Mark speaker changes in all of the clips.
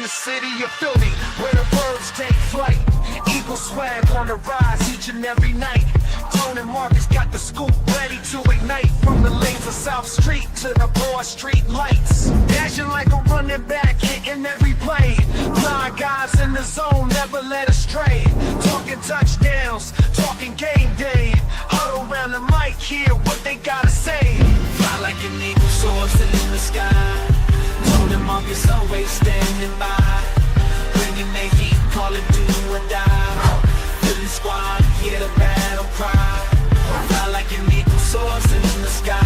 Speaker 1: the city of Philly, where the birds take flight. Eagle swag on the rise each and every night. Tone and Markus got the scoop ready to ignite. From the lanes of South Street to the Broad Street lights. Dashing like a running back, hitting every play. Blind guys in the zone, never led astray. Talking touchdowns, talking game day. Huddle around the mic, hear what they gotta say. Fly like an eagle soaring in the sky. Tone and Markus always standing by. Bringing their heat, call it do or die. Philly squad, hear the battle cry. Fly like an eagle soaring in the sky.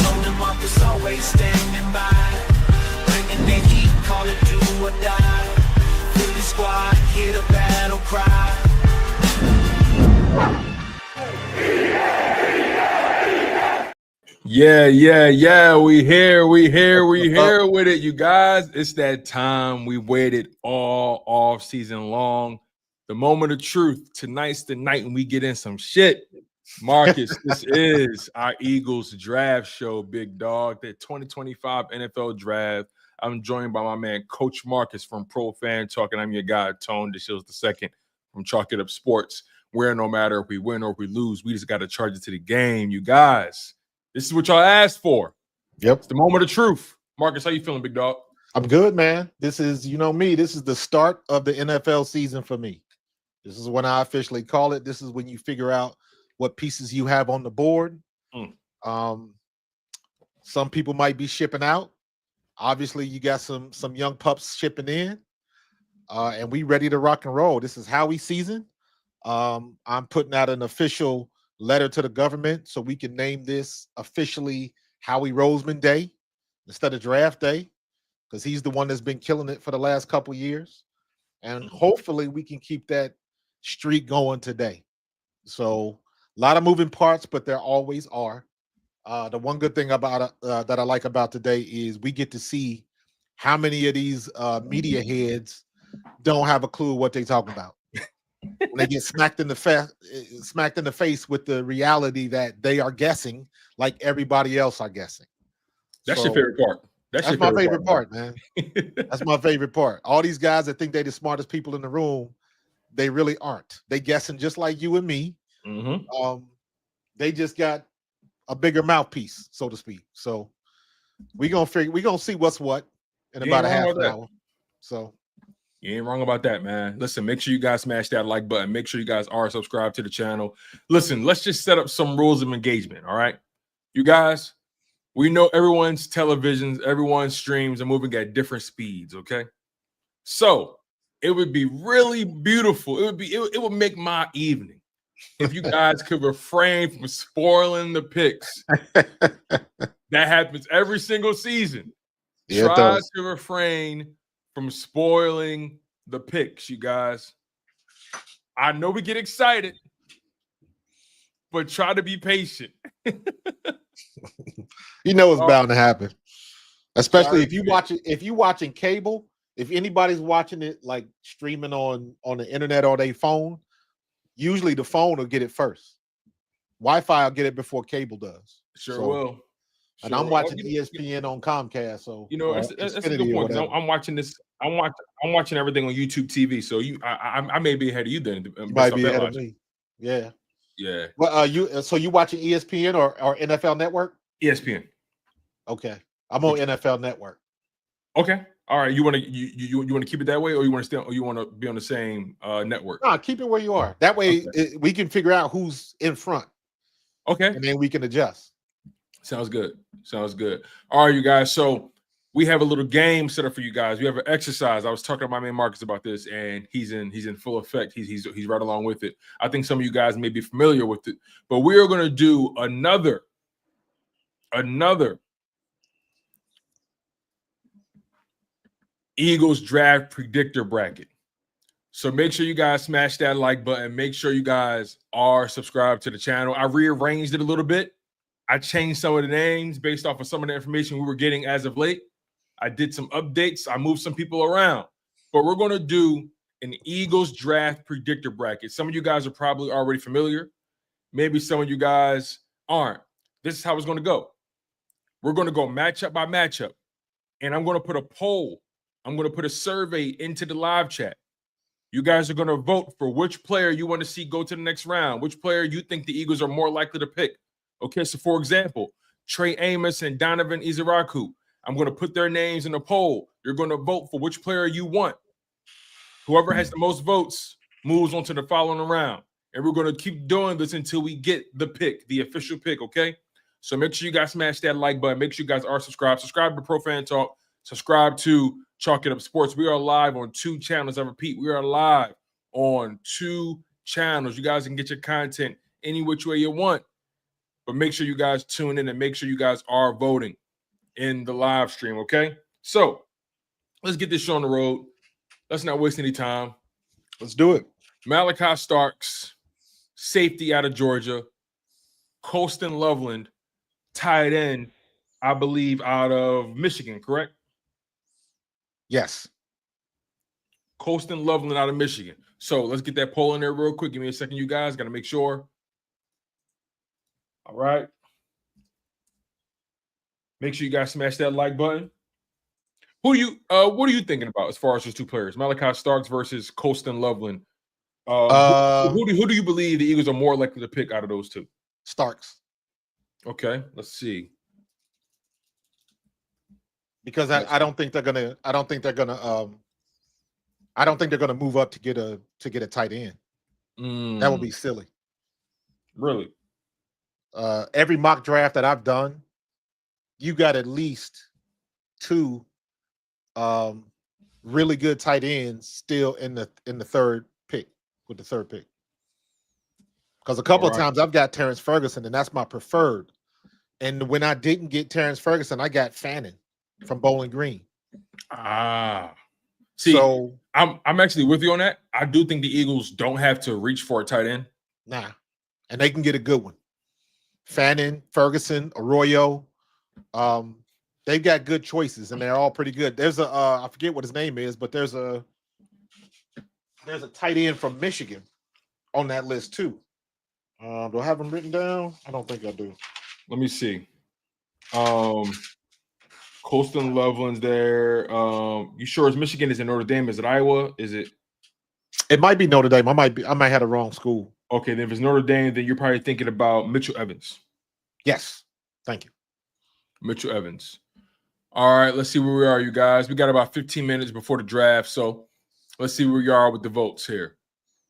Speaker 1: Tone and Markus always standing by. Bringing their heat, call it do or die. Philly squad, hear the battle cry.
Speaker 2: Yeah. We here with it, you guys. It's that time we waited all off season long. The moment of truth. Tonight's the night when we get in some shit. Markus, this is our Eagles draft show, big dog. The 2025 NFL draft. I'm joined by my man, Coach Markus from Pro Fan Talk, and I'm your guy, Tone DeShields II from Chalk It Up Sports, where no matter if we win or if we lose, we just got to charge it to the game, you guys. This is what y'all asked for.
Speaker 3: Yep.
Speaker 2: It's the moment of truth. Markus, how you feeling, big dog?
Speaker 3: I'm good, man. This is, you know me, this is the start of the NFL season for me. This is when I officially call it. This is when you figure out what pieces you have on the board. Some people might be shipping out. Obviously, you got some young pups shipping in. And we ready to rock and roll. This is Howie season. I'm putting out an official letter to the government so we can name this officially Howie Roseman Day instead of Draft Day, because he's the one that's been killing it for the last couple of years. And hopefully we can keep that streak going today. So a lot of moving parts, but there always are. The one good thing about that I like about today is we get to see how many of these media heads don't have a clue what they talking about. When they get smacked in the face with the reality that they are guessing like everybody else are guessing.
Speaker 2: That's your favorite part.
Speaker 3: That's my favorite part, man. That's my favorite part. All these guys that think they're the smartest people in the room, they really aren't. They guessing just like you and me. They just got a bigger mouthpiece, so to speak. So we're gonna see what's what in about a half an hour. So
Speaker 2: you ain't wrong about that, man. Listen, make sure you guys smash that like button. Make sure you guys are subscribed to the channel. Listen, let's just set up some rules of engagement, all right? You guys, we know everyone's televisions, everyone's streams are moving at different speeds, okay? So it would be really beautiful. It would make my evening if you guys could refrain from spoiling the picks. That happens every single season.
Speaker 3: Yeah,
Speaker 2: try to refrain from spoiling the picks, you guys. I know we get excited, but try to be patient.
Speaker 3: You know it's bound to happen. Especially if you watching cable, if anybody's watching it like streaming on the internet or their phone, usually the phone will get it first. Wi-Fi will get it before cable does.
Speaker 2: Sure will.
Speaker 3: And I'm watching ESPN on Comcast, so
Speaker 2: you know that's a good point. I'm watching this. I'm watching everything on YouTube TV. So I may be ahead of you then.
Speaker 3: You might be ahead of me. Yeah. Well, you watching ESPN or NFL Network?
Speaker 2: ESPN.
Speaker 3: Okay, I'm on NFL Network.
Speaker 2: Okay. All right. You want to keep it that way, or you want to stay? Or you want to be on the same network?
Speaker 3: No, keep it where you are. That way we can figure out who's in front.
Speaker 2: Okay.
Speaker 3: And then we can adjust.
Speaker 2: Sounds good. All right, you guys. So we have a little game set up for you guys. We have an exercise. I was talking to my man Markus about this, and he's in full effect. He's right along with it. I think some of you guys may be familiar with it, but we are going to do another Eagles draft predictor bracket. So make sure you guys smash that like button. Make sure you guys are subscribed to the channel. I rearranged it a little bit. I changed some of the names based off of some of the information we were getting as of late. I did some updates. I moved some people around. But we're going to do an Eagles draft predictor bracket. Some of you guys are probably already familiar. Maybe some of you guys aren't. This is how it's going to go. We're going to go matchup by matchup. And I'm going to put a poll I'm going to put a survey into the live chat. You guys are going to vote for which player you want to see go to the next round, which player you think the Eagles are more likely to pick. Okay, so for example, Trey Amos and Donovan Iziraku. I'm going to put their names in a poll. You're going to vote for which player you want. Whoever has the most votes moves on to the following round. And we're going to keep doing this until we get the pick, the official pick, okay? So make sure you guys smash that like button. Make sure you guys are subscribed. Subscribe to Pro Fan Talk. Subscribe to Chalk It Up Sports. We are live on 2 channels. I repeat, we are live on 2 channels. You guys can get your content any which way you want. But make sure you guys tune in and make sure you guys are voting in the live stream, okay? So let's get this show on the road. Let's not waste any time.
Speaker 3: Let's do it.
Speaker 2: Malachi Starks, safety out of Georgia. Colston Loveland, tight end, I believe, out of Michigan, correct?
Speaker 3: Yes.
Speaker 2: Colston Loveland out of Michigan. So let's get that poll in there real quick. Give me a second, you guys. Got to make sure. All right. Make sure you guys smash that like button. What are you thinking about as far as those 2 players? Malachi Starks versus Colston Loveland. Who do you believe the Eagles are more likely to pick out of those 2?
Speaker 3: Starks.
Speaker 2: Okay, let's see.
Speaker 3: Because I don't think they're gonna move up to get a tight end. That would be silly.
Speaker 2: Really?
Speaker 3: Every mock draft that I've done, you got at least 2 really good tight ends still in the 3rd pick, with the 3rd pick. Because a couple of times I've got Terrence Ferguson, and that's my preferred. And when I didn't get Terrence Ferguson, I got Fannin from Bowling Green.
Speaker 2: See,
Speaker 3: so
Speaker 2: I'm actually with you on that. I do think the Eagles don't have to reach for a tight end.
Speaker 3: Nah, and they can get a good one. Fannin, Ferguson, Arroyo. They've got good choices, and they're all pretty good. There's a I forget what his name is, but there's a tight end from Michigan on that list too. Do I have them written down? I don't think I do.
Speaker 2: Let me see. Colston Loveland's there. You sure it's Michigan? Is it Notre Dame? Is it Iowa? Is it?
Speaker 3: It might be Notre Dame. I might have the wrong school.
Speaker 2: Okay, then if it's Notre Dame, then you're probably thinking about Mitchell Evans.
Speaker 3: Yes. Thank you.
Speaker 2: Mitchell Evans. All right, let's see where we are, you guys. We got about 15 minutes before the draft, so let's see where you are with the votes here.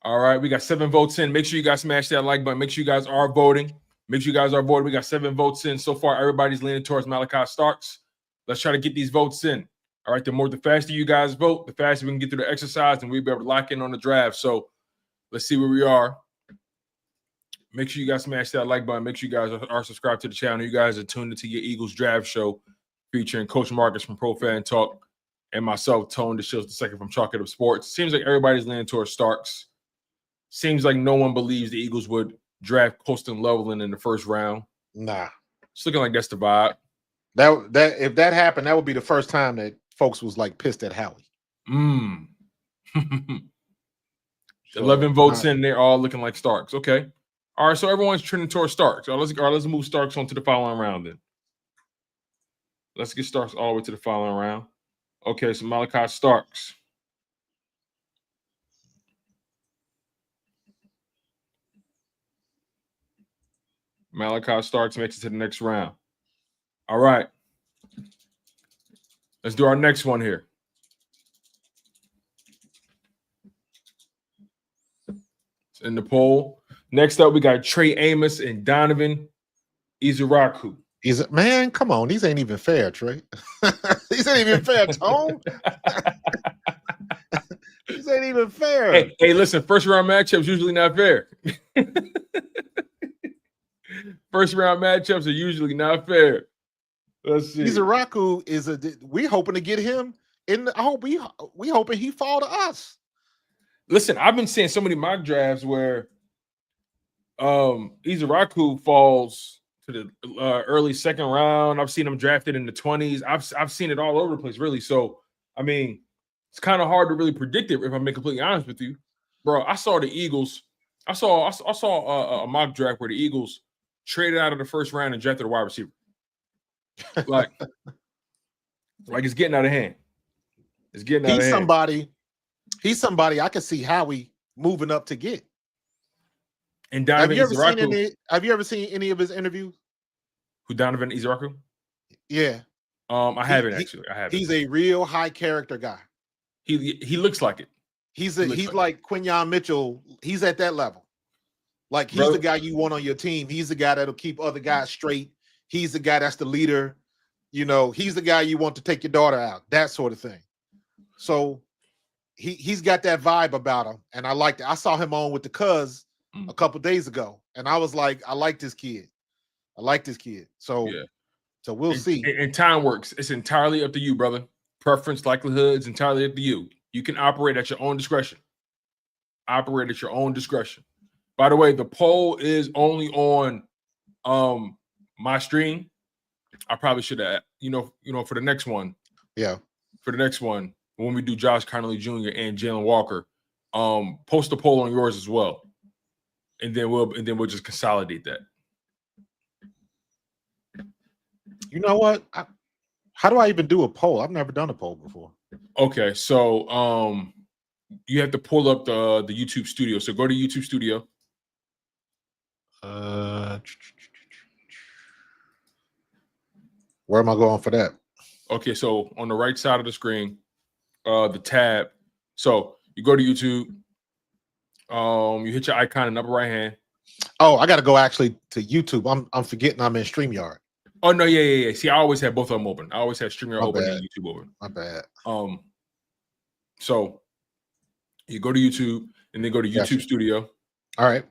Speaker 2: All right, we got 7 votes in. Make sure you guys smash that like button. Make sure you guys are voting. Make sure you guys are voting. We got 7 votes in. So far, everybody's leaning towards Malachi Starks. Let's try to get these votes in. All right, the faster you guys vote, the faster we can get through the exercise, and we'll be able to lock in on the draft. So let's see where we are. Make sure you guys smash that like button. Make sure you guys are subscribed to the channel. You guys are tuned into your Eagles draft show featuring Coach Markus from Pro Fan Talk and myself, Tone DeShields II from Chalk It Up Sports. Seems like everybody's leaning towards Starks. Seems like no one believes the Eagles would draft Colston Loveland in the 1st round.
Speaker 3: Nah.
Speaker 2: It's looking like that's the vibe.
Speaker 3: That if that happened, that would be the first time that folks was like pissed at Howie.
Speaker 2: 11 votes in, they're all looking like Starks. Okay. All right, so everyone's trending towards Starks. All right, let's move Starks on to the following round then. Let's get Starks all the way to the following round. Okay, so Malachi Starks. Malachi Starks makes it to the next round. All right. Let's do our next one here. It's in the poll. Next up, we got Trey Amos and Donovan Iziraku.
Speaker 3: Man, come on. These ain't even fair, Trey. These ain't even fair, Tone. These ain't even fair.
Speaker 2: Hey, listen, first round matchups usually not fair. First round matchups are usually not fair. Let's see.
Speaker 3: Iziraku is we hoping to get him in. I hope we hoping he fall to us.
Speaker 2: Listen, I've been seeing so many mock drafts where Iziraku falls to the early 2nd round. I've seen him drafted in the 20s. I've seen it all over the place, really. So, I mean, it's kind of hard to really predict it if I'm being completely honest with you. Bro, I saw the Eagles. I saw a mock draft where the Eagles traded out of the 1st round and drafted a wide receiver. Like it's getting out of hand. It's getting out of
Speaker 3: He's
Speaker 2: hand.
Speaker 3: somebody. He's somebody I could see Howie moving up to get.
Speaker 2: And Donovan Izaraku.
Speaker 3: Have you ever seen any of his interviews?
Speaker 2: Who, Donovan Izaraku?
Speaker 3: Yeah.
Speaker 2: I haven't actually. I haven't.
Speaker 3: He's a real high character guy.
Speaker 2: He looks like it.
Speaker 3: He's like Quinyon Mitchell. He's at that level. Like he's the guy you want on your team. He's the guy that'll keep other guys straight. He's the guy that's the leader. You know, he's the guy you want to take your daughter out. That sort of thing. So he's got that vibe about him, and I liked it. I saw him on with the Cuz a couple days ago, and I was like, I like this kid. So
Speaker 2: yeah.
Speaker 3: So we'll see.
Speaker 2: And time works. It's entirely up to you, brother. Preference, likelihoods, entirely up to you. You can operate at your own discretion. Operate at your own discretion. By the way, the poll is only on my stream. I probably should have, for the next one.
Speaker 3: Yeah.
Speaker 2: For the next one, when we do Josh Connolly Jr. and Jalen Walker, post a poll on yours as well. And then we'll just consolidate that.
Speaker 3: You know what? How do I even do a poll? I've never done a poll before.
Speaker 2: Okay, so you have to pull up the YouTube studio. So go to YouTube studio.
Speaker 3: Where am I going for that?
Speaker 2: Okay, so on the right side of the screen, the tab. So you go to YouTube. You hit your icon in the upper right hand.
Speaker 3: Oh, I got to go actually to YouTube. I'm forgetting I'm in StreamYard.
Speaker 2: Oh no, yeah. See, I always have both of them open. I always have StreamYard open and YouTube open.
Speaker 3: My bad.
Speaker 2: So you go to YouTube and then go to YouTube Studio.
Speaker 3: All right.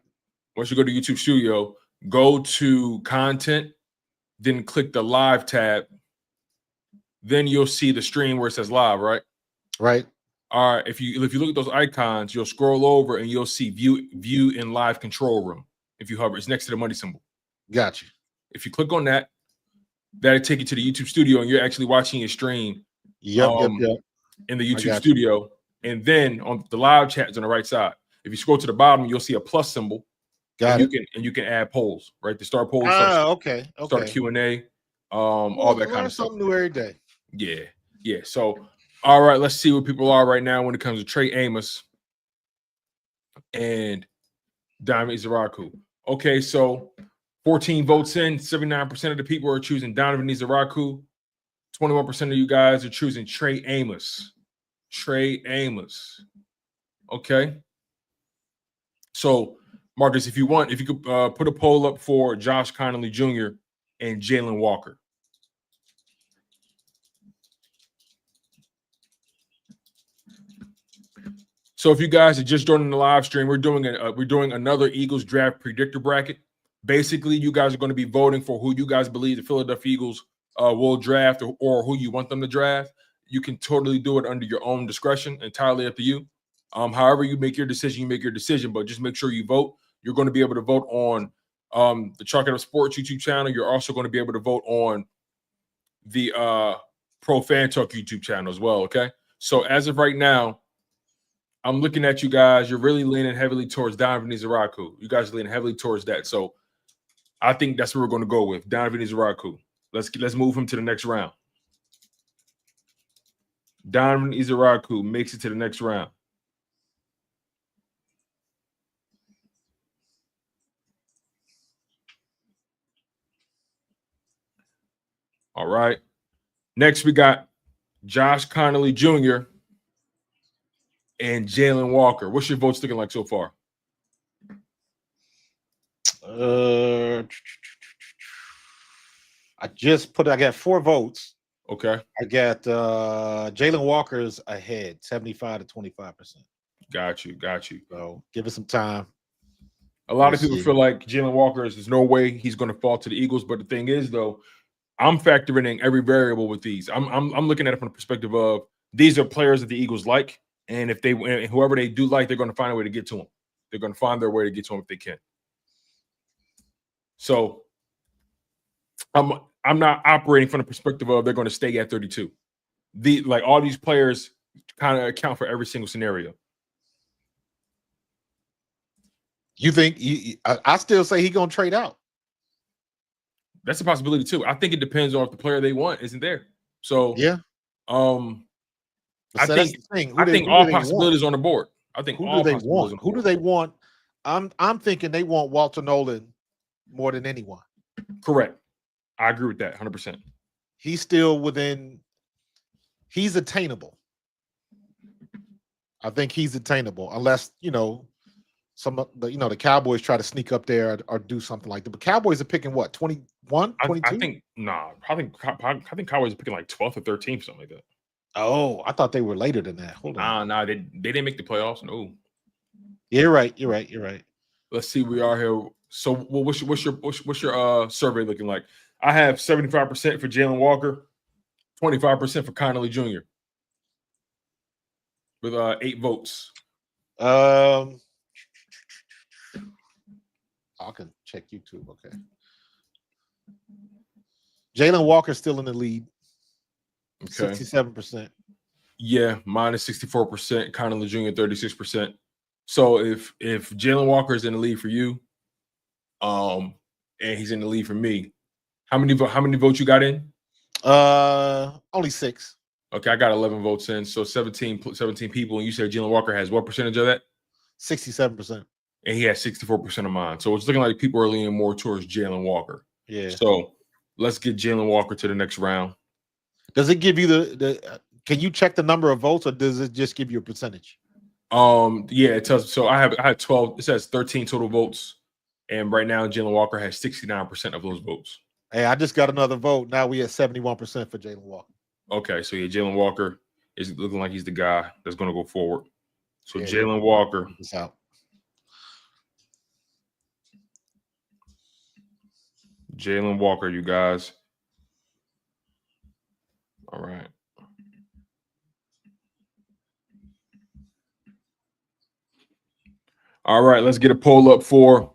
Speaker 2: Once you go to YouTube Studio, go to Content, then click the Live tab. Then you'll see the stream where it says Live, right?
Speaker 3: Right.
Speaker 2: All right. If you look at those icons, you'll scroll over and you'll see View in Live Control Room. If you hover, it's next to the money symbol.
Speaker 3: Got you.
Speaker 2: If you click on that, that'll take you to the YouTube Studio, and you're actually watching your stream.
Speaker 3: Yep.
Speaker 2: In the YouTube Studio, and then on the live chat is on the right side. If you scroll to the bottom, you'll see a plus symbol. You can add polls, right? To start polls.
Speaker 3: Okay.
Speaker 2: Start a Q&A, all that kind of stuff.
Speaker 3: Something new every day.
Speaker 2: Yeah. So, all right, let's see where people are right now when it comes to Trey Amos and Donovan Izaraku. Okay, so 14 votes in, 79% of the people are choosing Donovan Izaraku. 21% of you guys are choosing Trey Amos. Okay. So, Marcus, if you could put a poll up for Josh Connolly Jr. and Jalen Walker. So, if you guys are just joining the live stream, we're doing another Eagles draft predictor bracket. Basically, you guys are going to be voting for who you guys believe the Philadelphia Eagles will draft or who you want them to draft. You can totally do it under your own discretion, entirely up to you. However you make your decision, but just make sure you vote. You're going to be able to vote on the Chalk It Up Sports YouTube channel. You're also going to be able to vote on the Pro Fan Talk YouTube channel as well, okay? So as of right now, I'm looking at you guys. You're really leaning heavily towards Donovan Izaraku. You guys are leaning heavily towards that. So I think that's what we're going to go with, Donovan Izaraku. Let's move him to the next round. Donovan Izaraku makes it to the next round. All right. Next, we got Josh Connolly Jr. and Jalen Walker. What's your votes looking like so far?
Speaker 3: I got 4 votes.
Speaker 2: Okay.
Speaker 3: I got Jalen Walker's ahead, 75 to 25%.
Speaker 2: Got you.
Speaker 3: So give it some time.
Speaker 2: A lot of people feel like Jalen Walker there's no way he's going to fall to the Eagles. But the thing is, though, I'm factoring in every variable with these. I'm looking at it from the perspective of these are players that the Eagles like, and if they whoever they do like, they're going to find a way to get to them. They're going to find their way to get to them if they can. So I'm not operating from the perspective of they're going to stay at 32. All these players kind of account for every single scenario.
Speaker 3: You think I still say he's going to trade out?
Speaker 2: That's a possibility too. I think it depends on if the player they want isn't there. So
Speaker 3: yeah.
Speaker 2: I
Speaker 3: So that's
Speaker 2: think
Speaker 3: the thing.
Speaker 2: I think all possibilities on the board. I think
Speaker 3: Who
Speaker 2: all
Speaker 3: do they
Speaker 2: possibilities
Speaker 3: want? Who do they want? I'm thinking they want Walter Nolan more than anyone.
Speaker 2: Correct. I agree with that 100%.
Speaker 3: He's still within. He's attainable. I think he's attainable, unless some the Cowboys try to sneak up there or do something like that. But Cowboys are picking what 21, 22?
Speaker 2: I think I think Cowboys are picking like 12th or 13th, something like that.
Speaker 3: Oh, I thought they were later than that. Hold on.
Speaker 2: Nah, they didn't make the playoffs. No.
Speaker 3: You're right. You're right.
Speaker 2: Let's see. We are here. So, what's your survey looking like? I have 75% for Jalen Walker, 25% for Connolly Jr. with 8 votes.
Speaker 3: I can check YouTube. Okay. Jalen Walker's still in the lead.
Speaker 2: Okay.
Speaker 3: 67%.
Speaker 2: Yeah, mine is 64%. Connolly Jr. 36%. So if Jalen Walker is in the lead for you, and he's in the lead for me, how many votes you got in?
Speaker 3: Only 6.
Speaker 2: Okay, I got 11 votes in, so 17 people, and you said Jalen Walker has what percentage of that?
Speaker 3: 67%.
Speaker 2: And he has 64% of mine. So it's looking like people are leaning more towards Jalen Walker.
Speaker 3: Yeah.
Speaker 2: So let's get Jalen Walker to the next round.
Speaker 3: Does it give you the can you check the number of votes, or does it just give you a percentage?
Speaker 2: Yeah, it tells. So I had 12. It says 13 total votes, and right now Jalen Walker has 69% of those votes.
Speaker 3: Hey, I just got another vote. Now we at 71% for Jalen Walker.
Speaker 2: Okay, so yeah, Jalen Walker is looking like he's the guy that's going to go forward. So
Speaker 3: Yeah,
Speaker 2: Jalen Walker
Speaker 3: is out.
Speaker 2: Jalen Walker, you guys. All right. All right, let's get a poll up for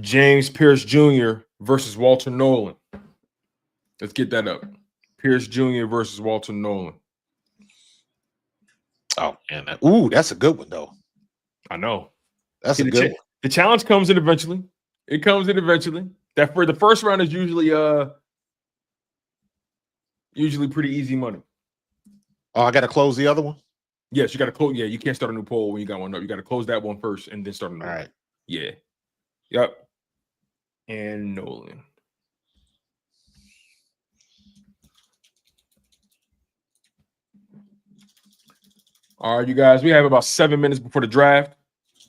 Speaker 2: James Pierce Jr. versus Walter Nolan. Let's get that up. Pierce Jr. versus Walter Nolan.
Speaker 3: Oh, man. That's a good one, though.
Speaker 2: I know.
Speaker 3: That's a good one.
Speaker 2: The challenge comes in eventually. It comes in eventually. That for the first round is usually pretty easy money.
Speaker 3: Oh, I got to close the other one?
Speaker 2: Yes, you got to close. Yeah, you can't start a new poll when you got one up. You got to close that one first and then start a new one.
Speaker 3: All right.
Speaker 2: Yeah. Yep. And Nolan. All right, you guys, we have about 7 minutes before the draft,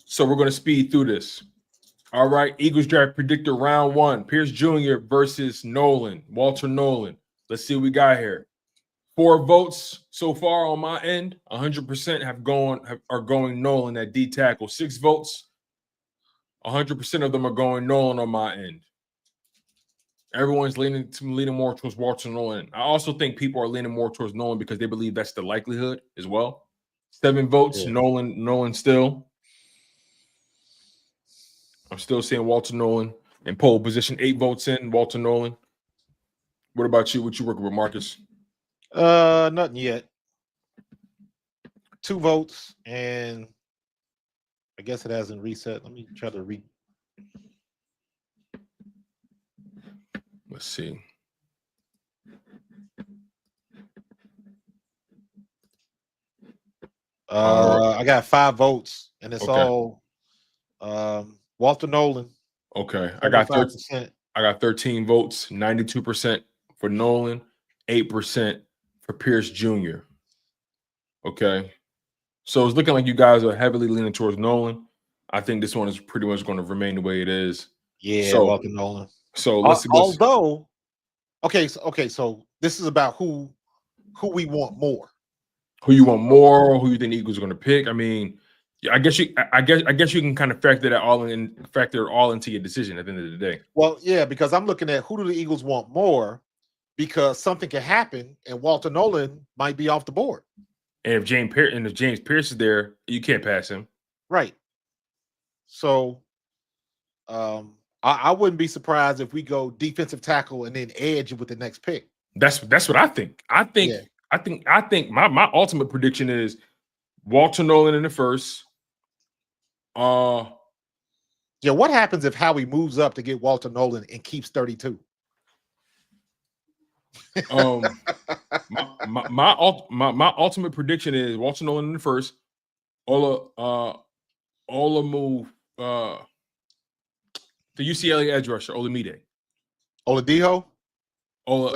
Speaker 2: so we're going to speed through this. All right, Eagles draft predictor round 1, Pierce Jr. versus Nolan, Walter Nolan. Let's see what we got here. 4 votes so far on my end. 100% are going Nolan at D tackle. 6 votes. 100% of them are going Nolan on my end. Everyone's leaning more towards Walter Nolan. I also think people are leaning more towards Nolan because they believe that's the likelihood as well. 7 votes, yeah. Nolan still. I'm still seeing Walter Nolan in pole position. 8 votes in, Walter Nolan. What about you? What you working with, Marcus?
Speaker 3: Nothing yet. 2 votes, and I guess it hasn't reset. Let me try to
Speaker 2: Let's see.
Speaker 3: I got 5 votes, and it's all Walter Nolan.
Speaker 2: Okay, I got 13 votes. 92% for Nolan, 8% for Pierce Jr. Okay, so it's looking like you guys are heavily leaning towards Nolan. I think this one is pretty much going to remain the way it is.
Speaker 3: Yeah, so, Walter Nolan.
Speaker 2: So let's
Speaker 3: so this is about who we want more.
Speaker 2: Who you want more, or who you think the Eagles are going to pick? I mean, I guess you can kind of factor it all into your decision at the end of the day.
Speaker 3: Well, yeah, because I'm looking at who do the Eagles want more, because something can happen and Walter Nolan might be off the board.
Speaker 2: And if James Pierce is there, you can't pass him.
Speaker 3: Right. So I wouldn't be surprised if we go defensive tackle and then edge with the next pick.
Speaker 2: That's what I think. I think my ultimate prediction is Walter Nolan in the first.
Speaker 3: Yeah, what happens if Howie moves up to get Walter Nolan and keeps 32?
Speaker 2: my ultimate prediction is Walter Nolan in the first. Ola move the UCLA edge rusher Olamide.
Speaker 3: Oladipo?
Speaker 2: Is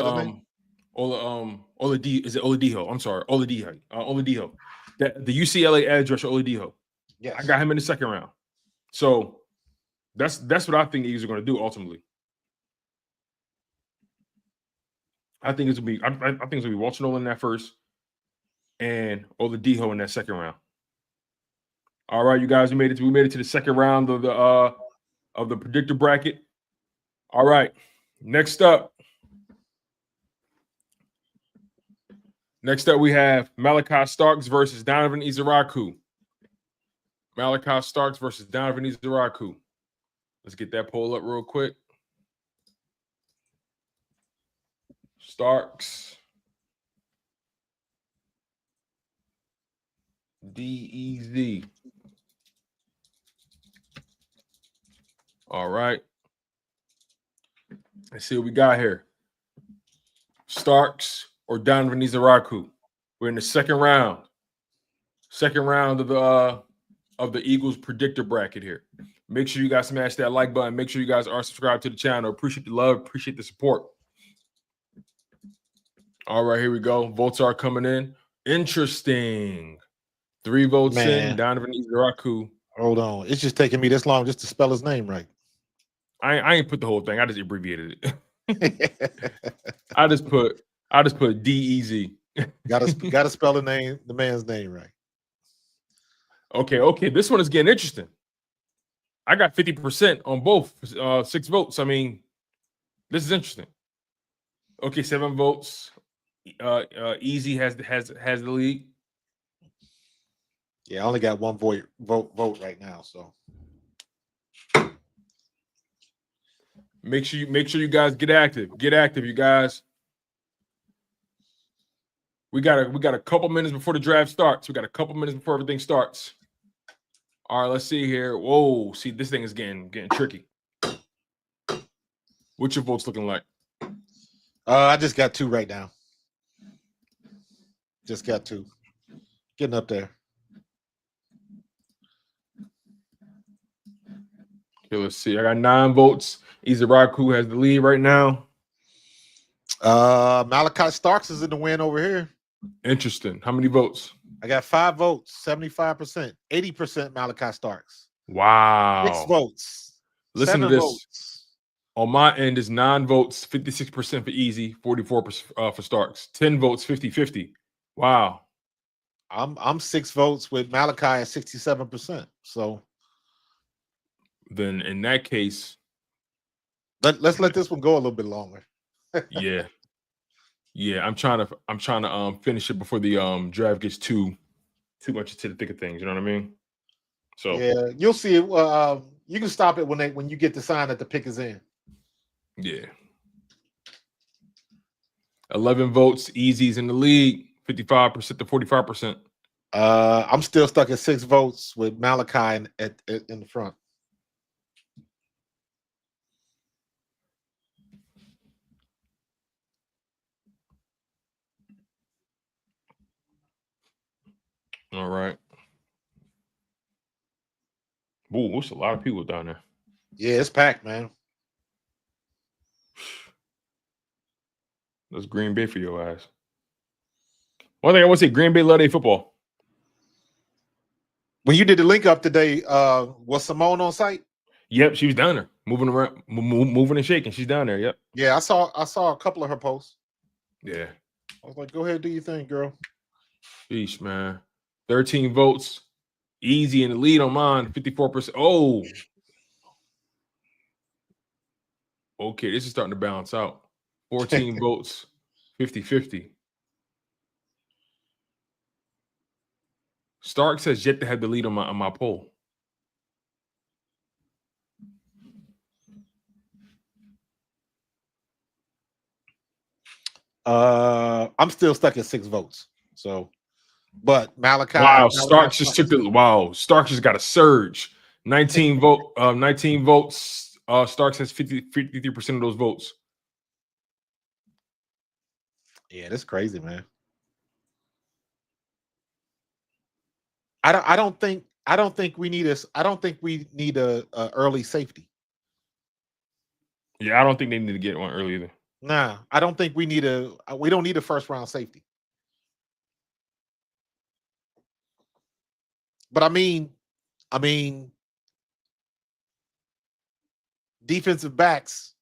Speaker 2: it Oladipo? I'm sorry, Oladipo. The UCLA edge rusher Oladipo.
Speaker 3: Yes.
Speaker 2: I got him in the second round. So that's what I think the Eagles are going to do ultimately. I think it's gonna be I think it's gonna be Walter Nolan in that first and Oladipo in that second round. All right, you guys, we made it to the second round of the predictor bracket. All right, next up we have Malachi Starks versus Donovan Izaraku. Malachi Starks versus Donovan Izaraku. Let's get that poll up real quick. Starks. DEZ. All right. Let's see what we got here. Starks or Donovan Izaraku. We're in the second round. Second round of the Eagles predictor bracket here. Make sure you guys smash that like button. Make sure you guys are subscribed to the channel. Appreciate the love. Appreciate the support. All right, here we go. Votes are coming in. Interesting. 3 votes in. Donovan Izaraku.
Speaker 3: Hold on. It's just taking me this long just to spell his name right.
Speaker 2: I ain't put the whole thing. I just abbreviated it. I just put DEZ.
Speaker 3: Gotta spell the man's name right.
Speaker 2: Okay. This one is getting interesting. I got 50% on both 6 votes. I mean, this is interesting. Okay, 7 votes. Easy has the lead.
Speaker 3: Yeah, I only got 1 vote right now. So
Speaker 2: make sure you guys get active. Get active, you guys. We got a couple minutes before the draft starts. We got a couple minutes before everything starts. All right, let's see here. Whoa, see, this thing is getting tricky. What's your votes looking like?
Speaker 3: I just got 2 right now. Just got 2. Getting up there.
Speaker 2: Okay, let's see. I got 9 votes. Izaraku has the lead right now.
Speaker 3: Malachi Starks is in the win over here.
Speaker 2: Interesting. How many votes?
Speaker 3: I got 5 votes, 75%, 80% Malachi Starks.
Speaker 2: Wow.
Speaker 3: 6 votes.
Speaker 2: Listen
Speaker 3: 7
Speaker 2: to this.
Speaker 3: votes.
Speaker 2: On my end is 9 votes, 56% for Easy, 44% for Starks. 10 votes, 50-50. Wow.
Speaker 3: I'm 6 votes with Malachi at 67%. So
Speaker 2: then in that case,
Speaker 3: let's let this one go a little bit longer.
Speaker 2: yeah. I'm trying to finish it before the draft gets too much into the thick of things. You know what I mean? So
Speaker 3: yeah, you'll see it. You can stop it when you get the sign that the pick is in.
Speaker 2: Yeah. 11 votes. Easy's in the lead. 55% to 45%.
Speaker 3: I'm still stuck at 6 votes with Malachi in the front.
Speaker 2: All right. Ooh, there's a lot of people down there.
Speaker 3: Yeah, it's packed, man.
Speaker 2: That's Green Bay for your ass. One thing I want to say, Green Bay love their football.
Speaker 3: When you did the link up today, was Simone on site?
Speaker 2: Yep, she was down there, moving around, moving and shaking. She's down there. Yep.
Speaker 3: Yeah, I saw a couple of her posts.
Speaker 2: Yeah.
Speaker 3: I was like, go ahead, do your thing, girl.
Speaker 2: Sheesh, man. 13 votes. Easy in the lead on mine, 54%. Oh. Okay, this is starting to balance out. 14 votes, 50-50. Stark says yet to have the lead on my poll.
Speaker 3: I'm still stuck at 6 votes. So, but Malachi.
Speaker 2: Wow, Stark just took the Stark just got a surge. 19 votes. Starks has 53% of those votes.
Speaker 3: Yeah, that's crazy, man. I don't think we need a early safety.
Speaker 2: Yeah, I don't think they need to get one early either.
Speaker 3: Nah, I don't think we don't need a first round safety. But I mean, defensive backs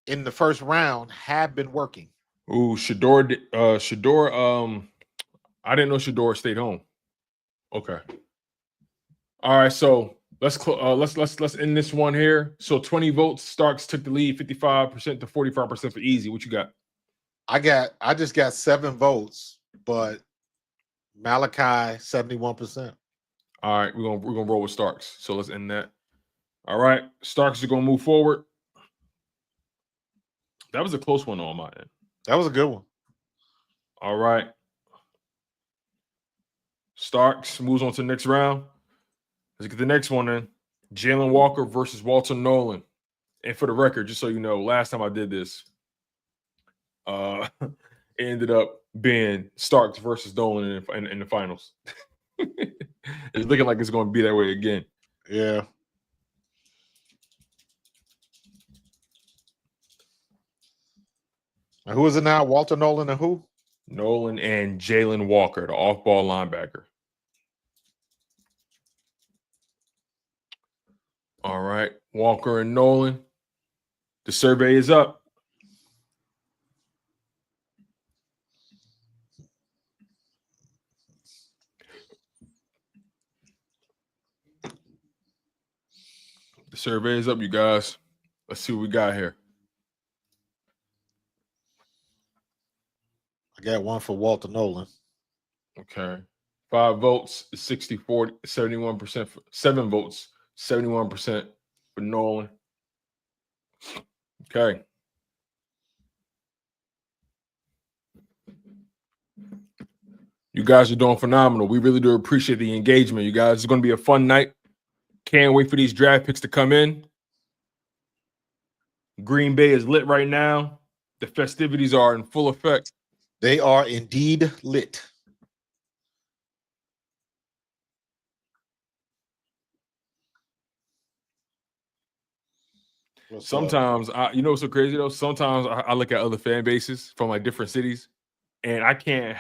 Speaker 3: in the first round have been working.
Speaker 2: Ooh, Shador. I didn't know Shador stayed home. Okay. All right, so let's end this one here. So 20 votes. Starks took the lead, 55% to 45% for easy. What you got?
Speaker 3: I just got 7 votes, but Malachi 71%.
Speaker 2: All right, we're gonna roll with Starks. So let's end that. All right, Starks are gonna move forward. That was a close one on my end.
Speaker 3: That was a good one.
Speaker 2: All right. Starks moves on to the next round. Let's get the next one in. Jalen Walker versus Walter Nolan. And for the record, just so you know, last time I did this, it ended up being Starks versus Nolan in the finals. It's looking like it's going to be that way again.
Speaker 3: Yeah. And who is it now? Walter Nolan and who?
Speaker 2: Nolan and Jalen Walker, the off-ball linebacker. All right, Walker and Nolan. The survey is up. The survey is up, you guys. Let's see what we got here.
Speaker 3: I got one for Walter Nolan.
Speaker 2: Okay. 5 votes, 60-40, 71%. 7 votes, 71% for Nolan. Okay. You guys are doing phenomenal. We really do appreciate the engagement, you guys. It's going to be a fun night. Can't wait for these draft picks to come in. Green Bay is lit right now. The festivities are in full effect.
Speaker 3: They are indeed lit.
Speaker 2: Sometimes, you know what's so crazy though? Sometimes I look at other fan bases from like different cities, and I can't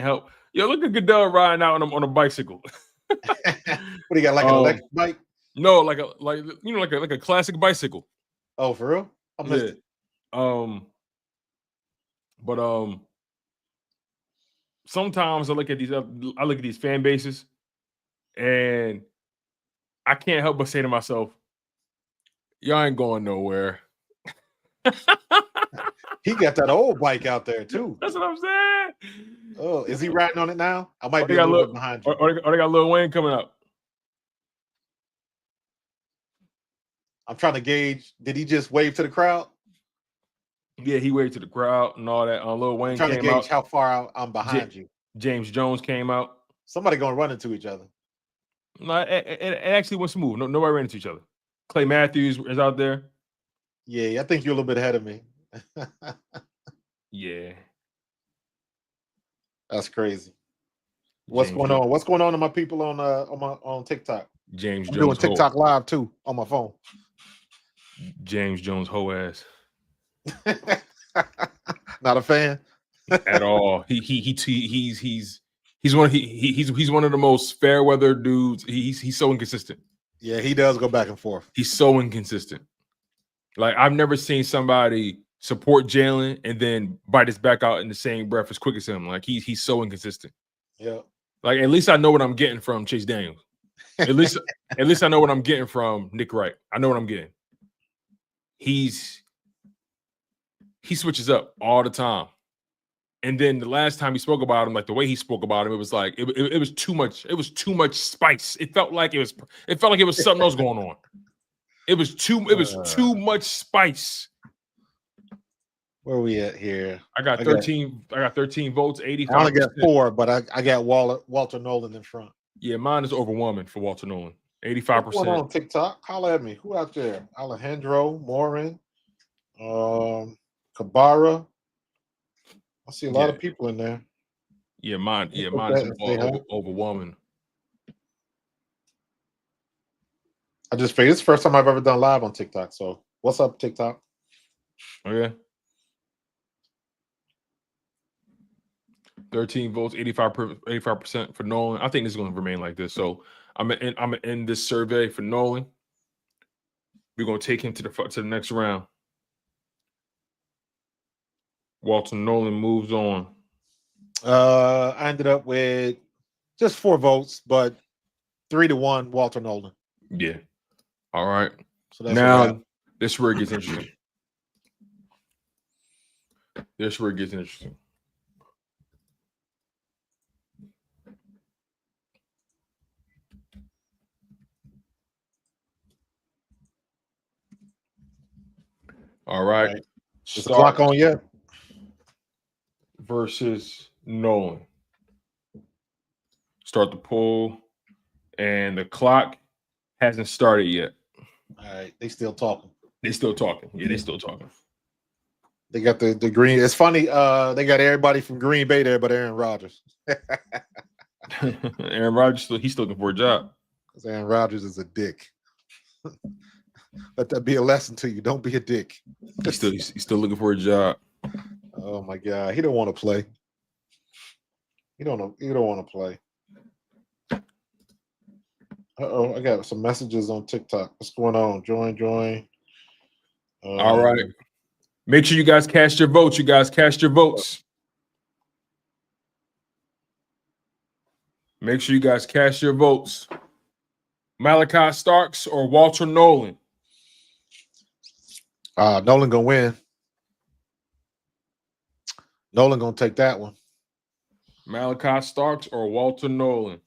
Speaker 2: help. Yo, look at Goedert riding out on a bicycle.
Speaker 3: What do you got, like an electric bike?
Speaker 2: No, like a classic bicycle.
Speaker 3: Oh, for real? I missed it.
Speaker 2: But sometimes I look at these fan bases, and I can't help but say to myself, y'all ain't going nowhere.
Speaker 3: He got that old bike out there too.
Speaker 2: That's what I'm saying.
Speaker 3: Oh, is he riding on it now? I might be
Speaker 2: a
Speaker 3: little bit behind you.
Speaker 2: Or they got Lil Wayne coming up.
Speaker 3: I'm trying to gauge. Did he just wave to the crowd?
Speaker 2: Yeah, he waved to the crowd and all that. Lil Wayne
Speaker 3: I'm trying
Speaker 2: came
Speaker 3: to gauge
Speaker 2: out.
Speaker 3: how far I'm behind you.
Speaker 2: James Jones came out.
Speaker 3: Somebody gonna run into each other.
Speaker 2: No, it actually went smooth. Nobody ran into each other. Clay Matthews is out there.
Speaker 3: Yeah, I think you're a little bit ahead of me.
Speaker 2: Yeah.
Speaker 3: That's crazy. What's going on? What's going on to my people on TikTok?
Speaker 2: James Jones
Speaker 3: doing TikTok live too on my phone.
Speaker 2: James Jones hoe ass.
Speaker 3: Not a fan
Speaker 2: at all. He's one of the most fair weather dudes. He's so inconsistent.
Speaker 3: Yeah, he does go back and forth.
Speaker 2: He's so inconsistent. Like I've never seen somebody support Jalen and then bite his back out in the same breath as quick as him. Like he's so inconsistent.
Speaker 3: Yeah.
Speaker 2: Like at least I know what I'm getting from Chase Daniels. At least I know what I'm getting from Nick Wright. I know what I'm getting. He switches up all the time. And then the last time he spoke about him, like the way he spoke about him, it was like it was too much. It was too much spice. It felt like it was something else going on. It was too much spice.
Speaker 3: Where are we at here?
Speaker 2: I got 13 votes, 85%.
Speaker 3: I only got 4, but I got Walter Nolan in front.
Speaker 2: Yeah, mine is overwhelming for Walter Nolan. 85%.
Speaker 3: What's going on TikTok? Holla at me. Who out there? Alejandro, Morin, Kabara. I see a lot of people in there.
Speaker 2: Mine is overwhelming.
Speaker 3: I just figured it's the first time I've ever done live on TikTok. So what's up, TikTok?
Speaker 2: Oh yeah. 13 votes, 85% for Nolan. I think this is going to remain like this. So I'm gonna end this survey for Nolan. We're going to take him to the next round. Walter Nolan moves on.
Speaker 3: I ended up with just 4 votes, but 3-1 Walter Nolan.
Speaker 2: Yeah. All right.
Speaker 3: So that's
Speaker 2: now this is where it gets interesting. All right.
Speaker 3: Is the clock on yet?
Speaker 2: Versus Nolan. Start the poll, and the clock hasn't started yet.
Speaker 3: All right, they still talking.
Speaker 2: Yeah, they still talking.
Speaker 3: They got the green. It's funny. They got everybody from Green Bay there, but Aaron Rodgers.
Speaker 2: Aaron Rodgers, he's still looking for a job.
Speaker 3: Because Aaron Rodgers is a dick. Let that be a lesson to you. Don't be a dick.
Speaker 2: He's still looking for a job.
Speaker 3: Oh my God, he don't want to play. He don't want to play. I got some messages on TikTok. What's going on? Join.
Speaker 2: All right. Make sure you guys cast your votes. Make sure you guys cast your votes. Malachi Starks or Walter Nolan?
Speaker 3: Nolan gonna win. Nolan gonna take that one.
Speaker 2: Malachi Starks or Walter Nolan?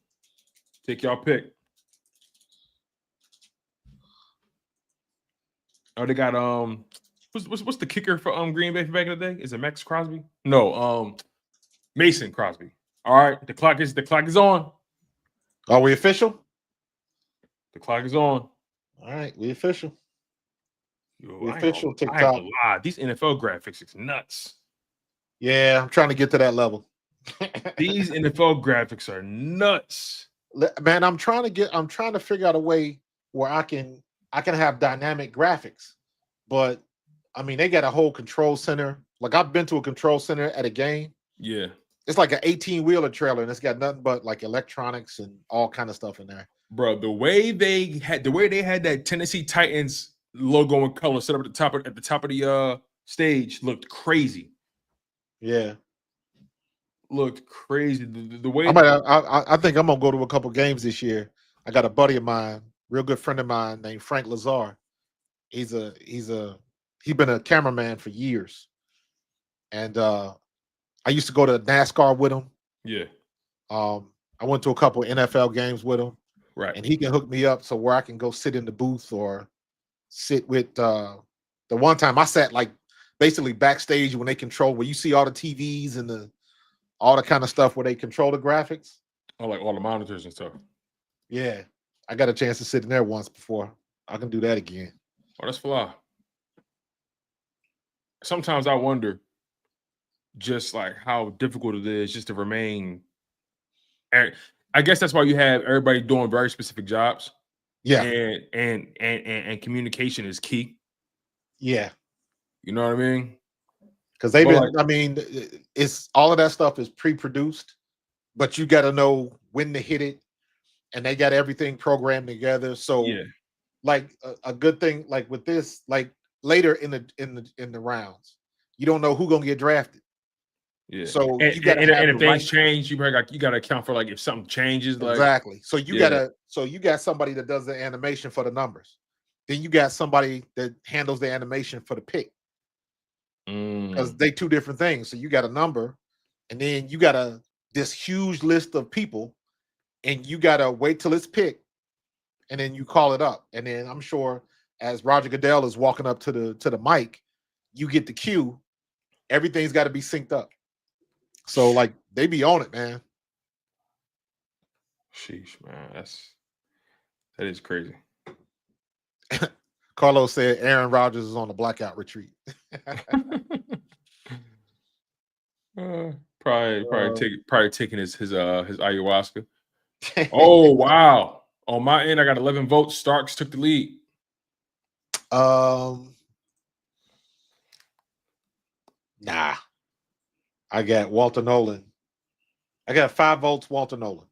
Speaker 2: Take y'all pick. Oh, they got what's the kicker for Green Bay back in the day? Is it Max Crosby? No, Mason Crosby. All right, the clock is on.
Speaker 3: Are we official?
Speaker 2: The clock is on.
Speaker 3: All right, we official.
Speaker 2: We
Speaker 3: official TikTok.
Speaker 2: I ain't gonna lie. These NFL graphics is nuts.
Speaker 3: Yeah, I'm trying to get to that level.
Speaker 2: These NFL graphics are nuts.
Speaker 3: Man, I'm trying to figure out a way where I can have dynamic graphics. But I mean, they got a whole control center. Like I've been to a control center at a game.
Speaker 2: Yeah.
Speaker 3: It's like an 18-wheeler trailer, and it's got nothing but like electronics and all kind of stuff in there.
Speaker 2: Bro, the way they had that Tennessee Titans logo and color set up at the top of the stage looked crazy.
Speaker 3: Yeah.
Speaker 2: Looked crazy. The way
Speaker 3: I think I'm gonna go to a couple games this year. I got a buddy of mine, real good friend of mine named Frank Lazar. He's been a cameraman for years. And I used to go to NASCAR with him.
Speaker 2: Yeah.
Speaker 3: I went to a couple of NFL games with him.
Speaker 2: Right.
Speaker 3: And he can hook me up so where I can go sit in the booth or sit with the one time I sat like basically backstage when they control where you see all the TVs and all the kind of stuff where they control the graphics.
Speaker 2: Oh, like all the monitors and stuff.
Speaker 3: Yeah. I got a chance to sit in there once before. I can do that again.
Speaker 2: Oh, that's fly. Sometimes I wonder just like how difficult it is just to remain. I guess that's why you have everybody doing very specific jobs.
Speaker 3: Yeah.
Speaker 2: And communication is key.
Speaker 3: Yeah.
Speaker 2: You know what I mean?
Speaker 3: Because it's all of that stuff is pre-produced, but you got to know when to hit it, and they got everything programmed together. So,
Speaker 2: yeah,
Speaker 3: like a good thing, like with this, like later in the rounds, you don't know who's gonna get drafted.
Speaker 2: Yeah.
Speaker 3: So
Speaker 2: and if things change, you got to account for like if something changes.
Speaker 3: Exactly. Like, so you got somebody that does the animation for the numbers. Then you got somebody that handles the animation for the pick. Because they two different things. So you got a number, and then you got this huge list of people, and you gotta wait till it's picked, and then you call it up. And then I'm sure as Roger Goodell is walking up to the mic, you get the cue. Everything's got to be synced up. So like they be on it, man.
Speaker 2: Sheesh, man, that is crazy.
Speaker 3: Carlos said Aaron Rodgers is on a blackout retreat.
Speaker 2: Probably taking his ayahuasca. Oh wow! On my end, I got 11 votes. Starks took the lead.
Speaker 3: Nah. I got Walter Nolan. I got 5 votes, Walter Nolan.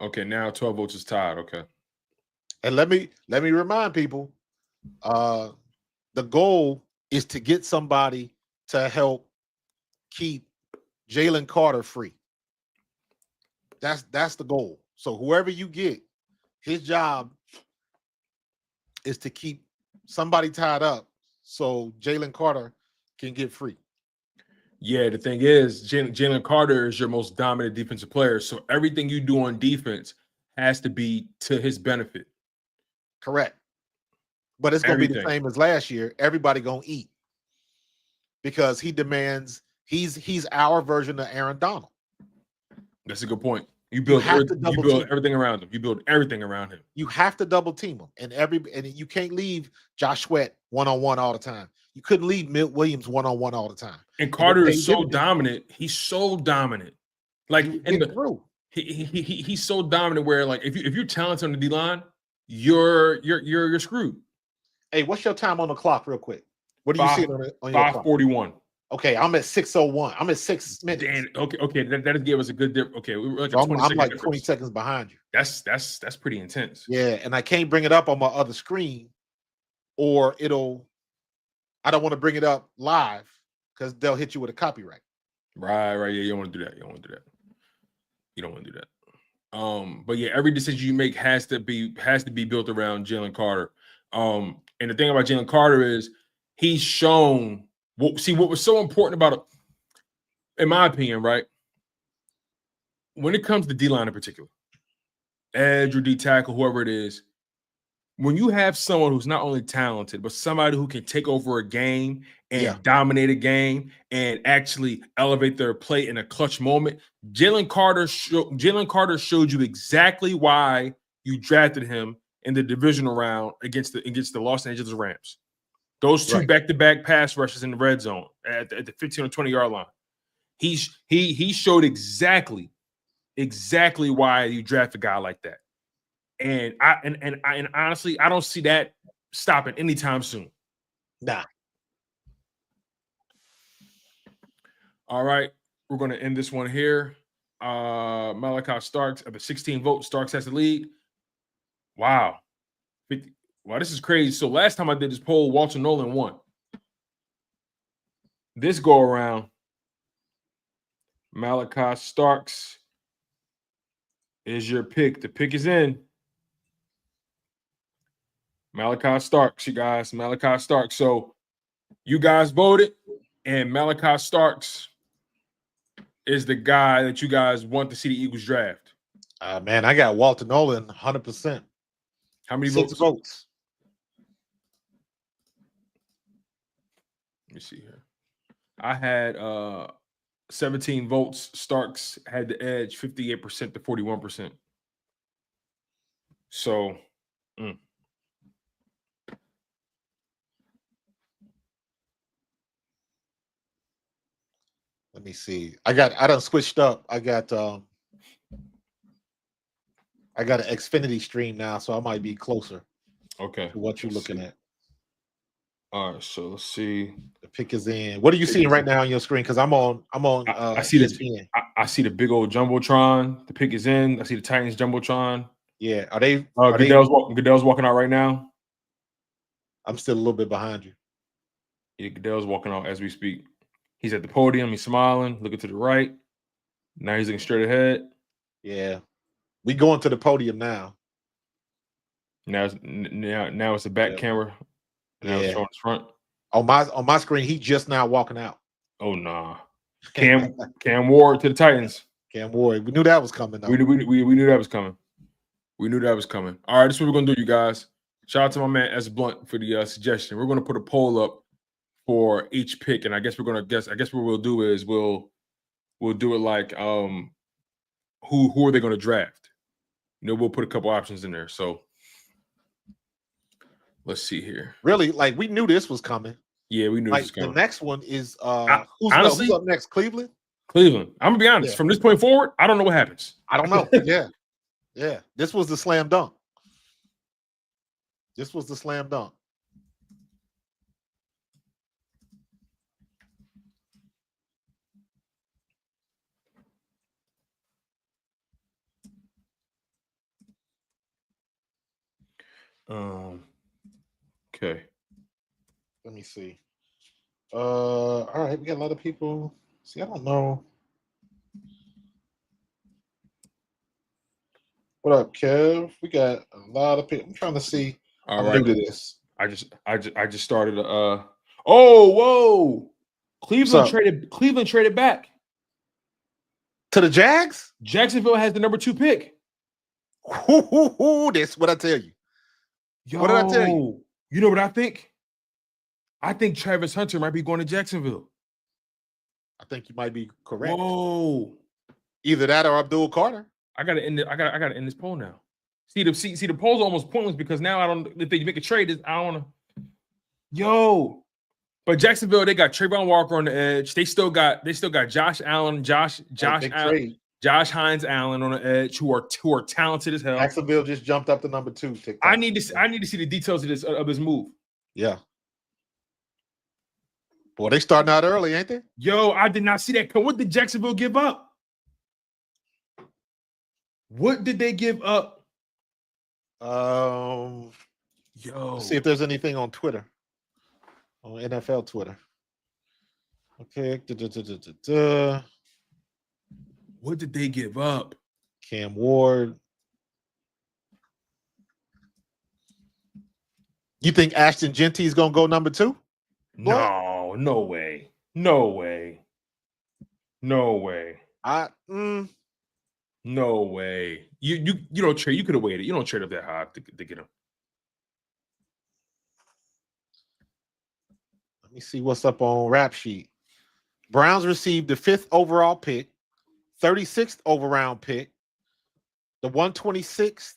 Speaker 2: Okay, now 12 votes is tied. Okay.
Speaker 3: And let me remind people, the goal is to get somebody to help keep Jalen Carter free. That's the goal. So whoever you get, his job is to keep somebody tied up so Jalen Carter can get free.
Speaker 2: Yeah, the thing is, Jalen Carter is your most dominant defensive player. So everything you do on defense has to be to his benefit.
Speaker 3: Correct. But it's going to be the same as last year. Everybody going to eat because he demands. He's our version of Aaron Donald.
Speaker 2: That's a good point. You build everything around him. You build everything around him.
Speaker 3: You have to double team him, and you can't leave Josh Sweat one-on-one all the time. You couldn't leave Milt Williams one-on-one all the time.
Speaker 2: And Carter is so dominant. He's so dominant. Like he's so dominant where like if you're talented on the D line, you're screwed.
Speaker 3: Hey, what's your time on the clock, real quick? What do you see on your clock?
Speaker 2: 5:41.
Speaker 3: Okay, I'm at 6:01. I'm at 6 minutes.
Speaker 2: Damn, okay, that gave us a good dip. Okay, we were like
Speaker 3: so I'm like 20 seconds behind you.
Speaker 2: That's pretty intense.
Speaker 3: Yeah, and I can't bring it up on my other screen, or I don't want to bring it up live because they'll hit you with a copyright.
Speaker 2: Right. Yeah, you don't want to do that. You don't want to do that. But yeah, every decision you make has to be built around Jalen Carter. And the thing about Jalen Carter is he's shown. What was so important about it, in my opinion, right? When it comes to D-line in particular, edge or D tackle, whoever it is, when you have someone who's not only talented, but somebody who can take over a game and dominate a game and actually elevate their play in a clutch moment, Jalen Carter showed you exactly why you drafted him in the divisional round against the Los Angeles Rams. Those two back-to-back pass rushes in the red zone at the 15 or 20-yard line. He showed exactly why you draft a guy like that. And honestly, I don't see that stopping anytime soon.
Speaker 3: Nah.
Speaker 2: All right, we're going to end this one here. Malachi Starks at the 16 votes. Starks has the lead. Wow. Wow, this is crazy. So last time I did this poll, Walter Nolan won. This go around, Malachi Starks is your pick. The pick is in. Malachi Starks, you guys. Malachi Starks. So you guys voted, and Malachi Starks is the guy that you guys want to see the Eagles draft.
Speaker 3: Man, I got Walter Nolan 100%.
Speaker 2: How many
Speaker 3: 6 votes?
Speaker 2: Let me see here. I had 17 votes. Starks had the edge, 58% to 41%. So, let
Speaker 3: me see. I done switched up. I got an Xfinity stream now, so I might be closer.
Speaker 2: Okay.
Speaker 3: To what you're looking at.
Speaker 2: All right, so let's see.
Speaker 3: The pick is in. What are you seeing right now on your screen? Because I'm on.
Speaker 2: I see ESPN. I see the big old jumbotron. The pick is in. I see the Titans jumbotron.
Speaker 3: Yeah, are they?
Speaker 2: Goodell's walking out right now.
Speaker 3: I'm still a little bit behind you.
Speaker 2: Yeah, Goodell's walking out as we speak. He's at the podium. He's smiling, looking to the right. Now he's looking straight ahead.
Speaker 3: Yeah, we going to the podium now.
Speaker 2: Now it's a back camera. Now it's showing his front.
Speaker 3: On my screen, he just now walking out.
Speaker 2: Oh nah. Cam Ward to the Titans.
Speaker 3: Cam Ward. We knew that was coming.
Speaker 2: We knew that was coming. We knew that was coming. All right, this is what we're gonna do, you guys. Shout out to my man S Blunt for the suggestion. We're gonna put a poll up for each pick, and I guess what we'll do is we'll do it like who are they gonna draft? We'll put a couple options in there. So let's see here.
Speaker 3: Really, like we knew this was coming.
Speaker 2: Yeah, we knew this was
Speaker 3: The
Speaker 2: coming.
Speaker 3: next one is
Speaker 2: honestly,
Speaker 3: who's up next? Cleveland.
Speaker 2: Cleveland. I'm gonna be honest.
Speaker 3: Yeah.
Speaker 2: From this point forward, I don't know what happens.
Speaker 3: I don't know. Yeah. This was the slam dunk. This was the slam dunk.
Speaker 2: Okay.
Speaker 3: Let me see. All right, we got a lot of people. See, I don't know. What up, Kev? We got a lot of people. I'm trying to see.
Speaker 2: All
Speaker 3: I'm
Speaker 2: right.
Speaker 3: new to this.
Speaker 2: I just started. Whoa! Cleveland traded back
Speaker 3: To the Jags?
Speaker 2: Jacksonville has the number 2 pick.
Speaker 3: That's what I tell you.
Speaker 2: Yo,
Speaker 3: what did I tell you?
Speaker 2: You know what I think? I think Travis Hunter might be going to Jacksonville.
Speaker 3: I think you might be correct.
Speaker 2: Whoa!
Speaker 3: Either that or Abdul Carter.
Speaker 2: I gotta end this poll now. See the poll's almost pointless because now I don't. If they make a trade, I don't want to. Yo, but Jacksonville, they got Trayvon Walker on the edge. They still got Josh Allen, Josh Hines Allen on the edge, who are talented as hell.
Speaker 3: Jacksonville just jumped up to number 2. TikTok.
Speaker 2: I need to see the details of his move.
Speaker 3: Yeah. Boy, they starting out early, ain't they?
Speaker 2: Yo, I did not see that. What did Jacksonville give up? What did they give up?
Speaker 3: Let's see if there's anything on Twitter, on NFL Twitter. Okay.
Speaker 2: What did they give up?
Speaker 3: Cam Ward. You think Ashton Genty is gonna go number 2?
Speaker 2: No, no way. No way. No way. No way. You don't trade. You could have waited. You don't trade up that high to get him.
Speaker 3: Let me see what's up on Rap Sheet. Browns received the 5th overall pick, 36th overall pick, the 126th,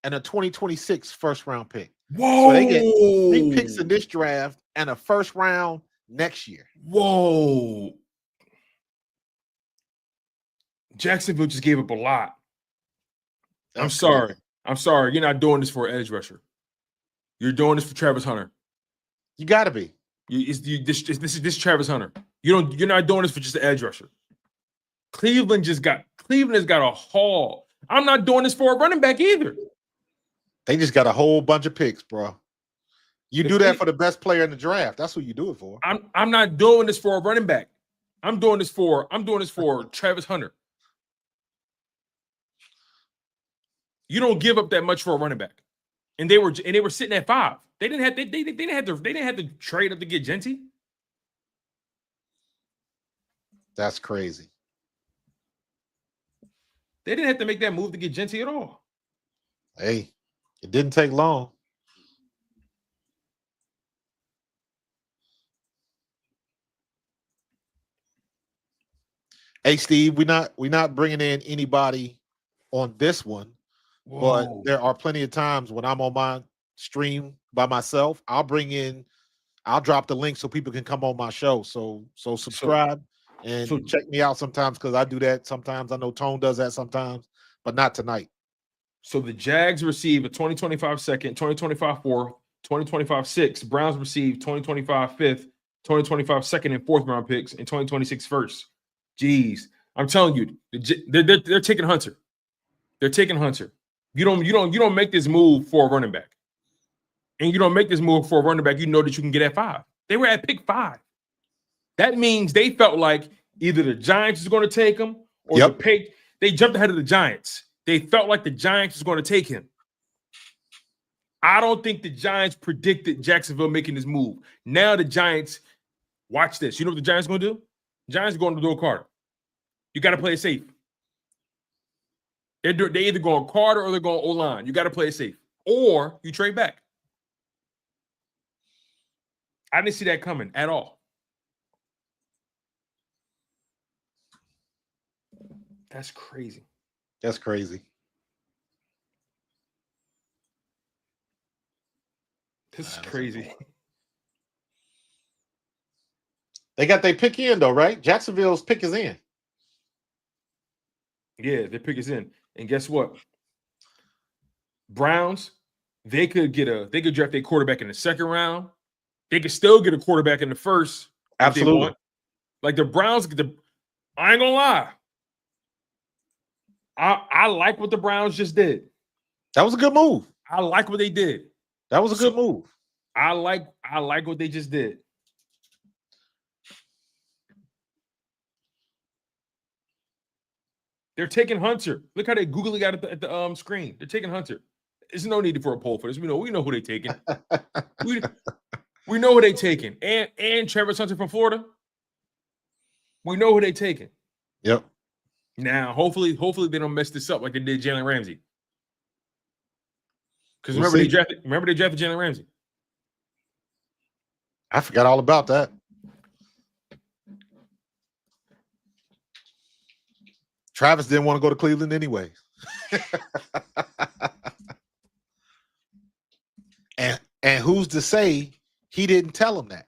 Speaker 3: and a 2026 first round pick.
Speaker 2: Whoa!
Speaker 3: So they get 3 picks in this draft and a first round next year.
Speaker 2: Whoa! Jacksonville just gave up a lot. I'm sorry. You're not doing this for an edge rusher. You're doing this for Travis Hunter.
Speaker 3: You got to be.
Speaker 2: This is Travis Hunter. You're not doing this for just an edge rusher. Cleveland has got a haul. I'm not doing this for a running back either.
Speaker 3: They just got a whole bunch of picks, bro. You do that for the best player in the draft. That's what you do it for.
Speaker 2: I'm not doing this for a running back. I'm doing this for Travis Hunter. You don't give up that much for a running back, and they were sitting at 5. They didn't have to trade up to get Genty.
Speaker 3: That's crazy.
Speaker 2: They didn't have to make that move to get Genty at all.
Speaker 3: Hey, it didn't take long. Hey, Steve, we're not bringing in anybody on this one.
Speaker 2: Whoa.
Speaker 3: But there are plenty of times when I'm on my stream by myself, I'll drop the link so people can come on my show. So subscribe and check me out sometimes because I do that sometimes. I know Tone does that sometimes, but not tonight.
Speaker 2: So the Jags receive a 2025 second, 2025 fourth, 2025 sixth. Browns receive 2025 fifth, 2025 second and fourth round picks, and 2026 first. Jeez, I'm telling you, they're taking Hunter. They're taking Hunter. You don't make this move for a running back. And you don't make this move for a running back, you know that you can get at 5. They were at pick 5. That means they felt like either the Giants was going to take him or they jumped ahead of the Giants. They felt like the Giants was going to take him. I don't think the Giants predicted Jacksonville making this move. Now the Giants, watch this. You know what the Giants are going to do? The Giants are going to do a Carter. You got to play it safe. They either going Carter or they're going O-line. You got to play it safe. Or you trade back. I didn't see that coming at all. That's crazy.
Speaker 3: That's crazy.
Speaker 2: This is crazy.
Speaker 3: They got their pick in though, right? Jacksonville's pick is in.
Speaker 2: Yeah, their pick is in. And guess what? Browns, they could draft a quarterback in the second round. They could still get a quarterback in the first.
Speaker 3: Absolutely.
Speaker 2: Like the Browns, I ain't gonna lie. I like what the Browns just did.
Speaker 3: That was a good move.
Speaker 2: I like what they did.
Speaker 3: That was a good move.
Speaker 2: I like what they just did. They're taking Hunter. Look how they googly got at the screen. They're taking Hunter. There's no need for a poll for this. We know who they taking. we know who they taking. And Travis Hunter from Florida. We know who they taking.
Speaker 3: Yep.
Speaker 2: Now, hopefully they don't mess this up like they did Jalen Ramsey. Because remember they drafted Jalen Ramsey.
Speaker 3: I forgot all about that. Travis didn't want to go to Cleveland anyway. and who's to say he didn't tell him that?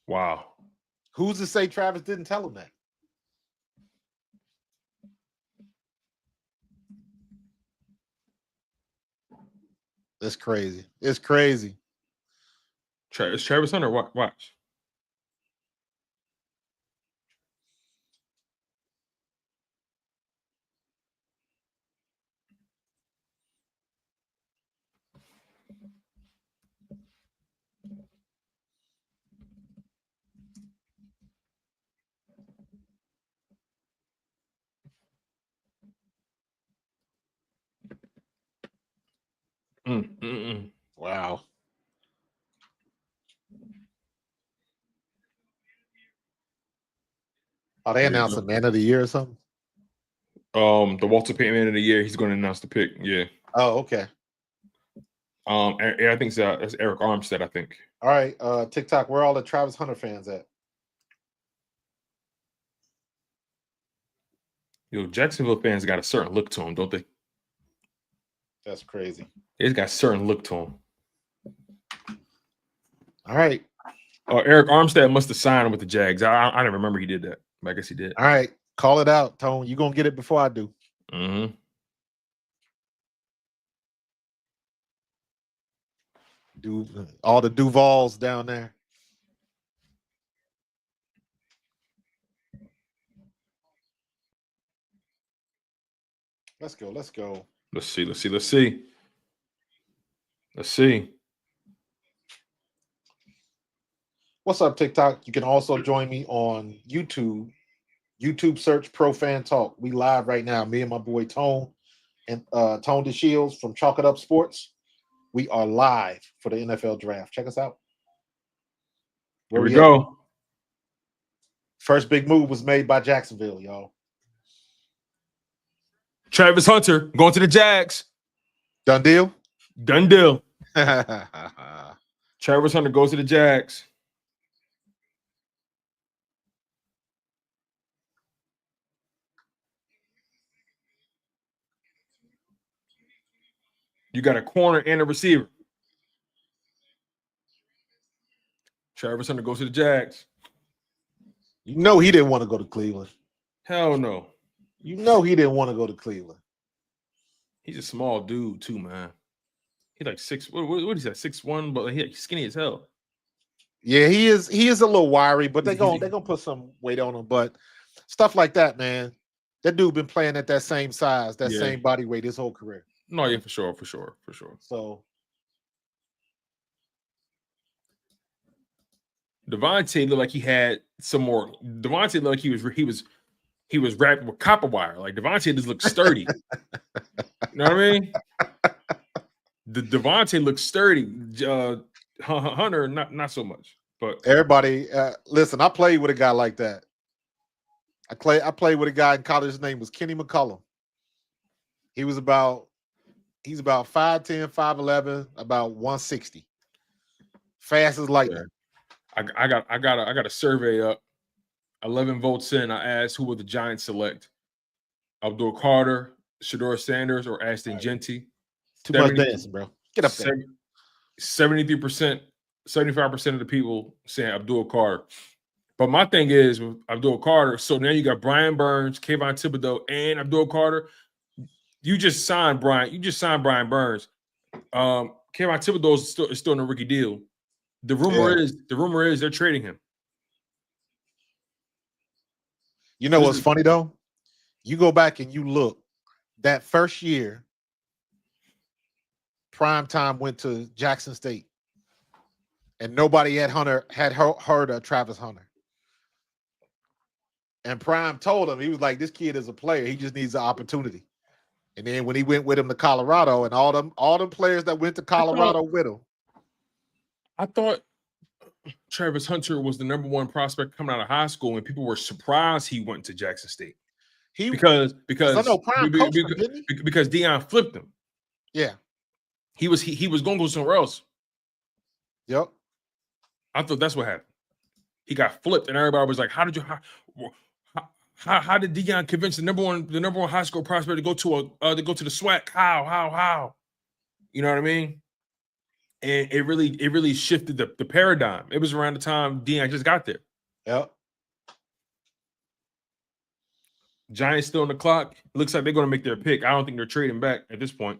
Speaker 2: Wow.
Speaker 3: Who's to say Travis didn't tell him that? That's crazy. It's crazy.
Speaker 2: It's Travis Hunter. Watch.
Speaker 3: Wow. Oh, they announced a man of the year or something?
Speaker 2: The Walter Payton Man of the Year, he's going to announce the pick. Yeah.
Speaker 3: Oh, okay.
Speaker 2: I think that's Eric Armstead, I think.
Speaker 3: All right. TikTok, where are all the Travis Hunter fans at?
Speaker 2: Yo, Jacksonville fans got a certain look to them, don't they?
Speaker 3: That's crazy.
Speaker 2: They've got a certain look to them.
Speaker 3: All right.
Speaker 2: Eric Armstead must have signed with the Jags. I didn't remember he did that, but I guess he did.
Speaker 3: All right. Call it out, Tone. You're going to get it before I do.
Speaker 2: Mm-hmm.
Speaker 3: All the Duvals down there. Let's go. Let's go.
Speaker 2: Let's see.
Speaker 3: What's up, TikTok? You can also join me on YouTube. YouTube search Pro Fan Talk. We live right now. Me and my boy Tone and Tone DeShields from Chalk It Up Sports. We are live for the NFL draft. Check us out.
Speaker 2: Here we go.
Speaker 3: First big move was made by Jacksonville, y'all.
Speaker 2: Travis Hunter going to the Jags.
Speaker 3: Done deal?
Speaker 2: Done deal. Travis Hunter goes to the Jags. You got a corner and a receiver. Travis Hunter goes to the Jags.
Speaker 3: You know he didn't want to go to Cleveland.
Speaker 2: Hell no.
Speaker 3: You know he didn't want to go to Cleveland.
Speaker 2: He's a small dude too, man. He's like 6. What is that? 6'1", but he's skinny as hell.
Speaker 3: Yeah, he is a little wiry, but they're gonna put some weight on him. But stuff like that, man. That dude been playing at that same size, same body weight his whole career.
Speaker 2: No, yeah, for sure.
Speaker 3: So
Speaker 2: Devontae looked like he had some more. Devontae looked like he was wrapped with copper wire. Like Devontae just looked sturdy. You know what I mean? The Devontae looks sturdy. Hunter, not so much. But
Speaker 3: everybody, listen. I played with a guy like that. I played with a guy in college. His name was Kenny McCullum. He's about 5'10", 5'11", about 160. Fast as lightning.
Speaker 2: I got a survey up. 11 votes in. I asked who would the Giants select: Abdul Carter, Shador Sanders, or Ashton Genty.
Speaker 3: Too much dancing, bro. Get up there.
Speaker 2: 73% 75% of the people saying Abdul Carter. But my thing is with Abdul Carter, so now you got Brian Burns, Kayvon Thibodeau, and Abdul Carter. You just signed Brian Burns. Kayvon Thibodeau is still in a rookie deal. The rumor is they're trading him.
Speaker 3: You know what's funny though? You go back and you look that first year, Primetime went to Jackson State, and nobody had heard of Travis Hunter. And Prime told him, he was like, "This kid is a player. He just needs an opportunity." And then when he went with him to Colorado, and all them players that went to Colorado with him,
Speaker 2: I thought Travis Hunter was the number one prospect coming out of high school, and people were surprised he went to Jackson State. Because
Speaker 3: I know Prime coached him, didn't he?
Speaker 2: Because Deion flipped him.
Speaker 3: Yeah,
Speaker 2: he was going to go somewhere else.
Speaker 3: Yep.
Speaker 2: I thought that's what happened. He got flipped, and everybody was like, "How did Deion convince the number one high school prospect to go to the SWAC? How? You know what I mean?" And it really shifted the paradigm. It was around the time Deion just got there.
Speaker 3: Yep.
Speaker 2: Giants still on the clock. It looks like they're going to make their pick. I don't think they're trading back at this point.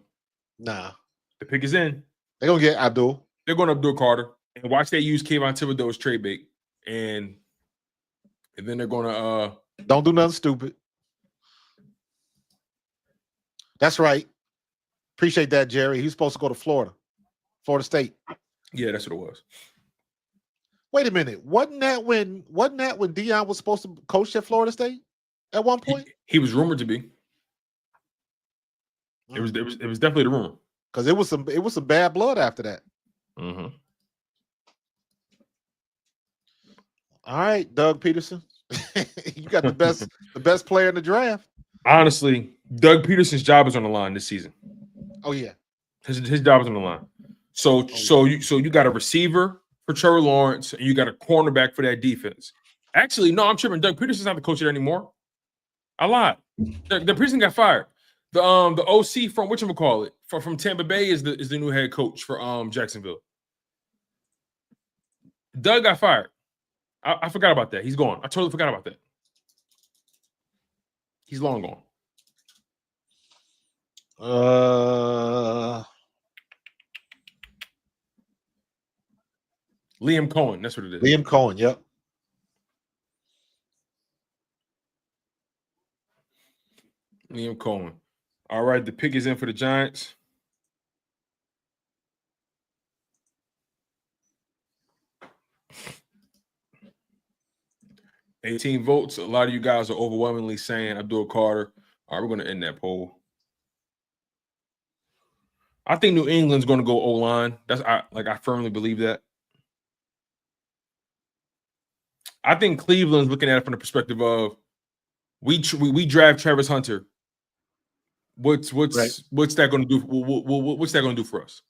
Speaker 3: Nah.
Speaker 2: The pick is in.
Speaker 3: They're going to get Abdul.
Speaker 2: They're going to Abdul Carter. And watch they use Kayvon Thibodeau as trade bait. And then they're going to
Speaker 3: don't do nothing stupid. That's right. Appreciate that, Jerry. He's supposed to go to Florida State.
Speaker 2: Yeah, that's what it was.
Speaker 3: Wait a minute. Wasn't that when Deion was supposed to coach at Florida State at one point?
Speaker 2: He was rumored to be. It was definitely the rumor.
Speaker 3: Because it was some bad blood after that.
Speaker 2: Mm-hmm.
Speaker 3: All right, Doug Peterson. You got the best player in the draft.
Speaker 2: Honestly, Doug Peterson's job is on the line this season.
Speaker 3: Oh yeah.
Speaker 2: His job is on the line. So you got a receiver for Trevor Lawrence and you got a cornerback for that defense. Actually, no, I'm tripping. Doug Peterson's not the coach there anymore. I lied. Doug Peterson got fired. The OC from whatchamacallit from Tampa Bay is the new head coach for Jacksonville. Doug got fired. I forgot about that. He's gone. I totally forgot about that. He's long gone. Liam Cohen. That's what it is.
Speaker 3: Liam Cohen. Yep.
Speaker 2: Liam Cohen. All right, the pick is in for the Giants. $18 votes. A lot of you guys are overwhelmingly saying Abdul Carter. All right, we're going to end that poll. I think New England's going to go O-line. I firmly believe that. I think Cleveland's looking at it from the perspective of we draft Travis Hunter. What's that going to do? What's that going to do for us?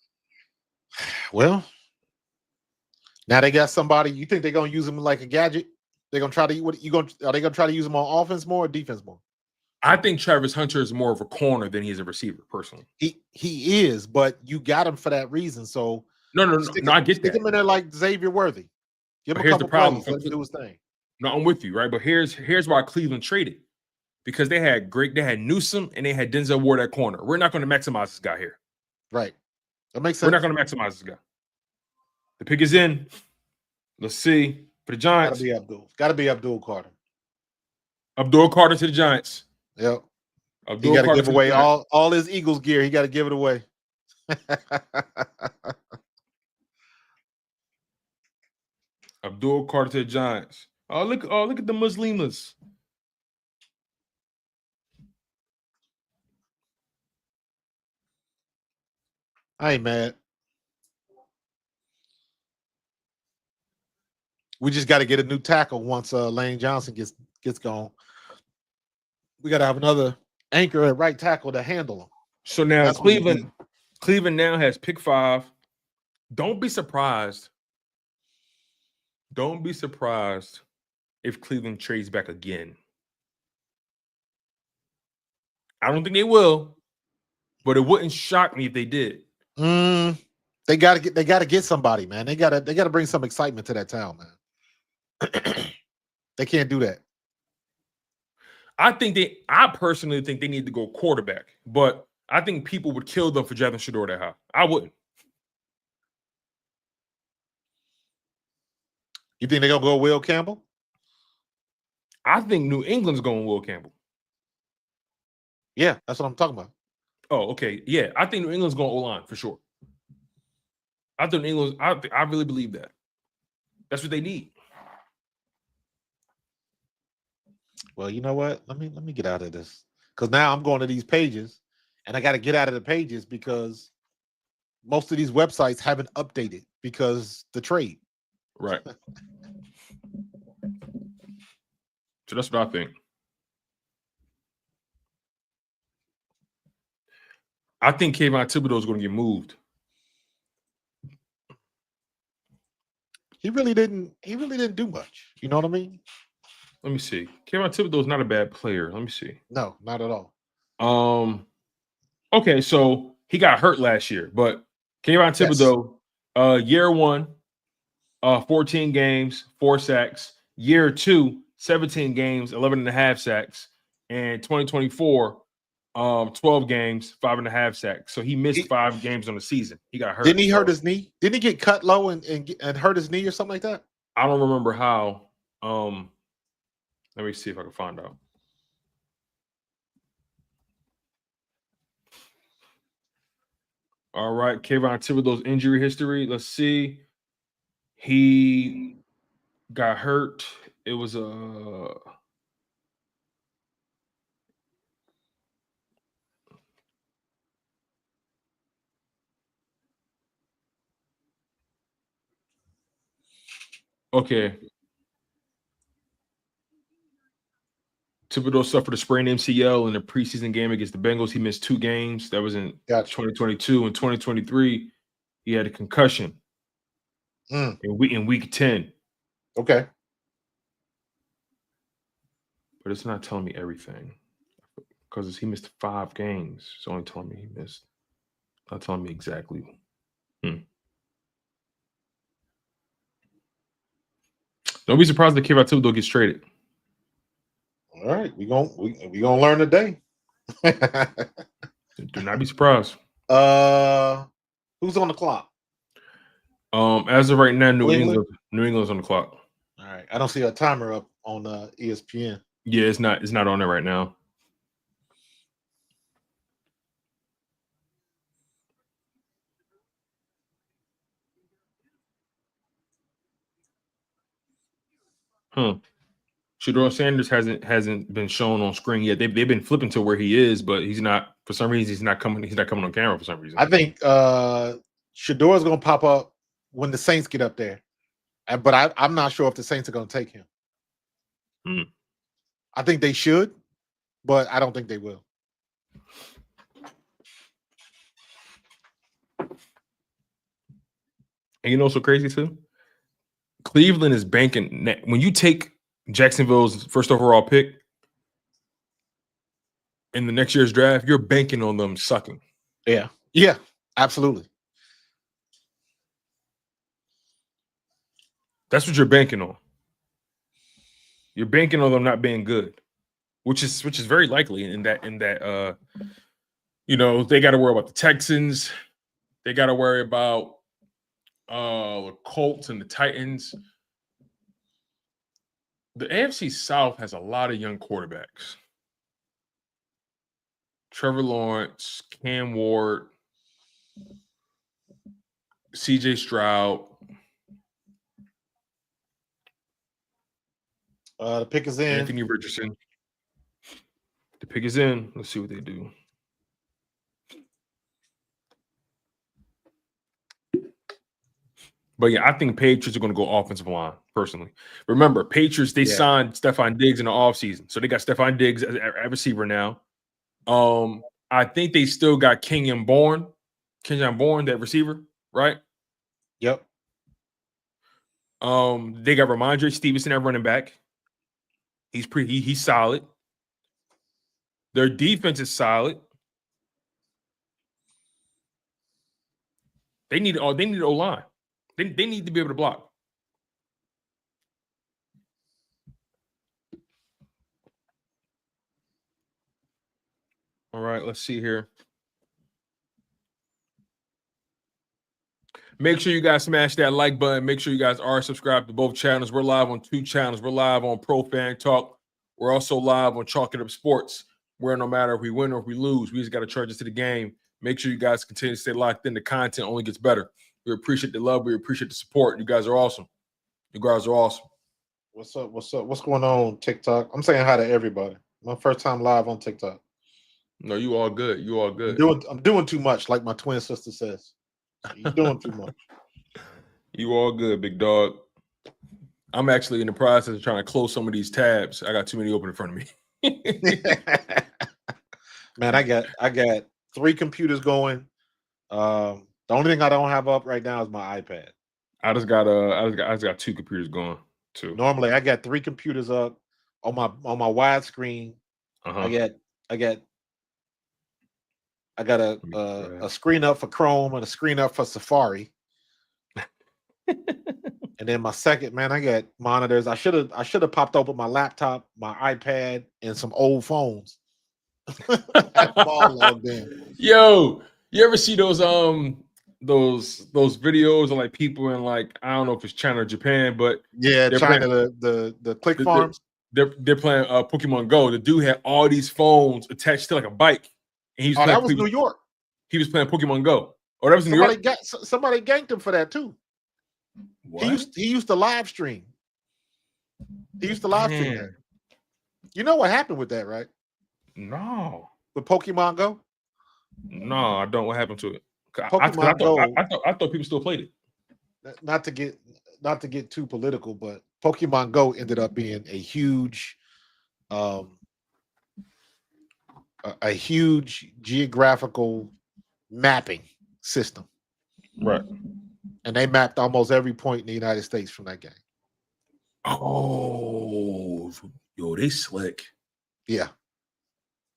Speaker 3: Well, now they got somebody. You think they're going to use him like a gadget? They're going to try to are they going to try to use him on offense more or defense more?
Speaker 2: I think Travis Hunter is more of a corner than he is a receiver, personally.
Speaker 3: He is, but you got him for that reason. So
Speaker 2: no, I get that.
Speaker 3: Stick him in there like Xavier Worthy. Give him
Speaker 2: here's the problem.
Speaker 3: Let him do his thing.
Speaker 2: No, I'm with you, right? But here's why Cleveland traded. Because they had Newsome and they had Denzel Ward at corner. We're not going to maximize this guy here.
Speaker 3: Right. That makes sense.
Speaker 2: We're not going to maximize this guy. The pick is in. Let's see. For the Giants.
Speaker 3: Got to be Abdul Carter.
Speaker 2: Abdul Carter to the Giants.
Speaker 3: Yep.
Speaker 2: Abdul
Speaker 3: he got to give away
Speaker 2: all
Speaker 3: all his Eagles gear. He got to give it away.
Speaker 2: Abdul Carter to the Giants. Oh, look at the Muslimas.
Speaker 3: I ain't mad. We just got to get a new tackle once Lane Johnson gets gone. We got to have another anchor at right tackle to handle him.
Speaker 2: So now Cleveland now has pick 5. Don't be surprised. Don't be surprised if Cleveland trades back again. I don't think they will, but it wouldn't shock me if they did.
Speaker 3: They gotta get somebody, man. They gotta bring some excitement to that town, man. They can't do that.
Speaker 2: I personally think they need to go quarterback, but I think people would kill them for Jalen Shedeur that high. I wouldn't.
Speaker 3: You think they're gonna go Will Campbell?
Speaker 2: I think New England's going Will Campbell.
Speaker 3: Yeah, that's what I'm talking about.
Speaker 2: Oh, okay. Yeah, I think New England's going O-line for sure. I think New England's. I really believe that. That's what they need.
Speaker 3: Well, you know what? Let me get out of this because now I'm going to these pages, and I got to get out of the pages because most of these websites haven't updated because the trade.
Speaker 2: Right. So that's what I think. I think Kayvon Thibodeau is going to get moved.
Speaker 3: He really didn't do much. You know what I mean?
Speaker 2: Let me see. Kayvon Thibodeau is not a bad player. Let me see.
Speaker 3: No, not at all.
Speaker 2: Okay, so he got hurt last year, but Kayvon Thibodeau, year one, 14 games, 4 sacks. Year two, 17 games, 11 and a half sacks. And 2024, 12 games, 5.5 sacks. So he missed 5 games on the season. He got hurt.
Speaker 3: Didn't he hurt his knee? Didn't he get cut low and hurt his knee or something like that?
Speaker 2: I don't remember how. Let me see if I can find out. All right, Kayvon Thibodeau's injury history. Let's see. He got hurt. It was okay. Thibodeau suffered a sprained MCL in the preseason game against the Bengals. He missed 2 games. That was in 2022. In 2023, he had a concussion in week 10.
Speaker 3: Okay.
Speaker 2: But it's not telling me everything because he missed 5 games. It's only telling me he missed. Not telling me exactly. Don't be surprised if Kayvon Thibodeau gets traded.
Speaker 3: All right, we gonna learn today.
Speaker 2: Do not be surprised.
Speaker 3: Who's on the clock?
Speaker 2: As of right now, New England's on the clock.
Speaker 3: All right, I don't see a timer up on ESPN.
Speaker 2: Yeah, it's not on there right now. Shedeur Sanders hasn't been shown on screen yet. They've been flipping to where he is, but he's not. For some reason, he's not coming on camera. For some reason,
Speaker 3: I think Shedeur is going to pop up when the Saints get up there, but I'm not sure if the Saints are going to take him. I think they should, but I don't think they will.
Speaker 2: And you know what's so crazy too? Cleveland is banking when you take Jacksonville's first overall pick in the next year's draft, you're banking on them sucking.
Speaker 3: Yeah, absolutely.
Speaker 2: That's what you're banking on. You're banking on them not being good, which is very likely in that they got to worry about the Texans, they got to worry about the Colts and the Titans. The AFC South has a lot of young quarterbacks. Trevor Lawrence, Cam Ward, CJ Stroud.
Speaker 3: The pick is in.
Speaker 2: Anthony Richardson. The pick is in. Let's see what they do. But yeah, I think Patriots are going to go offensive line, personally. Remember, Patriots, they signed Stephon Diggs in the offseason. So they got Stephon Diggs as a receiver now. I think they still got Quinyon Baun, that receiver, right?
Speaker 3: Yep.
Speaker 2: They got Ramondre Stevenson at running back. He's solid. Their defense is solid. They need O-line. They need to be able to block. All right, let's see here. Make sure you guys smash that like button. Make sure you guys are subscribed to both channels. We're live on 2 channels. We're live on Pro Fan Talk. We're also live on Chalk It Up Sports, where no matter if we win or if we lose, we just got to charge us to the game. Make sure you guys continue to stay locked in. The content only gets better. We appreciate the love. We appreciate the support. You guys are awesome. You guys are awesome.
Speaker 3: What's up? What's up? What's going on TikTok? I'm saying hi to everybody. My first time live on TikTok.
Speaker 2: No, you all good. You all good.
Speaker 3: I'm doing too much, like my twin sister says. You're doing too much.
Speaker 2: You all good, big dog. I'm actually in the process of trying to close some of these tabs. I got too many open in front of me.
Speaker 3: Man, I got 3 computers going. The only thing I don't have up right now is my iPad.
Speaker 2: I just got 2 computers going too.
Speaker 3: Normally, I got 3 computers up on my widescreen. I got a screen up for Chrome and a screen up for Safari. And then my second, man, I got monitors. I should have popped open my laptop, my iPad, and some old phones. All logged in.
Speaker 2: Yo, you ever see those videos of like people in like, I don't know if it's China or Japan, but
Speaker 3: yeah, China,
Speaker 2: playing,
Speaker 3: the click farms.
Speaker 2: They're playing Pokemon Go. The dude had all these phones attached to like a bike. And he was
Speaker 3: that was New York.
Speaker 2: He was playing Pokemon Go. Oh, that was New York.
Speaker 3: Somebody ganked him for that too.
Speaker 2: What?
Speaker 3: He used to live stream. He used to live stream that. You know what happened with that, right?
Speaker 2: No.
Speaker 3: With Pokemon Go?
Speaker 2: No, I don't. What happened to it? I thought people still played it.
Speaker 3: Not to get too political, but Pokemon Go ended up being a huge geographical mapping system.
Speaker 2: Right.
Speaker 3: And they mapped almost every point in the United States from that game.
Speaker 2: Oh, yo, they slick.
Speaker 3: Yeah.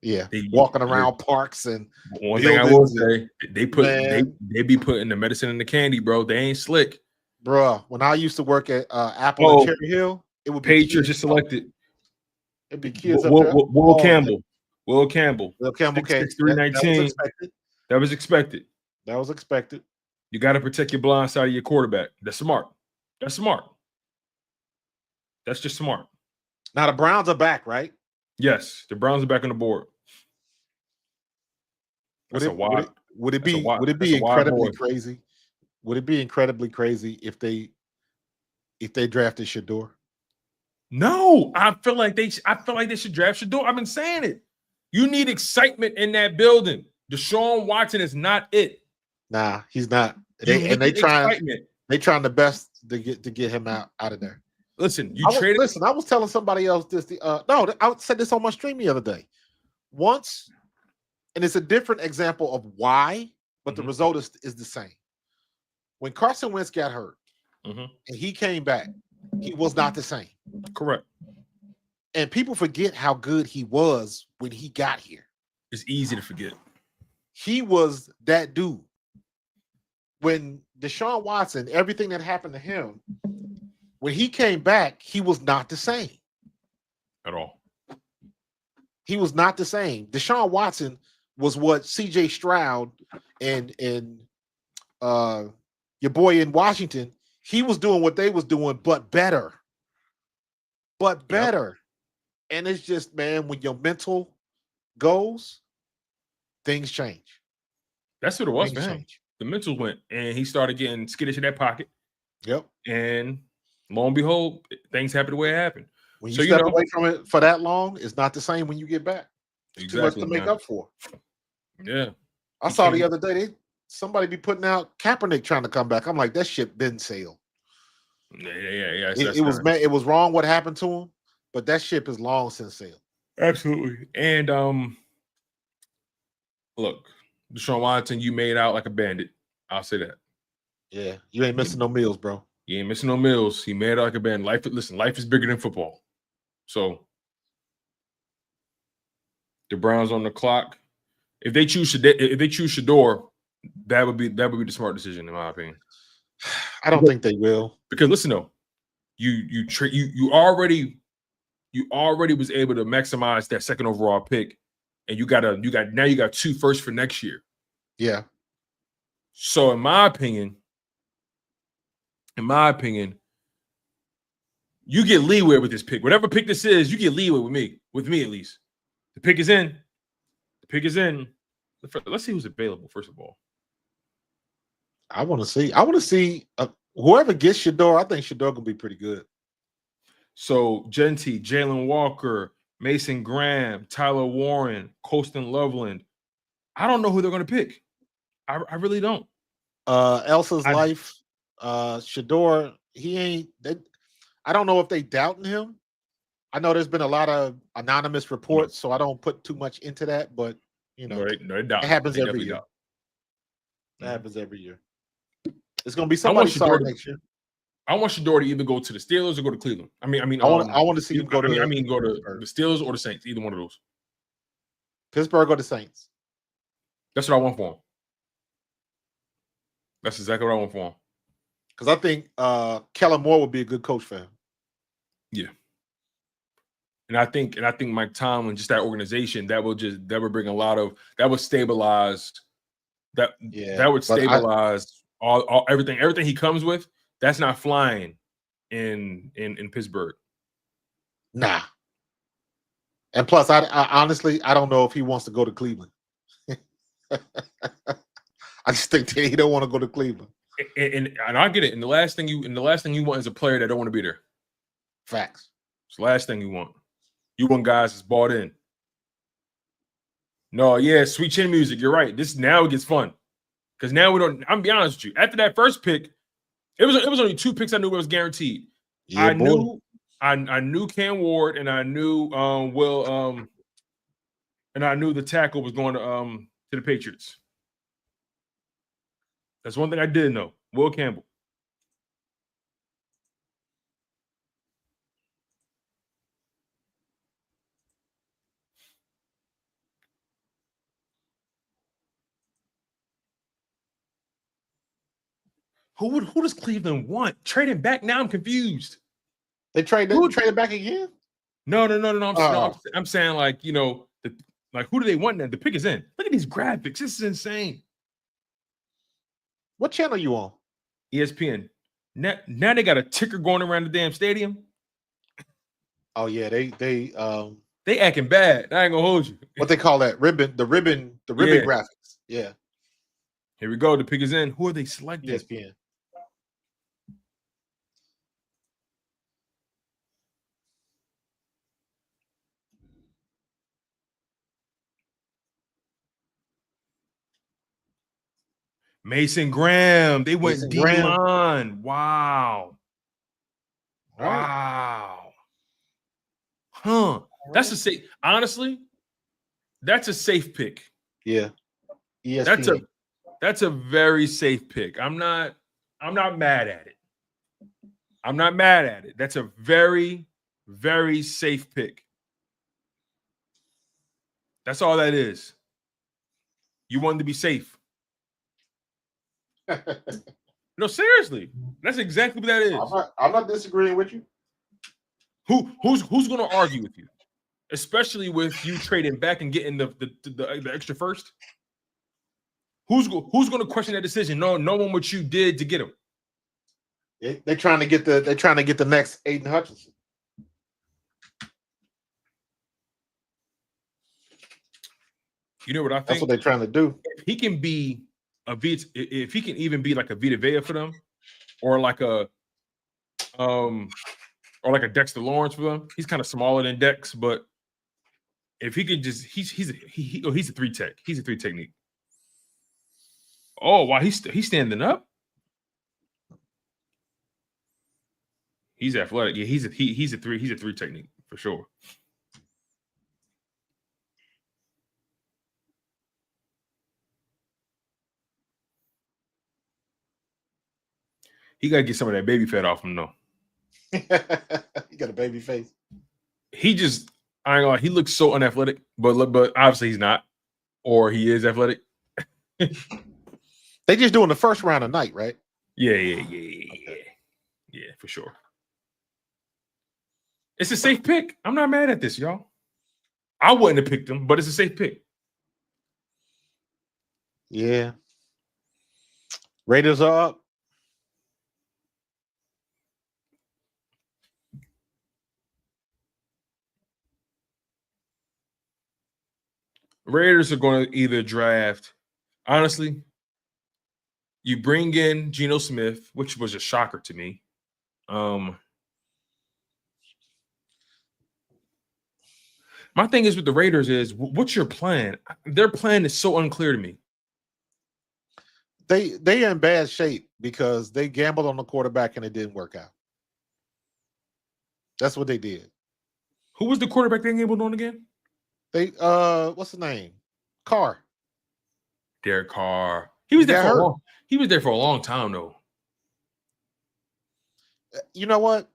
Speaker 3: Yeah. Walking around parks and
Speaker 2: one thing I will say, they be putting the medicine in the candy, bro. They ain't slick.
Speaker 3: Bruh, when I used to work at Apple and Cherry Hill, it would be
Speaker 2: Patriots just selected.
Speaker 3: It'd be kids
Speaker 2: Will
Speaker 3: up there.
Speaker 2: Will Campbell.
Speaker 3: Okay.
Speaker 2: 319. That was expected.
Speaker 3: That was expected.
Speaker 2: You got to protect your blind side of your quarterback. That's smart. That's smart. That's just smart.
Speaker 3: Now the Browns are back, right?
Speaker 2: Yes, the Browns are back on the board. Would it be incredibly crazy?
Speaker 3: Would it be incredibly crazy if they drafted Shador?
Speaker 2: No, I feel like they should draft Shador. I've been saying it. You need excitement in that building. Deshaun Watson is not it. Nah,
Speaker 3: he's not. They trying the best to get him out of there.
Speaker 2: Listen,
Speaker 3: I was telling somebody else this. I said this on my stream the other day. Once, and it's a different example of why, but the result is the same. When Carson Wentz got hurt and he came back, he was not the same.
Speaker 2: Correct.
Speaker 3: And people forget how good he was when he got here.
Speaker 2: It's easy to forget.
Speaker 3: He was that dude. When Deshaun Watson, everything that happened to him, when he came back, he was not the same.
Speaker 2: At all.
Speaker 3: He was not the same. Deshaun Watson was what C.J. Stroud and your boy in Washington, he was doing what they was doing, but better. Yep. And it's just, man, when your mental goes, things change.
Speaker 2: That's what it was, man. The mental went, and he started getting skittish in that pocket.
Speaker 3: Yep.
Speaker 2: And lo and behold, things happened the way it happened.
Speaker 3: When you step away from it for that long, it's not the same when you get back. It's too much to make up for.
Speaker 2: Yeah.
Speaker 3: I saw the other day, somebody be putting out Kaepernick trying to come back. I'm like, that ship didn't sail.
Speaker 2: Yeah.
Speaker 3: It was wrong what happened to him, but that ship is long since sailed.
Speaker 2: Absolutely. And look, Deshaun Watson, you made out like a bandit. I'll say that.
Speaker 3: Yeah, you ain't missing no meals, bro.
Speaker 2: You ain't missing no meals. He made out like a bandit. Life is bigger than football. So the Browns on the clock. If they choose Shador, That would be the smart decision in my opinion.
Speaker 3: I don't think they will.
Speaker 2: Because listen though, you already was able to maximize that second overall pick, and you got 2 firsts for next year.
Speaker 3: Yeah.
Speaker 2: So in my opinion, you get leeway with this pick. Whatever pick this is, you get leeway with me at least. The pick is in. Let's see who's available first of all.
Speaker 3: I want to see whoever gets Shador. I think Shador gonna be pretty good.
Speaker 2: So Genty, Jalen Walker, Mason Graham, Tyler Warren, Colston Loveland. I don't know who they're gonna pick. I really don't.
Speaker 3: Elsa's life. Shador. He ain't. I don't know if they doubting him. I know there's been a lot of anonymous reports, so I don't put too much into that. But you know, it happens every year. That happens every year. It's gonna be somebody sorry next year.
Speaker 2: I want Shador to either go to the Steelers or go to Cleveland. I want to see him go to. Go to the Steelers or the Saints. Either one of those.
Speaker 3: Pittsburgh or the Saints.
Speaker 2: That's what I want for him. That's exactly what I want for him.
Speaker 3: Because I think Kellen Moore would be a good coach for him.
Speaker 2: Yeah. And I think Mike Tomlin, just that organization, that would bring a lot of that would stabilize all everything he comes with. That's not flying in Pittsburgh.
Speaker 3: Nah. And plus, I honestly don't know if he wants to go to Cleveland. I just think that he don't want to go to Cleveland.
Speaker 2: And I get it. And the last thing you want is a player that don't want to be there.
Speaker 3: Facts.
Speaker 2: It's the last thing you want. You want guys that's bought in. No, yeah, sweet chin music. You're right. This now it gets fun. Because now we don't. I'm be honest with you. After that first pick, it was only 2 picks I knew was guaranteed. Yeah, I knew Cam Ward and I knew Will and I knew the tackle was going to the Patriots. That's one thing I did know. Will Campbell. Who does Cleveland want? Trade him back now? I'm confused.
Speaker 3: They trade it back again?
Speaker 2: No. I'm saying like, you know, who do they want now? The pick is in. Look at these graphics. This is insane.
Speaker 3: What channel you on?
Speaker 2: ESPN. Now they got a ticker going around the damn stadium.
Speaker 3: Oh yeah, they
Speaker 2: acting bad. I ain't gonna hold you.
Speaker 3: What they call that? The ribbon graphics. Yeah.
Speaker 2: Here we go. The pick is in. Who are they selecting?
Speaker 3: ESPN.
Speaker 2: Mason Graham. They went D-line. Wow. Wow. Huh. That's a safe. Honestly, that's a safe pick.
Speaker 3: Yeah. ESPN.
Speaker 2: That's a very safe pick. I'm not mad at it. I'm not mad at it. That's a very, very safe pick. That's all that is. You wanted to be safe. No, seriously. That's exactly what that is.
Speaker 3: I'm not disagreeing with you.
Speaker 2: Who's going to argue with you? Especially with you trading back and getting the extra first? Who's going to question that decision? No one what you did to get him.
Speaker 3: They're trying to get the next Aiden Hutchinson.
Speaker 2: You know what I think?
Speaker 3: That's what they're trying to do.
Speaker 2: If he can be if he can even be like a Vita Vea for them, or like a Dexter Lawrence for them. He's kind of smaller than Dex, but if he could just he's a 3 tech. He's a 3 technique. Oh, wow, he's standing up. He's athletic. Yeah, he's a 3 technique for sure. He got to get some of that baby fat off him, though.
Speaker 3: He got a baby face.
Speaker 2: I ain't gonna lie, he looks so unathletic, but obviously he's not, or he is athletic.
Speaker 3: They just doing the first round tonight, right?
Speaker 2: Yeah, for sure. It's a safe pick. I'm not mad at this, y'all. I wouldn't have picked them, but it's a safe pick.
Speaker 3: Yeah. Raiders are up.
Speaker 2: Raiders are going to either draft, honestly, you bring in Geno Smith, which was a shocker to me. My thing is with the Raiders is, what's your plan? Their plan is so unclear to me.
Speaker 3: They in bad shape because they gambled on the quarterback and it didn't work out. That's what they did.
Speaker 2: Who was the quarterback they gambled on again?
Speaker 3: They what's the name? Carr.
Speaker 2: Derek Carr. He was there for a long time though.
Speaker 3: You know what?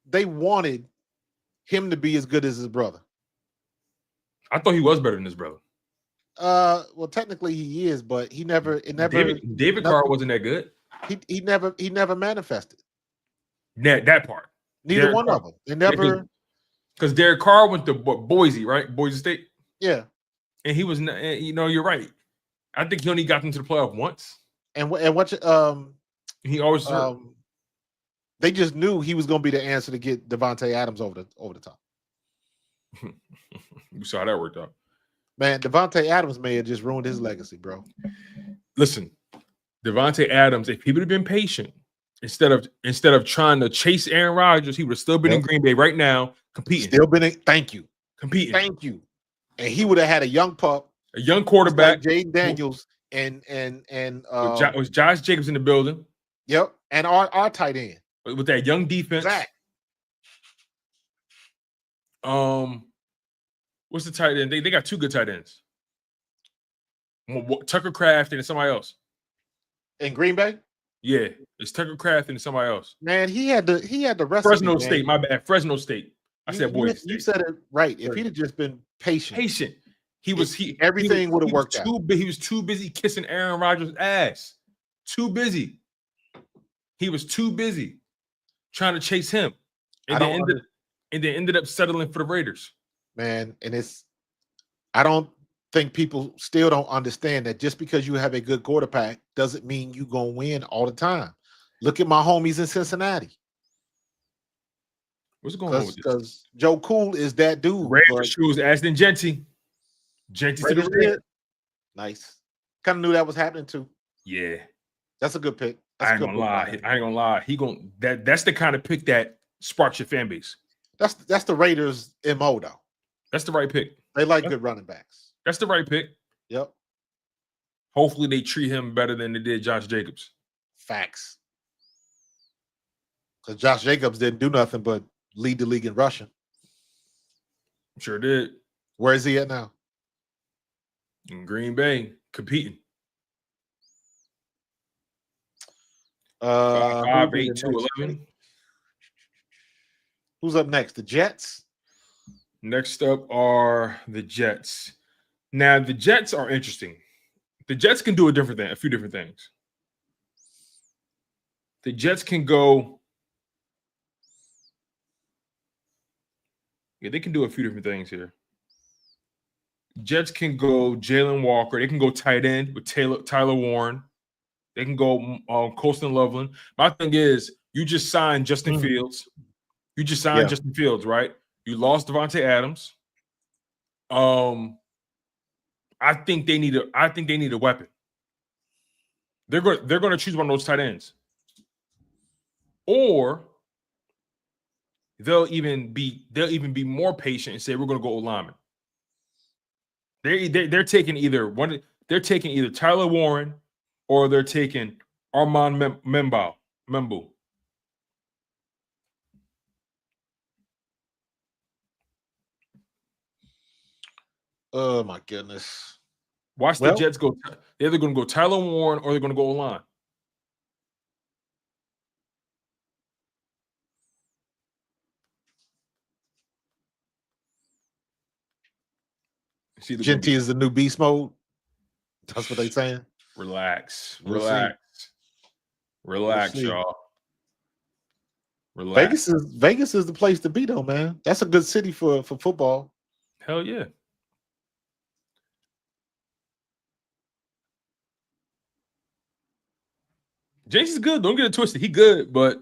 Speaker 3: They wanted him to be as good as his brother.
Speaker 2: I thought he was better than his brother.
Speaker 3: Well, technically he is, but
Speaker 2: David Carr wasn't that good.
Speaker 3: He never manifested.
Speaker 2: That part.
Speaker 3: Neither
Speaker 2: Derek
Speaker 3: one
Speaker 2: Carr.
Speaker 3: of them. They never.
Speaker 2: Because Derek Carr went to Boise, right? Boise State.
Speaker 3: Yeah.
Speaker 2: And he was, you're right. I think he only got into the playoff once.
Speaker 3: And what
Speaker 2: he always
Speaker 3: they just knew he was going to be the answer to get Devontae Adams over the top.
Speaker 2: You saw how that worked out.
Speaker 3: Man, Devontae Adams may have just ruined his legacy, bro.
Speaker 2: Listen, Devontae Adams, if he would have been patient, instead of trying to chase Aaron Rodgers, he would have still been in Green Bay right now, competing.
Speaker 3: Thank you.
Speaker 2: Competing.
Speaker 3: Thank you. And he would have had a young pup,
Speaker 2: a young quarterback,
Speaker 3: like Jaden Daniels, and
Speaker 2: was Josh Jacobs in the building.
Speaker 3: Yep, and our tight end
Speaker 2: with that young defense.
Speaker 3: Zack.
Speaker 2: What's the tight end? They got two good tight ends. Tucker Kraft and somebody else.
Speaker 3: In Green Bay?
Speaker 2: Yeah, it's Tucker Kraft and somebody else.
Speaker 3: Man, he had the rest
Speaker 2: Fresno
Speaker 3: of
Speaker 2: State, my bad. Fresno State. I said Boise State.
Speaker 3: You said it right. If he'd have just been patient. Everything would have worked out.
Speaker 2: He was too busy kissing Aaron Rodgers' ass. Too busy. He was too busy trying to chase him. And then ended up settling for the Raiders.
Speaker 3: Man, and I don't think people still don't understand that just because you have a good quarterback doesn't mean you're going to win all the time. Look at my homies in Cincinnati.
Speaker 2: What's going on with this?
Speaker 3: Because Joe Cool is that dude.
Speaker 2: Raiders shoes, Ashton Genty. Genty to the red.
Speaker 3: Nice. Kind of knew that was happening too.
Speaker 2: Yeah.
Speaker 3: That's a good pick.
Speaker 2: I ain't gonna lie. That's the kind of pick that sparks your fan base.
Speaker 3: That's the Raiders' MO though.
Speaker 2: That's the right pick.
Speaker 3: They like good running backs.
Speaker 2: That's the right pick.
Speaker 3: Yep.
Speaker 2: Hopefully they treat him better than they did Josh Jacobs.
Speaker 3: Facts. Because Josh Jacobs didn't do nothing but lead the league in rushing.
Speaker 2: Sure did.
Speaker 3: Where is he at now?
Speaker 2: In Green Bay, competing. 5, 8, 2, 11.
Speaker 3: Who's up next? The Jets?
Speaker 2: Next up are the Jets. Now, the Jets are interesting. The Jets can do a few different things. The Jets can go. Yeah, they can do a few different things here. Jets can go Jalen Walker. They can go tight end with Tyler Warren. They can go Colston Loveland. My thing is, you just signed Justin Fields. You just signed Justin Fields, right? You lost Devontae Adams. I think they need a weapon. They're going to choose one of those tight ends, or they'll even be more patient and say we're going to go lineman. They're taking either one. They're taking either Tyler Warren or they're taking Armand Membu.
Speaker 3: Oh my goodness!
Speaker 2: Watch the Jets go. They're either going to go Tyler Warren or they're going to go line.
Speaker 3: Genty is the new beast mode. That's what they're saying.
Speaker 2: Relax,
Speaker 3: We'll see.
Speaker 2: relax,
Speaker 3: see.
Speaker 2: y'all. Relax.
Speaker 3: Vegas is the place to be, though, man. That's a good city for football.
Speaker 2: Hell yeah. Jason's good. Don't get it twisted. He good, but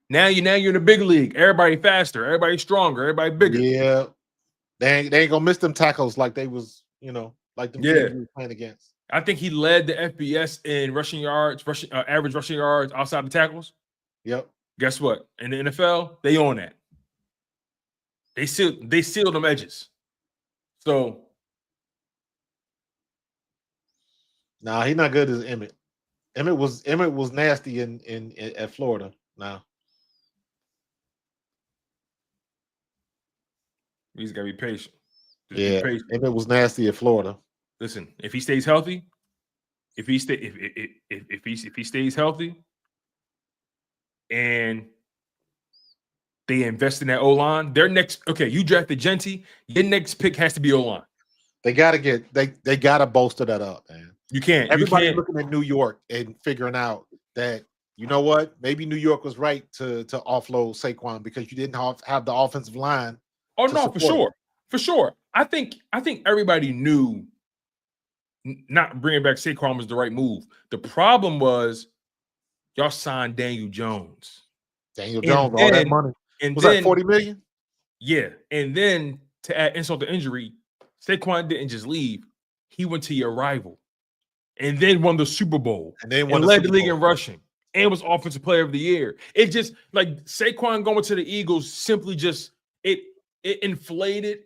Speaker 2: now you're in the big league. Everybody faster. Everybody stronger. Everybody bigger.
Speaker 3: Yeah, they ain't gonna miss them tackles like they was, like them teams we were playing against.
Speaker 2: I think he led the FBS in rushing yards, average rushing yards outside the tackles.
Speaker 3: Yep.
Speaker 2: Guess what? In the NFL, they own that. They seal them edges. So
Speaker 3: nah, he's not good as Emmett. Emmett was nasty at Florida. Now
Speaker 2: he's gotta be patient. Just
Speaker 3: yeah,
Speaker 2: be patient.
Speaker 3: Emmett was nasty at Florida.
Speaker 2: Listen, if he stays healthy, if he stays healthy, and they invest in that O-line, their next you drafted Genty, your next pick has to be O-line.
Speaker 3: They gotta bolster that up, man.
Speaker 2: You can't.
Speaker 3: Everybody's looking at New York and figuring out that, you know what, maybe New York was right to offload Saquon because you didn't have the offensive line.
Speaker 2: Oh no, for sure. I think everybody knew not bringing back Saquon was the right move. The problem was y'all signed Daniel Jones.
Speaker 3: All that money. Was that $40 million?
Speaker 2: Yeah, and then to add insult to injury, Saquon didn't just leave; he went to your rival, and then won the Super Bowl,
Speaker 3: and then
Speaker 2: led the league in rushing, and was Offensive Player of the Year. It just like Saquon going to the Eagles simply just it inflated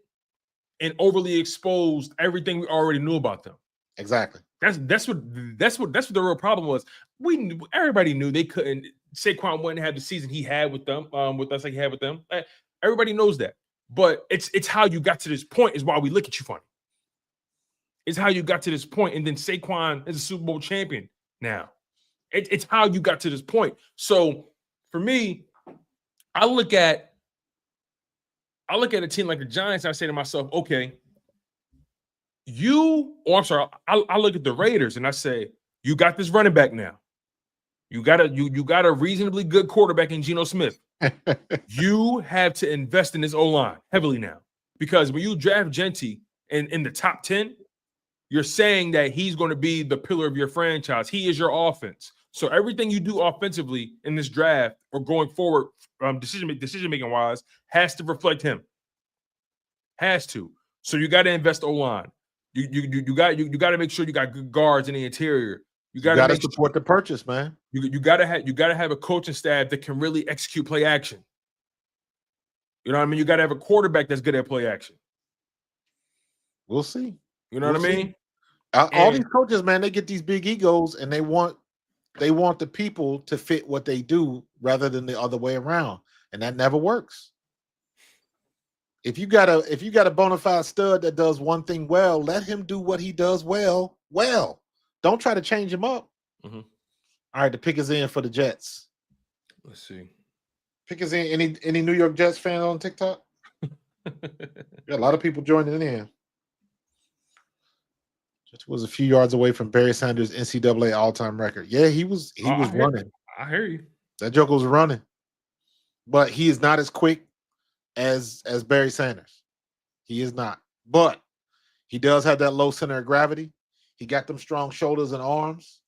Speaker 2: and overly exposed everything we already knew about them.
Speaker 3: Exactly.
Speaker 2: That's what the real problem was. Everybody knew they couldn't. Saquon wouldn't have the season he had with them, with us like he had with them. Everybody knows that. But it's how you got to this point is why we look at you funny. It's how you got to this point, and then Saquon is a Super Bowl champion now. It's how you got to this point. So for me, I look at a team like the Giants, and I say to myself, okay, I look at the Raiders and I say, you got this running back now. You got a reasonably good quarterback in Geno Smith. You have to invest in this O-line heavily now. Because when you draft Genty in the top 10, you're saying that he's going to be the pillar of your franchise. He is your offense. So everything you do offensively in this draft or going forward, decision-making wise, has to reflect him. Has to. So you got to invest O-line. You got to make sure you got good guards in the interior. You got to
Speaker 3: support the purchase, man.
Speaker 2: You got to have a coaching staff that can really execute play action. You know what I mean? You got to have a quarterback that's good at play action.
Speaker 3: We'll see.
Speaker 2: You know what I mean?
Speaker 3: All these coaches, man, they get these big egos and they want the people to fit what they do rather than the other way around, and that never works. If you got a bona fide stud that does one thing well, let him do what he does well. Don't try to change him up.
Speaker 2: Mm-hmm.
Speaker 3: All right, the pick is in for the Jets.
Speaker 2: Let's see.
Speaker 3: Pick is in. Any New York Jets fans on TikTok? Got a lot of people joining in. Just was a few yards away from Barry Sanders' NCAA all-time record. Yeah, he was running.
Speaker 2: I hear you.
Speaker 3: That joker was running, but he is not as quick as Barry Sanders. He is not, but he does have that low center of gravity. He got them strong shoulders and arms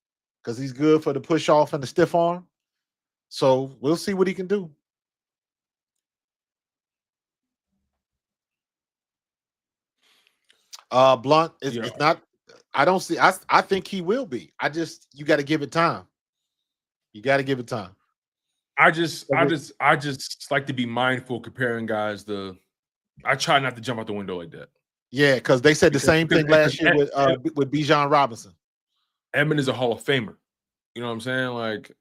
Speaker 3: because he's good for the push off and the stiff arm. So we'll see what he can do. Blunt is it's not. I don't see. I think he will be. You got to give it time. You got to give it time.
Speaker 2: I just like to be mindful comparing guys. I try not to jump out the window like that.
Speaker 3: Yeah, because they said the same thing last year with Bijan Robinson.
Speaker 2: Edmund is a Hall of Famer. You know what I'm saying? Like,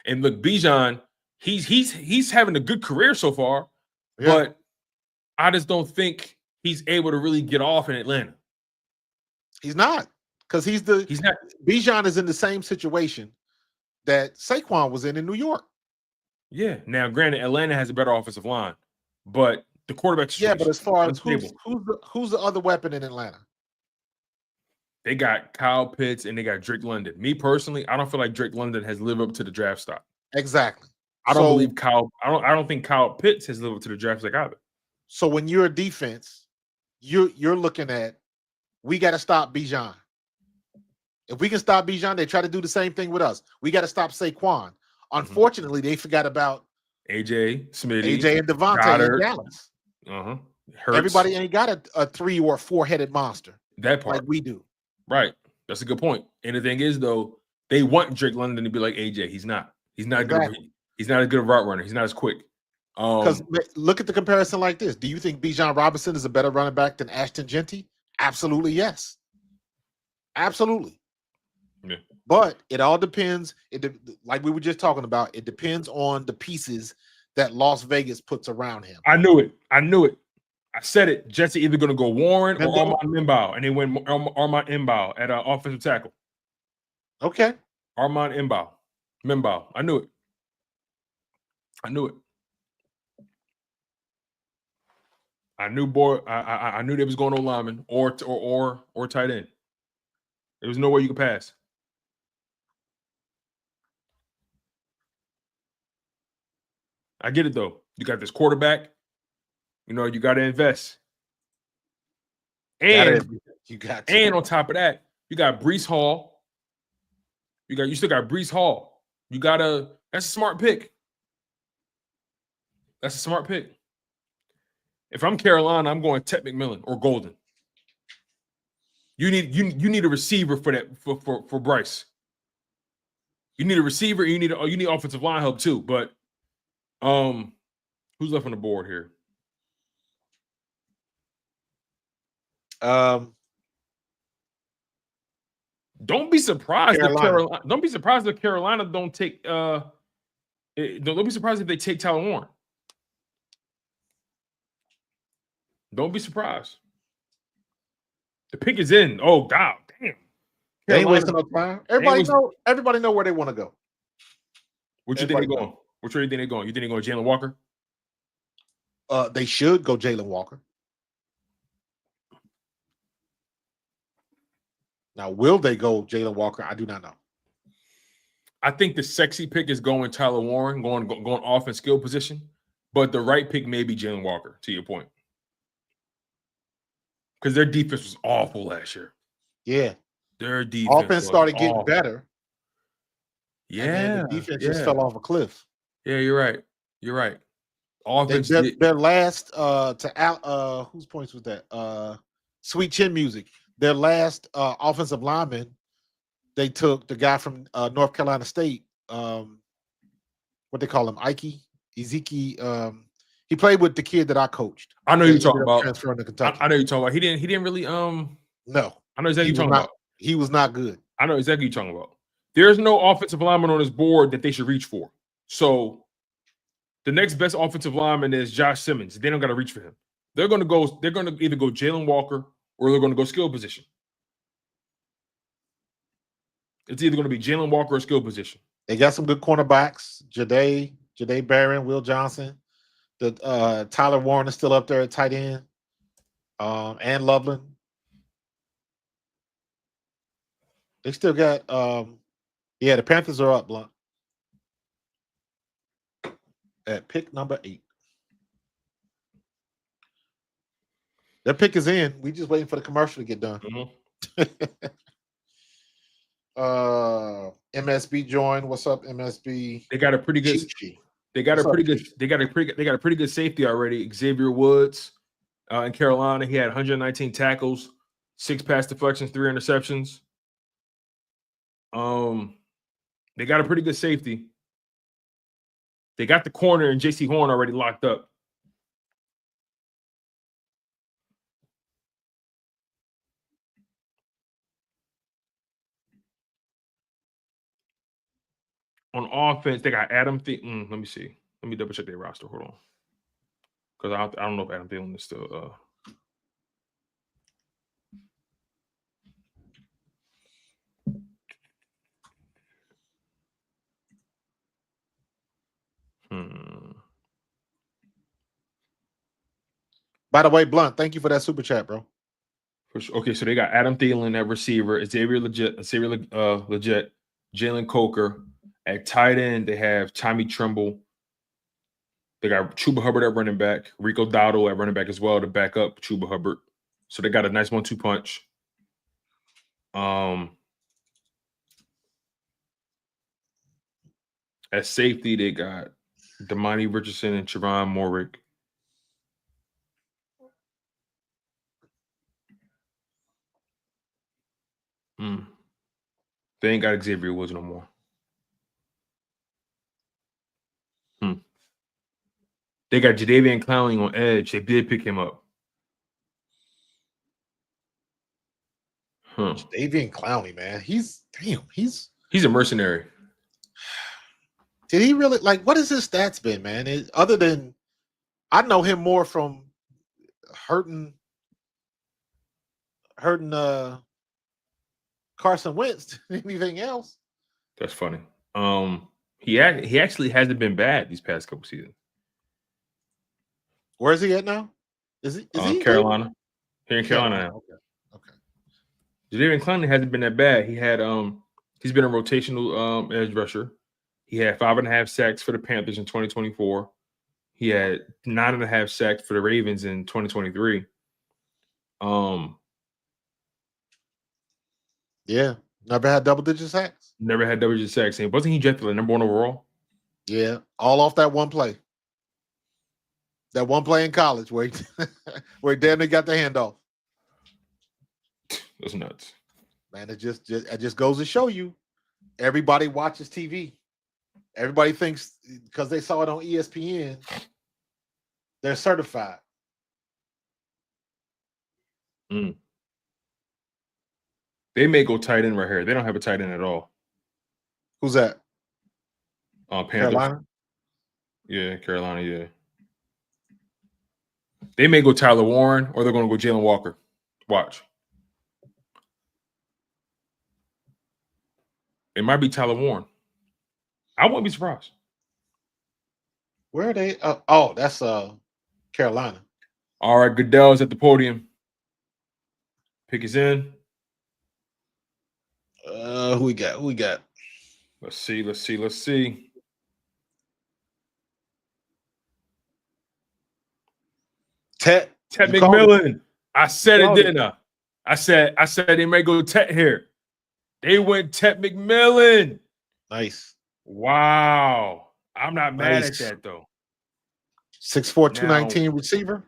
Speaker 2: and look, Bijan, he's having a good career so far, but I just don't think he's able to really get off in Atlanta.
Speaker 3: He's not, because he's not. Bijan is in the same situation that Saquon was in New York. Yeah.
Speaker 2: Now, granted, Atlanta has a better offensive line, but the quarterback.
Speaker 3: Yeah, but as far as who's the other weapon in Atlanta?
Speaker 2: They got Kyle Pitts and they got Drake London. Me personally, I don't feel like Drake London has lived up to the draft stock.
Speaker 3: Exactly.
Speaker 2: I don't believe Kyle. I don't think Kyle Pitts has lived up to the draft stock either.
Speaker 3: So when you're a defense, you're looking at, we got to stop Bijan. If we can stop Bijan, they try to do the same thing with us. We got to stop Saquon. Unfortunately, they forgot about
Speaker 2: AJ, Smitty,
Speaker 3: AJ and Devontae in Dallas. Everybody ain't got a 3 or 4-headed monster.
Speaker 2: That part
Speaker 3: like we do.
Speaker 2: Right. That's a good point. And the thing is, though, they want Drake London to be like AJ. He's not. He's not good. He's not a good route runner. He's not as quick.
Speaker 3: Because look at the comparison like this. Do you think Bijan Robinson is a better running back than Ashton Genty? Absolutely, yes. Absolutely.
Speaker 2: Yeah.
Speaker 3: But it all depends. Like we were just talking about, it depends on the pieces that Las Vegas puts around him.
Speaker 2: I knew it. I said it. Jets are either going to go Warren or Armand Mbao, and they went Armand Mbao at offensive tackle.
Speaker 3: Okay.
Speaker 2: Armand Mbao. I knew it. I knew they was going to lineman or tight end. There was no way you could pass. I get it though. You got this quarterback. You know, you got to invest. And
Speaker 3: you got to.
Speaker 2: And on top of that, you got Breece Hall. You still got Breece Hall. That's a smart pick. If I'm Carolina, I'm going Ted McMillan or Golden. You need a receiver for that for Bryce. You need a receiver. And you need offensive line help too. But who's left on the board here? Don't be surprised if Carolina don't take. Don't be surprised if they take Tyler Warren. Don't be surprised. The pick is in. Oh God, damn!
Speaker 3: They ain't wasting no time. Everybody know where they want to go.
Speaker 2: What you think they're going? Which way do you think they're going? You think they're going Jalen Walker?
Speaker 3: They should go Jalen Walker. Now, will they go Jalen Walker? I do not know.
Speaker 2: I think the sexy pick is going Tyler Warren, going off in skill position, but the right pick may be Jalen Walker. To your point, because their defense was awful last year.
Speaker 3: Yeah,
Speaker 2: their defense
Speaker 3: offense started getting better.
Speaker 2: Yeah,
Speaker 3: the defense just fell off a cliff.
Speaker 2: Yeah, you're right. Offense.
Speaker 3: Their last whose points was that? Sweet Chin Music. Their last offensive lineman, they took the guy from North Carolina State. What they call him, Ezekiel. He played with the kid that I coached.
Speaker 2: I know you're talking about.
Speaker 3: Transferring to Kentucky.
Speaker 2: I know you're talking about. He didn't really. No. I know exactly you're talking about.
Speaker 3: He was not good.
Speaker 2: I know exactly what you're talking about. There's no offensive lineman on this board that they should reach for. So the next best offensive lineman is Josh Simmons. They don't got to reach for him. They're going to either go Jalen Walker or they're going to go skill position. It's either going to be Jalen Walker or skill position.
Speaker 3: They got some good cornerbacks. Jahdae Barron, Will Johnson. The Tyler Warren is still up there at tight end. And Loveland. They still got the Panthers are up, Blunt. At pick number 8. Their pick is in. We just waiting for the commercial to get done. MSB joined. What's up, MSB?
Speaker 2: They got a pretty good. They got a pretty good safety already. Xavier Woods in Carolina. He had 119 tackles, 6 pass deflections, 3 interceptions. They got a pretty good safety. They got the corner and JC Horn already locked up. On offense, they got Adam Thielen. Let me see. Let me double check their roster. Hold on. Because I don't know if Adam Thielen is still
Speaker 3: By the way, Blunt, thank you for that super chat, bro.
Speaker 2: Okay, so they got Adam Thielen at receiver, Xavier Legit, Jalen Coker. At tight end, they have Tommy Tremble. They got Chuba Hubbard at running back, Rico Dowdle at running back as well to back up Chuba Hubbard. So they got a nice 1-2 punch. At safety, they got Damani Richardson and Trevon Morrick. They ain't got Xavier Woods no more. They got Jadeveon Clowney on edge. They did pick him up.
Speaker 3: Jadeveon Clowney, man. He's
Speaker 2: a mercenary.
Speaker 3: Did he really what has his stats been, man? Other than I know him more from hurting Carson Wentz than anything else.
Speaker 2: That's funny. He actually hasn't been bad these past couple seasons.
Speaker 3: Where is he at now? Is he
Speaker 2: Carolina? Here in Carolina now.
Speaker 3: Okay.
Speaker 2: Jadeveon Clowney hasn't been that bad. He had he's been a rotational edge rusher. He had 5.5 sacks for the Panthers in 2024. He had 9.5 sacks for the Ravens in 2023.
Speaker 3: Yeah, never had double-digit sacks.
Speaker 2: Never had double-digit sacks. And wasn't he drafted like number 1 overall?
Speaker 3: Yeah, all off that one play. That one play in college where he damn near got the handoff.
Speaker 2: That's nuts.
Speaker 3: Man, it just goes to show you, everybody watches TV. Everybody thinks because they saw it on ESPN, they're certified.
Speaker 2: They may go tight end right here. They don't have a tight end at all.
Speaker 3: Who's that?
Speaker 2: Panthers.
Speaker 3: Carolina?
Speaker 2: Yeah, Carolina, yeah. They may go Tyler Warren or they're going to go Jalen Walker. Watch. It might be Tyler Warren. I wouldn't be surprised.
Speaker 3: Where are they? That's Carolina.
Speaker 2: All right, Goodell's at the podium. Pick is in.
Speaker 3: Who we got?
Speaker 2: Let's see.
Speaker 3: Tet
Speaker 2: McMillan. I said it, didn't I? I said they may go Tet here. They went Tet McMillan.
Speaker 3: Nice.
Speaker 2: Wow. I'm not mad at that though.
Speaker 3: 6'4", 219 receiver.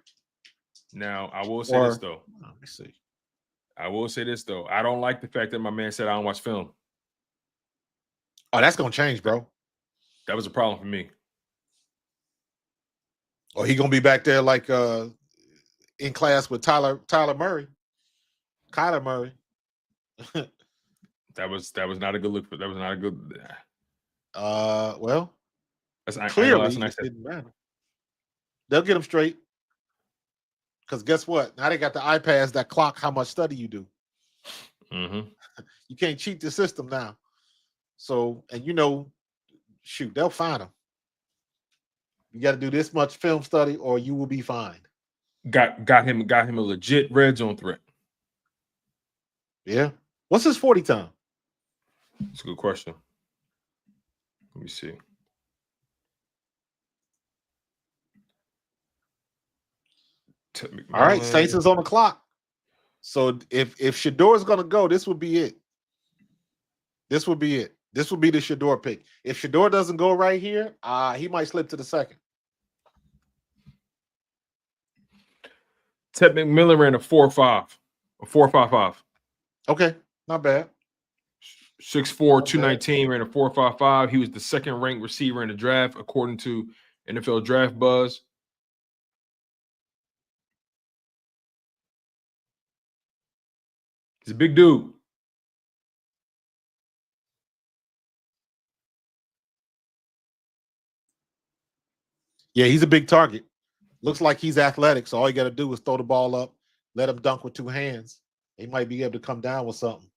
Speaker 2: Now I will say this though.
Speaker 3: Let me see.
Speaker 2: I will say this though. I don't like the fact that my man said I don't watch film.
Speaker 3: Oh, that's gonna change, bro.
Speaker 2: That was a problem for me.
Speaker 3: Or he gonna be back there like in class with Kyler Murray.
Speaker 2: That was not a good look. That was not a good.
Speaker 3: Well,
Speaker 2: that's
Speaker 3: clearly
Speaker 2: it
Speaker 3: didn't matter. They'll get them straight. Because guess what? Now they got the iPads that clock how much study you do.
Speaker 2: Mm-hmm.
Speaker 3: You can't cheat the system now. So, and shoot, they'll find them. You got to do this much film study, or you will be fined.
Speaker 2: Got him a legit red zone threat.
Speaker 3: Yeah. What's his 40 time?
Speaker 2: That's a good question. Let me see.
Speaker 3: All right, Saints is on the clock. So if Shador's going to go, this would be it. This would be it. This would be the Shador pick. If Shador doesn't go right here, he might slip to the second.
Speaker 2: Ted McMillan ran a 4.5, a 4.55.
Speaker 3: Okay, not bad.
Speaker 2: 6'4", 219, ran a 4.55. He was the second ranked receiver in the draft, according to NFL Draft Buzz. He's a big dude.
Speaker 3: Yeah, he's a big target. Looks like he's athletic, so all you got to do is throw the ball up, let him dunk with 2 hands. He might be able to come down with something.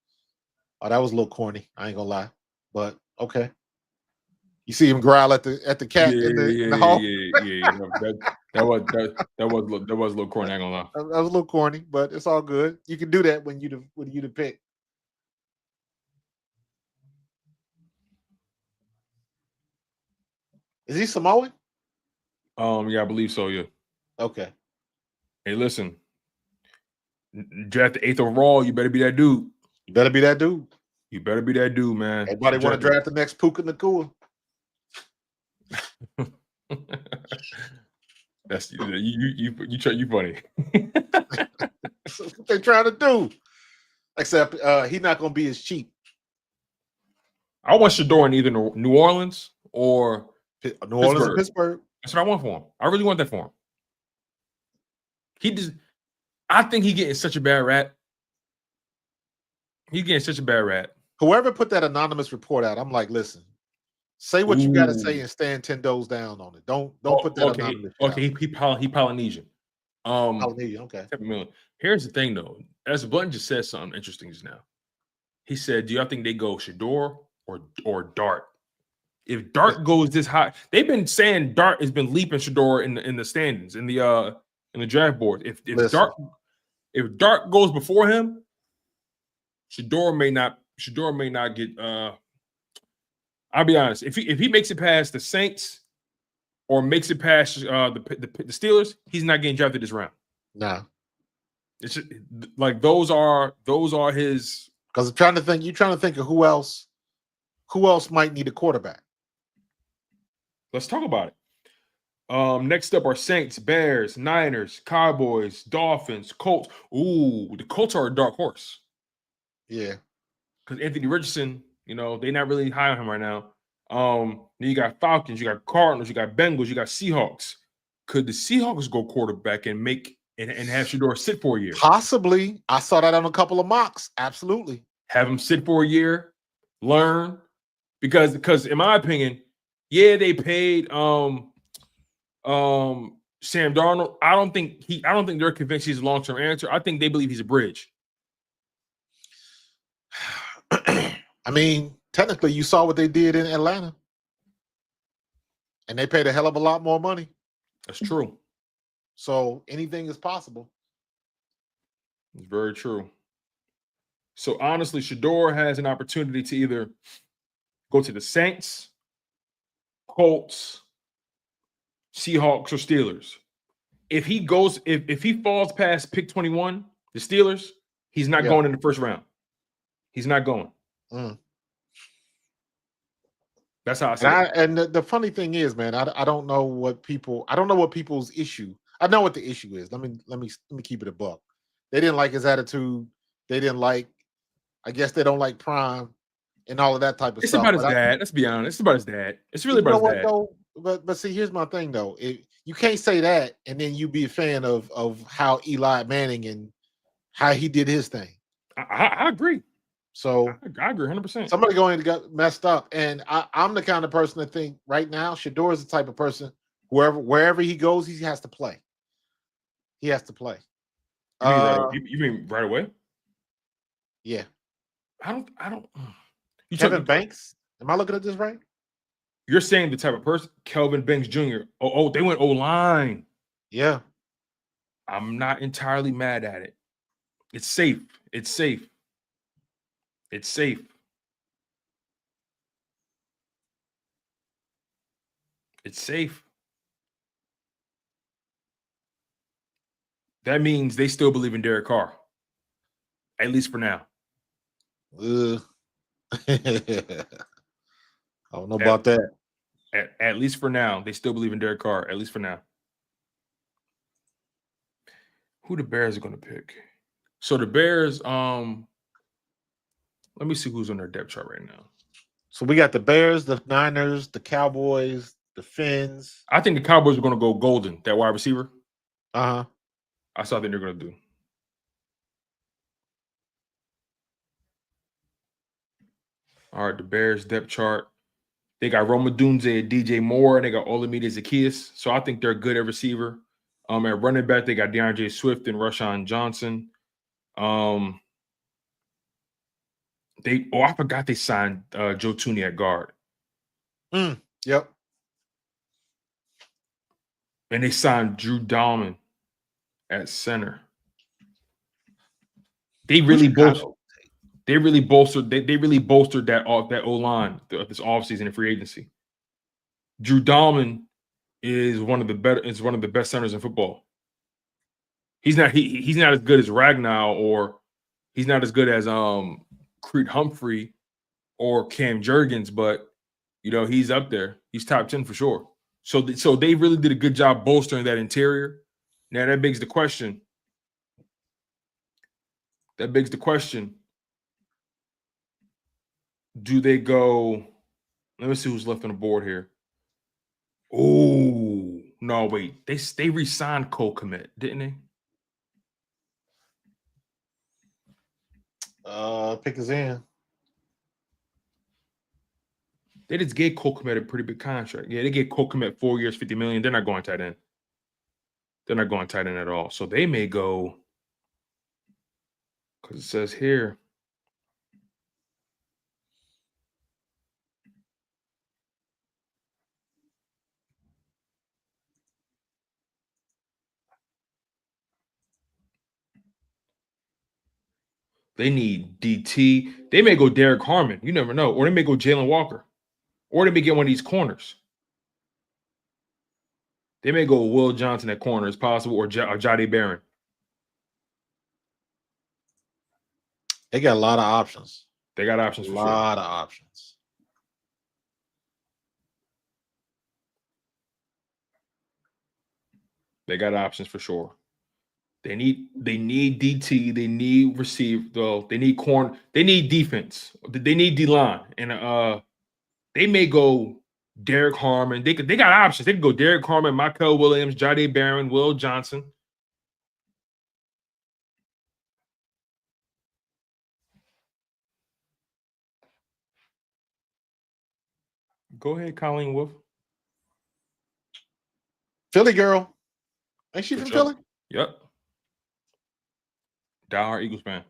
Speaker 3: Oh, that was a little corny. I ain't gonna lie, but okay. You see him growl at the cat in the hall.
Speaker 2: Yeah. That was a little corny. I ain't gonna lie.
Speaker 3: That was a little corny, but it's all good. You can do that when you the pick. Is he Samoan?
Speaker 2: Yeah, I believe so. Yeah.
Speaker 3: Okay.
Speaker 2: Hey, listen. Draft the 8th overall. You better be that dude.
Speaker 3: You better be that dude.
Speaker 2: You better be that dude, man.
Speaker 3: Everybody want to draft the next Puka Nacua.
Speaker 2: That's you funny.
Speaker 3: That's what they're trying to do. Except he's not going to be as cheap.
Speaker 2: I want Shador in either New Orleans or
Speaker 3: New Orleans or Pittsburgh.
Speaker 2: That's what I want for him. I really want that for him. I think he's getting such a bad rap. He's getting such a bad rap.
Speaker 3: Whoever put that anonymous report out, I'm like, listen, say what you got to say and stand 10 toes down on it. Don't put that anonymous.
Speaker 2: Okay, he Polynesian.
Speaker 3: Polynesian. Okay.
Speaker 2: Here's the thing, though. As Blunt just said something interesting just now. He said, "Do y'all think they go Shador or Dart? If Dart goes this high, they've been saying Dart has been leaping Shador in the standings in the draft board. If Dart goes before him, Shador may not get. I'll be honest. If he makes it past the Saints or makes it past the Steelers, he's not getting drafted this round.
Speaker 3: Nah,
Speaker 2: it's just, like those are his.
Speaker 3: Because you're trying to think of who else might need a quarterback.
Speaker 2: Let's talk about it. Next up are Saints, Bears, Niners, Cowboys, Dolphins, Colts. Ooh, the Colts are a dark horse.
Speaker 3: Yeah.
Speaker 2: Because Anthony Richardson, they're not really high on him right now. Then you got Falcons, you got Cardinals, you got Bengals, you got Seahawks. Could the Seahawks go quarterback and have Shador sit for a year?
Speaker 3: Possibly. I saw that on a couple of mocks. Absolutely.
Speaker 2: Have him sit for a year, learn. Because in my opinion, yeah, they paid Sam Darnold. I don't think they're convinced he's a long-term answer. I think they believe he's a bridge.
Speaker 3: I mean, technically, you saw what they did in Atlanta. And they paid a hell of a lot more money.
Speaker 2: That's true.
Speaker 3: So anything is possible.
Speaker 2: It's very true. So honestly, Shador has an opportunity to either go to the Saints, Colts, Seahawks, or Steelers. If he falls past pick 21, the Steelers, he's not going in the first round. He's not going. That's how I see it.
Speaker 3: And the funny thing is, man, I don't know what people's issue. I know what the issue is. Let me keep it a buck. They didn't like his attitude. They didn't like. I guess they don't like Prime and all of that type of stuff.
Speaker 2: It's about his dad. Let's be honest. It's about his dad. It's really about his dad.
Speaker 3: Though, but see, here's my thing though. You can't say that and then you be a fan of how Eli Manning and how he did his thing.
Speaker 2: I agree.
Speaker 3: So
Speaker 2: I agree 100%.
Speaker 3: Somebody going and got messed up, and I'm the kind of person that think right now Shador is the type of person wherever he goes, he has to play. He has to play.
Speaker 2: You mean right away?
Speaker 3: Yeah.
Speaker 2: I don't.
Speaker 3: Kevin Banks? Am I looking at this right?
Speaker 2: You're saying the type of person, Kelvin Banks Jr. Oh, they went O-line.
Speaker 3: Yeah.
Speaker 2: I'm not entirely mad at it. It's safe. It's safe. It's safe. It's safe. That means they still believe in Derek Carr. At least for now.
Speaker 3: I don't know about that.
Speaker 2: At least for now. They still believe in Derek Carr. At least for now. Who the Bears are going to pick? So the Bears, let me see who's on their depth chart right now.
Speaker 3: So we got the Bears, the Niners, the Cowboys, the Fins.
Speaker 2: I think the Cowboys are going to go Golden, that wide receiver.
Speaker 3: Uh-huh.
Speaker 2: That's what I think they're going to do. All right, the Bears depth chart. They got Roma Dunze and DJ Moore, and they got Olamide Zaccheaus. So I think they're good at receiver. At running back, they got DeAndre Swift and Rashawn Johnson. I forgot they signed Joe Tooney at guard.
Speaker 3: Yep.
Speaker 2: And they signed Drew Dahlman at center. They really bolstered. They really bolstered that O-line this offseason in free agency. Drew Dahlman is one of the best centers in football. He's not as good as Ragnow, or he's not as good as Creed Humphrey or Cam Jurgens, but he's up there. He's top 10 for sure. So they really did a good job bolstering that interior. Now that begs the question. Do they go? Let me see who's left on the board here. Oh, no, wait. They re-signed Cole Kmet, didn't they?
Speaker 3: Pick us in.
Speaker 2: They just gave Cole Kmet a pretty big contract. Yeah, they gave Cole Kmet 4 years, $50 million. They're not going tight end. They're not going tight end at all. So they may go, because it says here. They need DT. They may go Derek Harmon. You never know. Or they may go Jalen Walker. Or they may get one of these corners. They may go Will Johnson at corner, as possible, or Jade Barron.
Speaker 3: They got a lot of options.
Speaker 2: They got options for sure. A
Speaker 3: lot of options.
Speaker 2: They got options for sure. They need DT. They need receive. Though they need corn. They need defense. They need D-line. And they may go Derek Harmon. They got options. They can go Derek Harmon, Michael Williams, Jade Barron, Will Johnson. Go ahead, Colleen Wolf.
Speaker 3: Philly girl. Ain't she from Philly?
Speaker 2: Yep. Die-hard Eagles fan.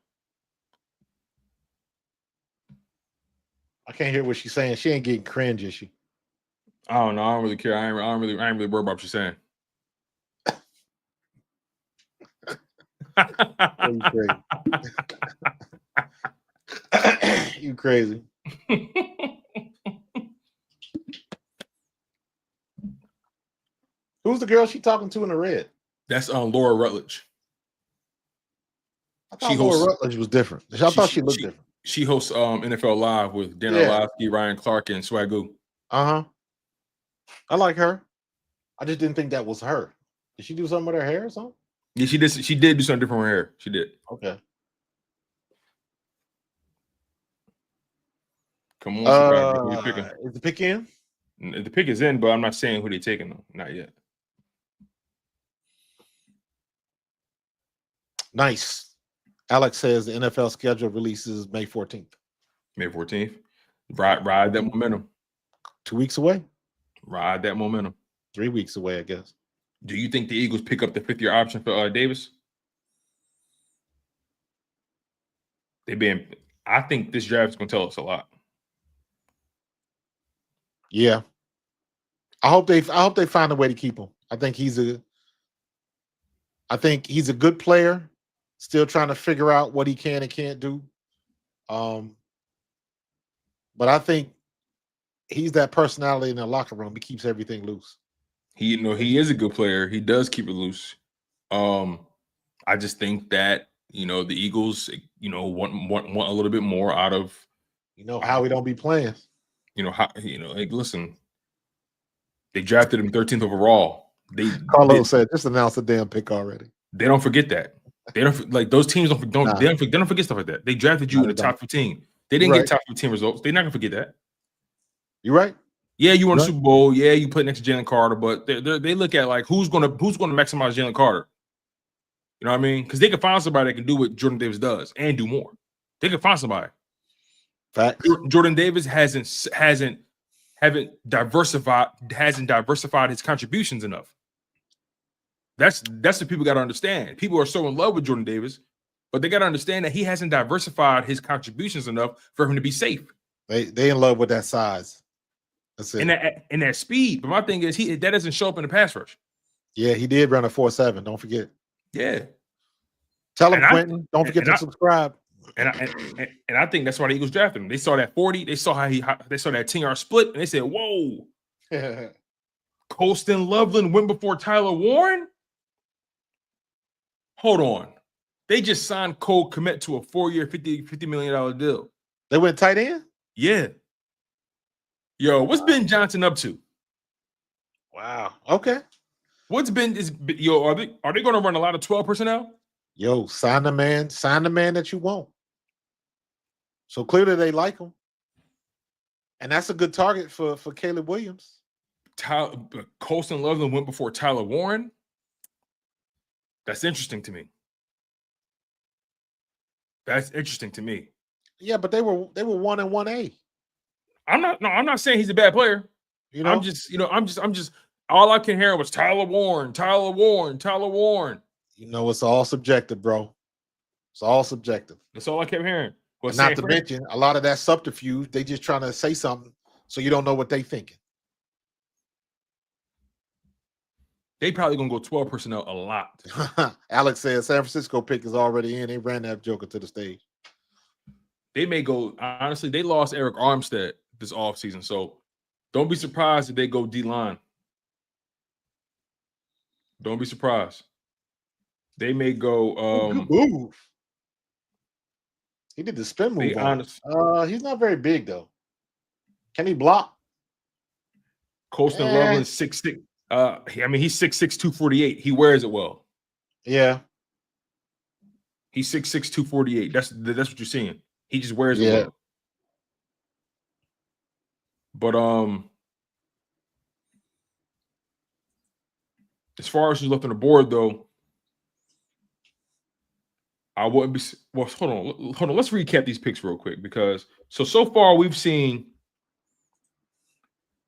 Speaker 3: I can't hear what she's saying. She ain't getting cringe, is she?
Speaker 2: I don't know. I don't really care. I ain't really worried about what she's saying.
Speaker 3: You crazy. Who's the girl she talking to in the red?
Speaker 2: That's Laura Rutledge.
Speaker 3: I thought Laura Rutledge was different. I thought she looked different.
Speaker 2: She hosts NFL Live with Dan Orlovsky, Ryan Clark, and Swagoo.
Speaker 3: Uh-huh. I like her. I just didn't think that was her. Did she do something with her hair or something?
Speaker 2: Yeah, she did. She did do something different with her hair. She did.
Speaker 3: Okay.
Speaker 2: Come on, who you picking?
Speaker 3: Is the pick in?
Speaker 2: The pick is in, but I'm not saying who they're taking though. Not yet.
Speaker 3: Nice. Alex says the NFL schedule releases May 14th.
Speaker 2: May 14th. Ride that momentum.
Speaker 3: 2 weeks away.
Speaker 2: Ride that momentum.
Speaker 3: 3 weeks away, I guess.
Speaker 2: Do you think the Eagles pick up the 5th-year option for Davis? I think this draft is going to tell us a lot.
Speaker 3: Yeah. I hope they find a way to keep him. I think he's a good player, still trying to figure out what he can and can't do. But I think he's that personality in the locker room. He keeps everything loose.
Speaker 2: He is a good player. He does keep it loose. I just think that the Eagles want a little bit more out of
Speaker 3: Howie don't be playing.
Speaker 2: Listen, they drafted him 13th overall.
Speaker 3: Carlos said, just announce the damn pick already.
Speaker 2: They don't forget that. They don't like those teams. They don't forget stuff like that. They drafted you in the top 15. They didn't get top 15 results. They're not gonna forget that.
Speaker 3: You're right.
Speaker 2: Yeah, you won the Super Bowl. Yeah, you played next to Jalen Carter, but they look at like who's gonna maximize Jalen Carter. You know what I mean? Because they can find somebody that can do what Jordan Davis does and do more. They can find somebody.
Speaker 3: Facts.
Speaker 2: Jordan Davis hasn't diversified his contributions enough. That's what people got to understand. People are so in love with Jordan Davis, but they got to understand that he hasn't diversified his contributions enough for him to be safe.
Speaker 3: They in love with that size. That's it.
Speaker 2: And that speed. But my thing is that doesn't show up in the pass rush.
Speaker 3: Yeah, he did run a 4.7. Don't forget.
Speaker 2: Yeah.
Speaker 3: Tell him, Quinton. Don't forget to subscribe.
Speaker 2: And I think that's why the Eagles drafted him. They saw that 40. They saw they saw that 10-yard split, and they said, "Whoa, Colston Loveland went before Tyler Warren." Hold on, they just signed Cole Kmet to a 4-year, $50 million deal.
Speaker 3: They went tight end.
Speaker 2: Yeah. Yo, what's Ben Johnson up to?
Speaker 3: Wow. Okay.
Speaker 2: What's Ben is yo? Are they going to run a lot of 12 personnel?
Speaker 3: Yo, sign the man that you want. So clearly they like him. And that's a good target for Caleb Williams.
Speaker 2: Colston Loveland went before Tyler Warren. That's interesting to me.
Speaker 3: Yeah, but they were 1 and 1A.
Speaker 2: I'm not saying he's a bad player.
Speaker 3: You know,
Speaker 2: I'm just all I can hear was Tyler Warren.
Speaker 3: You know, it's all subjective, bro. It's all subjective.
Speaker 2: That's all I kept hearing.
Speaker 3: But not to mention a lot of that subterfuge, they just trying to say something so you don't know what they thinking.
Speaker 2: They probably gonna go 12 personnel a lot.
Speaker 3: Alex says San Francisco pick is already in. They ran that joker to the stage.
Speaker 2: They may go, honestly, they lost Eric Armstead this offseason. So don't be surprised if they go D-line. Don't be surprised. They may go
Speaker 3: good move. He did the spin move. He's not very big though. Can he block?
Speaker 2: Colston Loveland 6'6". He's 6'6", 248. He wears it well.
Speaker 3: Yeah.
Speaker 2: He's 6'6", 248. That's what you're seeing. He just wears it well. But as far as who's left on the board, though, I wouldn't be. Well, hold on. Let's recap these picks real quick because so far we've seen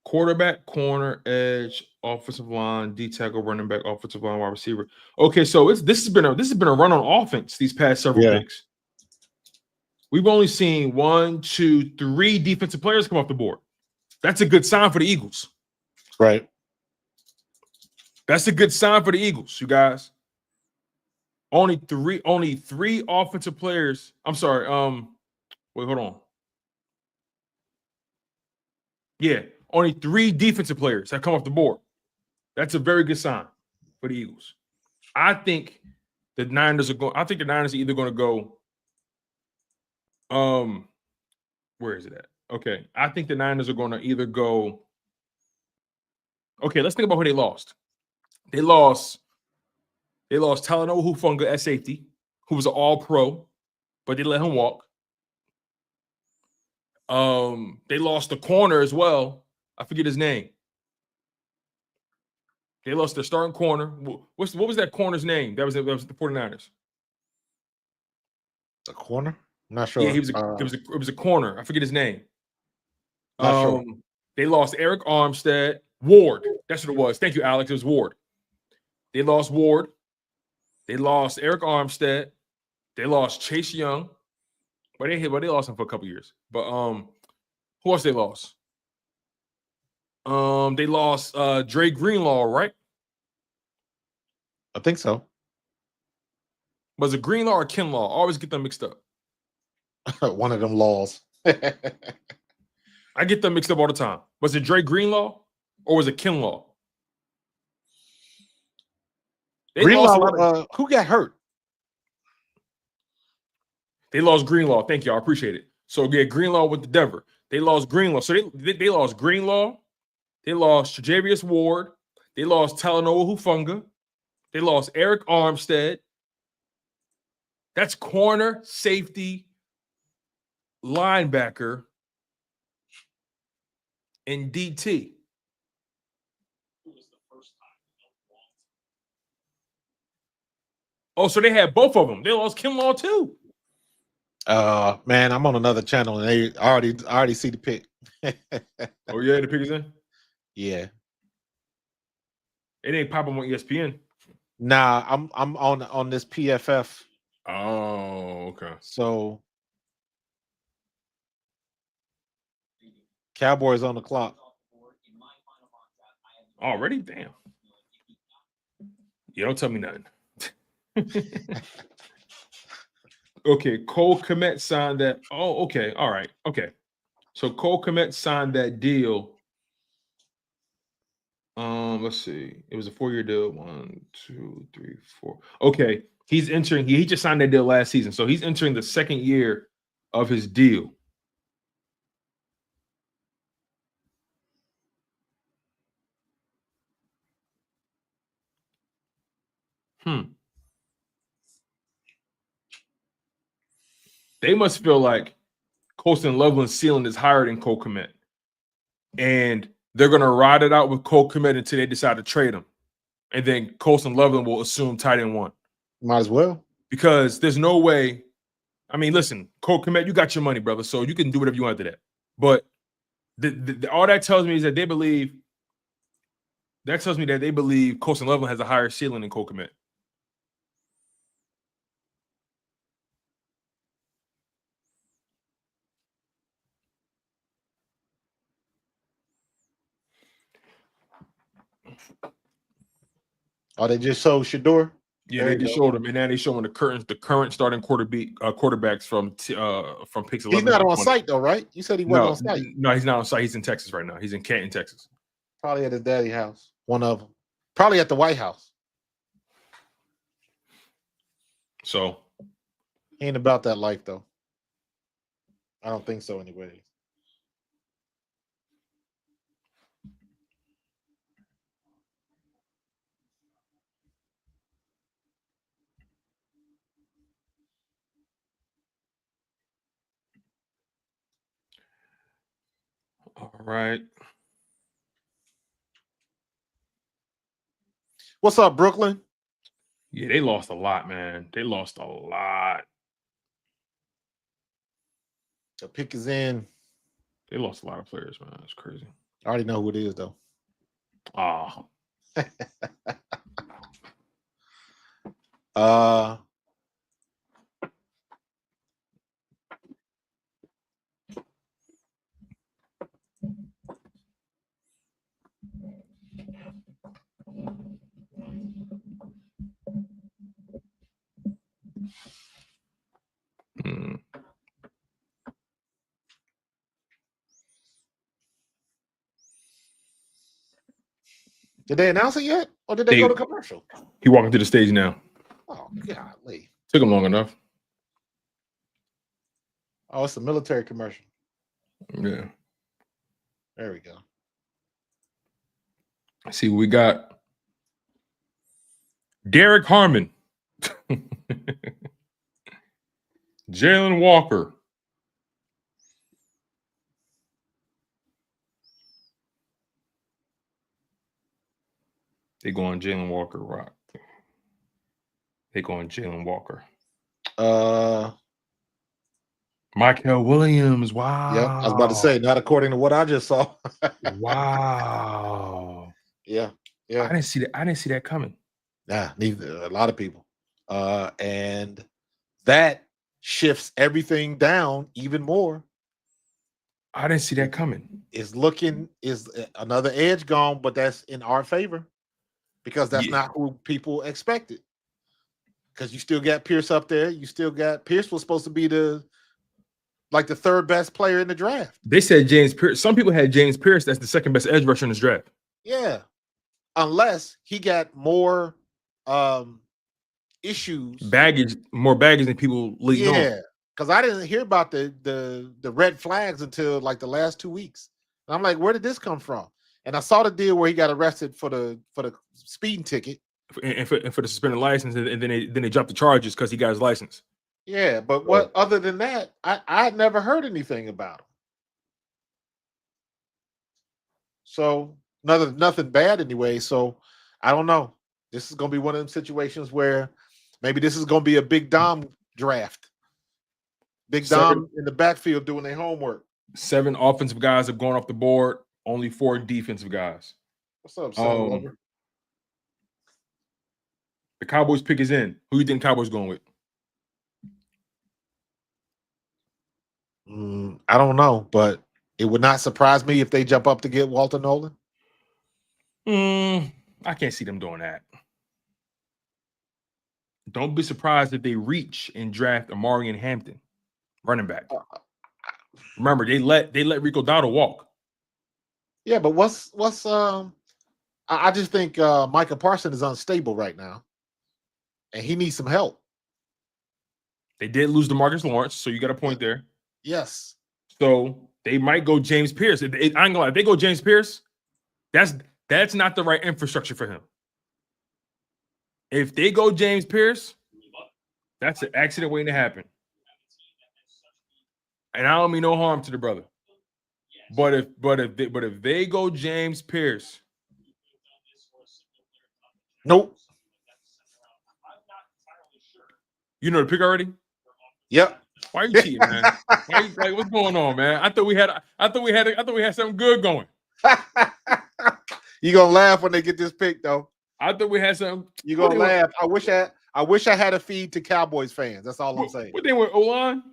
Speaker 2: quarterback, corner, edge, offensive line, D tackle, running back, offensive line, wide receiver. Okay, so this has been a run on offense these past several picks. We've only seen 1, 2, 3 defensive players come off the board. That's a good sign for the Eagles.
Speaker 3: Right.
Speaker 2: That's a good sign for the Eagles, you guys. Only three offensive players. I'm sorry. Wait, hold on. Yeah, only 3 defensive players have come off the board. That's a very good sign for the Eagles. I think the Niners are either going to go. Where is it at? Okay, I think the Niners are going to either go. Okay, let's think about who they lost. They lost Talanoa Hufanga at safety, who was an all-pro, but they let him walk. They lost the corner as well. I forget his name. They lost their starting corner. What was that corner's name? That was the 49ers.
Speaker 3: The corner? I'm not sure.
Speaker 2: Yeah, it was a corner. I forget his name.
Speaker 3: Not sure.
Speaker 2: They lost Eric Armstead. Ward. That's what it was. Thank you, Alex. It was Ward. They lost Ward. They lost Eric Armstead. They lost Chase Young. But they lost him for a couple years. But who else they lost? They lost Dre Greenlaw, right?
Speaker 3: I think so.
Speaker 2: Was it Greenlaw or Kinlaw? I always get them mixed up.
Speaker 3: One of them laws.
Speaker 2: I get them mixed up all the time. Was it Dre Greenlaw or was it Kinlaw?
Speaker 3: Greenlaw, who got hurt?
Speaker 2: They lost Greenlaw. Thank you. I appreciate it. So yeah, Greenlaw with the Denver. They lost Greenlaw. So they lost Greenlaw. They lost Tre'Davious Ward. They lost Talanoa Hufanga. They lost Eric Armstead. That's corner, safety, linebacker, and DT. Oh, so they had both of them. They lost Kinlaw too.
Speaker 3: Man, I'm on another channel and I already see the pick.
Speaker 2: Oh yeah, the pick is in?
Speaker 3: Yeah.
Speaker 2: It ain't popping on ESPN.
Speaker 3: Nah, I'm on this PFF.
Speaker 2: Oh, okay.
Speaker 3: So Cowboys on the clock.
Speaker 2: Already? Damn. You don't tell me nothing. Okay, Cole Kmet signed that. Oh, okay. All right. Okay. So Cole Kmet signed that deal. Let's see. It was a 4-year deal. 1, 2, 3, 4. Okay. He's entering. He just signed that deal last season. So he's entering the second year of his deal. They must feel like Colston Loveland's ceiling is higher than Cole Kmet. And they're going to ride it out with Cole Kmet until they decide to trade him. And then Colston Loveland will assume tight end 1.
Speaker 3: Might as well.
Speaker 2: Because there's no way. I mean, listen, Cole Kmet, you got your money, brother. So you can do whatever you want to that. But all that tells me is that they believe. That tells me that they believe Colston Loveland has a higher ceiling than Cole Kmet.
Speaker 3: Oh, they just sold Shador?
Speaker 2: Yeah, they just showed him, and now they showing the current starting quarterbacks from picks 11.
Speaker 3: He's not on site though, right? You said he wasn't on site.
Speaker 2: No, he's not on site. He's in Texas right now. He's in Canton, Texas.
Speaker 3: Probably at his daddy house. One of them. Probably at the White House.
Speaker 2: So
Speaker 3: ain't about that life though. I don't think so anyway.
Speaker 2: all right.
Speaker 3: What's up, Brooklyn?
Speaker 2: Yeah, they lost a lot, man. They lost a lot.
Speaker 3: The pick is in.
Speaker 2: They lost a lot of players, man. That's crazy.
Speaker 3: I already know who it is, though.
Speaker 2: Oh.
Speaker 3: Did they announce it yet? Or did they go to commercial?
Speaker 2: He walking to the stage now.
Speaker 3: Oh, golly.
Speaker 2: Took him long enough.
Speaker 3: Oh, it's a military commercial.
Speaker 2: Yeah.
Speaker 3: There we go.
Speaker 2: See, we got Derek Harmon, Jalen Walker, they going Jalen Walker, Rock. They going Jalen Walker. Michael Williams. Wow.
Speaker 3: Yep. I was about to say, not according to what I just saw.
Speaker 2: Wow.
Speaker 3: Yeah.
Speaker 2: I didn't see that. I didn't see that coming.
Speaker 3: Nah, neither. A lot of people. And that shifts everything down even more.
Speaker 2: I didn't see that coming.
Speaker 3: Is another edge gone, but that's in our favor because that's not who people expected. Because you still got Pierce up there. You still got Pierce was supposed to be the third best player in the draft.
Speaker 2: They said James Pierce. Some people had James Pierce as the second best edge rusher in this draft.
Speaker 3: Yeah. Unless he got more issues.
Speaker 2: More baggage than people lead on.
Speaker 3: Yeah. Because I didn't hear about the red flags until like the last 2 weeks. And I'm like, where did this come from? And I saw the deal where he got arrested for the speeding ticket.
Speaker 2: And for the suspended license, and then they dropped the charges because he got his license.
Speaker 3: Yeah, but what other than that, I had never heard anything about him. So nothing bad anyway. So I don't know. This is gonna be one of them situations where maybe this is gonna be a Big Dom draft. Big Dom in the backfield doing their homework.
Speaker 2: 7 offensive guys have gone off the board. Only 4 defensive guys.
Speaker 3: What's up, son?
Speaker 2: The Cowboys pick is in. Who you think Cowboys going with?
Speaker 3: I don't know, but it would not surprise me if they jump up to get Walter Nolan.
Speaker 2: I can't see them doing that. Don't be surprised if they reach and draft Amari and Hampton, running back. Remember, they let Rico Dowdle walk.
Speaker 3: Yeah, but what's I just think Micah Parsons is unstable right now, and he needs some help.
Speaker 2: They did lose DeMarcus Lawrence, so you got a point there.
Speaker 3: Yes.
Speaker 2: So they might go James Pierce. I ain't gonna lie, if they go James Pierce, that's not the right infrastructure for him. If they go James Pierce, that's an accident waiting to happen. And I don't mean no harm to the brother. But if they go James Pierce,
Speaker 3: nope.
Speaker 2: You know the pick already?
Speaker 3: Yep.
Speaker 2: Why are you cheating, man? Like, what's going on, man? I thought we had something good going.
Speaker 3: You gonna laugh when they get this pick, though.
Speaker 2: I thought we had something.
Speaker 3: You gonna laugh. I wish I had a feed to Cowboys fans. That's all I'm saying.
Speaker 2: What they went O-line?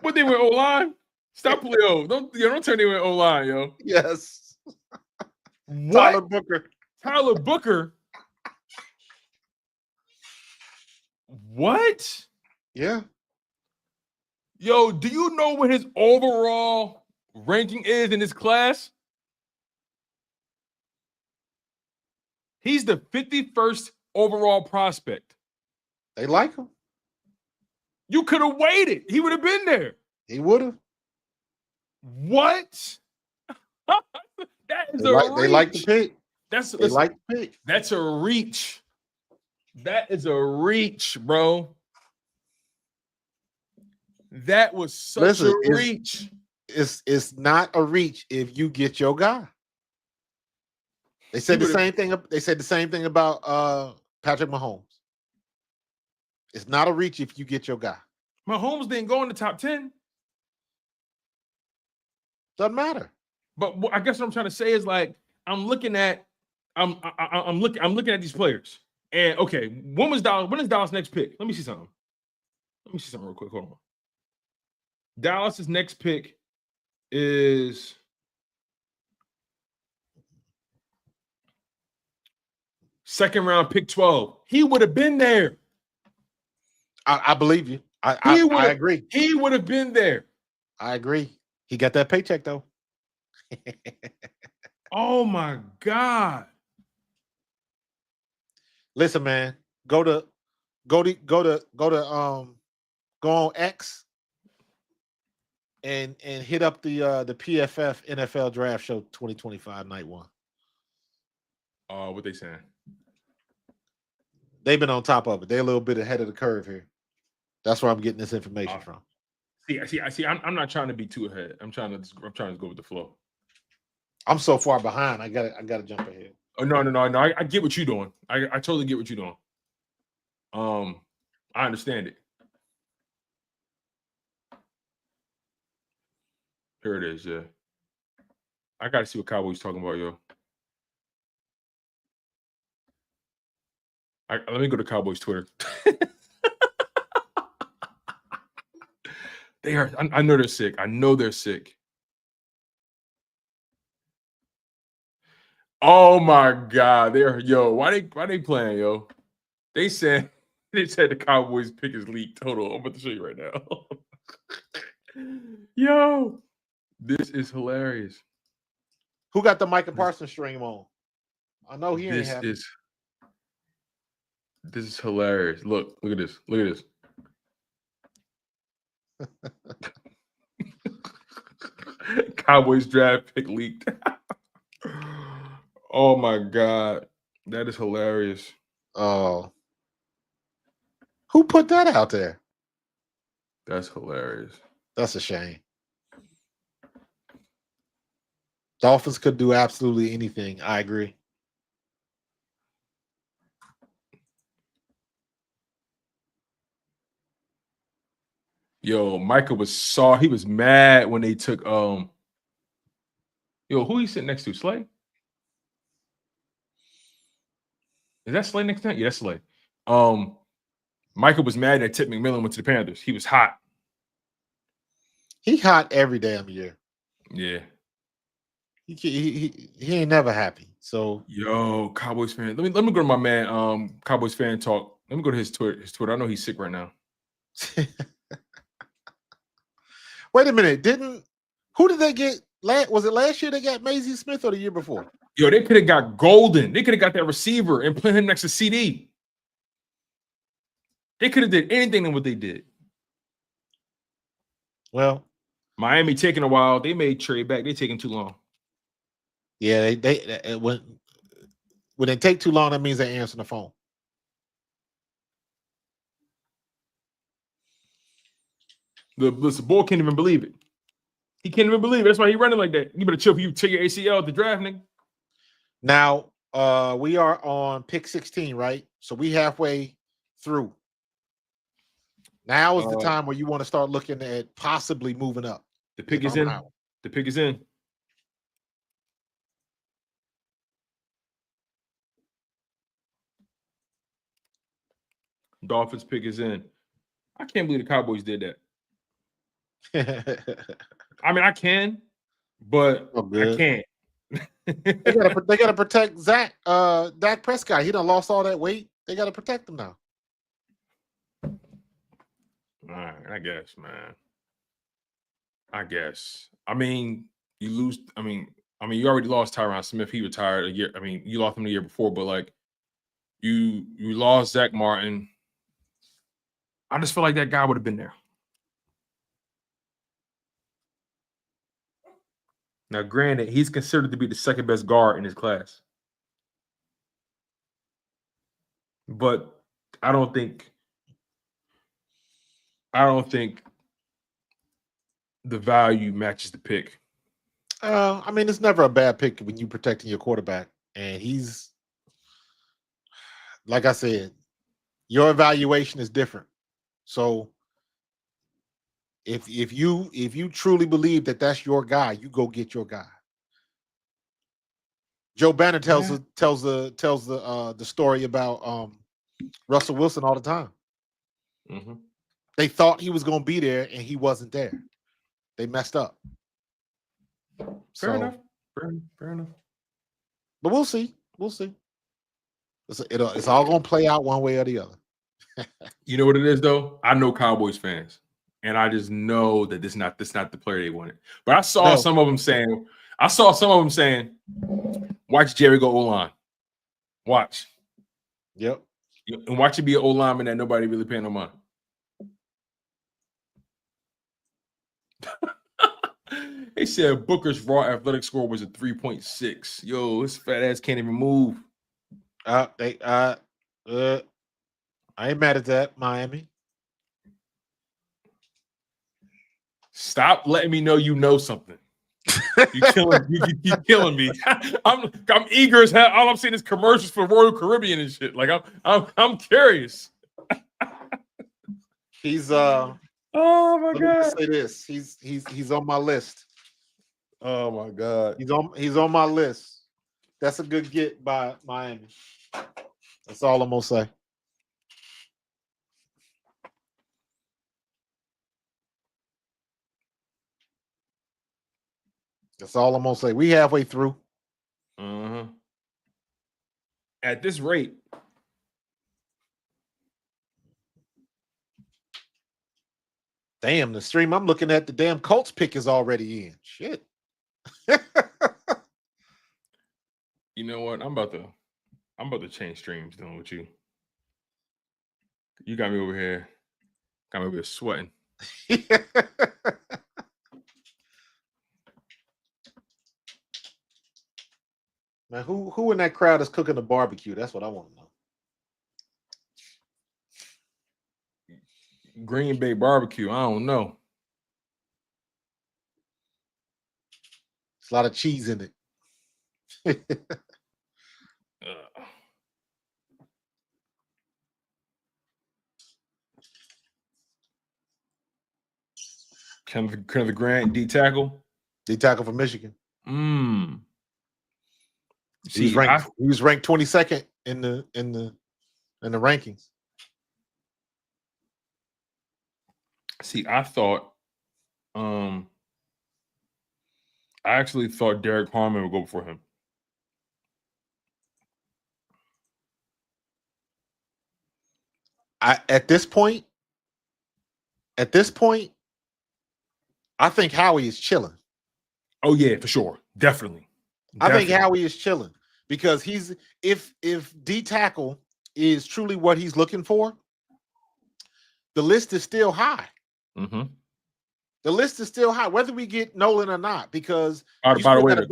Speaker 2: What they went O-line? Stop playing. Don't turn they went O-line, yo.
Speaker 3: Yes.
Speaker 2: What?
Speaker 3: Tyler
Speaker 2: Booker. What?
Speaker 3: Yeah.
Speaker 2: Yo, do you know what his overall ranking is in this class? He's the 51st overall prospect.
Speaker 3: They like him.
Speaker 2: You could have waited. He would have been there.
Speaker 3: He would have.
Speaker 2: What? That is a reach.
Speaker 3: They like the pick.
Speaker 2: They like the pick. That's a reach. That is a reach, bro. That was such a reach.
Speaker 3: It's not a reach if you get your guy. They said the same thing. They said the same thing about Patrick Mahomes. It's not a reach if you get your guy.
Speaker 2: Mahomes didn't go in the top 10.
Speaker 3: Doesn't matter.
Speaker 2: But I guess what I'm trying to say is like I'm looking at these players. And okay, when is Dallas' next pick? Let me see something. Real quick. Hold on. Dallas's next pick is second round pick 12. He would have been there.
Speaker 3: I believe you. I agree.
Speaker 2: He would have been there.
Speaker 3: I agree. He got that paycheck though.
Speaker 2: Oh my God.
Speaker 3: Listen, man. Go on X and hit up the PFF NFL Draft Show 2025 night one.
Speaker 2: What they saying?
Speaker 3: They've been on top of it. They're a little bit ahead of the curve here. That's where I'm getting this information from.
Speaker 2: See. I'm not trying to be too ahead. I'm trying to go with the flow.
Speaker 3: I'm so far behind. I gotta jump ahead.
Speaker 2: Oh no. I get what you're doing. I totally get what you're doing. I understand it. Here it is, yeah. I gotta see what Cowboys talking about, yo. Let me go to Cowboys Twitter. They are. I know they're sick. I know they're sick. Oh my God, why they playing, yo? They said the Cowboys pick is leaked. Hold on, I'm about to show you right now. Yo, this is hilarious.
Speaker 3: Who got the Micah Parsons stream on? I know he ain't happy.
Speaker 2: This is hilarious. Look at this. Look at this. Cowboys draft pick leaked. Oh my God. That is hilarious.
Speaker 3: Oh. Who put that out there?
Speaker 2: That's hilarious.
Speaker 3: That's a shame. Dolphins could do absolutely anything. I agree.
Speaker 2: Yo, Micah he was mad when they took who he sitting next to? Slay? Is that Slay next to him? Yeah, that's Slay. Micah was mad that Tip McMillan went to the Panthers. He was hot.
Speaker 3: He hot every damn year.
Speaker 2: Yeah.
Speaker 3: He ain't never happy. So
Speaker 2: yo, Cowboys fan. Let me go to my man. Cowboys fan talk. Let me go to his Twitter. I know he's sick right now.
Speaker 3: wait a minute. Who did they get? Was it last year they got Maisie Smith or the year before?
Speaker 2: Yo, they could have got Golden. They could have got that receiver and put him next to CD. They could have did anything than what they did.
Speaker 3: Well,
Speaker 2: Miami taking a while. They made trade back. They taking too long.
Speaker 3: yeah, when they take too long, that means they answer the phone.
Speaker 2: The boy can't even believe it. He can't even believe it. That's why he running like that. You better chill for you tear your ACL at the draft, nigga.
Speaker 3: Now, we are on pick 16, right? So we halfway through. Now is the time where you want to start looking at possibly moving up.
Speaker 2: The pick is in. The pick is in. Dolphins pick is in. I can't believe the Cowboys did that. I mean, I can, but I can't.
Speaker 3: they gotta protect Zack, Dak Prescott. He done lost all that weight. They gotta protect him now.
Speaker 2: All right, I guess, man. I guess. I mean, you lose. I mean, you already lost Tyron Smith. He retired a year. I mean, you lost him the year before, but like, you lost Zach Martin. I just feel like that guy would have been there. Now, granted, he's considered to be the second best guard in his class, but I don't think the value matches the pick.
Speaker 3: I mean, it's never a bad pick when you're protecting your quarterback, and he's, like I said, your evaluation is different. So if you truly believe that that's your guy, you go get your guy. Joe Banner tells the story about Russell Wilson all the time.
Speaker 2: Mm-hmm.
Speaker 3: They thought he was going to be there, and he wasn't there. They messed up.
Speaker 2: Fair enough. Fair enough.
Speaker 3: But we'll see. It's all going to play out one way or the other.
Speaker 2: You know what it is, though? I know Cowboys fans, and I just know that this not the player they wanted. But I saw some of them saying, watch Jerry go O-line. Watch.
Speaker 3: Yep.
Speaker 2: And watch it be an O-lineman that nobody really paying no mind. They said Booker's raw athletic score was a 3.6. Yo, his fat ass can't even move.
Speaker 3: I ain't mad at that, Miami.
Speaker 2: Stop letting me know you know something. You killing me. I'm eager as hell. All I'm seeing is commercials for Royal Caribbean and shit. Like I'm curious.
Speaker 3: He's
Speaker 2: oh my
Speaker 3: let
Speaker 2: god.
Speaker 3: me say this. He's on my list.
Speaker 2: Oh my god.
Speaker 3: He's on my list. That's a good get by Miami. That's all I'm gonna say. That's all I'm gonna say. We halfway through.
Speaker 2: Uh-huh. At this rate.
Speaker 3: Damn, the stream I'm looking at, the damn Colts pick is already in. Shit.
Speaker 2: You know what? I'm about to change streams dealing with you. You got me over here. Got me over here sweating.
Speaker 3: Man, who in that crowd is cooking the barbecue? That's what I want to know.
Speaker 2: Green Bay barbecue. I don't know.
Speaker 3: It's a lot of cheese in it.
Speaker 2: Kenneth Grant, D tackle.
Speaker 3: D tackle for Michigan.
Speaker 2: See,
Speaker 3: he was ranked 22nd in the rankings.
Speaker 2: See, I actually thought Derek Harmon would go before him.
Speaker 3: At this point, I think Howie is chilling.
Speaker 2: Oh yeah, for sure, definitely.
Speaker 3: I think Howie is chilling because he's if D tackle is truly what he's looking for, the list is still high.
Speaker 2: Mm-hmm.
Speaker 3: The list is still high, whether we get Nolan or not. Because
Speaker 2: by the way, the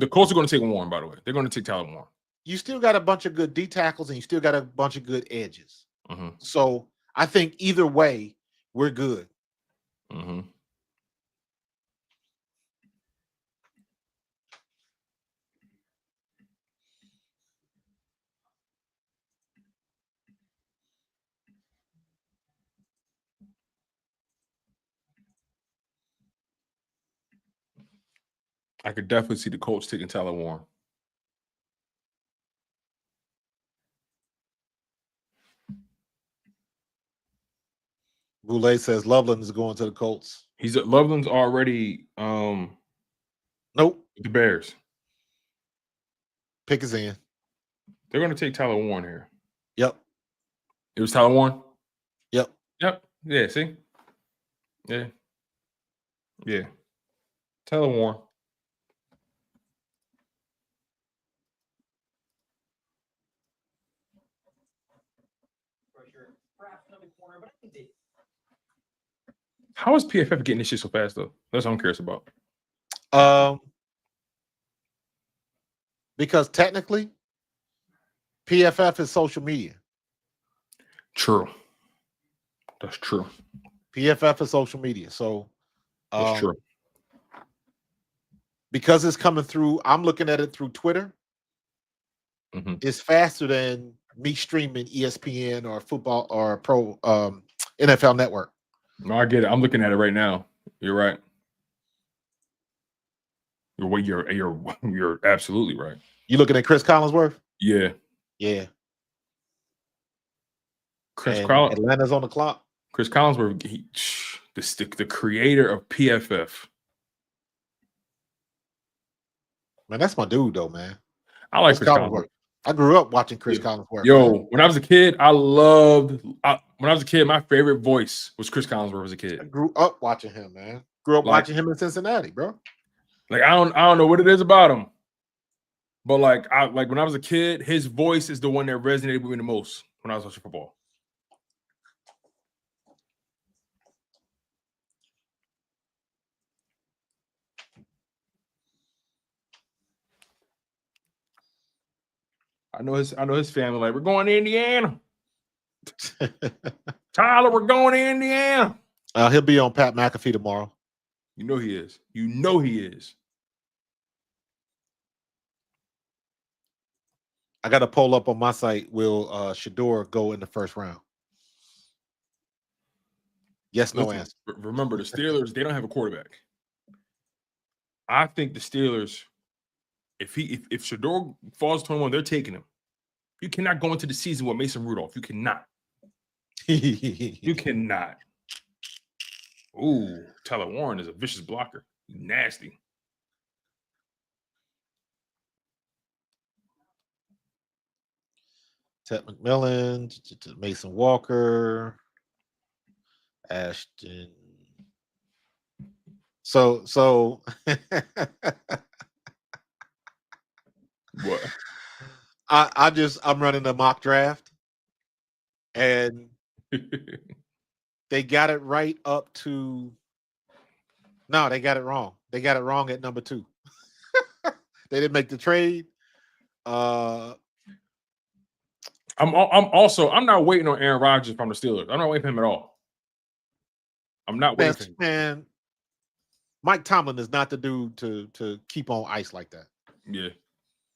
Speaker 2: Colts are going to take Warren. By the way, they're going to take Tyler Warren.
Speaker 3: You still got a bunch of good D tackles, and you still got a bunch of good edges.
Speaker 2: Mm-hmm.
Speaker 3: So I think either way, we're good.
Speaker 2: Mm-hmm. I could definitely see the Colts taking Tyler Warren.
Speaker 3: Boulay says Loveland is going to the Colts.
Speaker 2: Loveland's already
Speaker 3: nope.
Speaker 2: The Bears.
Speaker 3: Pick is in.
Speaker 2: They're going to take Tyler Warren here.
Speaker 3: Yep.
Speaker 2: It was Tyler Warren?
Speaker 3: Yep.
Speaker 2: Yep. Yeah, see? Yeah. Yeah. Tyler Warren. How is PFF getting this shit so fast, though? That's what I'm curious about.
Speaker 3: Because technically, PFF is social media.
Speaker 2: True. That's true.
Speaker 3: PFF is social media. So
Speaker 2: that's true.
Speaker 3: Because it's coming through, I'm looking at it through Twitter.
Speaker 2: Mm-hmm.
Speaker 3: It's faster than me streaming ESPN or football or pro NFL Network.
Speaker 2: No, I get it. I'm looking at it right now. You're right. You're absolutely right.
Speaker 3: You looking at Chris Collinsworth?
Speaker 2: Yeah.
Speaker 3: Yeah.
Speaker 2: Collinsworth.
Speaker 3: Atlanta's on the clock.
Speaker 2: Chris Collinsworth, the creator of PFF.
Speaker 3: Man, that's my dude, though, man.
Speaker 2: I like Chris Collinsworth.
Speaker 3: I grew up watching Chris Collinsworth.
Speaker 2: Yo, man. When I was a kid, my favorite voice was Chris Collinsworth as a kid.
Speaker 3: I grew up watching him, man. Grew up watching him in Cincinnati, bro.
Speaker 2: Like I don't know what it is about him, but like when I was a kid, his voice is the one that resonated with me the most when I was watching football. I know his family. Like, we're going to Indiana. Tyler, we're going to Indiana.
Speaker 3: He'll be on Pat McAfee tomorrow.
Speaker 2: You know he is. You know he is.
Speaker 3: I got a poll up on my site. Will Shador go in the first round? Yes, no answer.
Speaker 2: Remember, the Steelers, they don't have a quarterback. I think the Steelers, if Shador falls 21, they're taking him. You cannot go into the season with Mason Rudolph. You cannot. You cannot. Ooh, Tyler Warren is a vicious blocker. Nasty.
Speaker 3: Ted McMillan, Mason Walker, Ashton. So
Speaker 2: what?
Speaker 3: I'm running a mock draft, and they got it right up to. No, they got it wrong. They got it wrong at number 2. They didn't make the trade.
Speaker 2: I'm not waiting on Aaron Rodgers from the Steelers. I'm not waiting for him at all. I'm not waiting for him.
Speaker 3: Man, Mike Tomlin is not the dude to keep on ice like that.
Speaker 2: Yeah,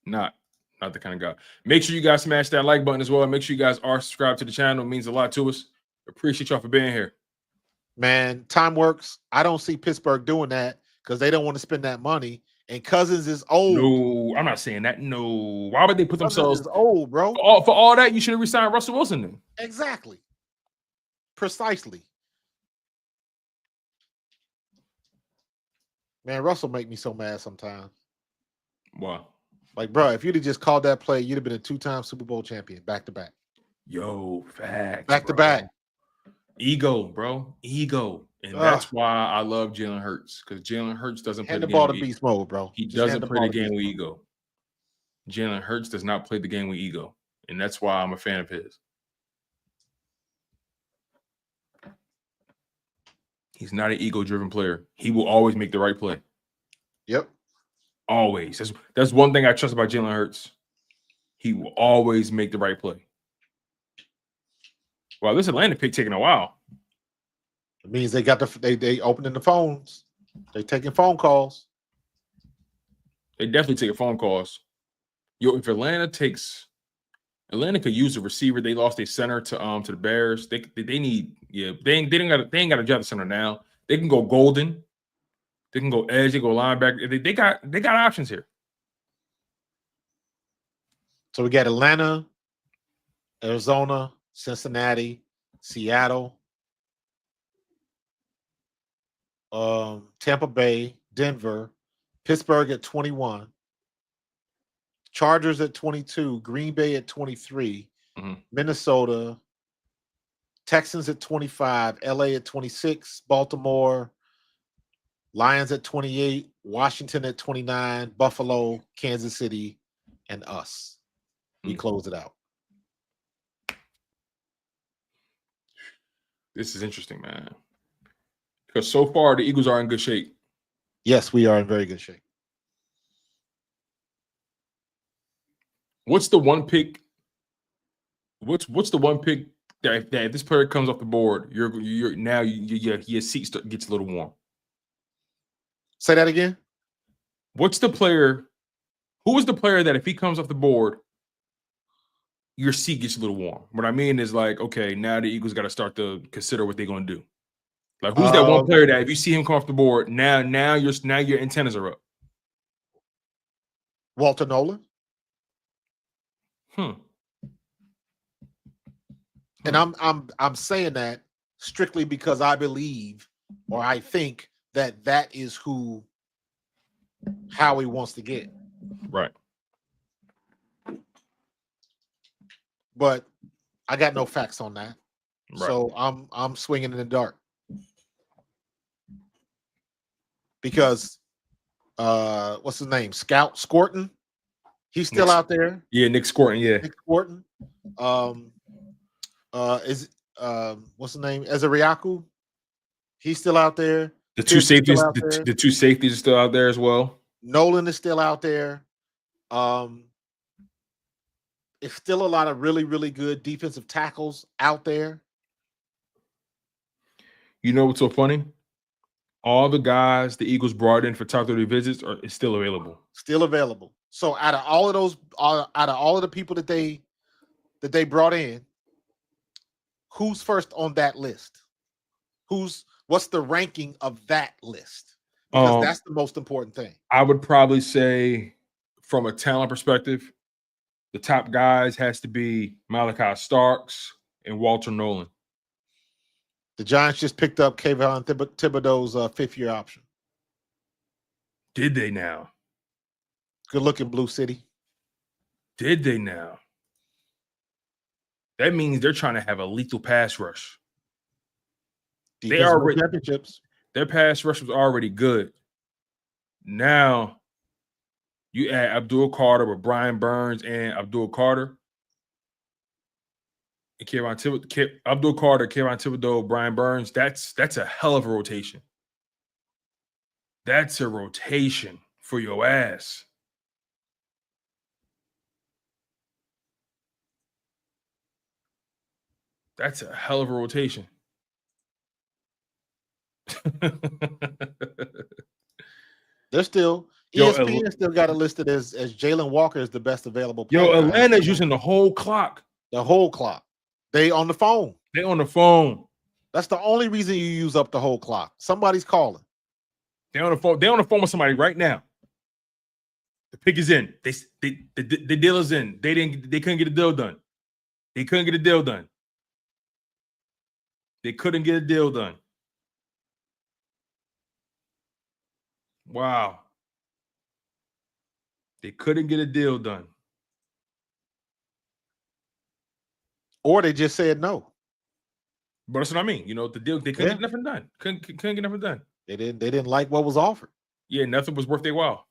Speaker 2: not the kind of guy. Make sure you guys smash that like button as well. Make sure you guys are subscribed to the channel. It means a lot to us. Appreciate y'all for being here.
Speaker 3: Man, time works. I don't see Pittsburgh doing that because they don't want to spend that money. And Cousins is old.
Speaker 2: No, I'm not saying that. No. Why would they put themselves
Speaker 3: old, bro?
Speaker 2: For all that, you should have re-signed Russell Wilson then.
Speaker 3: Exactly. Precisely. Man, Russell make me so mad sometimes.
Speaker 2: Wow.
Speaker 3: Like, bro, if you'd have just called that play, you'd have been a 2-time Super Bowl champion back to back.
Speaker 2: Yo, facts.
Speaker 3: Back to
Speaker 2: bro.
Speaker 3: back.
Speaker 2: Ego, bro. Ego. And
Speaker 3: Ugh.
Speaker 2: that's why I love Jalen Hurts, because Jalen Hurts doesn't play
Speaker 3: Hand
Speaker 2: the
Speaker 3: the
Speaker 2: game
Speaker 3: ball
Speaker 2: with
Speaker 3: to
Speaker 2: ego.
Speaker 3: beast mode, bro.
Speaker 2: He
Speaker 3: Just hand
Speaker 2: doesn't
Speaker 3: the
Speaker 2: play
Speaker 3: ball
Speaker 2: the
Speaker 3: to
Speaker 2: game
Speaker 3: beast
Speaker 2: with
Speaker 3: mode.
Speaker 2: ego. Jalen Hurts does not play the game with ego. And that's why I'm a fan of his. He's not an ego-driven player. He will always make the right play.
Speaker 3: Yep.
Speaker 2: Always. That's one thing I trust about Jalen Hurts. He will always make the right play. Wow, this Atlanta pick taking a while.
Speaker 3: It means they got they opening the phones. They taking phone calls.
Speaker 2: They definitely take phone calls. Yo, if Atlanta could use a receiver. They lost their center to the Bears. They need they ain't got to draft the center now. They can go Golden. They can go edge. They go linebacker. They got options here.
Speaker 3: So we got Atlanta, Arizona, Cincinnati, Seattle, Tampa Bay, Denver, Pittsburgh at 21, Chargers at 22, Green Bay at 23, Minnesota, Texans at 25, LA at 26, Baltimore, Lions at 28, Washington at 29, Buffalo, Kansas City, and us. We close it out.
Speaker 2: This is interesting, man. Because so far the Eagles are in good shape.
Speaker 3: Yes, we are in very good shape.
Speaker 2: What's the one pick? What's the one pick that if this player comes off the board, your seat gets a little warm?
Speaker 3: Say that again.
Speaker 2: What's the player? Who is the player that if he comes off the board, your seat gets a little warm? What I mean is like, okay, now the Eagles got to start to consider what they're going to do. Like, who's that one player that if you see him come off the board, now your antennas are up?
Speaker 3: Walter Nolan. And I'm saying that strictly because I believe or I think that is who Howie wants to get.
Speaker 2: Right.
Speaker 3: But I got no facts on that.
Speaker 2: Right.
Speaker 3: So I'm swinging in the dark. Because what's his name? Scorton. He's still out there.
Speaker 2: Yeah, Nick Scorton, yeah.
Speaker 3: Nick Scorton. What's his name? Ezeriaku. He's still out there.
Speaker 2: The two safeties, the two safeties are still out there as well.
Speaker 3: Nolan is still out there. It's still a lot of really, really good defensive tackles out there.
Speaker 2: You know what's so funny? All the guys the Eagles brought in for top 30 visits is still available.
Speaker 3: Still available. So out of all of the people that they brought in, who's first on that list? What's the ranking of that list? Because that's the most important thing.
Speaker 2: I would probably say, from a talent perspective, the top guys has to be Malachi Starks and Walter Nolan.
Speaker 3: The Giants just picked up Kayvon Thibodeau's fifth-year option.
Speaker 2: Did they now?
Speaker 3: Good looking, Blue City.
Speaker 2: Did they now? That means they're trying to have a lethal pass rush. They already
Speaker 3: championships.
Speaker 2: Their pass rush was already good. Now you add Abdul Carter with Brian Burns and Abdul Carter. And Abdul Carter, Kayvon Thibodeau, Brian Burns. That's a hell of a rotation. That's a rotation for your ass. That's a hell of a rotation.
Speaker 3: They're still ESPN still got it listed as Jalen Walker is the best available player.
Speaker 2: Yo, Atlanta's using the whole clock.
Speaker 3: The whole clock. They on the phone.
Speaker 2: They on the phone.
Speaker 3: That's the only reason you use up the whole clock. Somebody's calling.
Speaker 2: They on the phone. They on the phone with somebody right now. The pick is in. The deal is in. They couldn't get a deal done. They couldn't get a deal done. They couldn't get a deal done. Wow. They couldn't get a deal done.
Speaker 3: Or they just said no.
Speaker 2: But that's what I mean. You know, the deal, they couldn't get nothing done. Couldn't get nothing done.
Speaker 3: They didn't like what was offered.
Speaker 2: Yeah, nothing was worth their while.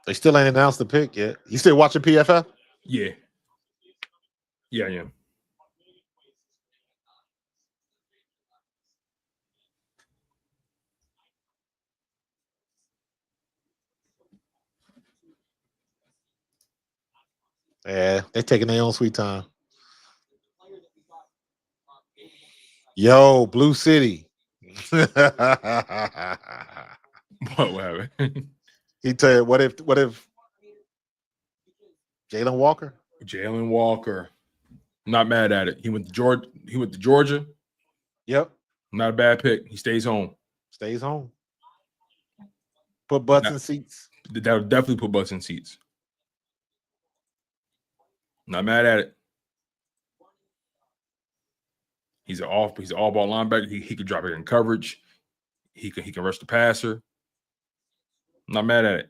Speaker 3: They still ain't announced the pick yet. You still watching PFF?
Speaker 2: Yeah. Yeah, I am.
Speaker 3: Yeah, they're taking their own sweet time. Yo, Blue City.
Speaker 2: What happened?
Speaker 3: He tell you, what if Jalen Walker?
Speaker 2: Jalen Walker. Not mad at it. He went to Georgia.
Speaker 3: Yep.
Speaker 2: Not a bad pick. He stays home.
Speaker 3: Stays home. Put butts in seats.
Speaker 2: That would definitely put butts in seats. Not mad at it. He's an all ball linebacker. He could drop it in coverage. He can rush the passer. Not mad at it.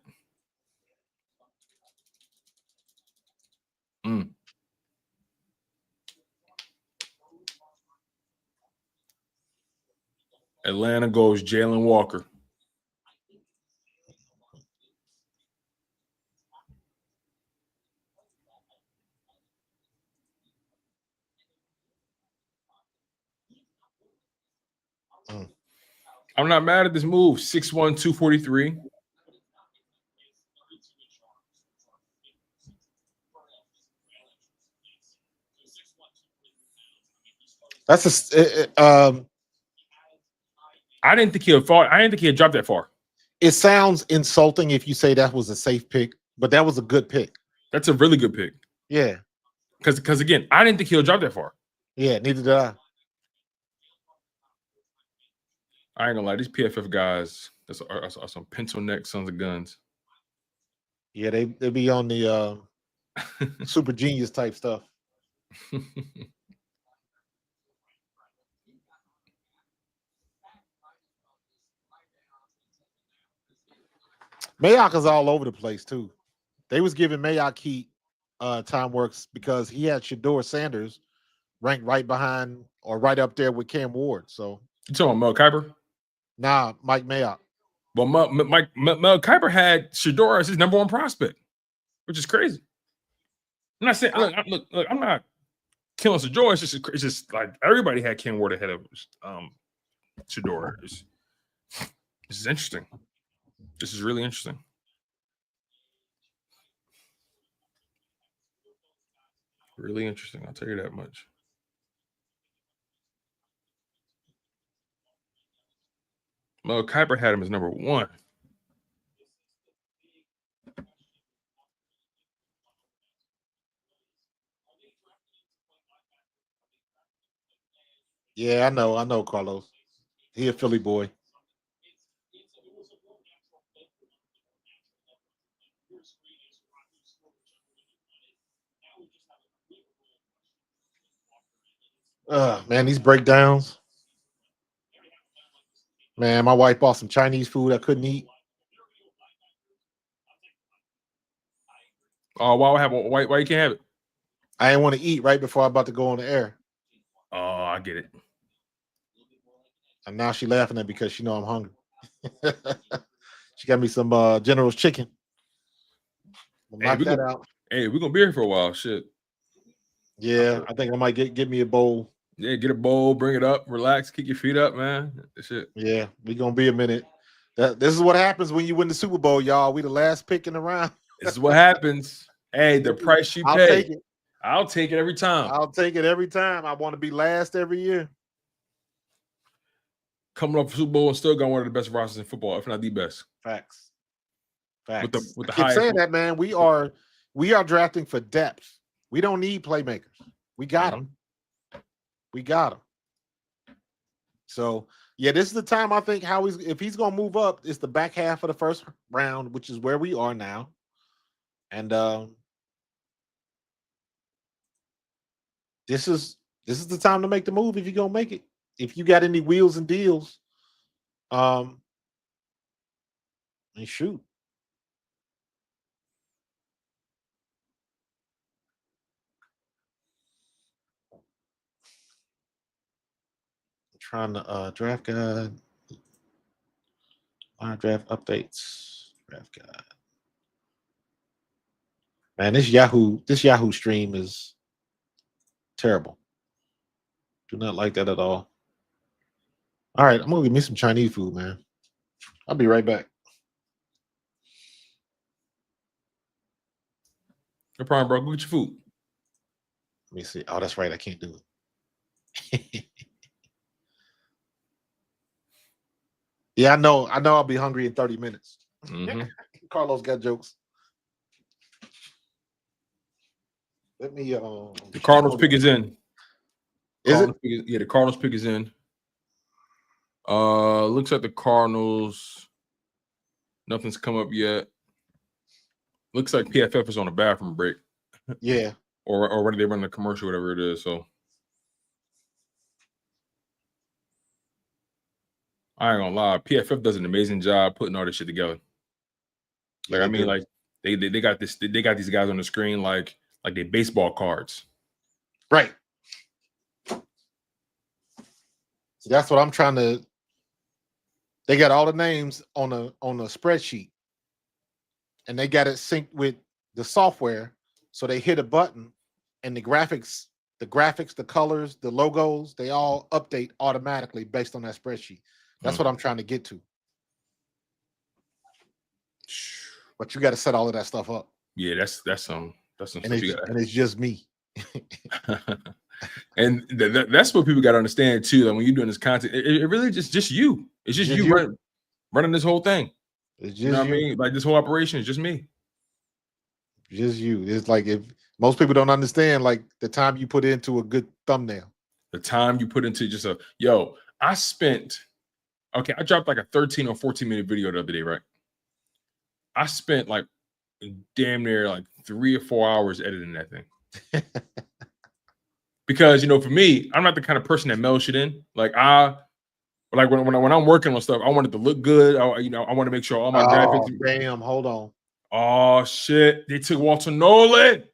Speaker 2: Atlanta goes Jalen Walker. I'm not mad at this move. 6'1", 243.
Speaker 3: That's
Speaker 2: I didn't think he had fought. I didn't think he had dropped that far.
Speaker 3: It sounds insulting if you say that was a safe pick, but that was a good pick.
Speaker 2: That's a really good pick.
Speaker 3: Yeah.
Speaker 2: Because again, I didn't think he'll drop that far.
Speaker 3: Yeah, neither did I.
Speaker 2: I ain't gonna lie, these PFF guys are some pencil neck sons of guns.
Speaker 3: Yeah, they be on the super genius type stuff. Mayock is all over the place too. They was giving Mayock heat time works because he had Shedeur Sanders ranked right behind or right up there with Cam Ward. So
Speaker 2: you talking about Mel Kiper?
Speaker 3: Nah, Mike Mayock.
Speaker 2: Well, Mel Kiper had Shedeur as his number one prospect, which is crazy. I'm not saying look, I'm not killing Shedeur. It's just like everybody had Cam Ward ahead of Shedeur. This is interesting. This is really interesting. Really interesting. I'll tell you that much. Mel Kiper had him as number one.
Speaker 3: Yeah, I know, Carlos. He a Philly boy. Man, these breakdowns. Man, my wife bought some Chinese food I couldn't eat.
Speaker 2: Oh, why you can't have it?
Speaker 3: I didn't want to eat right before I'm about to go on the air.
Speaker 2: Oh, I get it.
Speaker 3: And now she's laughing at me because she know I'm hungry. She got me some General's chicken. Knock that out.
Speaker 2: Hey, we're gonna be here for a while. Shit.
Speaker 3: Yeah, I think I might get me a bowl.
Speaker 2: Yeah, get a bowl, bring it up, relax, kick your feet up, man. Shit.
Speaker 3: Yeah, we gonna be a minute. This is what happens when you win the Super Bowl, y'all. We the last pick in the round.
Speaker 2: This is what happens. Hey, the price you pay.
Speaker 3: I'll take it.
Speaker 2: I'll take it every time.
Speaker 3: I'll take it every time. I want to be last every year.
Speaker 2: Coming up for Super Bowl and still got one of the best rosters in football, if not the best.
Speaker 3: Facts.
Speaker 2: With the
Speaker 3: I keep saying that, man. We are drafting for depth. We don't need playmakers. We got them. We got them. So Yeah, this is the time I think if he's gonna move up, it's the back half of the first round, which is where we are now. And this is the time to make the move if you're gonna make it. If you got any wheels and deals, and shoot. I'm trying to draft guide. Draft updates. Draft guide. Man, this Yahoo stream is terrible. Do not like that at all. All right, I'm gonna get me some Chinese food, man. I'll be right back.
Speaker 2: No problem, bro. Go get your food.
Speaker 3: Let me see. Oh, that's right. I can't do it. Yeah, I know. I'll be hungry in 30 minutes.
Speaker 2: Mm-hmm.
Speaker 3: Carlos got jokes. Let me.
Speaker 2: The Cardinals pick is in.
Speaker 3: Yeah,
Speaker 2: the Cardinals pick is in. Looks like the Cardinals. Nothing's come up yet. Looks like PFF is on a bathroom break.
Speaker 3: Yeah.
Speaker 2: Or whether they run the commercial, whatever it is. So I ain't gonna lie. PFF does an amazing job putting all this shit together. Like,
Speaker 3: Yeah,
Speaker 2: I mean, like they got this. They got these guys on the screen like they baseball cards.
Speaker 3: Right. So that's what I'm trying to. They got all the names on a spreadsheet, and they got it synced with the software. So they hit a button, and the graphics, the colors, the logos, they all update automatically based on that spreadsheet. That's what I'm trying to get to. But you got to set all of that stuff up.
Speaker 2: Yeah, that's some stuff
Speaker 3: and it's just me.
Speaker 2: And that's what people got to understand too. Like when you're doing this content, it really just you. It's just you running this whole thing.
Speaker 3: It's just
Speaker 2: you know what I mean? Like this whole operation is just me.
Speaker 3: Just you. It's like if most people don't understand, like the time you put into a good thumbnail,
Speaker 2: the time you put into just I dropped like a 13 or 14-minute video the other day, right? I spent like damn near like 3 or 4 hours editing that thing. Because for me, I'm not the kind of person that mails shit in. Like when I'm working on stuff, I want it to look good. I want to make sure all my graphics.
Speaker 3: Damn, hold on.
Speaker 2: Oh shit! They took Walter Nolan.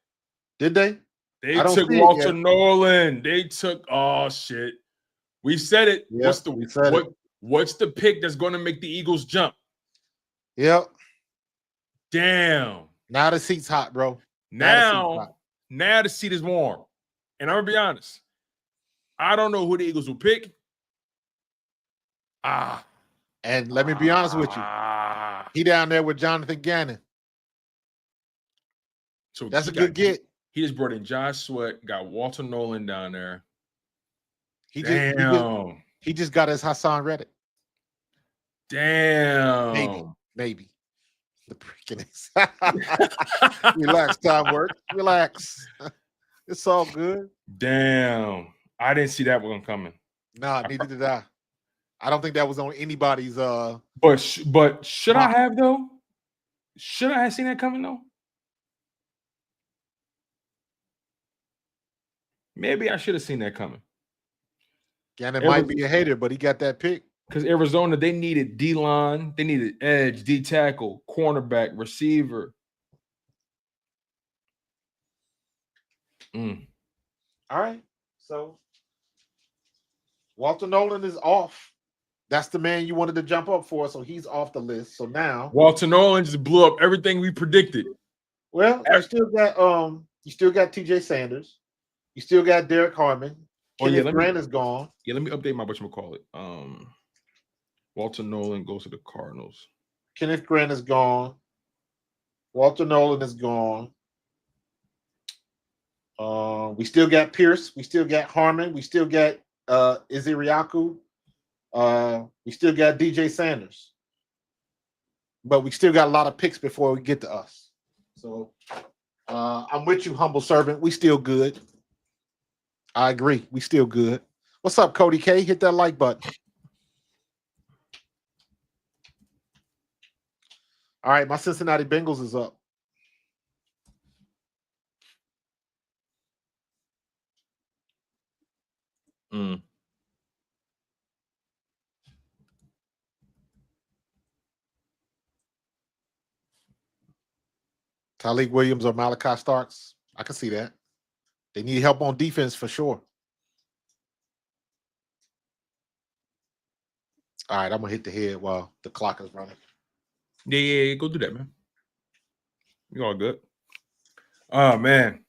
Speaker 3: Did they?
Speaker 2: They took Walter Nolan. They took. Oh shit! We said it.
Speaker 3: Yep,
Speaker 2: What's the pick that's going to make the Eagles jump?
Speaker 3: Yep.
Speaker 2: Damn.
Speaker 3: Now the seat's hot, bro.
Speaker 2: Now the seat is warm. And I'm gonna be honest. I don't know who the Eagles will pick.
Speaker 3: And let me be honest with you. He down there with Jonathan Gannon.
Speaker 2: So
Speaker 3: that's a good get.
Speaker 2: He just brought in Josh Sweat, got Walter Nolan down there.
Speaker 3: He just got his Hassan Reddick.
Speaker 2: Damn.
Speaker 3: Maybe. The freaking relax, time work. Relax. It's all good.
Speaker 2: Damn. I didn't see that one coming.
Speaker 3: Nah, neither did I. I don't think that was on anybody's
Speaker 2: But should I have though? Should I have seen that coming though? Maybe I should have seen that coming.
Speaker 3: Gannon might be a hater, but he got that pick.
Speaker 2: Because Arizona, they needed D-line, they needed edge, D-tackle, cornerback, receiver.
Speaker 3: All right. So Walter Nolan is off. That's the man you wanted to jump up for, so he's off the list. So now
Speaker 2: Walter Nolan just blew up everything we predicted.
Speaker 3: Well, you still got TJ Sanders. You still got Derek Harmon. Grant is gone.
Speaker 2: Yeah, let me update my whatchamacallit. Walter Nolan goes to the Cardinals.
Speaker 3: Kenneth Grant is gone. Walter Nolan is gone. We still got Pierce. We still got Harmon. We still got Iziriaku. We still got DJ Sanders. But we still got a lot of picks before we get to us. So I'm with you, humble servant. We still good. I agree. We still good. What's up, Cody K? Hit that like button. All right, my Cincinnati Bengals is up. Tyleik Williams or Malachi Starks. I can see that. They need help on defense for sure. All right, I'm going to hit the head while the clock is running.
Speaker 2: Yeah, go do that, man. You all good. Oh, man.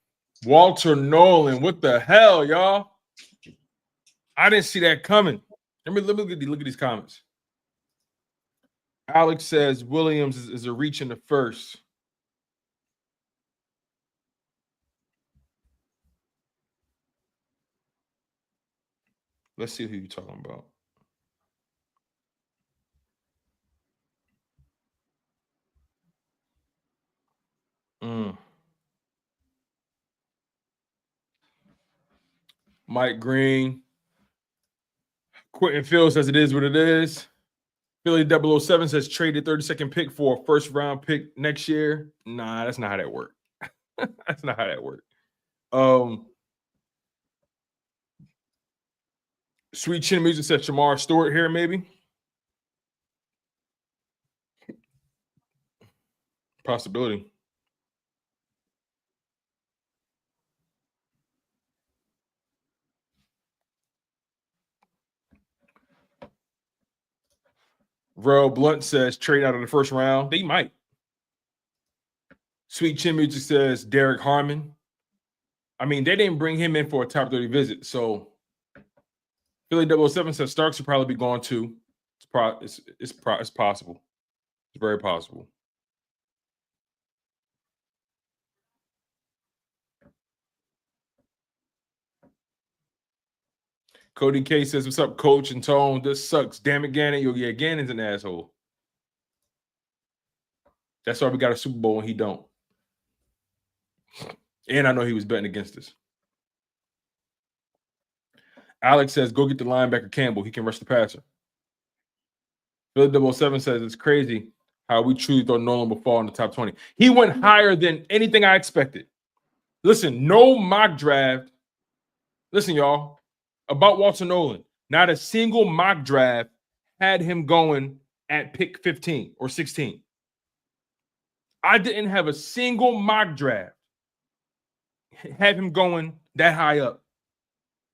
Speaker 2: Walter Nolan, what the hell, y'all? I didn't see that coming. Let me look at these comments. Alex says Williams is a reach in the first. Let's see who you're talking about. Mike Green. Quentin Field says it is what it is. Philly 007 says traded 32nd pick for a first round pick next year. Nah, that's not how that works. That's not how that works. Sweet Chin Music says Shamar Stewart here, maybe. Possibility. Rel Blunt says trade out of the first round. They might. Sweet Chin Music says Derek Harmon. I mean, they didn't bring him in for a top 30 visit. So Philly 007 says Starks will probably be gone too. It's possible. It's very possible. Cody K says, what's up, Coach and Tone? This sucks. Damn it, Gannon. Yeah, Gannon's an asshole. That's why we got a Super Bowl and he don't. And I know he was betting against us. Alex says, go get the linebacker Campbell. He can rush the passer. Philly 007 says, it's crazy how we truly thought Nolan would fall in the top 20. He went higher than anything I expected. Listen, no mock draft. Listen, y'all. About Walter Nolan, not a single mock draft had him going at pick 15 or 16. I didn't have a single mock draft have him going that high up.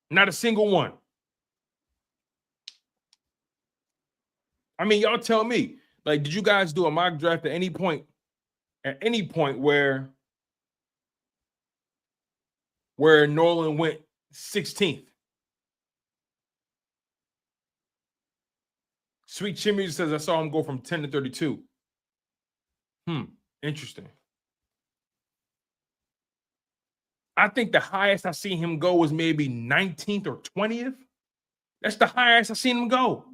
Speaker 2: Not a single one. I mean, y'all tell me, like, did you guys do a mock draft at any point where Nolan went 16th? Sweet Chimney says, I saw him go from 10 to 32. Interesting. I think the highest I seen him go was maybe 19th or 20th. That's the highest I seen him go.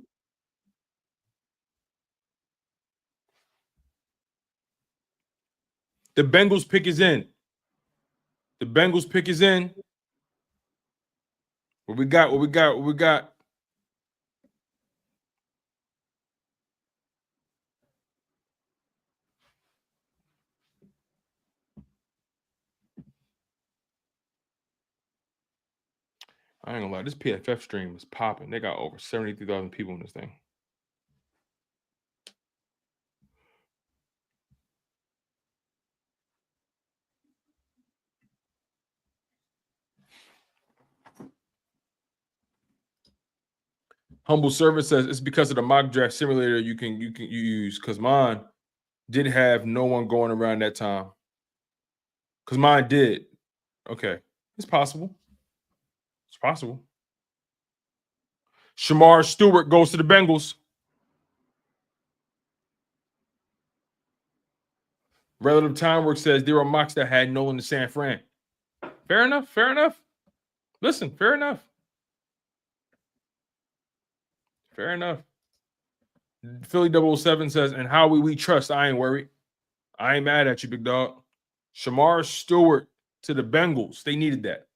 Speaker 2: The Bengals pick is in. The Bengals pick is in. What we got? I ain't gonna lie, this PFF stream is popping. They got over 73,000 people in this thing. Humble Servant says it's because of the mock draft simulator you can use, because mine didn't have no one going around that time. Because mine did. Okay. It's possible. It's possible. Shamar Stewart goes to the Bengals. Relative Time Work says there were mocks that had Nolan to San Fran. Fair enough. Fair enough. Listen, fair enough. Fair enough. Philly 007 says, and Howie we trust. I ain't worried. I ain't mad at you, big dog. Shamar Stewart to the Bengals. They needed that.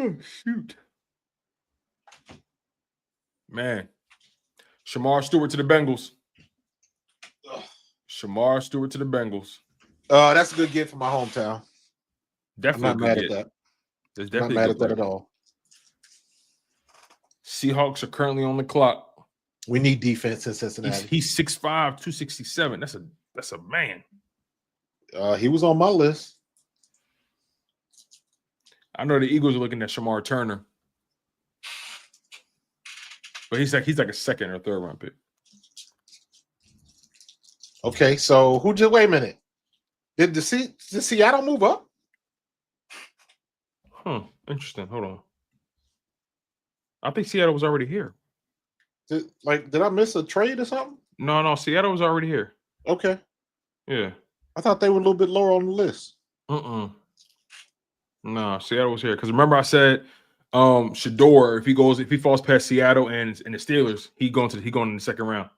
Speaker 2: Oh, shoot. Man. Shamar Stewart to the Bengals. Shamar Stewart to the Bengals.
Speaker 3: That's a good get for my hometown.
Speaker 2: Definitely
Speaker 3: I'm not mad at that.
Speaker 2: That's
Speaker 3: I'm not
Speaker 2: definitely
Speaker 3: mad
Speaker 2: a
Speaker 3: at
Speaker 2: good
Speaker 3: that
Speaker 2: play.
Speaker 3: at all.
Speaker 2: Seahawks are currently on the clock.
Speaker 3: We need defense in Cincinnati.
Speaker 2: He's 6'5", 267. That's a man.
Speaker 3: He was on my list.
Speaker 2: I know the Eagles are looking at Shamar Turner. But he's like a second or third round pick.
Speaker 3: Okay, so wait a minute. Did Seattle move up?
Speaker 2: Interesting. Hold on. I think Seattle was already here.
Speaker 3: Did I miss a trade or something?
Speaker 2: No, Seattle was already here.
Speaker 3: Okay.
Speaker 2: Yeah.
Speaker 3: I thought they were a little bit lower on the list.
Speaker 2: No, Seattle was here. Because remember I said Shador, if he falls past Seattle and the Steelers, he going in the second round.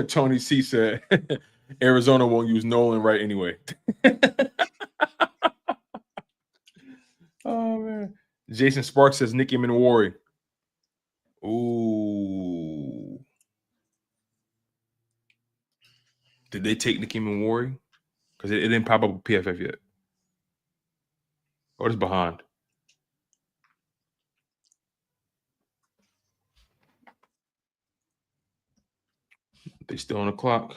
Speaker 2: Tony C said Arizona won't use Nolan right anyway. Oh man. Jason Sparks says Nicky Minwari. Ooh. Did they take Nicky Minwari? Because it didn't pop up with PFF yet. Or it's behind. They still on the clock.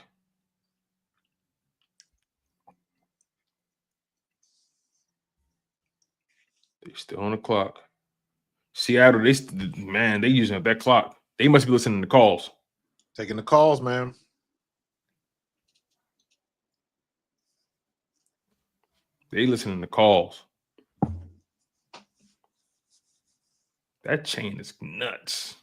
Speaker 2: They still on the clock. Seattle, they using up that clock. They must be listening to calls.
Speaker 3: Taking the calls, man.
Speaker 2: They listening to calls. That chain is nuts.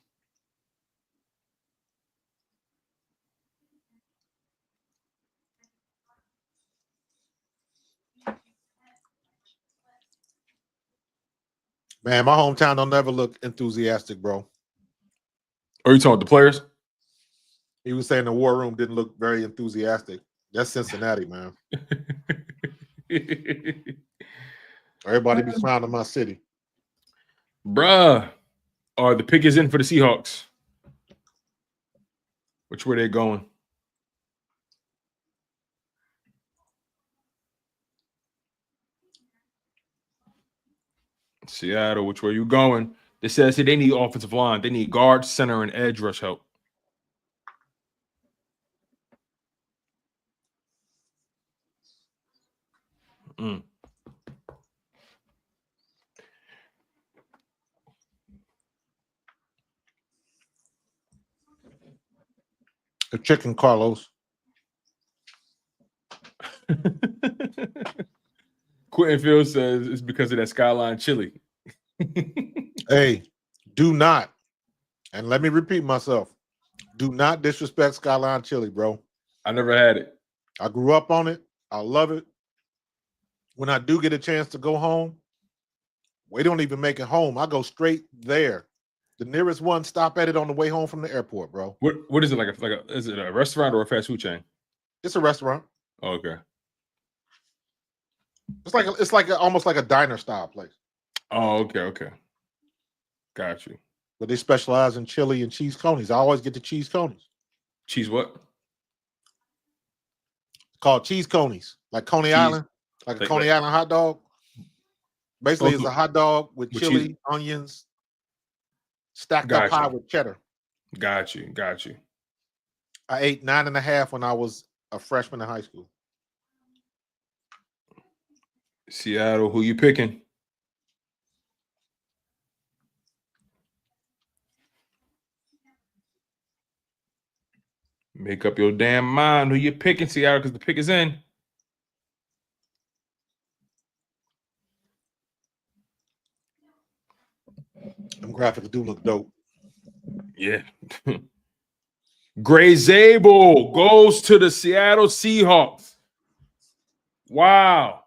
Speaker 3: Man, my hometown don't never look enthusiastic, bro.
Speaker 2: Are you talking about the players?
Speaker 3: He was saying the war room didn't look very enthusiastic. That's Cincinnati, man. Everybody be clowning my city.
Speaker 2: Bruh. The pick is in for the Seahawks. Which way they going? Seattle, which way you going? They says they need offensive line. They need guard, center, and edge rush help.
Speaker 3: The chicken Carlos.
Speaker 2: Quentin Fields says it's because of that Skyline chili.
Speaker 3: Hey, do not, and let me repeat myself, do not disrespect Skyline chili, bro.
Speaker 2: I never had it.
Speaker 3: I grew up on it. I love it. When I do get a chance to go home, we don't even make it home. I go straight there. The nearest one, stop at it on the way home from the airport, bro.
Speaker 2: What is it is it a restaurant or a fast food chain?
Speaker 3: It's a restaurant.
Speaker 2: Oh, okay.
Speaker 3: It's almost like a diner style place.
Speaker 2: Oh, okay. Got you.
Speaker 3: But they specialize in chili and cheese conies. I always get the cheese conies.
Speaker 2: Cheese what?
Speaker 3: Called cheese conies, like Coney Island, like a Coney Island hot dog. Basically, it's a hot dog with chili, cheese, onions, stacked up high with cheddar.
Speaker 2: Got you.
Speaker 3: I ate 9.5 when I was a freshman in high school.
Speaker 2: Seattle, who you picking? Make up your damn mind who you picking, Seattle, because the pick is in.
Speaker 3: Them graphics do look dope.
Speaker 2: Yeah. Gray Zabel goes to the Seattle Seahawks. Wow.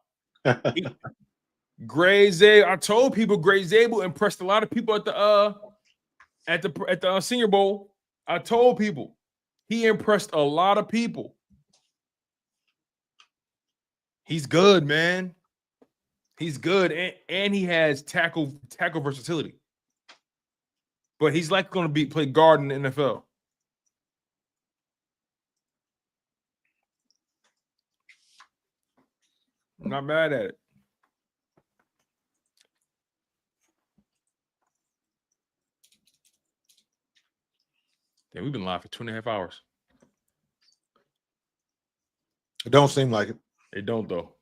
Speaker 2: Gray Zabel. I told people Gray Zabel impressed a lot of people at the at the Senior Bowl. I told people he impressed a lot of people. He's good, man. He's good, and he has tackle versatility. But he's like going to play guard in the NFL. I'm not mad at it. Damn, we've been live for 2.5 hours.
Speaker 3: It don't seem like it.
Speaker 2: It don't though.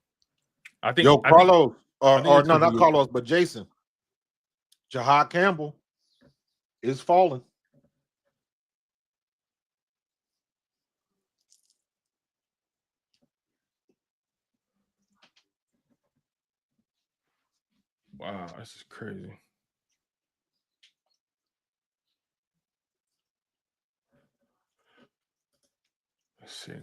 Speaker 2: I think
Speaker 3: Carlos,
Speaker 2: I think
Speaker 3: or no, not Carlos, but Jason. Jahad Campbell is falling.
Speaker 2: Wow, this is crazy. Let's see.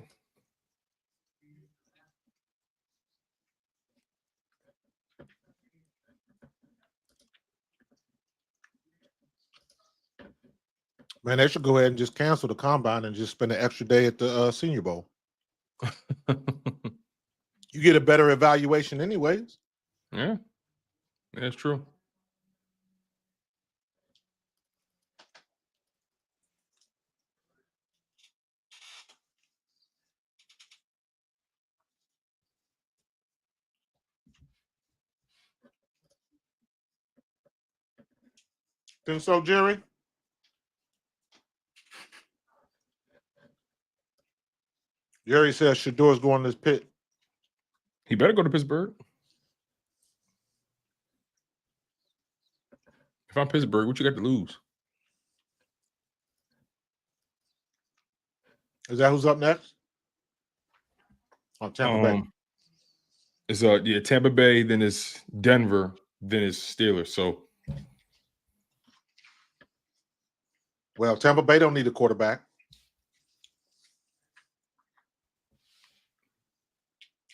Speaker 3: Man, they should go ahead and just cancel the combine and just spend an extra day at the Senior Bowl. You get a better evaluation anyways.
Speaker 2: Yeah, that's true.
Speaker 3: Think so, Jerry? Jerry says Shador's going to this pit.
Speaker 2: He better go to Pittsburgh. If I'm Pittsburgh, what you got to lose?
Speaker 3: Is that who's up next? On Tampa Bay.
Speaker 2: It's Tampa Bay, then it's Denver, then it's Steelers. So,
Speaker 3: well, Tampa Bay don't need a quarterback.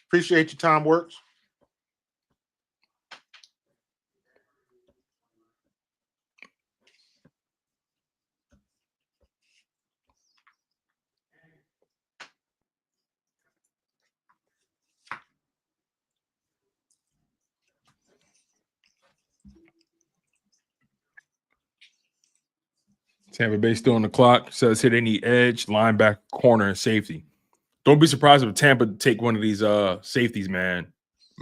Speaker 3: Appreciate your time, Works.
Speaker 2: Tampa Bay still on the clock. Says hit any edge, linebacker, corner, and safety. Don't be surprised if Tampa take one of these safeties, man.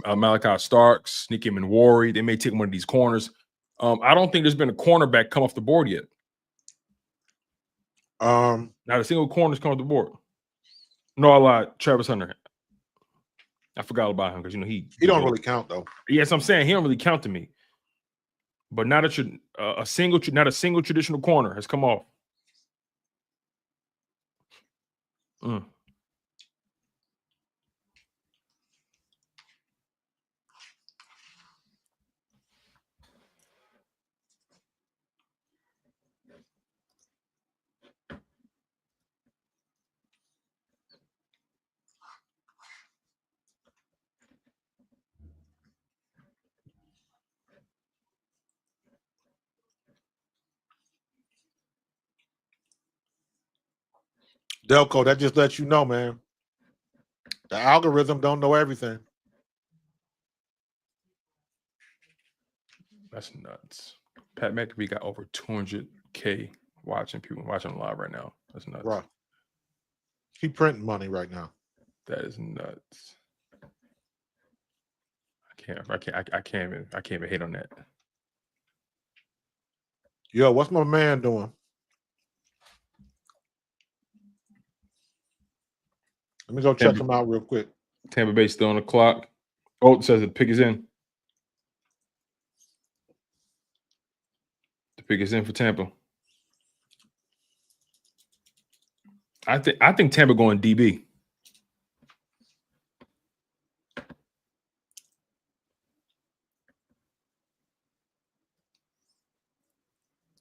Speaker 2: Malachi Starks, Sneaky Manwari. They may take one of these corners. I don't think there's been a cornerback come off the board yet. Not a single corner's come off the board. No, I lied. Travis Hunter. I forgot about him because he
Speaker 3: don't really count though.
Speaker 2: Yes, I'm saying he don't really count to me. But not a single traditional corner has come off.
Speaker 3: Delco, that just lets you know, man. The algorithm don't know everything.
Speaker 2: That's nuts. Pat McAfee got over 200K people watching live right now. That's nuts.
Speaker 3: Right. He printing money right now.
Speaker 2: That is nuts. I can't even hate on that.
Speaker 3: Yo, what's my man doing? Let me go check him out real quick.
Speaker 2: Tampa Bay still on the clock. Oh, it says the pick is in. The pick is in for Tampa. I think Tampa going DB.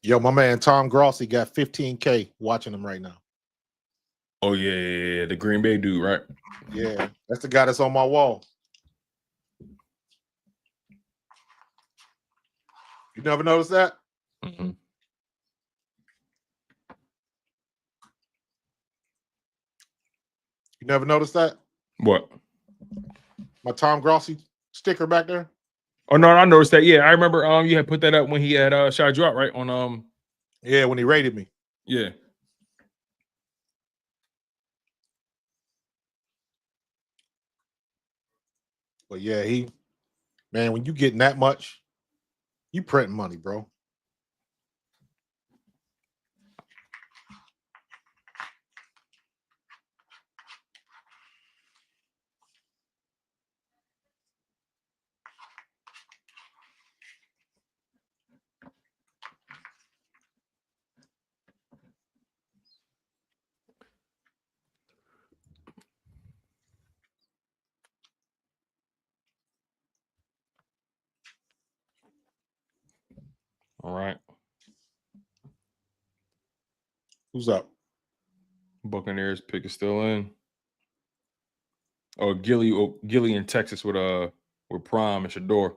Speaker 3: Yo, my man Tom Grossi got 15K watching him right now.
Speaker 2: Oh, yeah. The Green Bay dude, right?
Speaker 3: Yeah, that's the guy that's on my wall. You never noticed that?
Speaker 2: Mm-hmm.
Speaker 3: Never noticed that?
Speaker 2: What?
Speaker 3: My Tom Grossi sticker back there?
Speaker 2: Oh no, I noticed that. Yeah, I remember you had put that up when he had shouted you out, right? On
Speaker 3: Yeah, when he rated me.
Speaker 2: yeah.
Speaker 3: But yeah, man, when you getting that much, you printing money, bro.
Speaker 2: All right.
Speaker 3: Who's up?
Speaker 2: Buccaneers pick is still in. Oh, Gilly in Texas with Prime and Shador.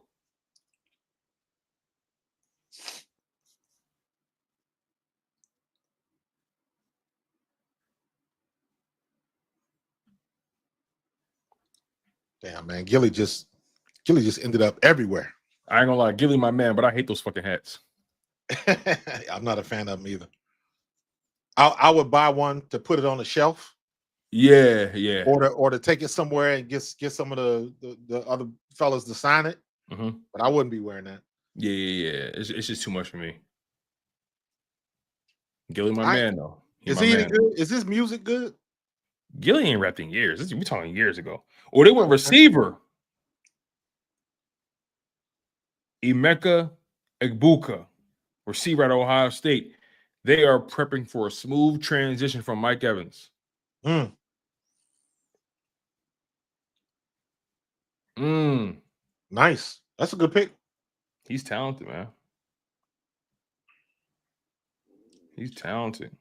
Speaker 3: Damn, man, Gilly just ended up everywhere.
Speaker 2: I ain't gonna lie, Gilly my man, but I hate those fucking hats.
Speaker 3: I'm not a fan of them either. I would buy one to put it on the shelf.
Speaker 2: Yeah.
Speaker 3: Or to take it somewhere and get some of the other fellas to sign it.
Speaker 2: Mm-hmm.
Speaker 3: But I wouldn't be wearing that.
Speaker 2: Yeah. It's just too much for me. Gilly my man though.
Speaker 3: Is he any good? Is his music good?
Speaker 2: Gilly ain't rapped in years. We talking years ago. Or they went receiver. Emeka Egbuka, receiver at Ohio State. They are prepping for a smooth transition from Mike Evans.
Speaker 3: Nice. That's a good pick.
Speaker 2: He's talented, man. He's talented.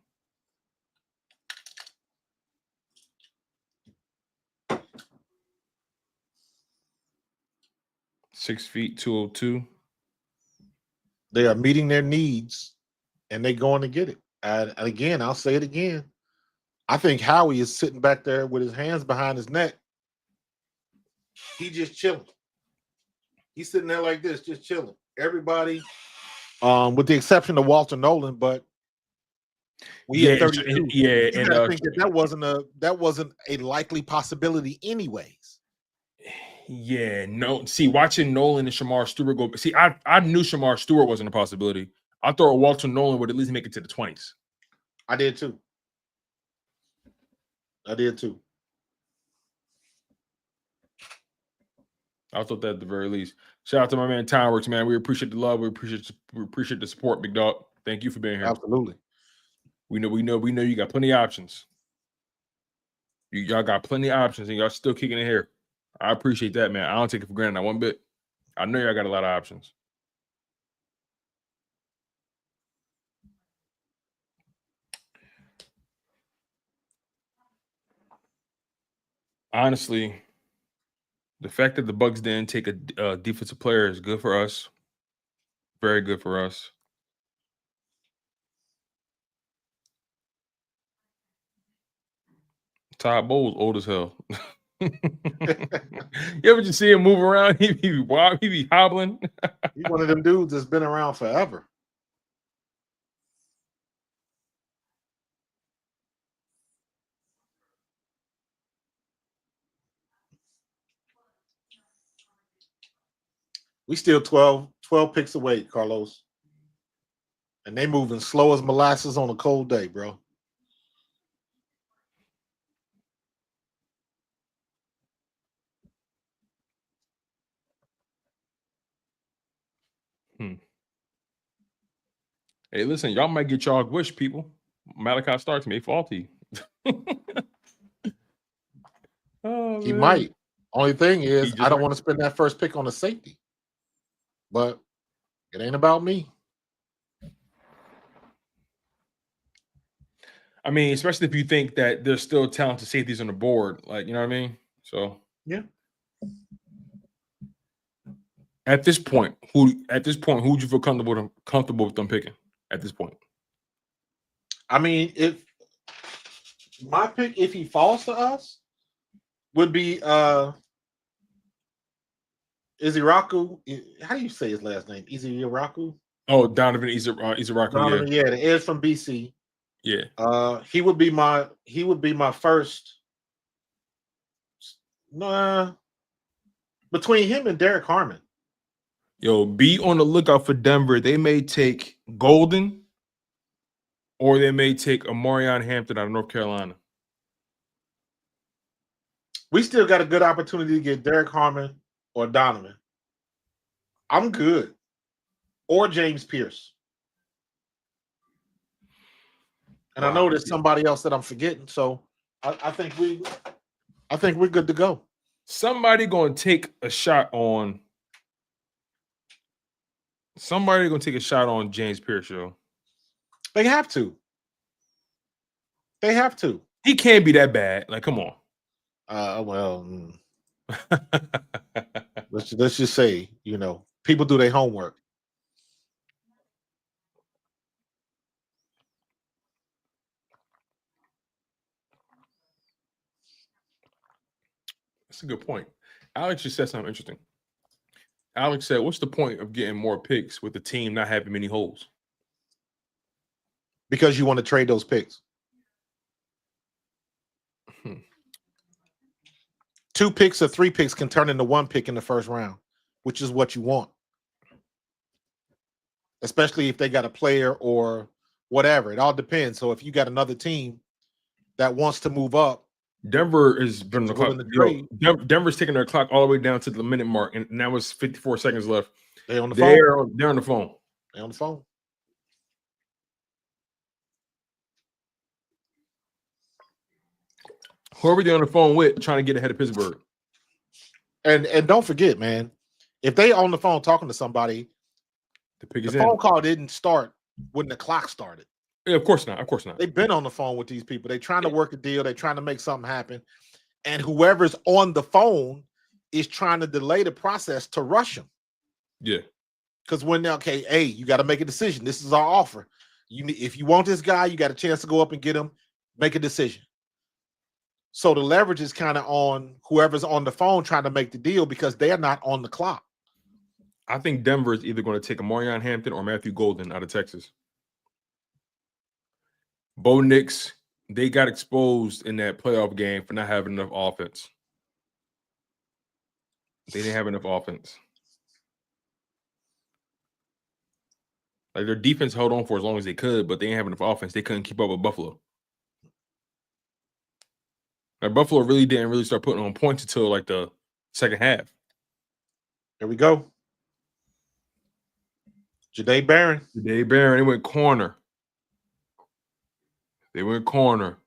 Speaker 2: Six feet, 202.
Speaker 3: They are meeting their needs, and they're going to get it. And again, I'll say it again. I think Howie is sitting back there with his hands behind his neck. He just chilling. He's sitting there like this, just chilling. Everybody, with the exception of Walter Nolan, but we had 32.
Speaker 2: Yeah,
Speaker 3: and I think that wasn't a likely possibility, anyways.
Speaker 2: Yeah, no. See, watching Nolan and Shamar Stewart go. See, I knew Shamar Stewart wasn't a possibility. I thought Walter Nolan would at least make it to the 20s.
Speaker 3: I did too. I
Speaker 2: thought that at the very least. Shout out to my man Townworks, man. We appreciate the love. We appreciate the support, big dog. Thank you for being here.
Speaker 3: Absolutely.
Speaker 2: We know you got plenty of options. Y'all got plenty of options, and y'all still kicking it here. I appreciate that, man. I don't take it for granted not one bit. I know y'all got a lot of options. Honestly, the fact that the Bucs didn't take a defensive player is good for us. Very good for us. Todd Bowles old as hell. You ever just see him move around? He be hobbling.
Speaker 3: He's one of them dudes that's been around forever. We still 12 picks away, Carlos. And they moving slow as molasses on a cold day, bro.
Speaker 2: Hey, listen, y'all might get y'all wish, people. Malachi Starks may fall to you.
Speaker 3: He might. Only thing is, I don't want to spend that first pick on a safety. But it ain't about me.
Speaker 2: I mean, especially if you think that there's still talented safeties on the board, like, you know what I mean? So
Speaker 3: yeah.
Speaker 2: At this point, who would you feel comfortable with them picking at this point?
Speaker 3: I mean, if my pick, if he falls to us, would be Iziraku. How do you say his last name? Iziraku?
Speaker 2: Oh, Donovan Izaraku,
Speaker 3: Donovan,
Speaker 2: yeah.
Speaker 3: the edge from BC.
Speaker 2: Yeah.
Speaker 3: He would be my first. Between him and Derek Harmon.
Speaker 2: Yo, be on the lookout for Denver. They may take Golden, or they may take Amarion Hampton out of North Carolina.
Speaker 3: We still got a good opportunity to get Derek Harmon or Donovan. I'm good. Or James Pierce. And I know there's somebody else that I'm forgetting, so I think we're good to go.
Speaker 2: Somebody gonna take a shot on. Somebody gonna take a shot on James Pierce, yo.
Speaker 3: They have to. They have to.
Speaker 2: He can't be that bad. Like, come on.
Speaker 3: Let's just say, people do their homework.
Speaker 2: That's a good point. Alex just said something interesting. Alex said, what's the point of getting more picks with the team not having many holes?
Speaker 3: Because you want to trade those picks. 2 picks or 3 picks can turn into 1 pick in the first round, which is what you want. Especially if they got a player or whatever. It all depends. So if you got another team that wants to move up,
Speaker 2: Denver is been the clock. Denver's taking their clock all the way down to the minute mark, and that was 54 seconds left.
Speaker 3: They're on the phone.
Speaker 2: They're on the phone.
Speaker 3: They're on the phone.
Speaker 2: Whoever they're on the phone with, trying to get ahead of Pittsburgh.
Speaker 3: And don't forget, man, if they on the phone talking to somebody, the phone call didn't start when the clock started.
Speaker 2: Yeah, of course not. Of course not.
Speaker 3: They've been on the phone with these people. They're trying to work a deal. They're trying to make something happen. And whoever's on the phone is trying to delay the process to rush them.
Speaker 2: Yeah.
Speaker 3: Because hey, you got to make a decision. This is our offer. If you want this guy, you got a chance to go up and get him, make a decision. So the leverage is kind of on whoever's on the phone trying to make the deal because they're not on the clock.
Speaker 2: I think Denver is either going to take Amarion Hampton or Matthew Golden out of Texas. Bo Nix, they got exposed in that playoff game for not having enough offense. They didn't have enough offense. Like, their defense held on for as long as they could, but they didn't have enough offense. They couldn't keep up with Buffalo. Like, Buffalo really didn't start putting on points until like the second half.
Speaker 3: Here we go. Jahdae Barron.
Speaker 2: They went corner.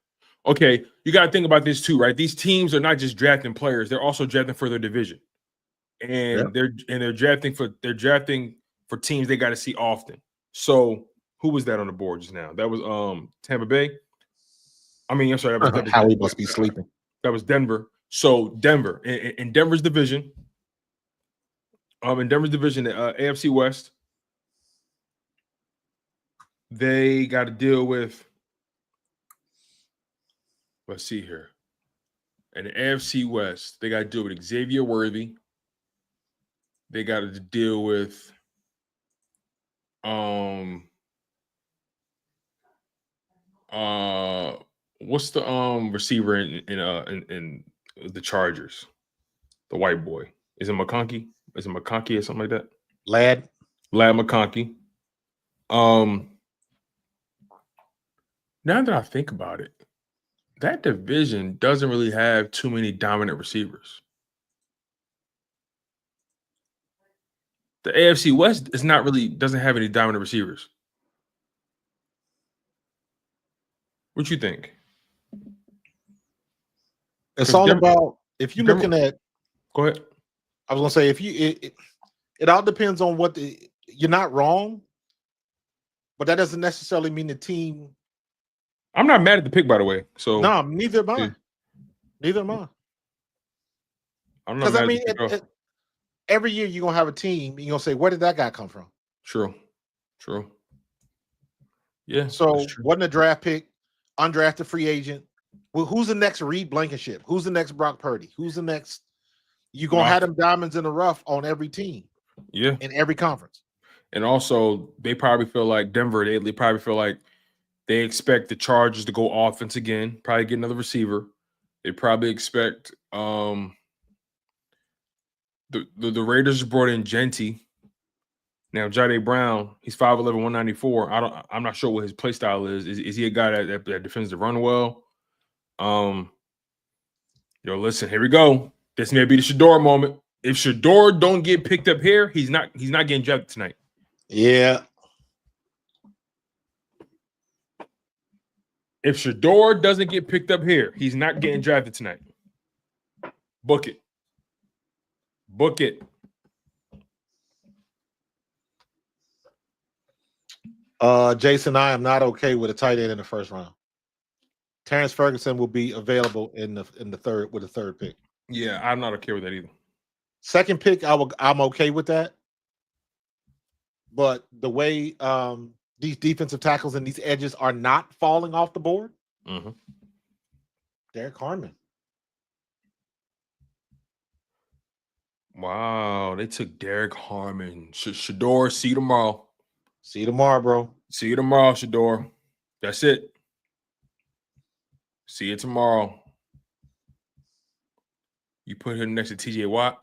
Speaker 2: Okay, you got to think about this too, right? These teams are not just drafting players; they're also drafting for their division, and they're drafting for teams they got to see often. So, who was that on the board just now? That was Tampa Bay. I mean, I'm sorry, that was
Speaker 3: Howie must be sleeping.
Speaker 2: That was Denver. So Denver in Denver's division, the AFC West, they got to deal with. Let's see here. In the AFC West, they got to deal with Xavier Worthy. They got to deal with what's the receiver in the Chargers? The white boy. Is it McConkey? Is it McConkey or something like that?
Speaker 3: Lad
Speaker 2: McConkey. Now that I think about it, that division doesn't really have too many dominant receivers. The AFC West doesn't have any dominant receivers. What you think?
Speaker 3: It's all about if you're looking at.
Speaker 2: Go ahead.
Speaker 3: I was gonna say it all depends on you're not wrong, but that doesn't necessarily mean the team.
Speaker 2: I'm not mad at the pick, by the way. So
Speaker 3: no, neither am I. Neither am I.
Speaker 2: Because I mean,
Speaker 3: every year you're gonna have a team. You're gonna say, "Where did that guy come from?"
Speaker 2: True. Yeah.
Speaker 3: So wasn't a draft pick, undrafted free agent, Well, who's the next Reed Blankenship? Who's the next Brock Purdy? Who's the next? You're gonna
Speaker 2: Well,
Speaker 3: have them diamonds in the rough on every team
Speaker 2: yeah.
Speaker 3: in every conference.
Speaker 2: And also, they probably feel like Denver. They probably feel like they expect the Chargers to go offense again. Probably get another receiver. They probably expect the Raiders brought in Genty. Now, Jade Brown, he's 5'11", 194. I'm not sure what his play style is. Is he a guy that defends the run well? Listen, here we go. This may be the Shador moment. If Shador don't get picked up here, he's not getting drafted tonight.
Speaker 3: Yeah.
Speaker 2: If Shador doesn't get picked up here, he's not getting drafted tonight. Book it. Book it.
Speaker 3: Jason, I am not okay with a tight end in the first round. Terrence Ferguson will be available in the third with the third pick.
Speaker 2: Yeah, I'm not okay with that either.
Speaker 3: Second pick, I'm okay with that. But the way these defensive tackles and these edges are not falling off the board, Derek Harmon.
Speaker 2: Wow, they took Derek Harmon. Shador, see you tomorrow.
Speaker 3: See you tomorrow, bro.
Speaker 2: See you tomorrow, Shador. That's it. See you tomorrow. You put him next to TJ Watt.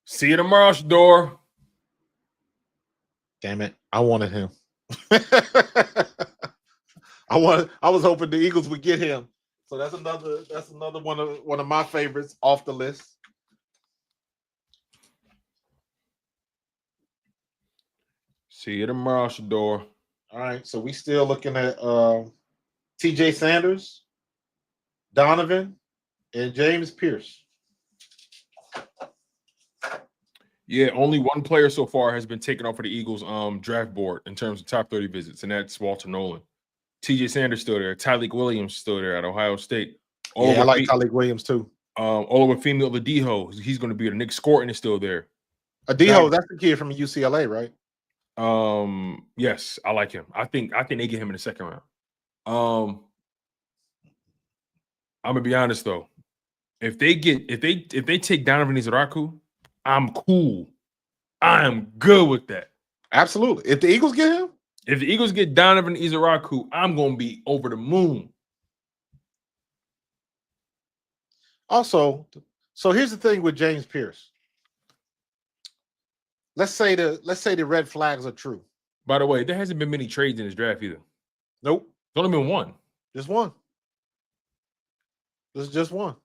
Speaker 2: See you tomorrow, Shador.
Speaker 3: Damn it. I wanted him. I was hoping the Eagles would get him. So that's another one of my favorites off the list.
Speaker 2: See you tomorrow, Shador.
Speaker 3: All right. So we still looking at TJ Sanders, Donovan, and James Pierce.
Speaker 2: Yeah, only one player so far has been taken off of the Eagles draft board in terms of top 30 visits, and that's Walter Nolan. TJ Sanders still there. Tyleik Williams still there at Ohio State.
Speaker 3: I like Tyleik Williams too.
Speaker 2: Olawufemi Oladipo, he's going to be the Nick Scorton is still there.
Speaker 3: Adiho, that's the kid from UCLA, right?
Speaker 2: Yes, I like him. I think they get him in the second round. I'm gonna be honest though. If they take Donovan Izaraku, I'm cool. I am good with that.
Speaker 3: Absolutely. If the Eagles get him,
Speaker 2: if the Eagles get Donovan Izaraku, I'm gonna be over the moon.
Speaker 3: Also, so here's the thing with James Pierce. Let's say the red flags are true.
Speaker 2: By the way, there hasn't been many trades in this draft either.
Speaker 3: Nope.
Speaker 2: There's only been one.
Speaker 3: Just one. This is just one.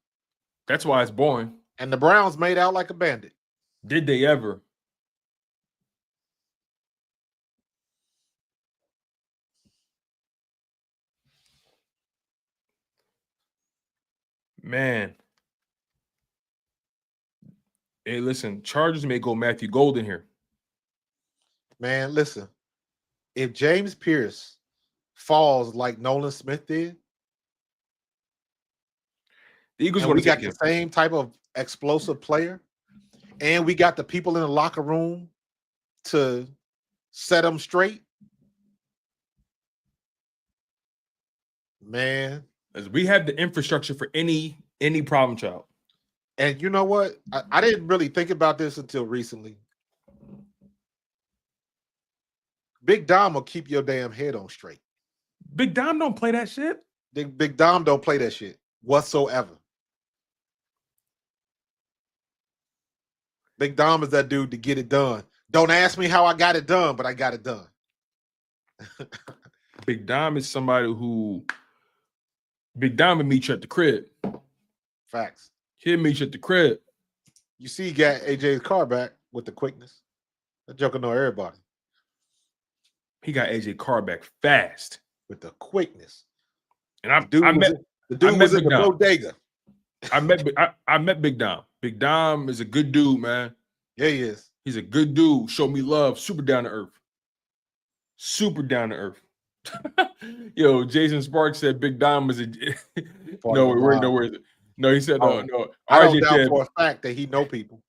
Speaker 2: That's why it's boring.
Speaker 3: And the Browns made out like a bandit.
Speaker 2: Did they ever? Man. Hey, listen, Chargers may go Matthew Golden here.
Speaker 3: Man, listen. If James Pierce falls like Nolan Smith did,
Speaker 2: the Eagles
Speaker 3: we got the same type of explosive player, and we got the people in the locker room to set them straight. Man,
Speaker 2: as we have the infrastructure for any problem child.
Speaker 3: And you know what? I didn't really think about this until recently. Big Dom will keep your damn head on straight.
Speaker 2: Big Dom don't play that shit.
Speaker 3: Big Dom don't play that shit whatsoever. Big Dom is that dude to get it done. Don't ask me how I got it done, but I got it done.
Speaker 2: Big Dom is somebody who Big Dom will meet you at the crib.
Speaker 3: Facts.
Speaker 2: He'll meet you at the crib.
Speaker 3: You see, he got AJ's car back with the quickness. That joker know everybody.
Speaker 2: He got AJ Carr back fast
Speaker 3: with the quickness.
Speaker 2: And I met
Speaker 3: the dude was in the bodega.
Speaker 2: I met Big Dom. Big Dom is a good dude, man.
Speaker 3: Yeah, he is.
Speaker 2: He's a good dude. Show me love. Super down to earth. Super down to earth. Yo, Jason Sparks said Big Dom is a No, he said no.
Speaker 3: I don't doubt for a fact that he know people.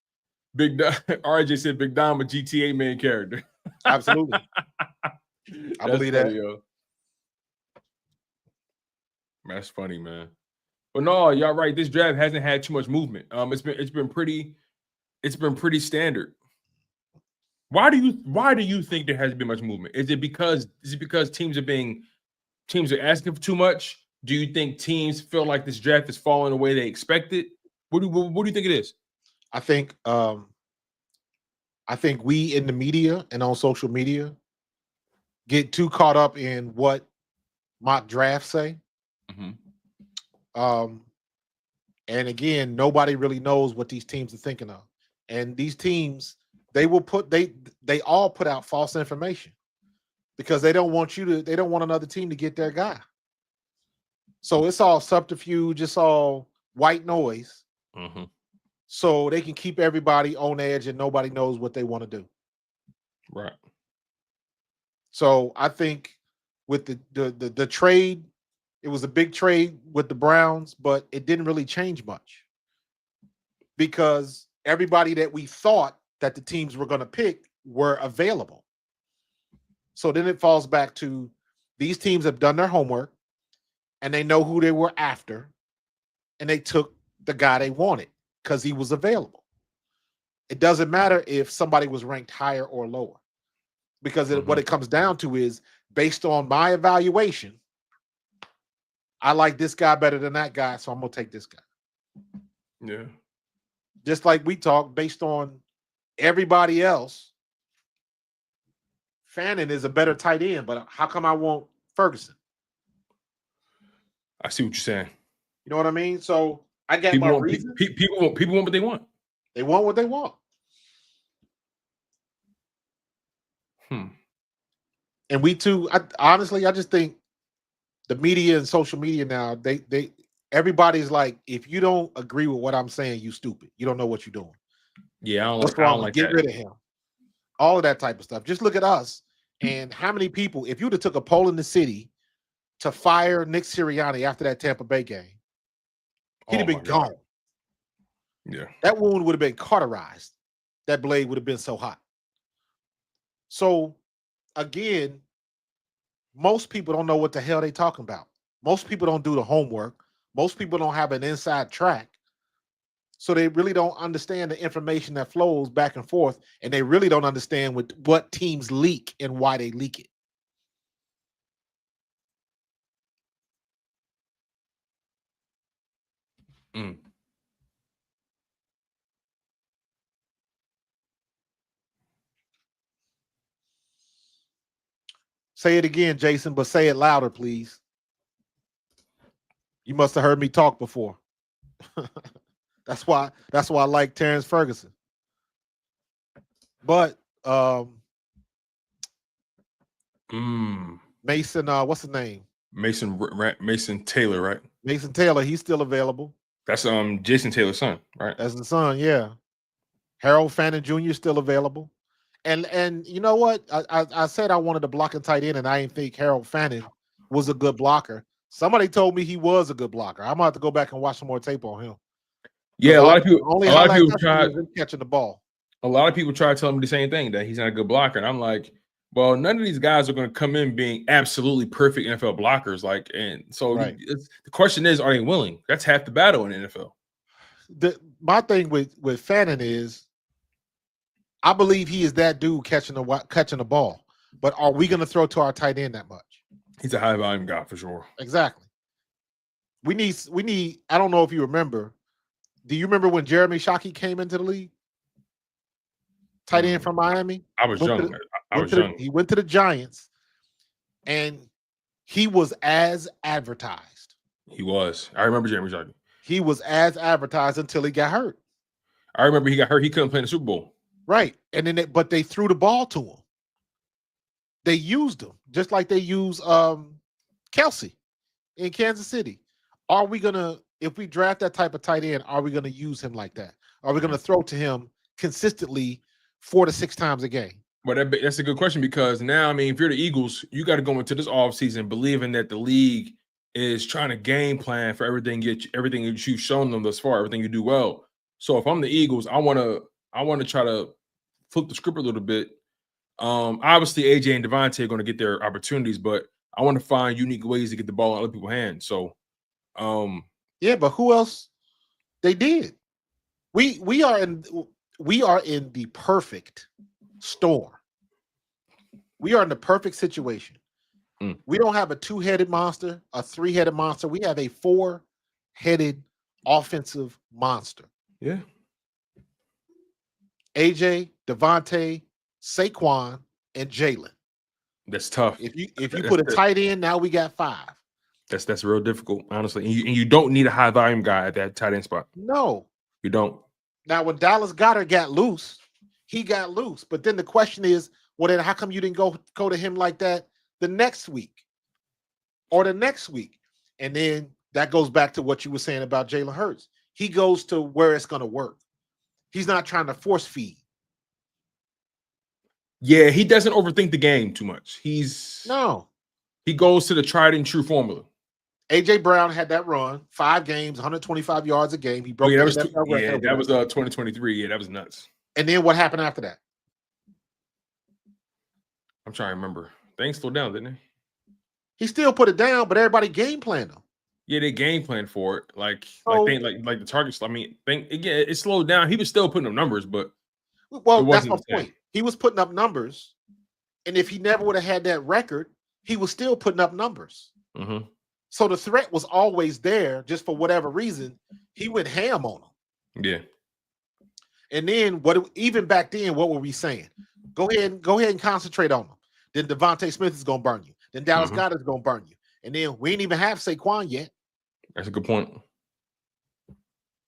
Speaker 2: Big Dom, RJ said Big Dom a GTA main character.
Speaker 3: Absolutely. I believe that.
Speaker 2: Yo. That's funny, man. But no, y'all right. This draft hasn't had too much movement. It's been pretty standard. Why do you think there hasn't been much movement? Is it because teams are asking for too much? Do you think teams feel like this draft is falling the way they expected? What do you think it is?
Speaker 3: I think we in the media and on social media get too caught up in what mock drafts say.
Speaker 2: Mm-hmm.
Speaker 3: And again, nobody really knows what these teams are thinking of. And these teams, they all put out false information because they don't want another team to get their guy. So it's all subterfuge, it's all white noise.
Speaker 2: Mm-hmm.
Speaker 3: So they can keep everybody on edge and nobody knows what they want to do.
Speaker 2: Right.
Speaker 3: So I think with the trade, it was a big trade with the Browns, but it didn't really change much because everybody that we thought that the teams were going to pick were available. So then it falls back to these teams have done their homework and they know who they were after, and they took the guy they wanted because he was available. It doesn't matter if somebody was ranked higher or lower because what it comes down to is based on my evaluation, I like this guy better than that guy, so I'm going to take this guy.
Speaker 2: Yeah.
Speaker 3: Just like we talk based on everybody else, Fannin is a better tight end, but how come I want Ferguson?
Speaker 2: I see what you're saying.
Speaker 3: You know what I mean? So I get
Speaker 2: People
Speaker 3: my
Speaker 2: want,
Speaker 3: reason.
Speaker 2: People want what they want.
Speaker 3: They want what they want. And we too, honestly, I just think the media and social media now, everybody's like, if you don't agree with what I'm saying, you stupid. You don't know what you're doing.
Speaker 2: Yeah, I
Speaker 3: What's
Speaker 2: don't
Speaker 3: wrong?
Speaker 2: like
Speaker 3: Get
Speaker 2: that.
Speaker 3: rid of him. All of that type of stuff. Just look at us and how many people, if you'd have took a poll in the city to fire Nick Sirianni after that Tampa Bay game, he'd have been gone.
Speaker 2: Yeah.
Speaker 3: That wound would have been cauterized. That blade would have been so hot. So, again, most people don't know what the hell they're talking about. Most people don't do the homework. Most people don't have an inside track. So they really don't understand the information that flows back and forth, and they really don't understand what teams leak and why they leak it. Say it again, Jason, but say it louder, please. You must have heard me talk before. That's why I like Terrence Ferguson. But Mason, what's his name?
Speaker 2: Mason Taylor, right?
Speaker 3: Mason Taylor, he's still available.
Speaker 2: That's Jason Taylor's son, right?
Speaker 3: That's the son, yeah. Harold Fannin Jr. is still available. And you know what? I said I wanted a blocking tight end, and I didn't think Harold Fannin was a good blocker. Somebody told me he was a good blocker. I'm gonna have to go back and watch some more tape on him.
Speaker 2: Yeah, a lot of people try
Speaker 3: catching the ball.
Speaker 2: A lot of people try to tell him the same thing, that he's not a good blocker, and I'm like, well, none of these guys are going to come in being absolutely perfect NFL blockers. Like, and so
Speaker 3: right.
Speaker 2: The question is, are they willing? That's half the battle in the NFL.
Speaker 3: My thing with Fannin is, I believe he is that dude catching the ball, but are we going to throw to our tight end that much?
Speaker 2: He's a high volume guy for sure.
Speaker 3: Exactly. We need. I don't know if you remember. Do you remember when Jeremy Shockey came into the league? Tight end from Miami.
Speaker 2: I was young.
Speaker 3: He went to the Giants, and he was as advertised.
Speaker 2: He was. I remember Jeremy Shockey.
Speaker 3: He was as advertised until he got hurt.
Speaker 2: I remember he got hurt. He couldn't play in the Super Bowl.
Speaker 3: Right, and then but they threw the ball to him. They used him just like they use Kelsey in Kansas City. Are we gonna, if we draft that type of tight end, are we gonna use him like that? Are we gonna throw to him consistently 4 to 6 times a game?
Speaker 2: Well, that's a good question, because now, I mean, if you're the Eagles, you got to go into this offseason believing that the league is trying to game plan for everything that you've shown them thus far, everything you do well. So if I'm the Eagles, I want to try to flip the script a little bit. Obviously, AJ and Devontae are going to get their opportunities, but I want to find unique ways to get the ball in other people's hands. So
Speaker 3: Yeah, but who else? They did. We are in the perfect storm. We are in the perfect situation. We don't have a 2-headed monster, a 3-headed monster. We have a 4-headed offensive monster.
Speaker 2: Yeah.
Speaker 3: AJ, Devontae, Saquon, and Jalen.
Speaker 2: That's tough.
Speaker 3: If you put a tight end, now we got 5.
Speaker 2: That's real difficult, honestly. And you don't need a high volume guy at that tight end spot.
Speaker 3: No,
Speaker 2: you don't.
Speaker 3: Now, when Dallas Goedert got loose, he got loose. But then the question is, well, then how come you didn't go to him like that the next week or the next week? And then that goes back to what you were saying about Jalen Hurts. He goes to where it's going to work. He's not trying to force feed.
Speaker 2: Yeah, he doesn't overthink the game too much. He goes to the tried and true formula.
Speaker 3: AJ Brown had that run, 5 games, 125 yards a game. He broke
Speaker 2: that was 2023. Yeah, that was nuts.
Speaker 3: And then what happened after that?
Speaker 2: I'm trying to remember. Things slowed down, didn't they?
Speaker 3: He still put it down, but everybody game planned him.
Speaker 2: Yeah, they game plan for it. Like the targets. I mean, it slowed down. He was still putting up numbers, but
Speaker 3: that's my point. He was putting up numbers, and if he never would have had that record, he was still putting up numbers.
Speaker 2: Mm-hmm.
Speaker 3: So the threat was always there. Just for whatever reason, he went ham on him.
Speaker 2: Yeah.
Speaker 3: And then even back then, what were we saying? Go ahead and concentrate on him. Then Devontae Smith is gonna burn you. Then Dallas Goedert is gonna burn you. And then we ain't even have Saquon yet.
Speaker 2: That's a good point.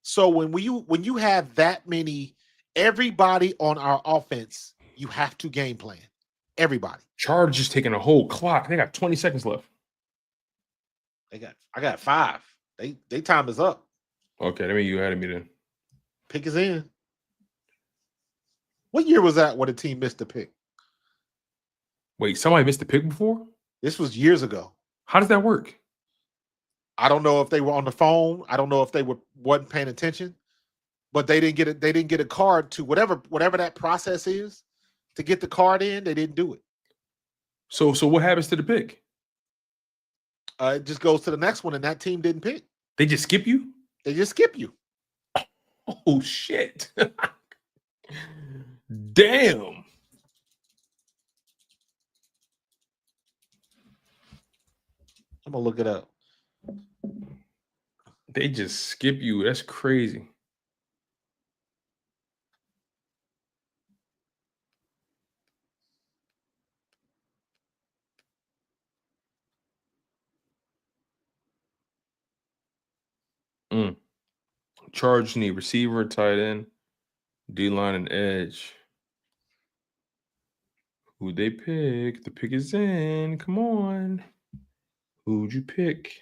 Speaker 3: So when you have that many, everybody on our offense, you have to game plan. Everybody.
Speaker 2: Chargers taking a whole clock. They got 20 seconds left.
Speaker 3: I got 5. They time is up.
Speaker 2: Okay, that means you ahead of me then.
Speaker 3: Pick is in. What year was that when the team missed the pick?
Speaker 2: Wait, somebody missed the pick before?
Speaker 3: This was years ago.
Speaker 2: How does that work?
Speaker 3: I don't know if they were on the phone. I don't know if they wasn't paying attention, but they didn't get it. They didn't get a card to whatever that process is to get the card in. They didn't do it.
Speaker 2: So what happens to the pick?
Speaker 3: It just goes to the next one, and that team didn't pick.
Speaker 2: They just skip you?
Speaker 3: They just skip you.
Speaker 2: Oh shit! Damn.
Speaker 3: I'm gonna look it up.
Speaker 2: They just skip you. That's crazy. Charge need receiver, tight end, D-line, and edge. Who'd they pick? The pick is in. Come on. Who'd you pick?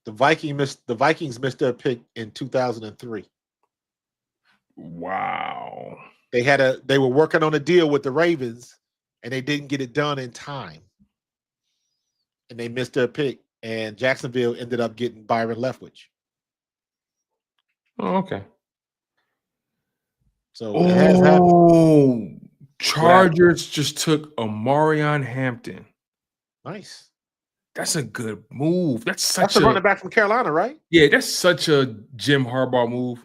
Speaker 3: The Vikings missed their pick in 2003.
Speaker 2: Wow.
Speaker 3: They were working on a deal with the Ravens, and they didn't get it done in time. And they missed their pick, and Jacksonville ended up getting Byron Leftwich.
Speaker 2: Oh, okay.
Speaker 3: So it has happened.
Speaker 2: Chargers just took Omarion Hampton.
Speaker 3: Nice.
Speaker 2: That's a good move. That's a
Speaker 3: running back from Carolina, right?
Speaker 2: Yeah, that's such a Jim Harbaugh move.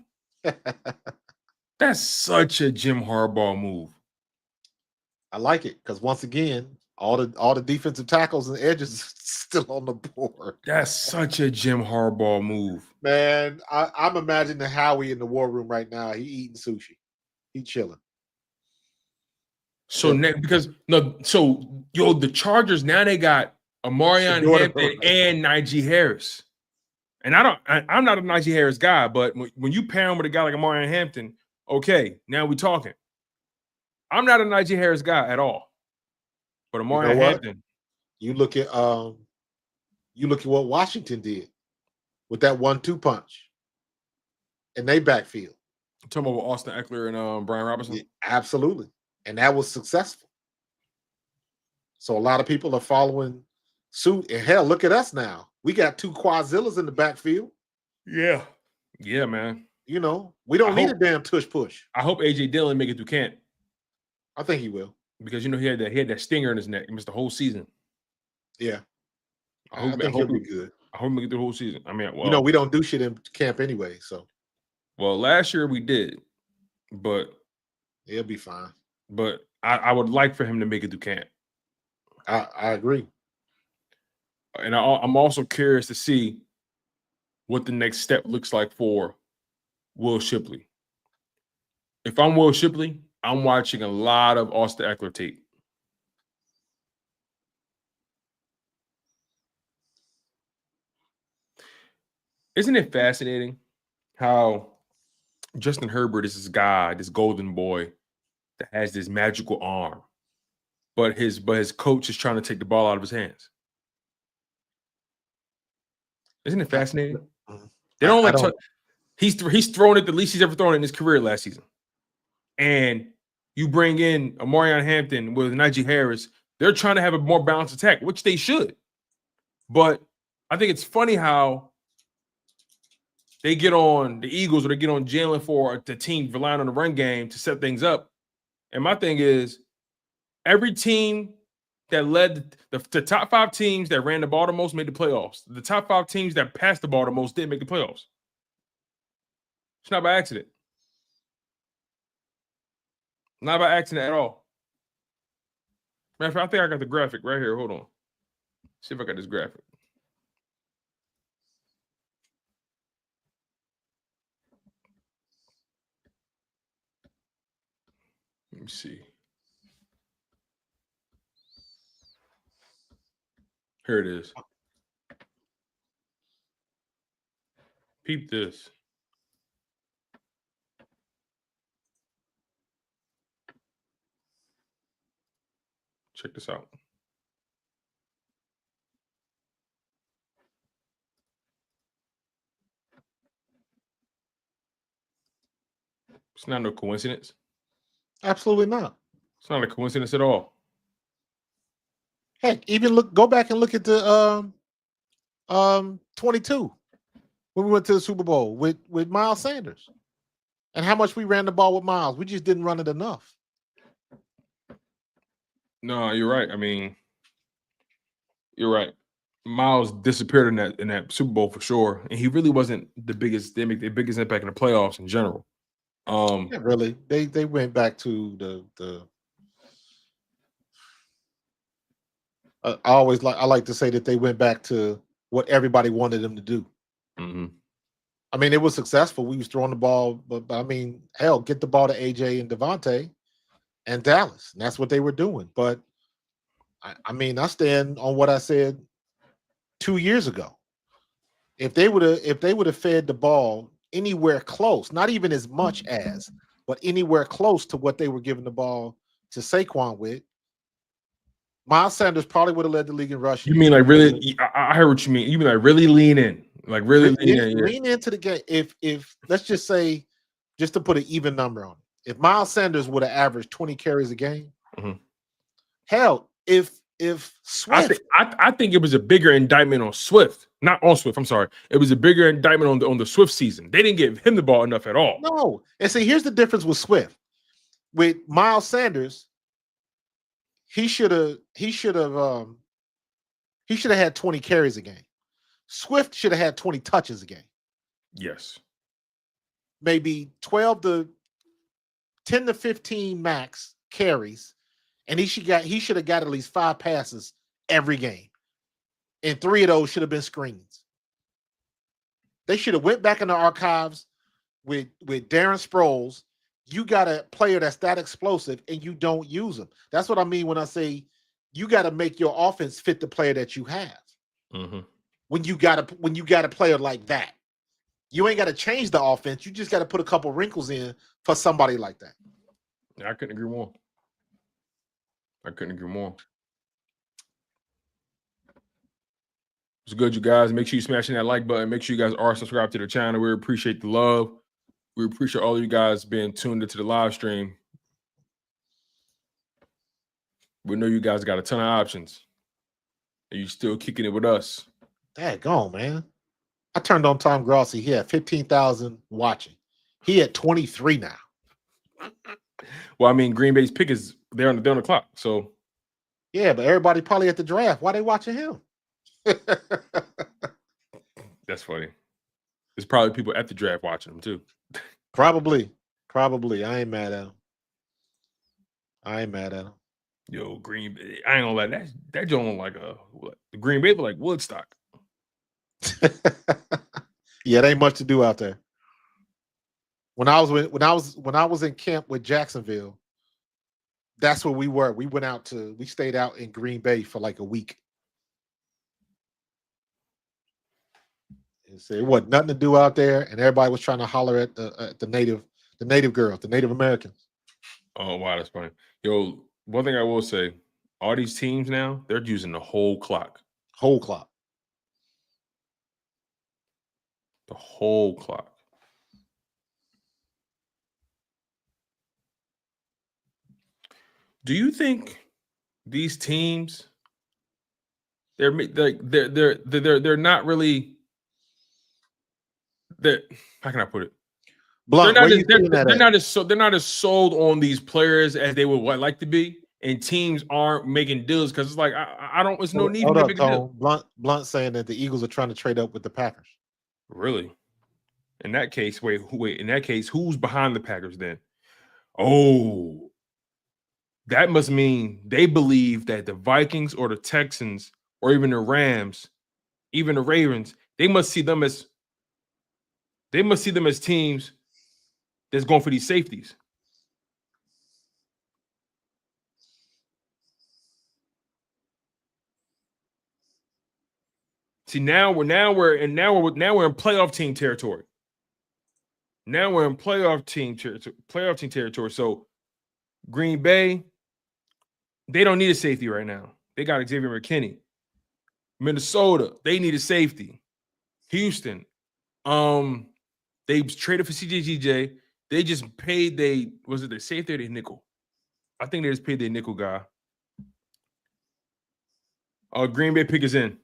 Speaker 2: That's such a Jim Harbaugh move.
Speaker 3: I like it because once again, all the defensive tackles and edges still on the board.
Speaker 2: That's such a Jim Harbaugh move.
Speaker 3: Man, I'm imagining Howie in the war room right now. He eating sushi. He chilling.
Speaker 2: So the Chargers now they got Omarion Hampton and Najee Harris. And I'm not a Najee Harris guy, but when you pair him with a guy like Omarion Hampton, okay, now we're talking. I'm not a Najee Harris guy at all. But Omarion Hampton.
Speaker 3: You look at what Washington did with that 1-2 punch in their backfield.
Speaker 2: You're talking about Austin Eckler and Brian Robinson?
Speaker 3: Yeah, absolutely. And that was successful. So a lot of people are following suit. And hell, look at us now. We got 2 Quadzillas in the backfield.
Speaker 2: Yeah. Yeah, man.
Speaker 3: You know, we don't need a damn tush push.
Speaker 2: I hope AJ Dillon make it through camp.
Speaker 3: I think he will.
Speaker 2: Because he had that stinger in his neck. He missed the whole season.
Speaker 3: Yeah. I think he'll be good.
Speaker 2: I hope we make it the whole season. I mean, well,
Speaker 3: You know, we don't do shit in camp anyway, so
Speaker 2: well, last year we did, but
Speaker 3: it'll be fine.
Speaker 2: But I would like for him to make it through camp.
Speaker 3: I agree.
Speaker 2: And I'm also curious to see what the next step looks like for Will Shipley. If I'm Will Shipley, I'm watching a lot of Austin Eckler tape. Isn't it fascinating how Justin Herbert is this guy, this golden boy that has this magical arm, but his coach is trying to take the ball out of his hands? Isn't it fascinating? They don't like he's thrown it the least he's ever thrown it in his career last season. And you bring in Amarion Hampton with Najee Harris, they're trying to have a more balanced attack, which they should. But I think it's funny how they get on the Eagles or they get on Jalen for the team relying on the run game to set things up. And my thing is, every team that led the top 5 teams that ran the ball the most made the playoffs. The top 5 teams that passed the ball the most didn't make the playoffs. It's not by accident. Not by accident at all. Matter of fact, I think I got the graphic right here. Hold on. See if I got this graphic. Let me see. Here it is. Peep this. Check this out. It's not no coincidence.
Speaker 3: Absolutely not.
Speaker 2: It's not a coincidence at all.
Speaker 3: Heck, even go back and look at the 22 when we went to the Super Bowl with Miles Sanders, and how much we ran the ball with Miles. We just didn't run it enough.
Speaker 2: No, you're right. I mean, you're right. Miles disappeared in that Super Bowl for sure, and he really wasn't the biggest. They make the biggest impact in the playoffs in general.
Speaker 3: Yeah, really. They went back to the. I like to say that they went back to what everybody wanted them to do.
Speaker 2: Mm-hmm.
Speaker 3: I mean, it was successful. We was throwing the ball, but I mean, hell, get the ball to AJ and Devontae and Dallas. And that's what they were doing. But I mean, I stand on what I said 2 years ago. If they would have fed the ball anywhere close, not even as much as, but anywhere close to what they were giving the ball to Saquon with, Miles Sanders probably would have led the league in rushing.
Speaker 2: You mean like really? I heard what you mean. You mean like really lean in, like really
Speaker 3: lean into the game. If let's just say, just to put an even number on it, if Miles Sanders would have averaged 20 carries a game, hell, if Swift,
Speaker 2: I think it was a bigger indictment on Swift, not on Swift. I'm sorry, it was a bigger indictment on the Swift season. They didn't give him the ball enough at all.
Speaker 3: No, and see, here's the difference with Swift. With Miles Sanders, he should have had 20 carries a game. Swift should have had 20 touches a game.
Speaker 2: Yes.
Speaker 3: Maybe 10 to 15 max carries, and he should have got at least 5 passes every game. And 3 of those should have been screens. They should have went back in the archives with Darren Sproles. You got a player that's that explosive and you don't use him. That's what I mean when I say you got to make your offense fit the player that you have.
Speaker 2: Mm-hmm.
Speaker 3: When you got a player like that, you ain't got to change the offense. You just got to put a couple wrinkles in for somebody like that.
Speaker 2: Yeah, I couldn't agree more. It's good, you guys. Make sure you smashing that like button. Make sure you guys are subscribed to the channel. We appreciate the love. We appreciate all of you guys being tuned into the live stream. We know you guys got a ton of options. And you still kicking it with us.
Speaker 3: Daggone, man. I turned on Tom Grossi. He had 15,000 watching. He had 23 now.
Speaker 2: Well, I mean, Green Bay's pick is they're on the clock. So
Speaker 3: yeah, but everybody probably at the draft. Why they watching him?
Speaker 2: That's funny. There's probably people at the draft watching them too.
Speaker 3: Probably. I ain't mad at him.
Speaker 2: Yo, Green Bay. I ain't gonna lie. That joint look like the Green Bay look like Woodstock.
Speaker 3: Yeah, it ain't much to do out there. When I was in camp with Jacksonville, that's where we were. We stayed out in Green Bay for like a week. And so it wasn't nothing to do out there, and everybody was trying to holler at the native girls, the Native Americans.
Speaker 2: Oh wow, that's funny. Yo, one thing I will say, all these teams now, they're using the whole clock.
Speaker 3: Whole clock.
Speaker 2: The whole clock. Do you think these teams they're not really how can I put it?
Speaker 3: Blunt,
Speaker 2: they're not as sold on these players as they would like to be, and teams aren't making deals because it's like I don't. There's no need to make a deal.
Speaker 3: Blunt saying that the Eagles are trying to trade up with the Packers.
Speaker 2: Really? In that case, wait. In that case, who's behind the Packers then? Oh, that must mean they believe that the Vikings or the Texans or even the Rams, even the Ravens, they must see them as teams that's going for these safeties. See, now we're in playoff team territory. Now we're in playoff team territory. So Green Bay, they don't need a safety right now. They got Xavier McKinney. Minnesota, they need a safety. Houston, they traded for CJGJ. They just paid their safety or their nickel? I think they just paid their nickel guy. Green Bay pick is in.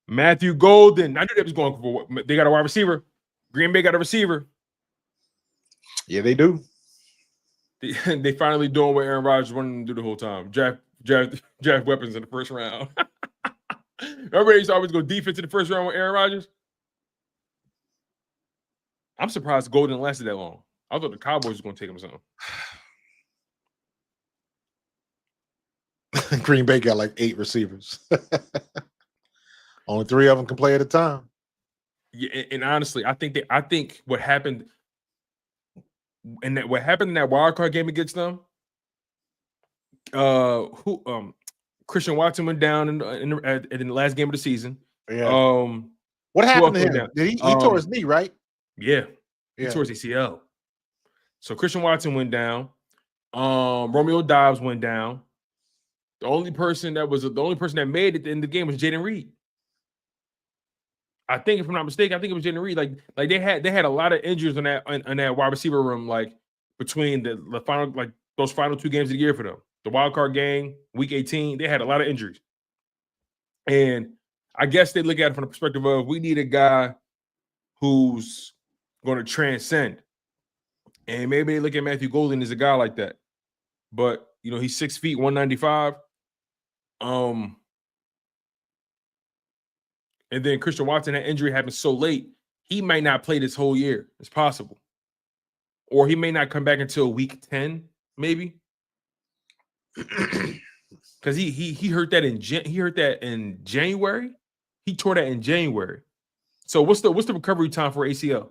Speaker 2: Matthew Golden. I knew they was going for what they got a wide receiver. Green Bay got a receiver.
Speaker 3: Yeah, they do.
Speaker 2: They finally doing what Aaron Rodgers wanted to do the whole time. Draft weapons in the first round. Remember they used to always go defense in the first round with Aaron Rodgers? I'm surprised Golden lasted that long. I thought the Cowboys was going to take him something.
Speaker 3: Green Bay got like 8 receivers. Only 3 of them can play at a time.
Speaker 2: Yeah, and honestly, I think what happened in that wild card game against them, Christian Watson went down in the last game of the season.
Speaker 3: Yeah. What happened to him? He tore his knee, right?
Speaker 2: Yeah. He tore his ACL. So Christian Watson went down. Romeo Dobbs went down. The only person that made it at the end of the game was Jaden Reed. I think, if I'm not mistaken, it was Jaden Reed. Like they had a lot of injuries on that wide receiver room, like between the final, like those final 2 games of the year for them. The wild card game, week 18, they had a lot of injuries. And I guess they look at it from the perspective of, we need a guy who's going to transcend. And maybe they look at Matthew Golden as a guy like that. But, he's 6 feet, 195. And then Christian Watson, that injury happened so late, he might not play this whole year. It's possible. Or he may not come back until week 10, maybe. Because he hurt that in January. He tore that in January. So what's the recovery time for ACL?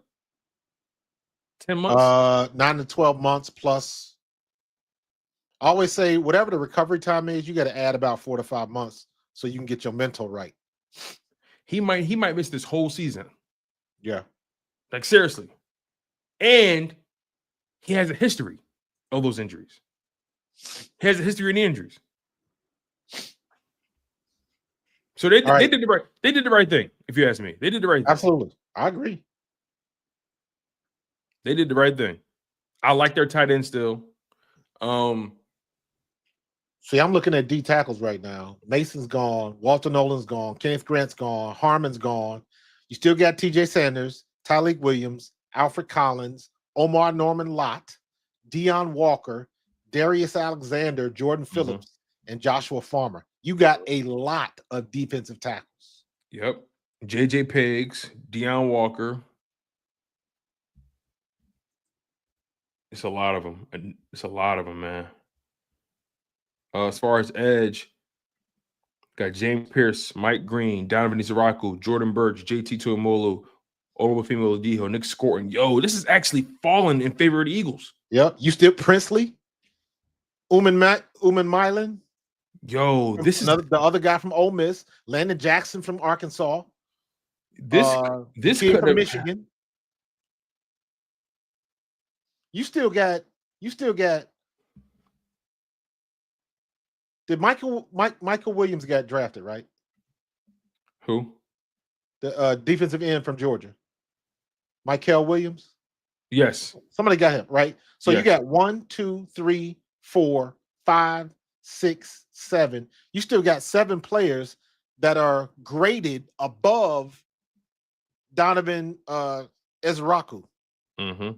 Speaker 2: 10 months?
Speaker 3: 9 to 12 months plus. I always say whatever the recovery time is, you got to add about 4 to 5 months so you can get your mental right.
Speaker 2: He might miss this whole season.
Speaker 3: Yeah.
Speaker 2: Like, seriously. And he has a history of those injuries. He has a history of the injuries. So they did the right thing, if you ask me. They did the right thing.
Speaker 3: Absolutely. I agree.
Speaker 2: They did the right thing. I like their tight end still.
Speaker 3: See, I'm looking at D tackles right now. Mason's gone. Walter Nolan's gone. Kenneth Grant's gone. Harmon's gone. You still got TJ Sanders, Tyleek Williams, Alfred Collins, Omar Norman Lott, Deion Walker, Darius Alexander, Jordan Phillips, and Joshua Farmer. You got a lot of defensive tackles.
Speaker 2: Yep. JJ Peggs, Deion Walker. It's a lot of them. It's a lot of them, man. As far as edge, got James Pierce, Mike Green, Donovan Izaraku, Jordan Burch, JT Tuimoloau, Olufemi Oladipo, Nick Scorton. Yo, this is actually falling in favor of the Eagles.
Speaker 3: Yep. You still Princely, Uman Milan.
Speaker 2: Yo, this is
Speaker 3: the other guy from Ole Miss, Landon Jackson from Arkansas.
Speaker 2: This
Speaker 3: kid
Speaker 2: could
Speaker 3: from
Speaker 2: have
Speaker 3: Michigan. You still got. Did Michael Williams got drafted, right?
Speaker 2: Who?
Speaker 3: The defensive end from Georgia. Michael Williams.
Speaker 2: Yes.
Speaker 3: Somebody got him, right? So
Speaker 2: Yes.
Speaker 3: you got 1, 2, 3, 4, 5, 6, 7. You still got 7 players that are graded above Donovan Izaraku.
Speaker 2: Mm-hmm.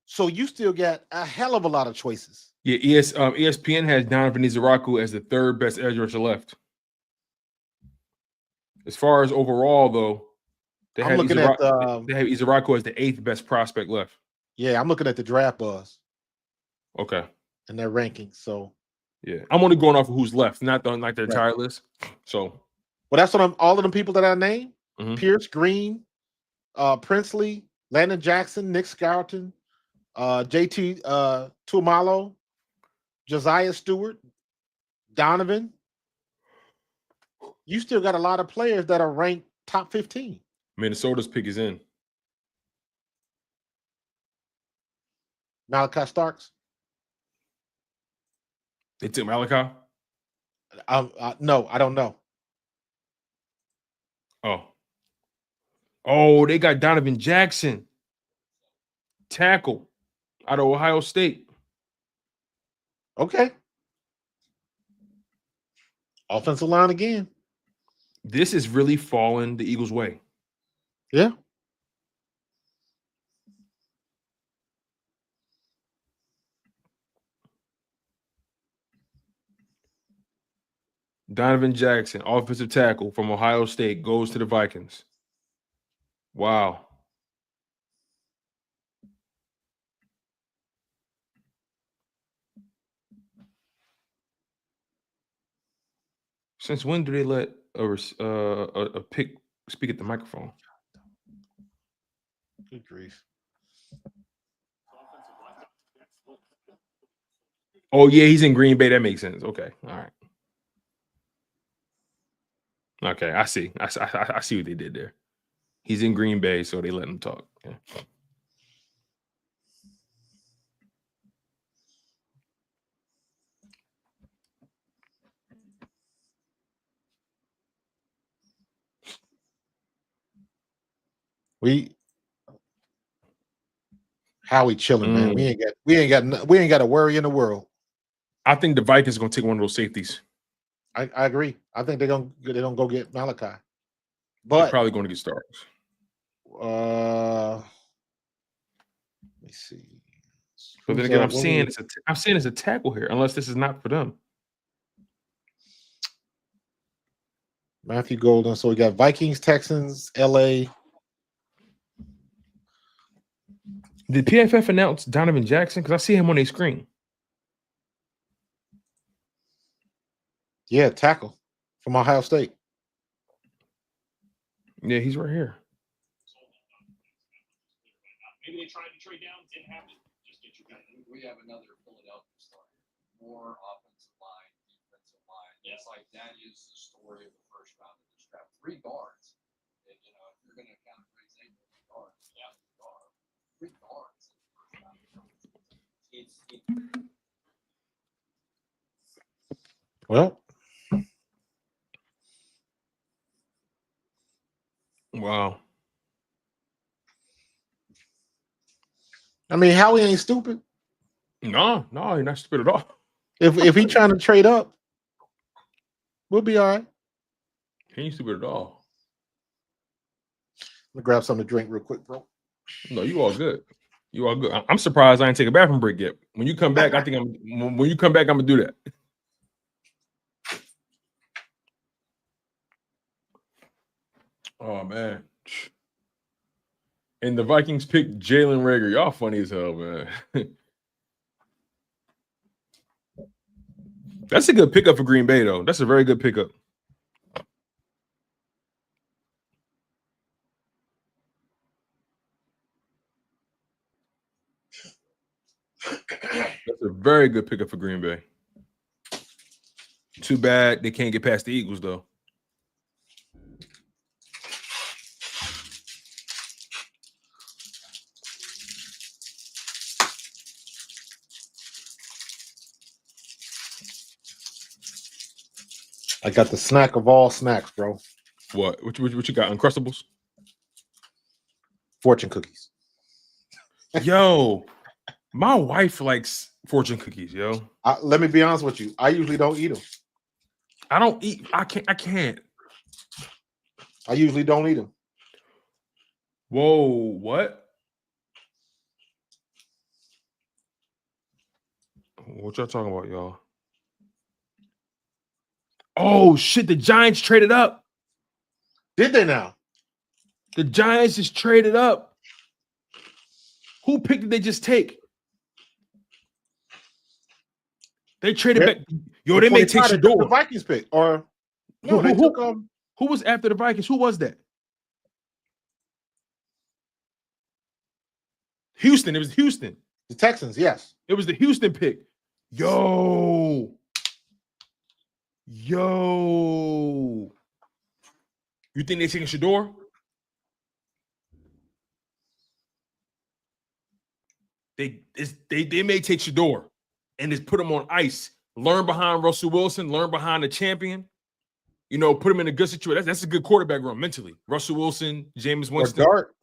Speaker 3: So you still got a hell of a lot of choices.
Speaker 2: Yeah, ESPN has Donovan Izaraku as the 3rd best edge rusher left. As far as overall, though, they have Izaraku as the 8th best prospect left.
Speaker 3: Yeah, I'm looking at the draft buzz.
Speaker 2: Okay.
Speaker 3: And their rankings. So
Speaker 2: yeah, I'm only going off of who's left, not their entire list. So,
Speaker 3: well, that's what all of the people that I named:
Speaker 2: mm-hmm.
Speaker 3: Pierce, Green, Princely, Landon Jackson, Nick Scourton, JT Tuimoloau, Josiah Stewart, Donovan. You still got a lot of players that are ranked top 15.
Speaker 2: Minnesota's pick is in.
Speaker 3: Malachi Starks.
Speaker 2: They took Malachi?
Speaker 3: No, I don't know.
Speaker 2: Oh, they got Donovan Jackson, tackle out of Ohio State.
Speaker 3: Okay. Offensive line again.
Speaker 2: This is really falling the Eagles' way.
Speaker 3: Yeah.
Speaker 2: Donovan Jackson, offensive tackle from Ohio State, goes to the Vikings. Wow. Since when do they let a pick speak at the microphone?
Speaker 3: Good grief.
Speaker 2: Oh, yeah, he's in Green Bay. That makes sense. Okay. All right. Okay, I see. I see what they did there. He's in Green Bay, so they let him talk. Yeah.
Speaker 3: Howie chilling, man. We ain't got a worry in the world.
Speaker 2: I think the Vikings are gonna take one of those safeties.
Speaker 3: I agree. I think they're gonna go get Malachi. But
Speaker 2: they're probably going to get Starks.
Speaker 3: Let me see.
Speaker 2: But then again, I'm saying it's a tackle here, unless this is not for them.
Speaker 3: Matthew Golden. So we got Vikings, Texans, LA.
Speaker 2: Did PFF announce Donovan Jackson? Because I see him on their screen.
Speaker 3: Yeah, tackle from Ohio State.
Speaker 2: Yeah, he's right here.
Speaker 4: Maybe they tried to trade down, didn't happen. Just get your guy.
Speaker 5: We have another Philadelphia story. More offensive line, defensive line.
Speaker 4: Yeah.
Speaker 5: It's like that is the story of the first round of this draft. 3 guards. And, if you're going to count Zack, 3 guards. Yeah, 3 guards in the first round.
Speaker 3: Well.
Speaker 2: Wow.
Speaker 3: I mean, Howie ain't stupid.
Speaker 2: No, he's not stupid at all.
Speaker 3: If he trying to trade up, we'll be all right.
Speaker 2: He ain't stupid at all.
Speaker 3: Let me grab something to drink real quick, bro.
Speaker 2: No, you all good. You all good. I'm surprised I ain't take a bathroom break yet. When you come back, when you come back, I'm gonna do that. Oh man. And the Vikings picked Jalen Reagor. Y'all funny as hell, man. That's a good pickup for Green Bay, though. That's a very good pickup. That's a very good pickup for Green Bay. Too bad they can't get past the Eagles, though.
Speaker 3: I got the snack of all snacks, bro.
Speaker 2: What you got? Uncrustables?
Speaker 3: Fortune cookies.
Speaker 2: Yo, my wife likes fortune cookies, yo.
Speaker 3: Let me be honest with you. I usually don't eat them.
Speaker 2: I don't eat. I can't.
Speaker 3: I usually don't eat them.
Speaker 2: Whoa, what? What y'all talking about, y'all? Oh shit! The Giants traded up.
Speaker 3: Did they now?
Speaker 2: The Giants just traded up. Who picked did they just take? They traded back. Yo, they may take Shador.
Speaker 3: The Vikings pick, or no? They took
Speaker 2: Who was after the Vikings? Who was that? Houston. It was Houston.
Speaker 3: The Texans. Yes,
Speaker 2: it was the Houston pick. Yo. You think they're taking Shador? They may take Shador and just put him on ice. Learn behind Russell Wilson. Learn behind the champion. You know, put him in a good situation. That's a good quarterback room mentally. Russell Wilson, Jameis Winston.
Speaker 3: Or Dart.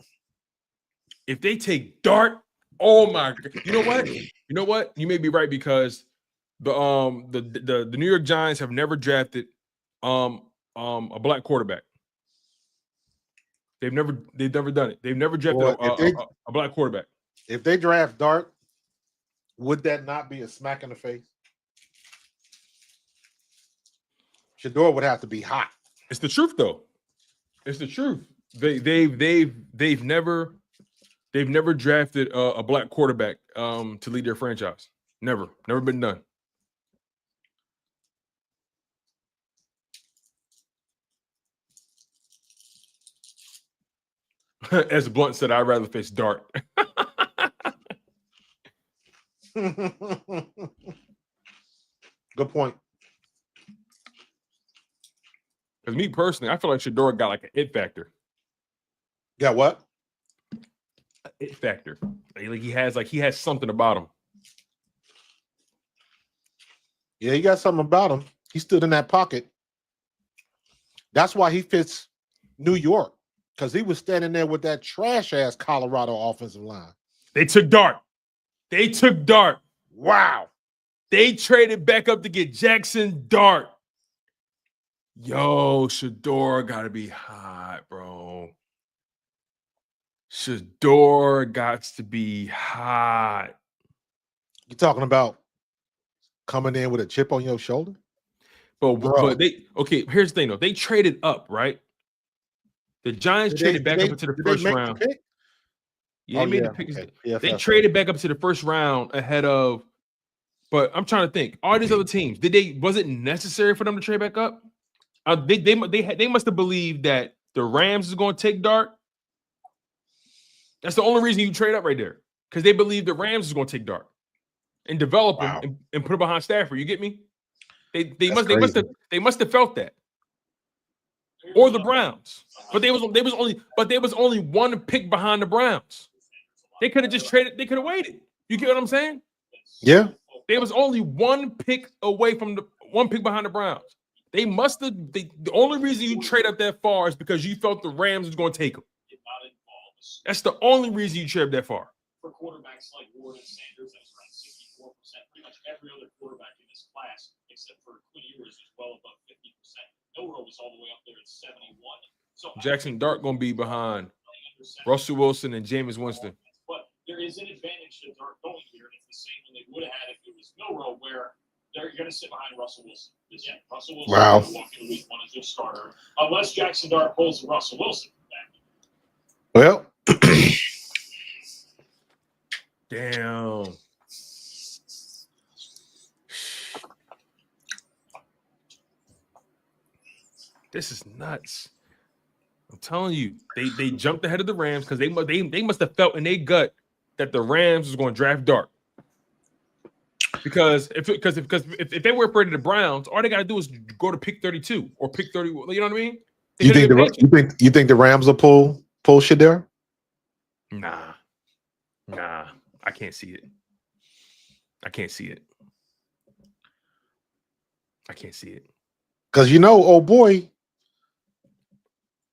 Speaker 2: If they take Dart, oh my God! You know what? You may be right because the New York Giants have never drafted a black quarterback. They've never done it. They've never drafted a black quarterback.
Speaker 3: If they draft Dart, would that not be a smack in the face? Shador would have to be hot.
Speaker 2: It's the truth, though. It's the truth. They've never drafted a black quarterback to lead their franchise. Never been done. As Blunt said, I'd rather face Dart.
Speaker 3: Good point.
Speaker 2: Because me personally, I feel like Shador got like an it factor.
Speaker 3: Got what?
Speaker 2: An it factor. Like he has something about him.
Speaker 3: Yeah, he got something about him. He stood in that pocket. That's why he fits New York. Because he was standing there with that trash-ass Colorado offensive line.
Speaker 2: They took Dart.
Speaker 3: Wow.
Speaker 2: They traded back up to get Jackson Dart. Yo, Shador got to be hot, bro. Shador got to be hot.
Speaker 3: You talking about coming in with a chip on your shoulder?
Speaker 2: But here's the thing, though. They traded up, right? The Giants traded back up into the first round. Yeah, they made the pick. Okay. Yeah, they traded back up to the first round ahead of. But I'm trying to think. All these other teams, was it necessary for them to trade back up? They must have believed that the Rams is going to take Dart. That's the only reason you trade up right there, because they believe the Rams is going to take Dart and develop him and put him behind Stafford. You get me? They must have felt that. Or the Browns, but there was only one pick behind the Browns. They could have just traded. They could have waited. You get what I'm saying?
Speaker 3: Yeah.
Speaker 2: There was only one pick away from one pick behind the Browns. They must have. The only reason you trade up that far is because you felt the Rams was going to take them. That's the only reason you trade up that far.
Speaker 4: For quarterbacks like Ward and Sanders, that's around 64%. Pretty much every other quarterback in this class, except for Quinyon, is well above 50%. Nowhere was all the way up there at 71. So
Speaker 2: Jackson Dart going to be behind Russell Wilson and Jameis Winston.
Speaker 4: But there is an advantage to Dart going here, and it's the same one they would have had if it was Milrow, where they're going to sit behind Russell Wilson. Yeah, Russell Wilson walked in week one as their starter. Unless Jackson Dart pulls Russell Wilson back.
Speaker 3: Well,
Speaker 2: Damn. This is nuts. I'm telling you, they jumped ahead of the Rams because they must have felt in their gut that the Rams was going to draft Dart. Because if they were afraid of the Browns, all they got to do is go to pick 32 or pick 30. You know what I mean?
Speaker 3: you think the Rams will pull Shedeur?
Speaker 2: Nah, I can't see it. I can't see it.
Speaker 3: Because old boy,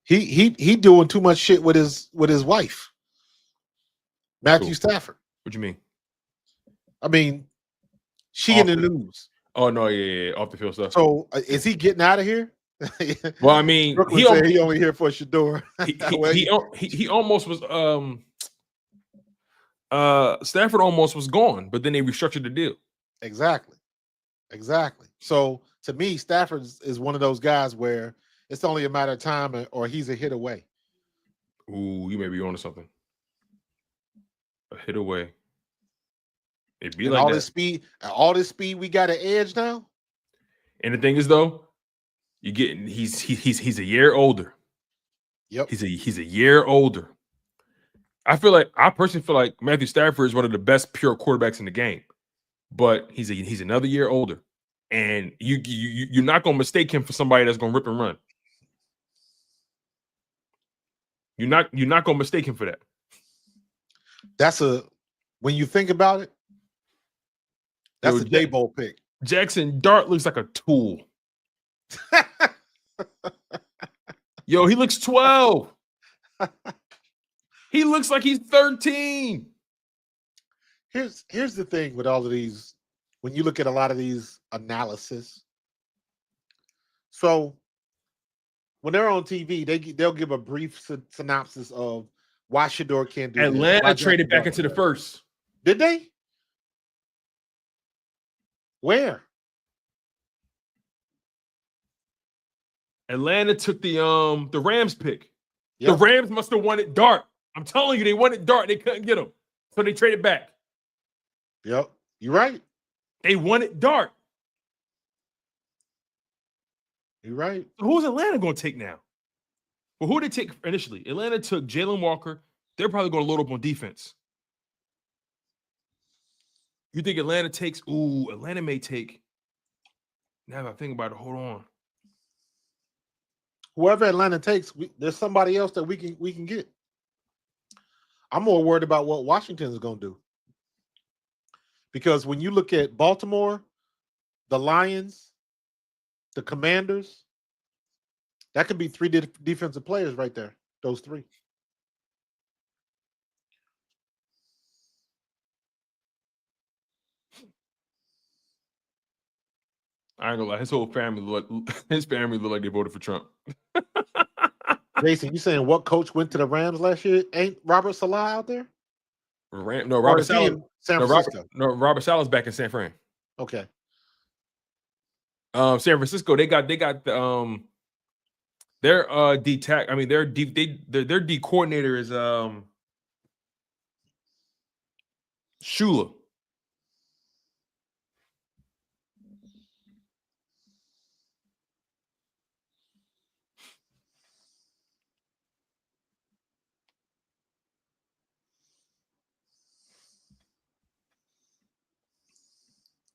Speaker 3: he doing too much shit with his wife, Matthew
Speaker 2: Cool.
Speaker 3: Stafford.
Speaker 2: What you mean?
Speaker 3: I mean, she
Speaker 2: Off
Speaker 3: in the
Speaker 2: the-
Speaker 3: news.
Speaker 2: Oh no, yeah, off the field stuff.
Speaker 3: So is he getting out of here?
Speaker 2: Well, I mean,
Speaker 3: Brooklyn said he only here for Shedeur.
Speaker 2: he almost was Stafford almost was gone, but then they restructured the deal.
Speaker 3: Exactly. So to me, Stafford is one of those guys where it's only a matter of time or he's a hit away.
Speaker 2: Ooh, you may be onto something. A hit away. It'd be
Speaker 3: And
Speaker 2: like
Speaker 3: all this speed we got an edge now.
Speaker 2: And the thing is, though, he's a year older.
Speaker 3: Yep.
Speaker 2: He's a year older. I personally feel like Matthew Stafford is one of the best pure quarterbacks in the game, but he's another year older, and you're not gonna mistake him for somebody that's gonna rip and run. You're not gonna mistake him for that.
Speaker 3: When you think about it, that's a Daboll pick.
Speaker 2: Jackson Dart looks like a tool. Yo, he looks 12. He looks like he's 13.
Speaker 3: Here's the thing with all of these, when you look at a lot of these analysis. So when they're on TV, they'll give a brief synopsis of why Shedeur can't do
Speaker 2: Atlanta
Speaker 3: this.
Speaker 2: traded back into the first.
Speaker 3: Did they? Where?
Speaker 2: Atlanta took the Rams pick.
Speaker 3: Yep.
Speaker 2: The Rams must have wanted Dart. I'm telling you, they wanted Dart. They couldn't get him. So they traded back.
Speaker 3: Yep. You're right.
Speaker 2: They wanted Dart.
Speaker 3: You're right.
Speaker 2: So who's Atlanta going to take now? Well, who did they take initially? Atlanta took Jalen Walker. They're probably going to load up on defense. You think Atlanta takes? Ooh, Atlanta may take. Now that I think about it, hold on.
Speaker 3: Whoever Atlanta takes, there's somebody else that we can get. I'm more worried about what Washington is going to do. Because when you look at Baltimore, the Lions, the Commanders, that could be three defensive players right there. Those three.
Speaker 2: I ain't gonna lie. His whole family look like they voted for Trump.
Speaker 3: Jason, you saying what coach went to the Rams last year? Ain't Robert Salah out there?
Speaker 2: Robert Saleh.
Speaker 3: San Francisco.
Speaker 2: Robert Saleh's back in San Fran.
Speaker 3: Okay.
Speaker 2: San Francisco, they got the their D-tack. I mean, their D coordinator is Shula.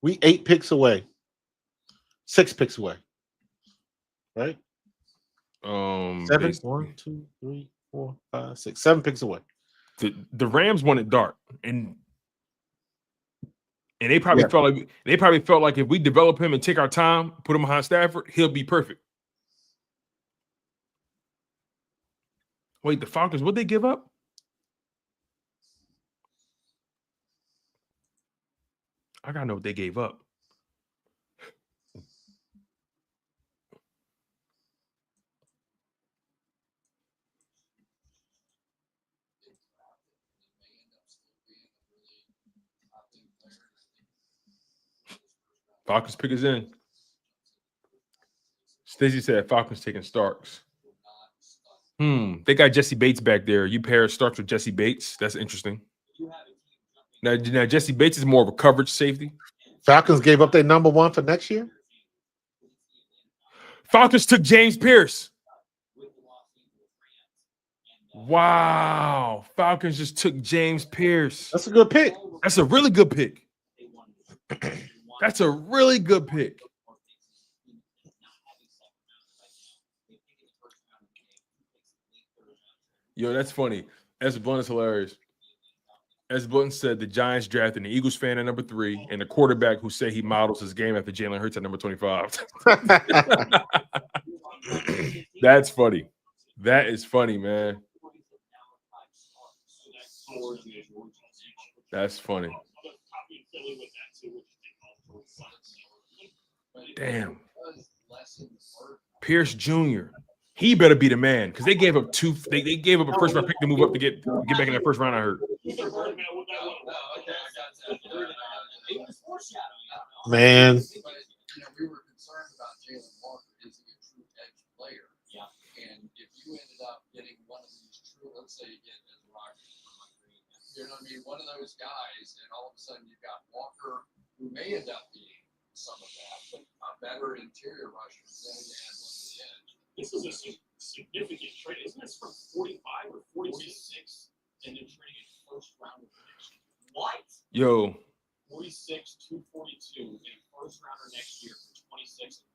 Speaker 3: We 8 picks away. 6 picks away. Right? 7. 1, 2, 3, 4, 5, 6. 7 picks away.
Speaker 2: The Rams wanted Dart, and they probably felt like if we develop him and take our time, put him behind Stafford, he'll be perfect. Wait, the Falcons, what'd they give up? I gotta know what they gave up. Falcons pick is in. Stacey said Falcons taking Starks. They got Jesse Bates back there. You pair Starks with Jesse Bates. That's interesting. Now Jesse Bates is more of a coverage safety.
Speaker 3: Falcons gave up their number 1 for next year.
Speaker 2: Falcons took James Pierce. Wow. Falcons just took James Pierce.
Speaker 3: That's a good pick.
Speaker 2: That's a really good pick. That's a really good pick. Yo, that's funny. S. Blunt is hilarious. S. Blunt said the Giants drafted an Eagles fan at number 3 and a quarterback who said he models his game after Jalen Hurts at number 25. That's funny. That is funny, man. That's funny. Damn. Pierce Jr. He better be the man because they gave up they gave up a first round pick to move up to get back in that first round. I heard.
Speaker 3: Man.
Speaker 5: We were concerned about Jalen Walker. Is he a true edge player? Yeah. And if you ended up getting one of these true, let's say you get you know what I mean, one of those guys, and all of a sudden you've got Walker, who may end up being some of that, but a better interior rusher than you had one to the edge.
Speaker 4: This is a significant trade. Isn't this from 45 or 46? And they're trading a first round of prediction. What?
Speaker 2: Yo.
Speaker 4: 46, 242, and a first rounder next year for 26.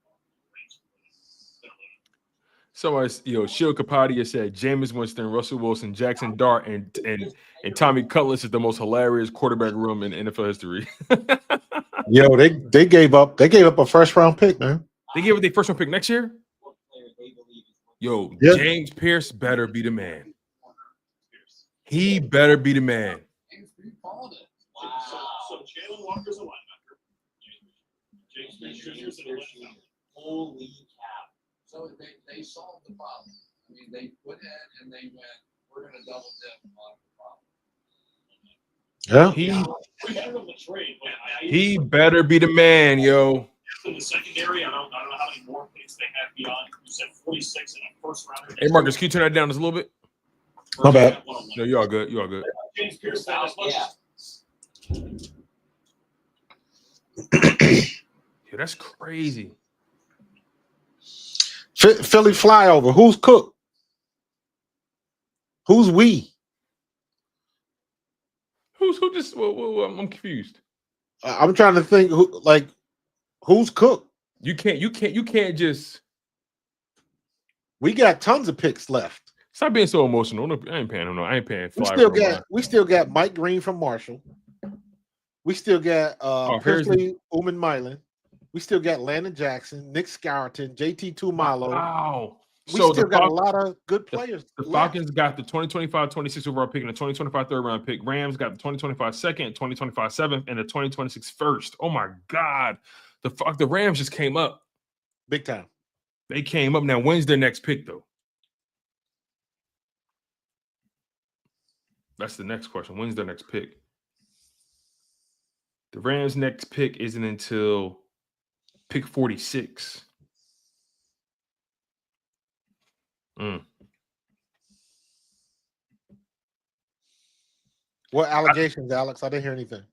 Speaker 2: Somebody, Shil Kapadia said Jameis Winston, Russell Wilson, Jackson Dart, and Tommy Cutlass is the most hilarious quarterback room in NFL history.
Speaker 3: Yo, they gave up a first round pick, man.
Speaker 2: They gave up their first round pick next year. Yo,
Speaker 3: yeah.
Speaker 2: James Pierce better be the man. He better be the man.
Speaker 4: So Jalen Walker's a linebacker. James Pierce Jr.'s a left tackle. Holy cow.
Speaker 5: So they solved the problem. I mean, they went ahead and they went, we're going to double dip on the problem.
Speaker 3: Yeah.
Speaker 2: He better be the man, yo.
Speaker 4: In the secondary, I don't know how many more picks they have beyond. You said 46 in a first rounder.
Speaker 2: Hey, Marcus, can you turn that down just a little bit?
Speaker 3: My bad.
Speaker 2: No, you all good. You all good.
Speaker 4: James Pierce,
Speaker 2: Yeah, that's crazy.
Speaker 3: Philly flyover. Who's Cook? Who's we?
Speaker 2: Who just? I'm confused.
Speaker 3: I'm trying to think. Who's Cook?
Speaker 2: You can't just.
Speaker 3: We got tons of picks left.
Speaker 2: Stop being so emotional. No, I ain't paying him. No, I ain't paying.
Speaker 3: We still got Mike Green from Marshall. We still got Princely Uman Milan. We still got Landon Jackson, Nick Scourton, JT Tumalo.
Speaker 2: Wow.
Speaker 3: We still got a lot of good players.
Speaker 2: The Falcons got the 2025 26 overall pick and the 2025 third round pick. Rams got the 2025 second, 2025 seventh, and the 2026 first. Oh my God. The Rams just came up.
Speaker 3: Big time.
Speaker 2: They came up. Now, when's their next pick, though? That's the next question. When's their next pick? The Rams' next pick isn't until pick 46.
Speaker 3: What allegations, Alex? I didn't hear anything.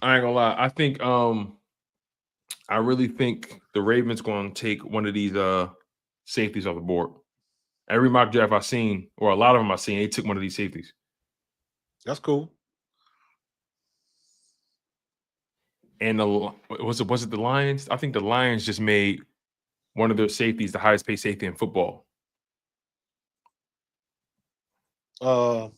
Speaker 2: I ain't gonna lie. I think I really think the Ravens going to take one of these safeties off the board. Every mock draft I've seen, or a lot of them I've seen, they took one of these safeties.
Speaker 3: That's cool.
Speaker 2: And was it the Lions? I think the Lions just made one of their safeties the highest paid safety in football.
Speaker 3: Who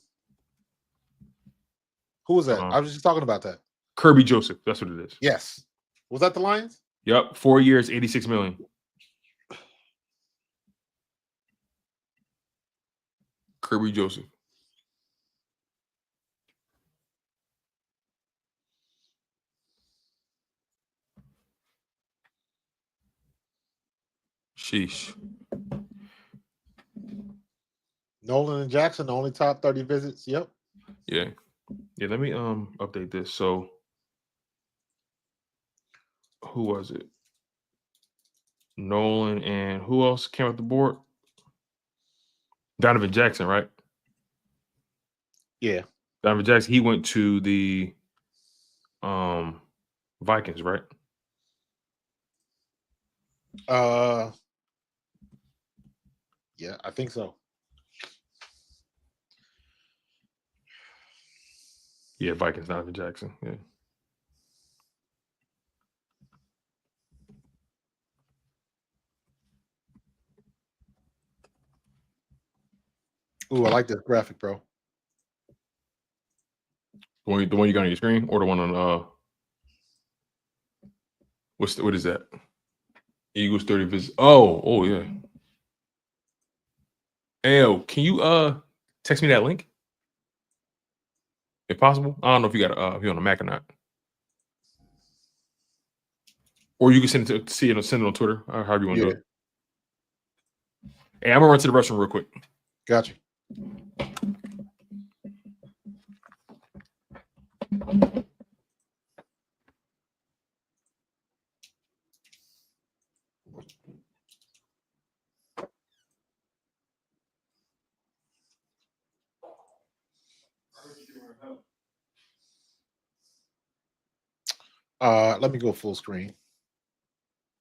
Speaker 3: was that? I was just talking about that.
Speaker 2: Kirby Joseph. That's what it is.
Speaker 3: Yes. Was that the Lions?
Speaker 2: Yep. 4 years, $86 million. Kirby Joseph. Sheesh.
Speaker 3: Nolan and Jackson, the only top 30 visits. Yep.
Speaker 2: Yeah. Yeah, let me update this. So who was it? Nolan, and who else came off the board? Donovan Jackson, right?
Speaker 3: Yeah.
Speaker 2: Donovan Jackson. He went to the Vikings, right?
Speaker 3: Yeah, I think so.
Speaker 2: Yeah, Vikings, Donovan Jackson. Yeah.
Speaker 3: Ooh, I like this graphic, bro.
Speaker 2: The one you got on your screen, or the one on what is that? Eagles 30 visits. Oh yeah. Hey, can you text me that link? If possible. I don't know if you got if you're on a Mac or not. Or you can send it send it on Twitter, or however you want to do it. Hey, I'm gonna run to the restroom real quick.
Speaker 3: Gotcha. Let me go full screen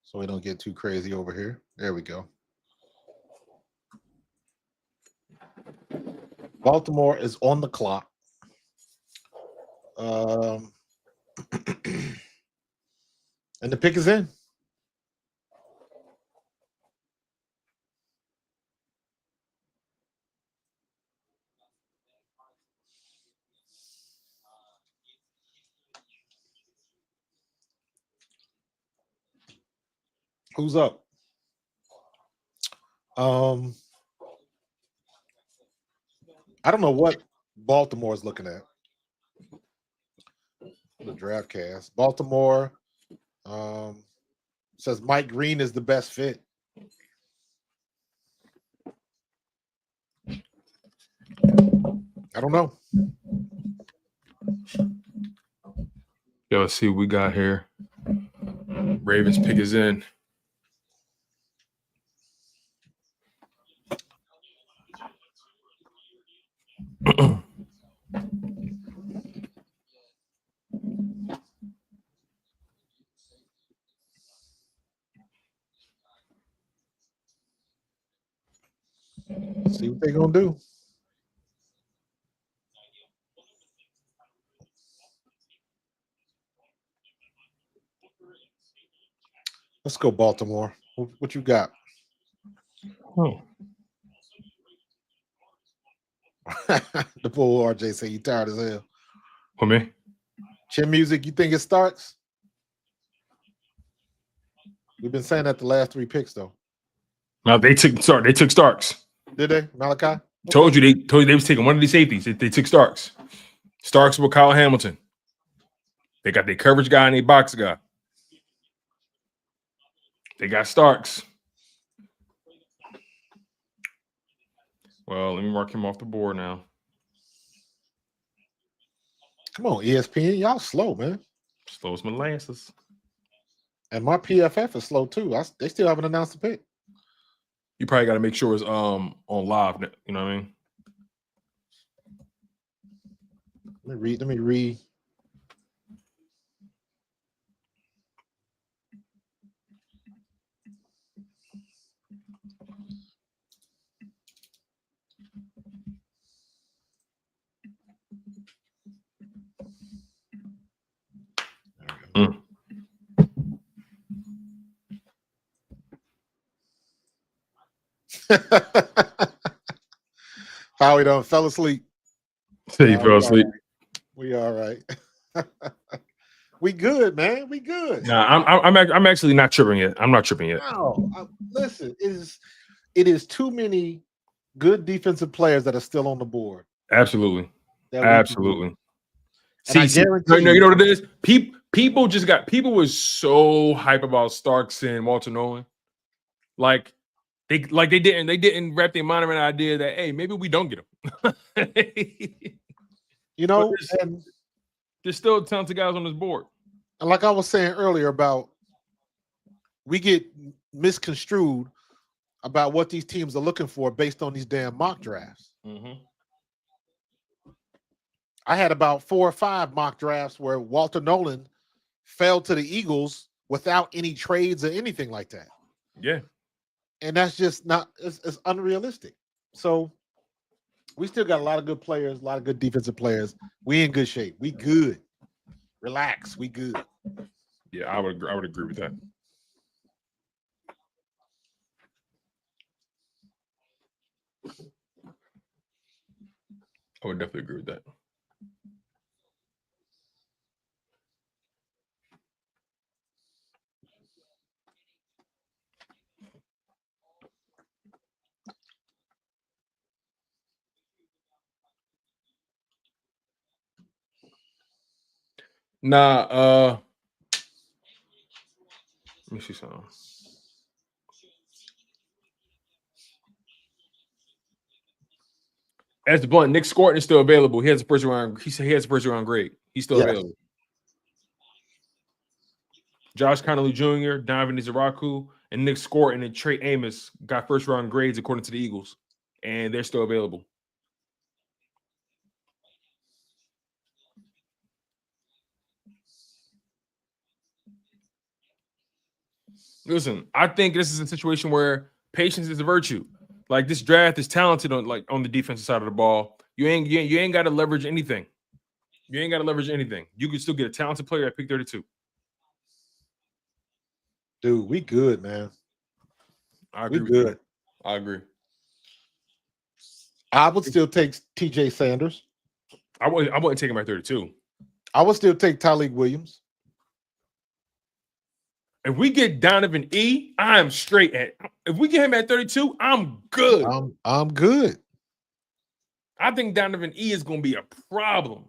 Speaker 3: so we don't get too crazy over here. There we go. Baltimore is on the clock. And the pick is in. Who's up? I don't know what Baltimore is looking at. The draft cast. Baltimore says Mike Green is the best fit. I don't know.
Speaker 2: Yeah, let's see what we got here. Ravens pick is in.
Speaker 3: See what they're gonna do. Let's go, Baltimore. What you got?
Speaker 2: Oh.
Speaker 3: The poor RJ say you tired as hell.
Speaker 2: For me?
Speaker 3: Chin music, you think it starts? We've been saying that the last three picks, though.
Speaker 2: Now they took Starks.
Speaker 3: Did they, Malachi?
Speaker 2: Told you they was taking one of these safeties. They took Starks. Starks with Kyle Hamilton. They got their coverage guy and their box guy. They got Starks. Well, let me mark him off the board now.
Speaker 3: Come on, ESPN. Y'all slow, man.
Speaker 2: Slow as molasses.
Speaker 3: And my PFF is slow, too. They still haven't announced the pick.
Speaker 2: You probably got to make sure it's on live. You know what I mean?
Speaker 3: Let me read. Howie done fell asleep.
Speaker 2: Say you fell asleep.
Speaker 3: We all right. We good, man. We good.
Speaker 2: Nah, I'm actually not tripping yet. I'm not tripping yet.
Speaker 3: No, listen, it is too many good defensive players that are still on the board.
Speaker 2: Absolutely. Absolutely.
Speaker 3: See,
Speaker 2: you know what it is? People was so hype about Starks and Walter Nolan. Like they didn't wrap their mind around the idea that, hey, maybe we don't get him.
Speaker 3: You know,
Speaker 2: and there's still talented guys on this board.
Speaker 3: And like I was saying earlier about we get misconstrued about what these teams are looking for based on these damn mock drafts.
Speaker 2: Mm-hmm.
Speaker 3: I had about 4 or 5 mock drafts where Walter Nolan fell to the Eagles without any trades or anything like that.
Speaker 2: Yeah.
Speaker 3: And that's just not, it's unrealistic. So we still got a lot of good players, a lot of good defensive players. We in good shape. We good. Relax. We good.
Speaker 2: Yeah, I would agree with that. I would definitely agree with that. Nah, let me see something. As the blunt, Nick Scorton is still available. He has a first round. He said he has a first round grade. He's still available. Josh Connolly Jr., Donovan Izaraku, and Nick Scorton and Trey Amos got first round grades according to the Eagles, and they're still available. Listen, I think this is a situation where patience is a virtue. Like, this draft is talented on the defensive side of the ball. You ain't got to leverage anything. You ain't got to leverage anything. You can still get a talented player at pick 32.
Speaker 3: Dude, we good, man.
Speaker 2: I agree.
Speaker 3: We good.
Speaker 2: I agree.
Speaker 3: I would still take TJ Sanders.
Speaker 2: I wouldn't take him at 32.
Speaker 3: I would still take Tyleek Williams.
Speaker 2: If we get Donovan E, I'm straight at. If we get him at 32, I'm good.
Speaker 3: I'm good.
Speaker 2: I think Donovan E is going to be a problem.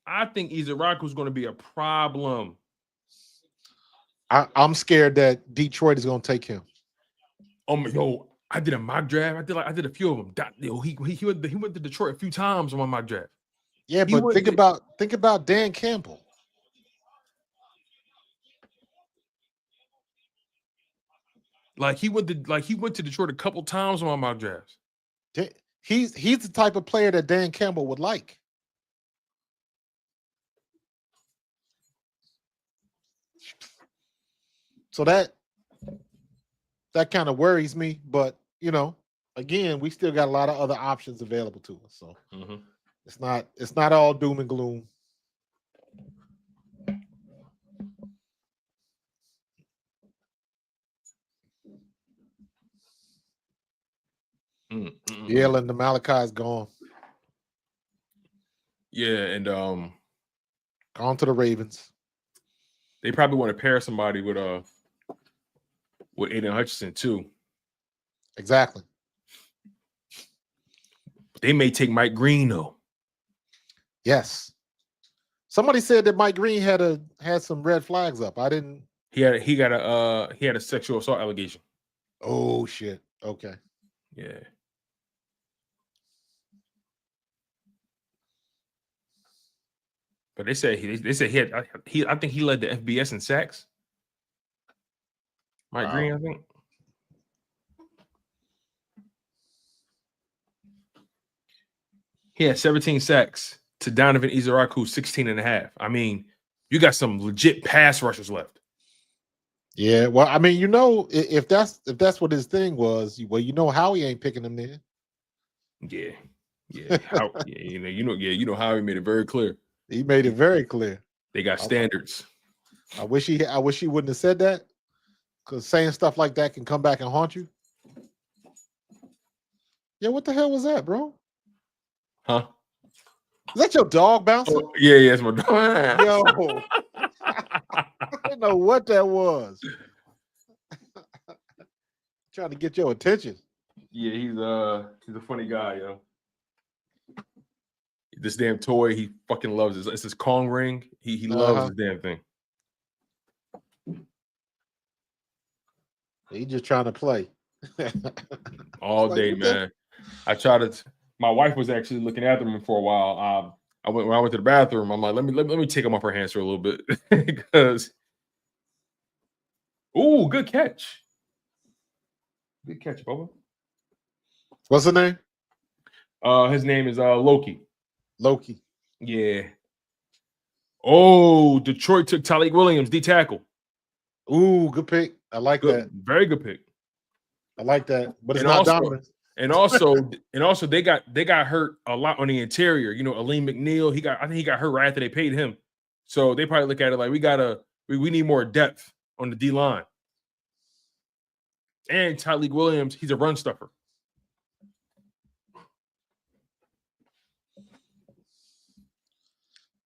Speaker 2: I think Izaraku is going to be a problem.
Speaker 3: I'm scared that Detroit is going to take him.
Speaker 2: I did a mock draft. I did a few of them. He went to Detroit a few times on my mock draft.
Speaker 3: Yeah, but think about Dan Campbell.
Speaker 2: He went to Detroit a couple times on my mock drafts.
Speaker 3: He's the type of player that Dan Campbell would like. So that kind of worries me, but again, we still got a lot of other options available to us. So it's not all doom and gloom. Jalen the Malachi is gone.
Speaker 2: Yeah, and
Speaker 3: gone to the Ravens.
Speaker 2: They probably want to pair somebody with Aiden Hutchinson too.
Speaker 3: Exactly.
Speaker 2: They may take Mike Green though.
Speaker 3: Yes. Somebody said that Mike Green had some red flags up. I didn't.
Speaker 2: He had a sexual assault allegation.
Speaker 3: Oh shit. Okay.
Speaker 2: Yeah. But they said I think he led the FBS in sacks. Mike Green, I think. He had 17 sacks to Donovan Izaraku 16 and a half. I mean, you got some legit pass rushers left.
Speaker 3: Yeah, well, I mean, if that's what his thing was, Howie ain't picking him there.
Speaker 2: Yeah. Howie made it very clear.
Speaker 3: He made it very clear.
Speaker 2: They got standards.
Speaker 3: I wish he wouldn't have said that, because saying stuff like that can come back and haunt you. Yeah, what the hell was that, bro?
Speaker 2: Huh?
Speaker 3: Is that your dog bouncing?
Speaker 2: Oh, yeah, it's my dog.
Speaker 3: Yo, I didn't know what that was. Trying to get your attention.
Speaker 2: Yeah, he's a funny guy, yo. This damn toy, he fucking loves it. It's his Kong ring. He loves this damn thing.
Speaker 3: He's just trying to play.
Speaker 2: All day, man. I tried to. My wife was actually looking after him for a while. when I went to the bathroom, I'm like, let me take him off her hands for a little bit because. Ooh, good catch. Good catch, Bubba.
Speaker 3: What's the name?
Speaker 2: His name is Loki.
Speaker 3: Loki.
Speaker 2: Yeah. Oh, Detroit took Tyleik Williams, D tackle.
Speaker 3: Ooh, good pick. I like that.
Speaker 2: Very good pick.
Speaker 3: I like that. But it's
Speaker 2: And
Speaker 3: not
Speaker 2: also,
Speaker 3: dominant.
Speaker 2: And also, they got hurt a lot on the interior. You know, Aleem McNeil, I think he got hurt right after they paid him. So they probably look at it like we need more depth on the D line. And Tyleik Williams, he's a run stuffer.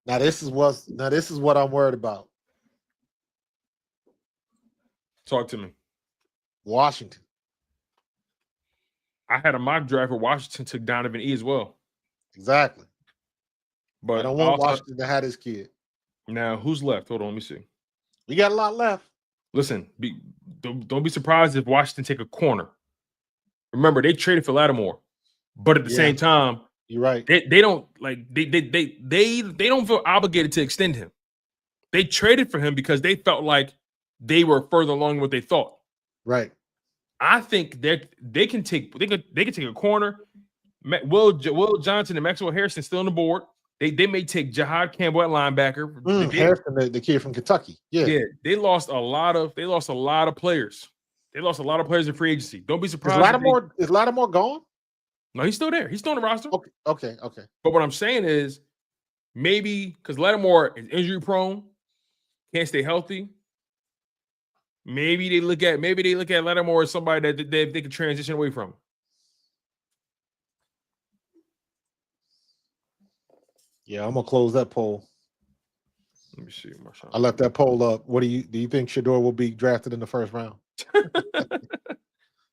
Speaker 3: Now this is what I'm worried about.
Speaker 2: Talk to me.
Speaker 3: Washington.
Speaker 2: I had a mock draft where Washington took Donovan E as well.
Speaker 3: Exactly.
Speaker 2: But
Speaker 3: I don't want Washington to have his kid.
Speaker 2: Now, who's left? Hold on, let me see.
Speaker 3: We got a lot left.
Speaker 2: Listen, don't be surprised if Washington take a corner. Remember, they traded for Lattimore, but at the same time,
Speaker 3: you're right.
Speaker 2: They don't feel obligated to extend him. They traded for him because they felt like they were further along than what they thought.
Speaker 3: Right.
Speaker 2: I think they can take a corner. Will Johnson and Maxwell Harrison still on the board. They may take Jahad Campbell at linebacker.
Speaker 3: Harrison, the kid from Kentucky. Yeah.
Speaker 2: They lost a lot of players. They lost a lot of players in free agency. Don't be surprised.
Speaker 3: Is Lattimore gone?
Speaker 2: No, he's still there. He's still on the roster.
Speaker 3: Okay.
Speaker 2: But what I'm saying is maybe because Lattimore is injury prone, can't stay healthy. Maybe they look at Lattimore as somebody that they can transition away from.
Speaker 3: Yeah, I'm gonna close that poll.
Speaker 2: Let me see. Marshawn.
Speaker 3: I left that poll up. What do you think Shedeur will be drafted in the first round? Go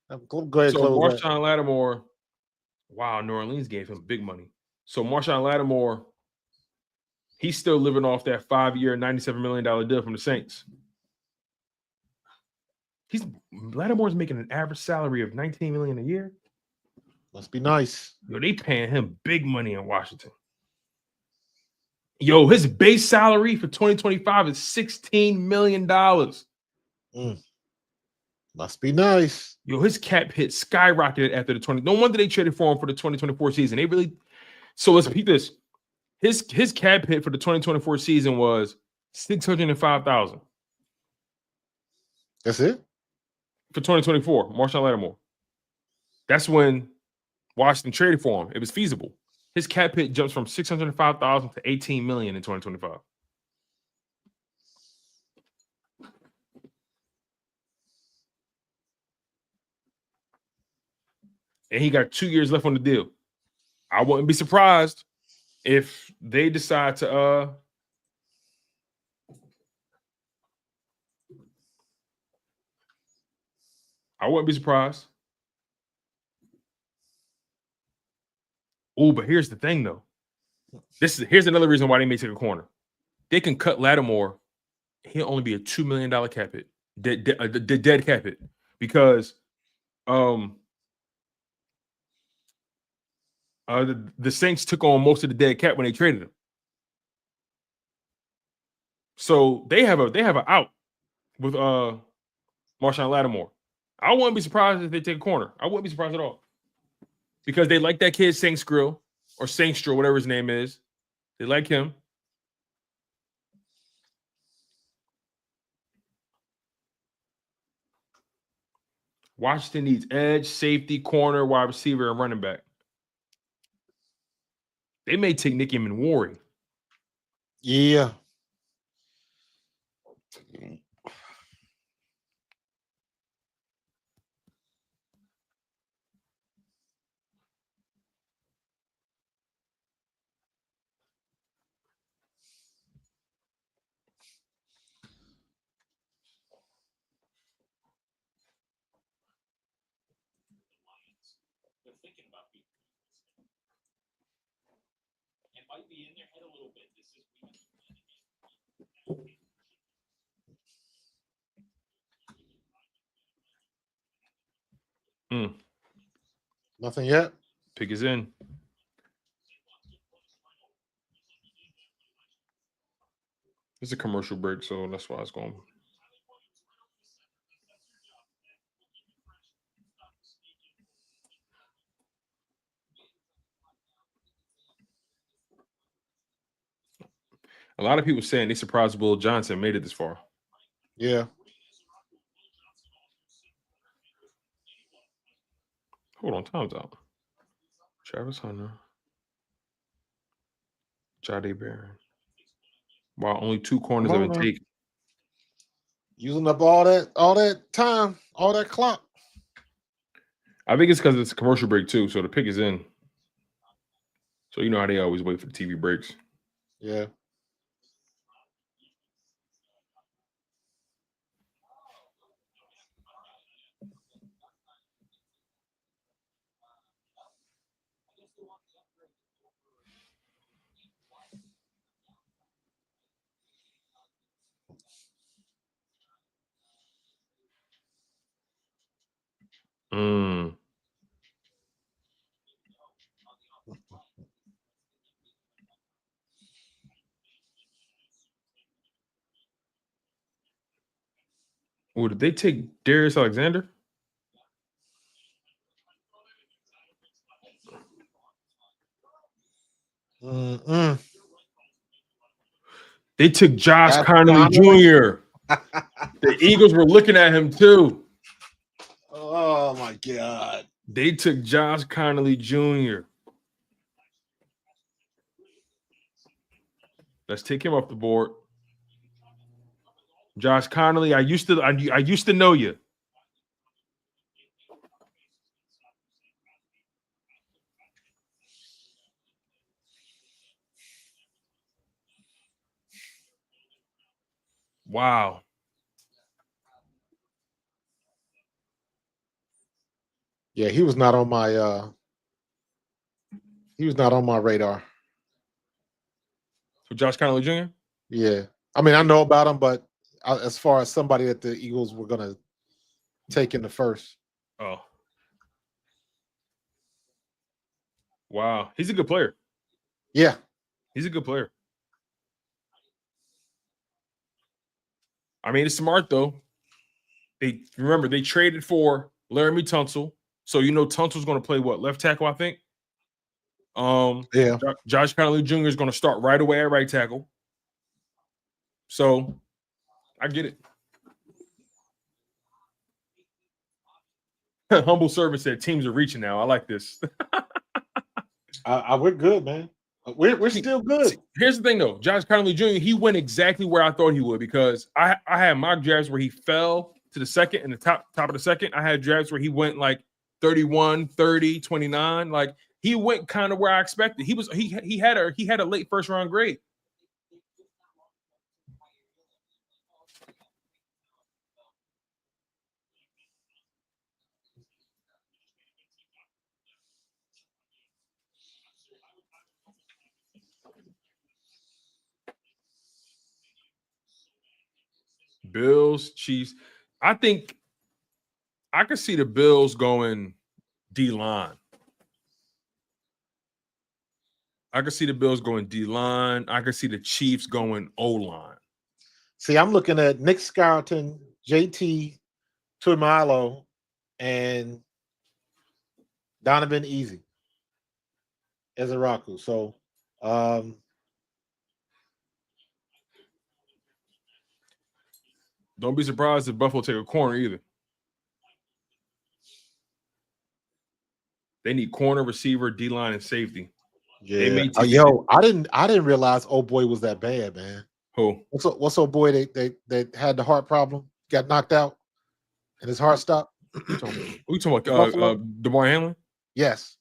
Speaker 3: ahead.
Speaker 2: So Marshawn Lattimore. Wow, New Orleans gave him big money. So Marshawn Lattimore, he's still living off that 5-year, $97 million deal from the Saints. Lattimore's making an average salary of $19 million a year.
Speaker 3: Must be nice.
Speaker 2: Yo, they paying him big money in Washington. Yo, his base salary for 2025 is $16 million.
Speaker 3: Must be nice.
Speaker 2: Yo, his cap hit skyrocketed after the 20. No wonder they traded for him for the 2024 season. They really. So let's repeat this. His cap hit for the 2024 season was $605,000.
Speaker 3: That's it
Speaker 2: for 2024. Marshawn Lattimore. That's when Washington traded for him. It was feasible. His cap hit jumps from $605,000 to $18 million in 2025. And he got 2 years left on the deal. I wouldn't be surprised if they decide to I wouldn't be surprised. Oh, but here's the thing, though. Here's another reason why they may take a corner. They can cut Lattimore. He'll only be a $2 million cap hit, dead cap hit, because the Saints took on most of the dead cap when they traded him. So they have an out with Marshawn Lattimore. I wouldn't be surprised if they take a corner. I wouldn't be surprised at all. Because they like that kid Sankstrill or Sankstrill, whatever his name is. They like him. Washington needs edge, safety, corner, wide receiver, and running back. They may take Nicky Manwari.
Speaker 3: Yeah.
Speaker 4: They're thinking about people. It might be in their head a little bit. This is
Speaker 3: Nothing yet.
Speaker 2: Pick is in. It's a commercial break, so that's why it's going. A lot of people saying they surprised Will Johnson made it this far.
Speaker 3: Yeah.
Speaker 2: Hold on, time's out. Travis Hunter, Jade Barron. Wow, only 2 corners have been taken.
Speaker 3: Using up all that time, all that clock.
Speaker 2: I think it's because it's a commercial break too, so the pick is in. So you know how they always wait for the TV breaks.
Speaker 3: Yeah.
Speaker 2: Mm. Oh, did they take Darius Alexander?
Speaker 3: Mm-mm.
Speaker 2: They took Josh
Speaker 3: That's
Speaker 2: Connolly Jr. The Eagles were looking at him too.
Speaker 3: Oh my God.
Speaker 2: They took Josh Connolly Jr. Let's take him off the board. Josh Connolly, I used to know you. Wow.
Speaker 3: Yeah, he was not on my radar.
Speaker 2: So Josh Connolly Jr.?
Speaker 3: Yeah. I mean, I know about him, but as far as somebody that the Eagles were gonna take in the first.
Speaker 2: Oh. Wow. He's a good player.
Speaker 3: Yeah.
Speaker 2: He's a good player. I mean, it's smart though. They traded for Laramie Tunsil. So you know Tunsil's going to play what, left tackle, I think.
Speaker 3: Yeah.
Speaker 2: Josh Connolly Jr. is going to start right away at right tackle. So I get it. Humble Servant said teams are reaching now. I like this.
Speaker 3: We're good, man. We're still good.
Speaker 2: Here's the thing, though. Josh Connolly Jr., he went exactly where I thought he would because I had mock drafts where he fell to the second and the top of the second. I had drafts where he went like 31, 30, 29. Like he went kind of where I expected. He had a late first round grade. Bills, Chiefs. I think I could see the Bills going D-line. I could see the Bills going D-line. I could see the Chiefs going O-line.
Speaker 3: See, I'm looking at Nick Scarlton, JT Tuimalo, and Donovan Easy as a Raku. So
Speaker 2: don't be surprised if Buffalo take a corner either. They need corner, receiver, D-line, and safety.
Speaker 3: yeah. I didn't realize old boy was that bad, man.
Speaker 2: Who?
Speaker 3: What's old boy they had the heart problem, got knocked out, and his heart stopped?
Speaker 2: Who you talking about? DeMar Hamlin?
Speaker 3: Yes.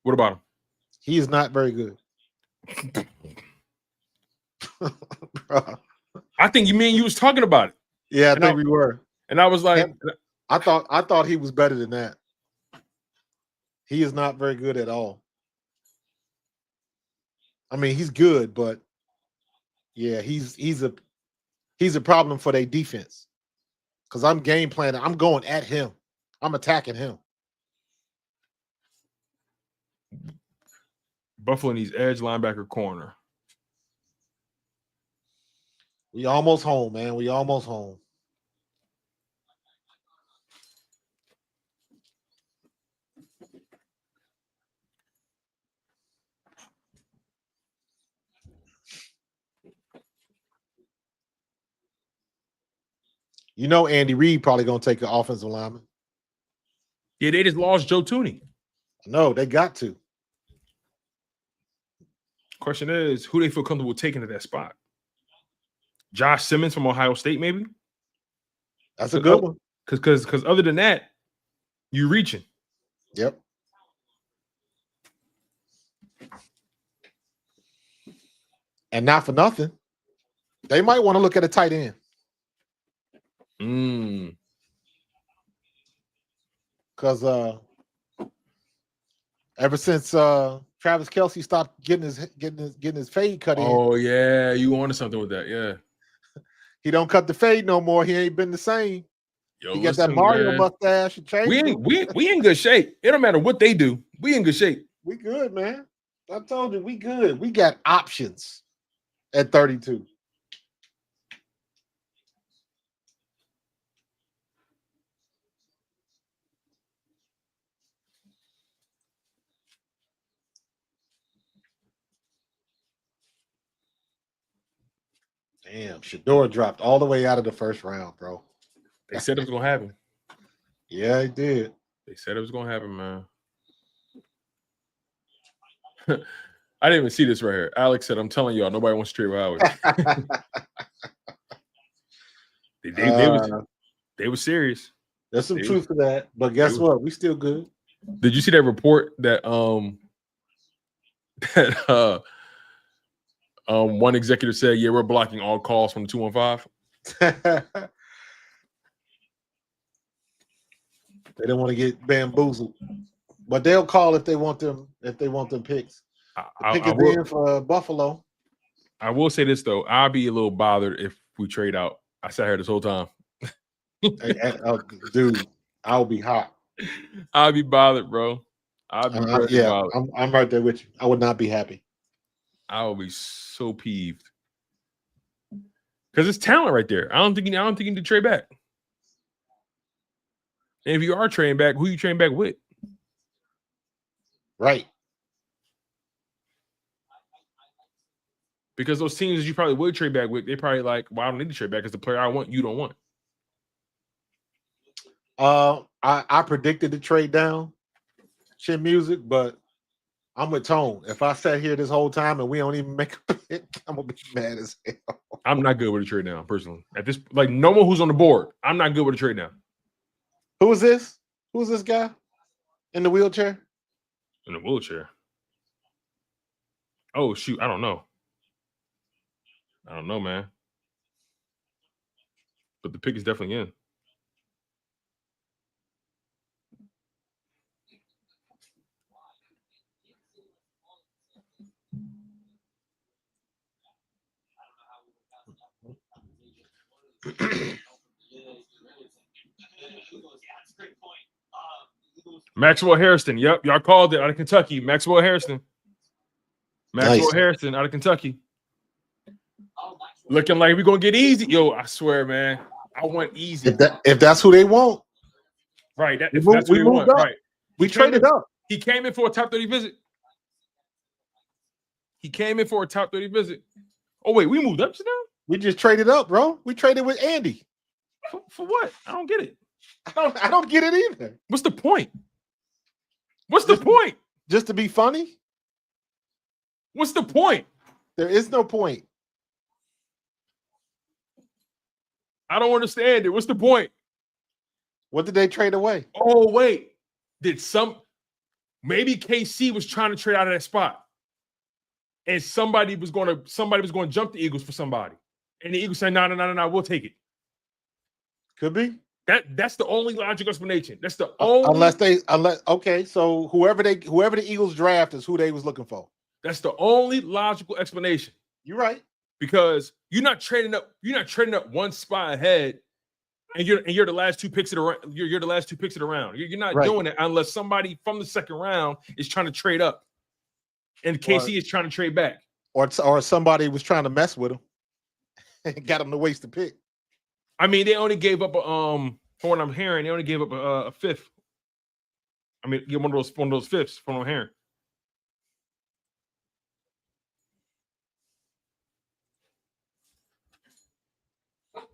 Speaker 2: What about him?
Speaker 3: He is not very good.
Speaker 2: I think you was talking about it.
Speaker 3: Yeah, I think we were.
Speaker 2: And I was like,
Speaker 3: I thought he was better than that. He is not very good at all. I mean, he's good, but yeah, he's a problem for their defense. Because I'm game planning. I'm going at him. I'm attacking him.
Speaker 2: Buffalo needs edge, linebacker, corner.
Speaker 3: We almost home, man. We almost home. You know, Andy Reid probably gonna take an offensive lineman.
Speaker 2: Yeah, they just lost Joe Tooney.
Speaker 3: No, they got to.
Speaker 2: Question is, who they feel comfortable taking to that spot? Josh Simmons from Ohio State, maybe?
Speaker 3: That's a good one.
Speaker 2: Because other than that, you reaching.
Speaker 3: Yep. And not for nothing, they might want to look at a tight end. Because ever since Travis Kelce stopped getting his fade cut in.
Speaker 2: Oh yeah, you wanted something with that, yeah.
Speaker 3: He don't cut the fade no more. He ain't been the same.
Speaker 2: Yo,
Speaker 3: he got that Mario mustache and change.
Speaker 2: We in good shape. It don't matter what they do. We in good shape.
Speaker 3: We good, man. I told you we good. We got options at 32. Damn, Shador dropped all the way out of the first round, bro.
Speaker 2: They said it was gonna happen.
Speaker 3: Yeah, it did.
Speaker 2: They said it was gonna happen, man. I didn't even see this right here. Alex said, "I'm telling y'all, nobody wants to trade with Howie." They were serious.
Speaker 3: There's some truth to that, but guess what? We still good.
Speaker 2: Did you see that report that one executive said, "Yeah, we're blocking all calls from the 215."
Speaker 3: They don't want to get bamboozled, but they'll call if they want them. If they want them picks, pick is in for Buffalo.
Speaker 2: I will say this though, I'll be a little bothered if we trade out. I sat here this whole time.
Speaker 3: Dude, I'll be hot.
Speaker 2: I'll be bothered, bro. I'll be bothered.
Speaker 3: I'm right there with you. I would not be happy.
Speaker 2: I will be so peeved because it's talent right there. I don't think you need to trade back. And if you are trading back, who you trading back with?
Speaker 3: Right.
Speaker 2: Because those teams that you probably would trade back with, they probably like, well, I don't need to trade back because the player I want, you don't want.
Speaker 3: I predicted the trade down, Chin Music, but I'm with Tone. If I sat here this whole time and we don't even make a pick, I'm gonna be mad as hell.
Speaker 2: I'm not good with a trade down, personally. At this, like, no one who's on the board, I'm not good with a trade down.
Speaker 3: Who is this? Who's this guy in the wheelchair?
Speaker 2: In the wheelchair. Oh shoot, I don't know. I don't know, man. But the pick is definitely in. Maxwell Harrison. Yep, y'all called it out of Kentucky. Maxwell Harrison. Maxwell Harrison out of Kentucky. Looking like we're gonna get easy. Yo, I swear, man. I want easy.
Speaker 3: If that's who they want.
Speaker 2: Right. That's who they want.
Speaker 3: Up.
Speaker 2: Right.
Speaker 3: We traded up.
Speaker 2: He came in for a top 30 visit. Oh, wait, we moved up to now?
Speaker 3: We just traded up, bro. We traded with Andy.
Speaker 2: For what? I don't get it.
Speaker 3: I don't get it either.
Speaker 2: What's the point? What's the point?
Speaker 3: Just to be funny?
Speaker 2: What's the point?
Speaker 3: There is no point.
Speaker 2: I don't understand it. What's the point?
Speaker 3: What did they trade away?
Speaker 2: Oh, wait. Maybe KC was trying to trade out of that spot. And somebody was going to jump the Eagles for somebody. And the Eagles said, no, we'll take it.
Speaker 3: Could be.
Speaker 2: That's the only logical explanation. That's the only
Speaker 3: okay. So whoever the Eagles draft is who they was looking for.
Speaker 2: That's the only logical explanation.
Speaker 3: You're right.
Speaker 2: Because you're not trading up one spot ahead, and you're the last two picks of the round. You're the last two picks of the round. You're not doing it unless somebody from the second round is trying to trade up, and KC is trying to trade back,
Speaker 3: or somebody was trying to mess with him. Got him to waste the pick.
Speaker 2: I mean, they only gave up from what I'm hearing, they only gave up a fifth. I mean, get one of those fifths from what I'm hearing.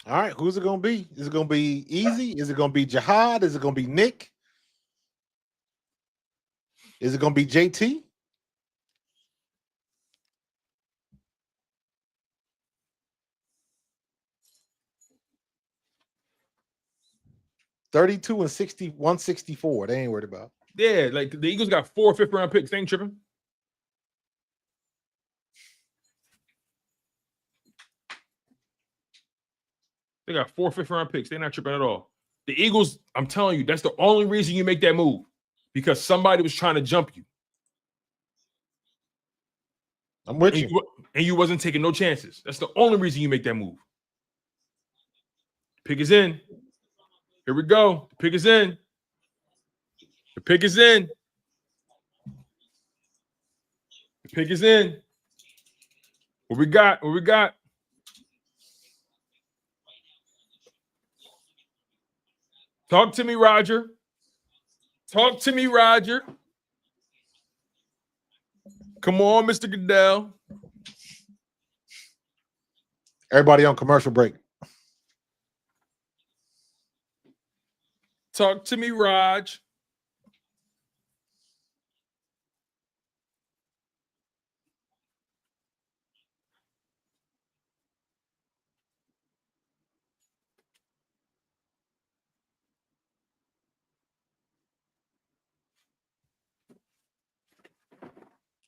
Speaker 3: All right, who's it gonna be? Is it gonna be Easy? Is it gonna be Jihad? Is it gonna be Nick? Is it gonna be JT? $32 and 60, 164. They ain't worried about.
Speaker 2: Yeah, like the Eagles got 4 fifth-round picks. They ain't tripping. They got 4 fifth-round picks. They're not tripping at all. The Eagles, I'm telling you, that's the only reason you make that move. Because somebody was trying to jump you.
Speaker 3: I'm with you.
Speaker 2: And you wasn't taking no chances. That's the only reason you make that move. Pick is in. Here we go. The pick is in. The pick is in. The pick is in. What we got? What we got? Talk to me, Roger. Talk to me, Roger. Come on, Mr. Goodell.
Speaker 3: Everybody on commercial break.
Speaker 2: Talk to me, Raj.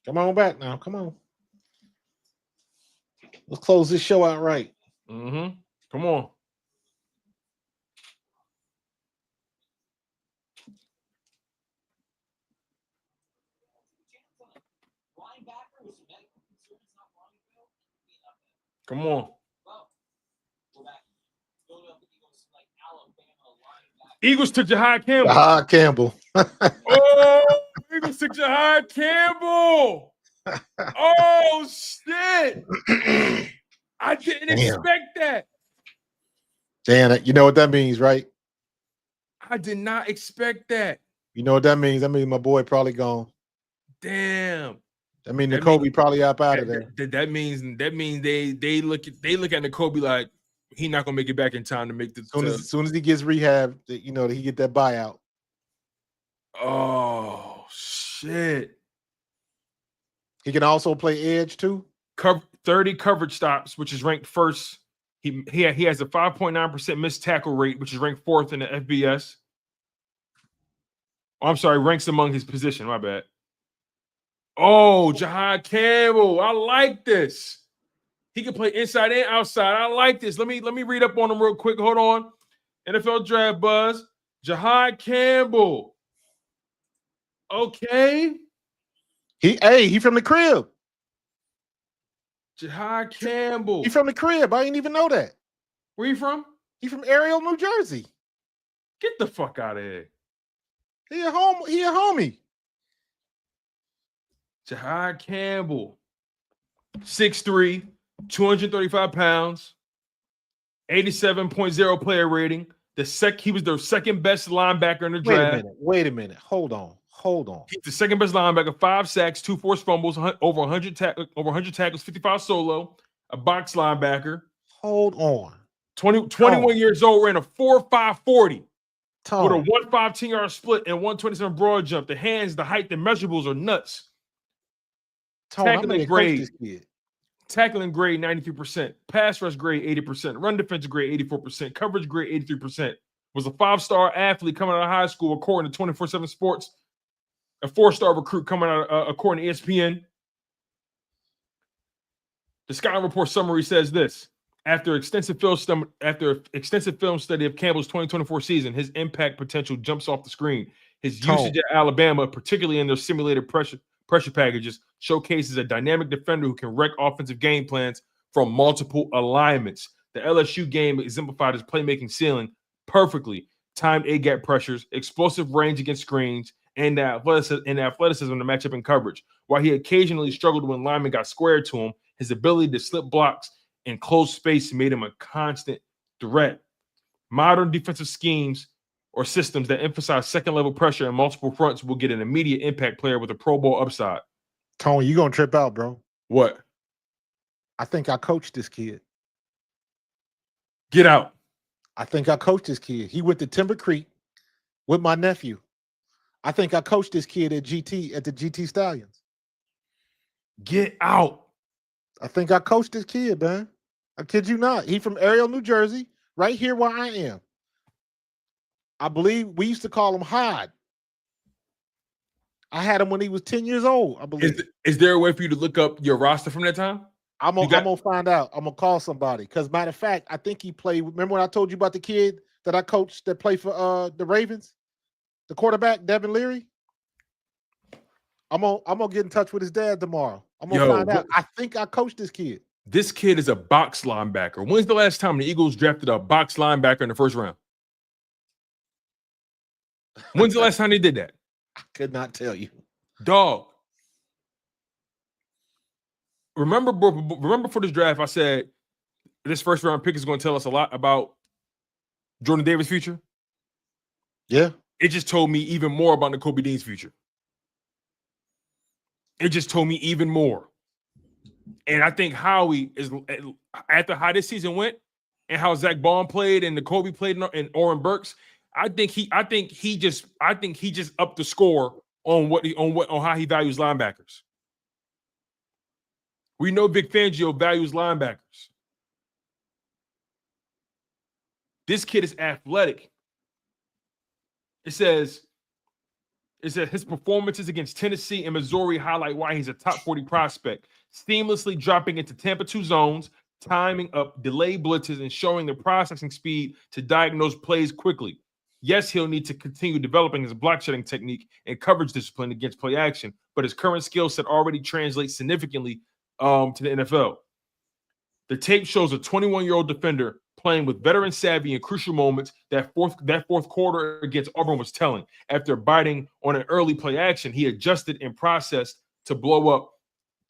Speaker 3: Come on back now. Come on. Let's close this show out right.
Speaker 2: Mm-hmm. Come on. Come on. Eagles took Jihad Campbell.
Speaker 3: Jihad Campbell.
Speaker 2: Oh, Eagles took Jihad Campbell. Oh, shit. I didn't expect that.
Speaker 3: Dan, you know what that means, right?
Speaker 2: I did not expect that.
Speaker 3: You know what that means? That means my boy probably gone.
Speaker 2: Damn.
Speaker 3: That means N'Kobe probably up out of there.
Speaker 2: That means they look at N'Kobe like he not gonna make it back in time to make the.
Speaker 3: As soon as he gets rehab, you know, he get that buyout.
Speaker 2: Oh shit!
Speaker 3: He can also play edge too.
Speaker 2: 30 coverage stops, which is ranked first. He has a 5.9% missed tackle rate, which is ranked 4th in the FBS. Oh, I'm sorry, ranks among his position. My bad. Oh, Jihad Campbell. I like this. He can play inside and outside. I like this. Let me read up on him real quick. Hold on. NFL Draft Buzz. Jihad Campbell. Okay.
Speaker 3: He from the crib.
Speaker 2: Jihad Campbell.
Speaker 3: He from the crib. I didn't even know that.
Speaker 2: Where you from?
Speaker 3: He from Ariel, New Jersey.
Speaker 2: Get the fuck out of here.
Speaker 3: He a homie.
Speaker 2: Jihad Campbell. 6'3", 235 pounds, 87.0 player rating. He was the second best linebacker in the draft.
Speaker 3: Wait a minute. Hold on.
Speaker 2: He's the second best linebacker, 5 sacks, 2 forced fumbles, over 100 tackles, 55 solo, a box linebacker.
Speaker 3: Hold on.
Speaker 2: 21 years old, ran a 4.5 40 with a 1.5 10-yard split and 127 broad jump. The hands, the height, the measurables are nuts. Tackling grade 93%, pass rush grade 80%, run defense grade 84%, coverage grade 83%. Was a 5-star athlete coming out of high school according to 24/7 Sports. A 4-star recruit coming out according to ESPN. The Sky Report summary says this: after extensive film study of Campbell's 2024 season, his impact potential jumps off the screen. His usage at Alabama, particularly in their simulated pressure packages, showcases a dynamic defender who can wreck offensive game plans from multiple alignments. The LSU game exemplified his playmaking ceiling perfectly. Timed A-gap pressures, explosive range against screens, and the athleticism to match up in coverage. While he occasionally struggled when linemen got squared to him, his ability to slip blocks in close space made him a constant threat. Modern defensive schemes or systems that emphasize second-level pressure and multiple fronts will get an immediate impact player with a Pro Bowl upside.
Speaker 3: Tony, you gonna trip out, bro.
Speaker 2: What?
Speaker 3: I think I coached this kid.
Speaker 2: Get out.
Speaker 3: I think I coached this kid. He went to Timber Creek with my nephew. I think I coached this kid at the GT Stallions.
Speaker 2: Get out.
Speaker 3: I think I coached this kid, man. I kid you not. He from Ariel, New Jersey, right here where I am. I believe we used to call him Hod. I had him when he was 10 years old, I believe.
Speaker 2: Is there a way for you to look up your roster from that time?
Speaker 3: I'm gonna find out. I'm gonna call somebody. Because matter of fact, I think he played. Remember when I told you about the kid that I coached that played for the Ravens? The quarterback, Devin Leary. I'm gonna get in touch with his dad tomorrow. I'm gonna find out. I think I coached this kid.
Speaker 2: This kid is a box linebacker. When's the last time the Eagles drafted a box linebacker in the first round? When's the last time they did that?
Speaker 3: I could not tell you.
Speaker 2: Dog. Remember for this draft, I said this first round pick is going to tell us a lot about Jordan Davis' future.
Speaker 3: Yeah.
Speaker 2: It just told me even more about Nakobe Dean's future. It just told me even more. And I think Howie is, after how this season went and how Zach Baun played and Nakobe played and Oren Burks, I think he just upped the score on how he values linebackers. We know Vic Fangio values linebackers. This kid is athletic. It says his performances against Tennessee and Missouri highlight why he's a top 40 prospect, seamlessly dropping into Tampa 2 zones, timing up delayed blitzes, and showing the processing speed to diagnose plays quickly. Yes, he'll need to continue developing his block shedding technique and coverage discipline against play action, but his current skill set already translates significantly to the NFL. The tape shows a 21-year-old defender playing with veteran savvy in crucial moments. That fourth quarter against Auburn was telling. After biting on an early play action, he adjusted and processed to blow up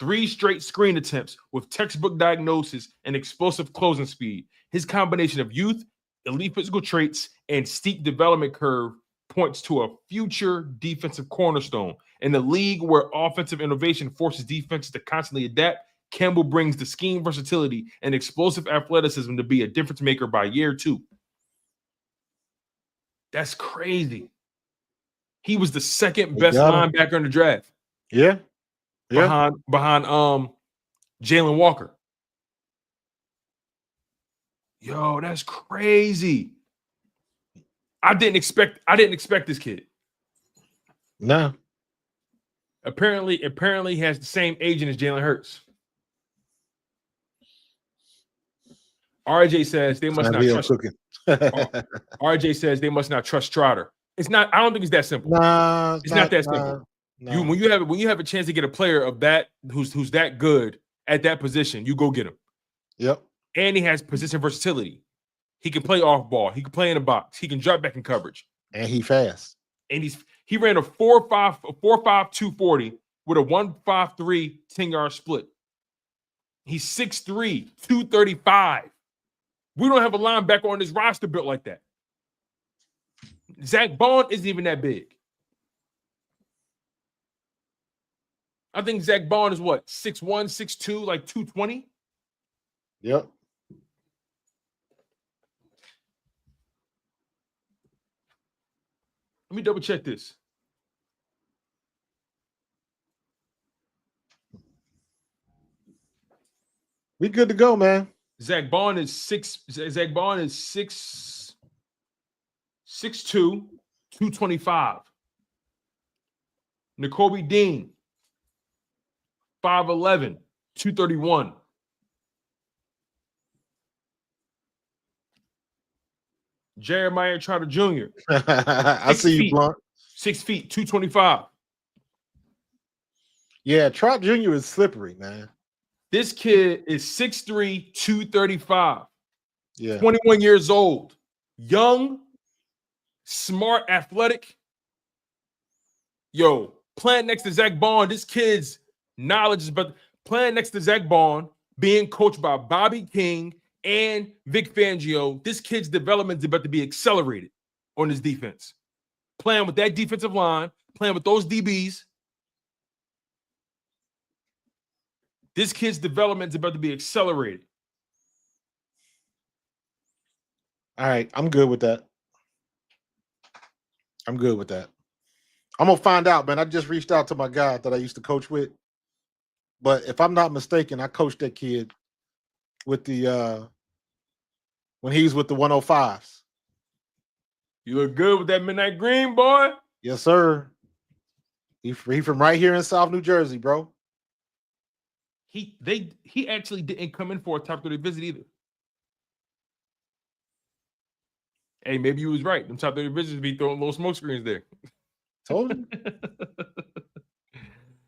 Speaker 2: 3 straight screen attempts with textbook diagnosis and explosive closing speed. His combination of youth, elite physical traits, and steep development curve points to a future defensive cornerstone. In a league where offensive innovation forces defenses to constantly adapt, Campbell brings the scheme versatility and explosive athleticism to be a difference maker by year 2. That's crazy. He was the second best linebacker in the draft.
Speaker 3: Yeah.
Speaker 2: Behind Jalen Walker. Yo, that's crazy. I didn't expect this kid.
Speaker 3: No.
Speaker 2: Apparently he has the same agent as Jalen Hurts. RJ says they must not trust. RJ says they must not trust Trotter. It's not. I don't think it's that simple.
Speaker 3: Nah,
Speaker 2: it's not that simple.
Speaker 3: Nah.
Speaker 2: When you have a chance to get a player of that who's that good at that position, you go get him.
Speaker 3: Yep. And
Speaker 2: he has position versatility. He can play off ball. He can play in the box. He can drop back in coverage.
Speaker 3: And he fast.
Speaker 2: And he ran a 4.5 240 with a 1.53 10-yard split. He's 6'3", 235. We don't have a linebacker on this roster built like that. Zach Baun isn't even that big. I think Zach Baun is what? 6'1", 6'2", like 220?
Speaker 3: Yep.
Speaker 2: Let me double check this.
Speaker 3: We good to go, man.
Speaker 2: Zach Baun is 6'2", 225. Nakobe Dean, 5'11", 231. Jeremiah Trotter Jr.
Speaker 3: I see you, Blunt.
Speaker 2: 6 feet, 225.
Speaker 3: Yeah, Trot Jr. is slippery, man.
Speaker 2: This kid is 6'3", 235.
Speaker 3: Yeah.
Speaker 2: 21 years old. Young, smart, athletic. Yo, playing next to Zach Baun, this kid's knowledge is but playing next to Zach Baun, being coached by Bobby King and Vic Fangio, this kid's development is about to be accelerated on this defense. Playing with that defensive line, playing with those DBs. This kid's development is about to be accelerated.
Speaker 3: All right, I'm good with that. I'm good with that. I'm gonna find out, man. I just reached out to my guy that I used to coach with, but if I'm not mistaken, I coached that kid with the when he was with the 105s.
Speaker 2: You look good with that midnight green, boy.
Speaker 3: Yes, sir. He from right here in South New Jersey, bro.
Speaker 2: He actually didn't come in for a top 30 visit either. Hey, maybe you was right. Them top 30 visitors be throwing little smoke screens there.
Speaker 3: Told you.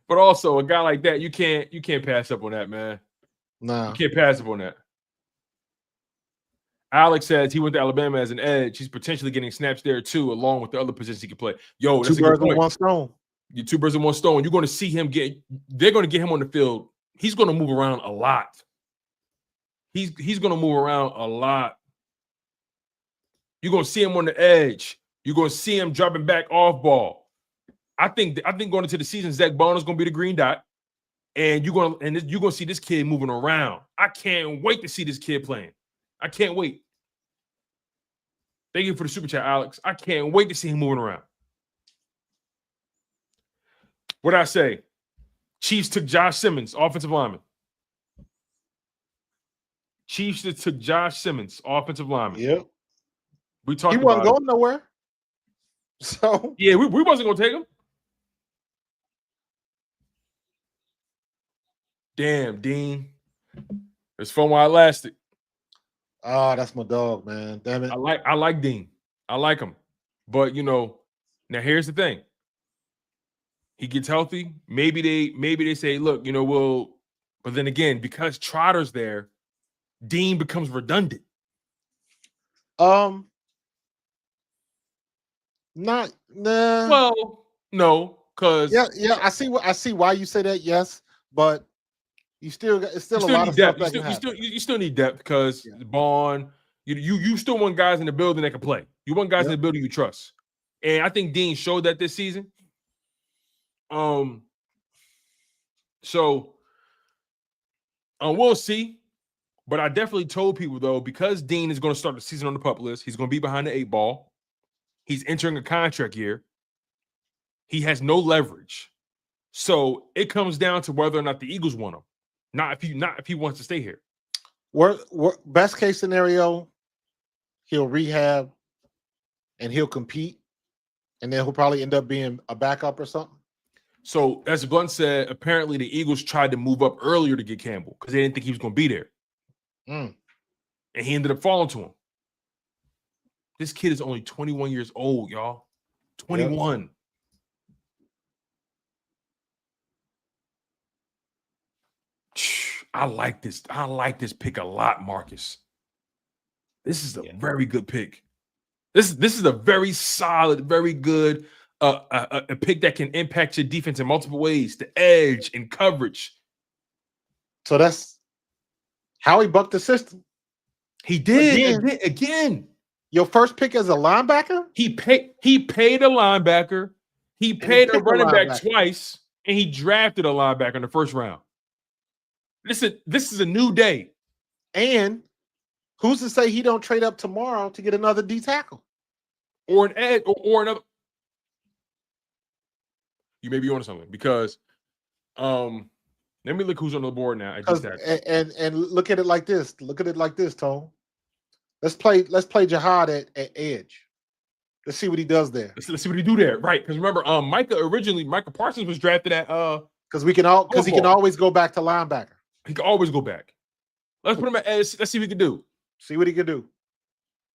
Speaker 2: But also a guy like that, you can't pass up on that, man.
Speaker 3: Nah.
Speaker 2: You can't pass up on that. Alex says he went to Alabama as an edge. He's potentially getting snaps there too, along with the other positions he can play. Yo, that's
Speaker 3: two birds with one stone.
Speaker 2: You two birds with one stone. You're going to see him they're going to get him on the field. He's going to move around a lot. He's going to move around a lot. You're going to see him on the edge. You're going to see him dropping back off ball. I think going into the season, Zack Baun is going to be the green dot, and you're going to see this kid moving around. I can't wait to see this kid playing. I can't wait. Thank you for the super chat, Alex. I can't wait to see him moving around. What did I say? Chiefs took Josh Simmons, offensive lineman. Chiefs took Josh Simmons, offensive lineman.
Speaker 3: Yep.
Speaker 2: We talked
Speaker 3: he
Speaker 2: about
Speaker 3: wasn't going nowhere. So
Speaker 2: yeah, we wasn't gonna take him. Damn, Dean. It's fun while it lasted.
Speaker 3: Oh, that's my dog, man. Damn it.
Speaker 2: I like Dean. I like him. But now here's the thing. He gets healthy. Maybe they say, look, but then again, because Trotter's there, Dean becomes redundant.
Speaker 3: Not nah.
Speaker 2: Well, no, because
Speaker 3: yeah, I see why you say that. Yes, but it's still a lot of
Speaker 2: depth.
Speaker 3: stuff.
Speaker 2: You still need depth because Baun. You still want guys in the building that can play. You want guys in the building you trust, and I think Dean showed that this season. So we'll see. But I definitely told people though, because Dean is going to start the season on the PUP list, he's going to be behind the 8 ball. He's entering a contract year. He has no leverage. So it comes down to whether or not the Eagles want him. Not if he wants to stay here.
Speaker 3: Best case scenario, he'll rehab and he'll compete, and then he'll probably end up being a backup or something.
Speaker 2: So as Blunt said, apparently the Eagles tried to move up earlier to get Campbell because they didn't think he was going to be there. And he ended up falling to him. This kid is only 21 years old, y'all. 21. Yep. I like this. I like this pick a lot, Marcus. This is a very good pick. This is a very solid, very good a pick that can impact your defense in multiple ways. The edge and coverage.
Speaker 3: So that's how he bucked the system.
Speaker 2: He did again.
Speaker 3: Your first pick as a linebacker?
Speaker 2: He paid a linebacker. He paid a running back twice, and he drafted a linebacker in the first round. This is a new day.
Speaker 3: And who's to say he don't trade up tomorrow to get another D tackle?
Speaker 2: Or an edge or another. You may be on something because let me look who's on the board now at D tackle.
Speaker 3: And look at it like this. Look at it like this, Tone. Let's play Jihad at edge. Let's see what he does there.
Speaker 2: Let's see what he do there, right? Because remember, Micah Parsons was drafted at
Speaker 3: because he can always go back to linebacker.
Speaker 2: He can always go back. Let's put him at edge. Let's see what he can do.
Speaker 3: See what he can do.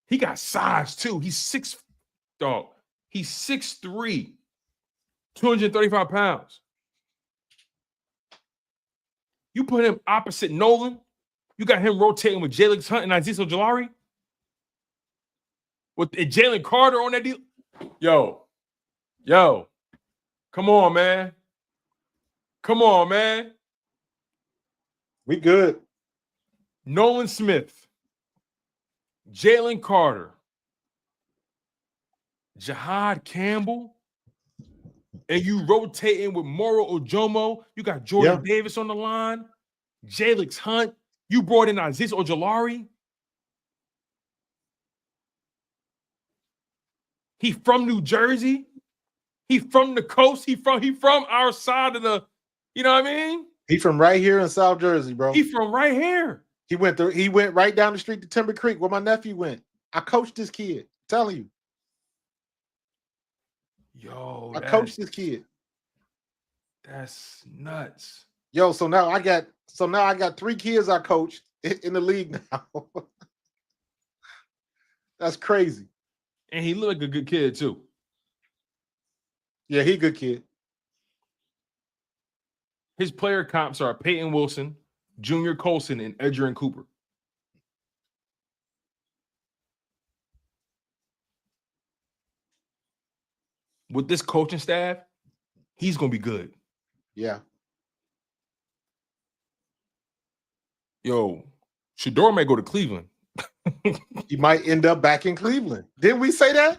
Speaker 2: He got size too. He's 6'3", 235 pounds. You put him opposite Nolan. You got him rotating with Jalen Hunt and Azeez Ojulari. With Jalen Carter on that deal. Yo. Come on, man. We good. Nolan Smith, Jalen Carter, Jahad Campbell, and you rotating with Moro Ojomo. You got Jordan Davis on the line, Jalix Hunt. You brought in Azeez Ojulari. He from New Jersey. He from the coast. He from our side of the, you know what I mean?
Speaker 3: He from right here in South Jersey, bro.
Speaker 2: He from right here.
Speaker 3: He went right down the street to Timber Creek where my nephew went. I coached this kid. I'm telling you.
Speaker 2: Yo,
Speaker 3: I coached this kid.
Speaker 2: That's nuts.
Speaker 3: Yo, so now I got 3 kids I coached in the league now. That's crazy.
Speaker 2: And he looked like a good kid too.
Speaker 3: Yeah, he a good kid.
Speaker 2: His player comps are Peyton Wilson, Junior Colson, and Edgerrin Cooper. With this coaching staff, he's going to be good.
Speaker 3: Yeah.
Speaker 2: Yo, Shador may go to Cleveland.
Speaker 3: He might end up back in Cleveland. Didn't we say that?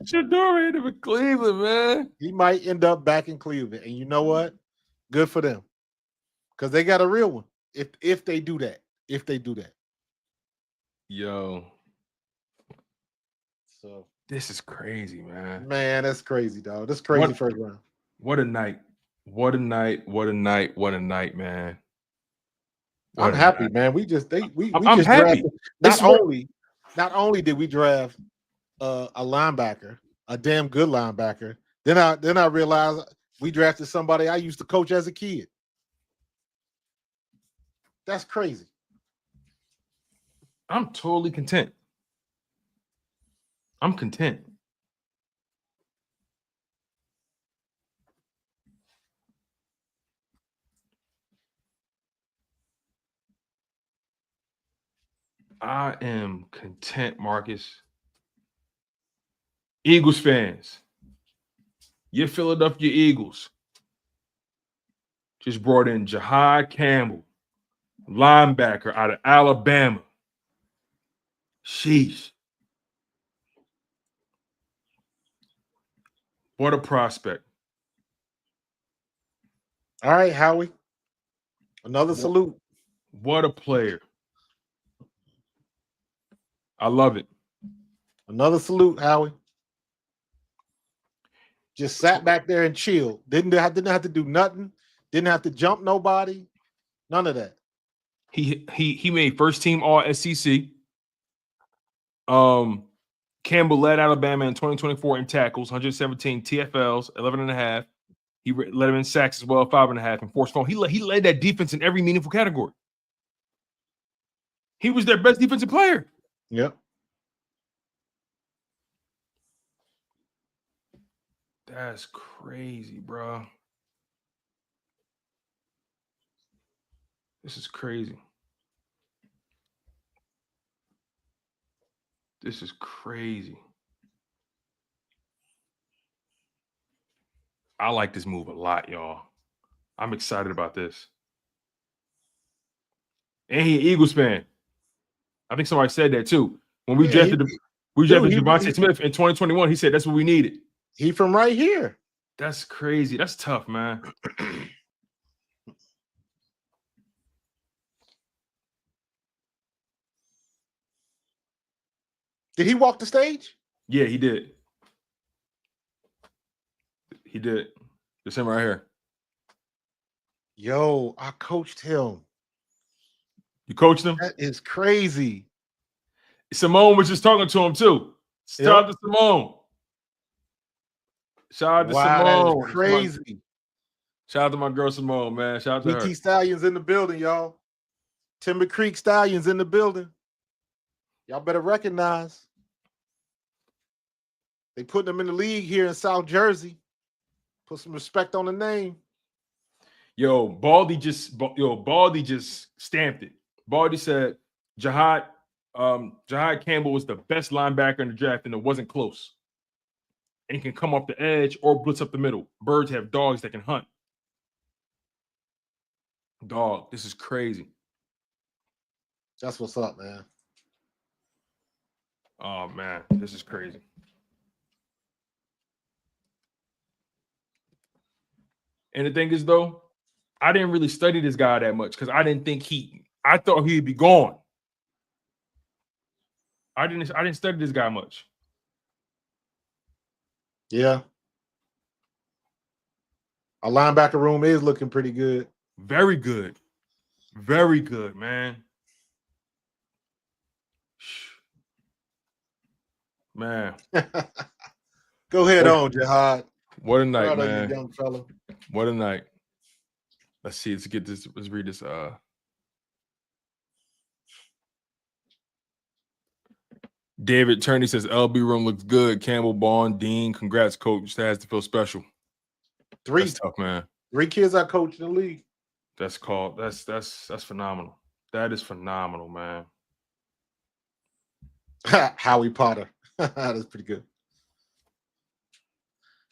Speaker 2: Shador end up in Cleveland, man.
Speaker 3: He might end up back in Cleveland. And you know what? Good for them. Because they got a real one. If they do that. If they do that.
Speaker 2: Yo.
Speaker 3: So
Speaker 2: this is crazy, man.
Speaker 3: Man, that's crazy, dog. That's crazy first round.
Speaker 2: What a night. What a night. What a night. What a night, man.
Speaker 3: I'm happy, man. We
Speaker 2: I'm
Speaker 3: just
Speaker 2: happy.
Speaker 3: Drafted. Not only did we draft a linebacker, a damn good linebacker, then I realized we drafted somebody I used to coach as a kid. That's crazy.
Speaker 2: I'm totally content. I'm content. I am content, Marcus. Eagles fans, your Philadelphia Eagles just brought in Jahad Campbell, linebacker out of Alabama. Sheesh. What a prospect.
Speaker 3: All right, Howie. Another salute.
Speaker 2: What a player. I love it.
Speaker 3: Another salute, Howie. Just sat back there and chilled. Didn't have to do nothing. Didn't have to jump nobody. None of that.
Speaker 2: He made first team all SEC. Campbell led Alabama in 2024 in tackles, 117 TFLs, 11.5. He led him in sacks as well, 5.5, and forced fumbles. He led that defense in every meaningful category. He was their best defensive player.
Speaker 3: Yep.
Speaker 2: That's crazy, bro. This is crazy. This is crazy. I like this move a lot, y'all. I'm excited about this. And he an Eagles fan. I think somebody said that too. When we drafted Devontae Smith in 2021, he said that's what we needed.
Speaker 3: He from right here.
Speaker 2: That's crazy. That's tough, man.
Speaker 3: Did he walk the stage?
Speaker 2: Yeah, he did. He did. This him right here.
Speaker 3: Yo, I coached him.
Speaker 2: You coached him?
Speaker 3: That is crazy.
Speaker 2: Simone was just talking to him too. Shout out to Simone. Shout out to Simone.
Speaker 3: That is crazy.
Speaker 2: Shout out to my girl Simone, man. Shout out to her.
Speaker 3: BT Stallions in the building, y'all. Timber Creek Stallions in the building. Y'all better recognize. They put them in the league here in South Jersey. Put some respect on the name.
Speaker 2: Yo, Baldy just stamped it. Baldy said Jahad Campbell was the best linebacker in the draft, and it wasn't close. And can come off the edge or blitz up the middle. Birds have dogs that can hunt. Dog, this is crazy.
Speaker 3: That's what's up, man.
Speaker 2: Oh man, this is crazy. And the thing is, though, I didn't really study this guy that much because I thought he'd be gone. I didn't study this guy much.
Speaker 3: Yeah. Our linebacker room is looking pretty good.
Speaker 2: Very good. Very good, man. Man.
Speaker 3: Go ahead on, Jihad.
Speaker 2: What a night,
Speaker 3: Proud of you,
Speaker 2: man.
Speaker 3: young fella.
Speaker 2: What a night. Let's see. Let's read this. David Turney says LB room looks good. Campbell, Baun, Dean, congrats, coach. That has to feel special. That's tough, man.
Speaker 3: 3 kids I coach in the league.
Speaker 2: That's phenomenal. That is phenomenal, man.
Speaker 3: Howie Potter. That's pretty good.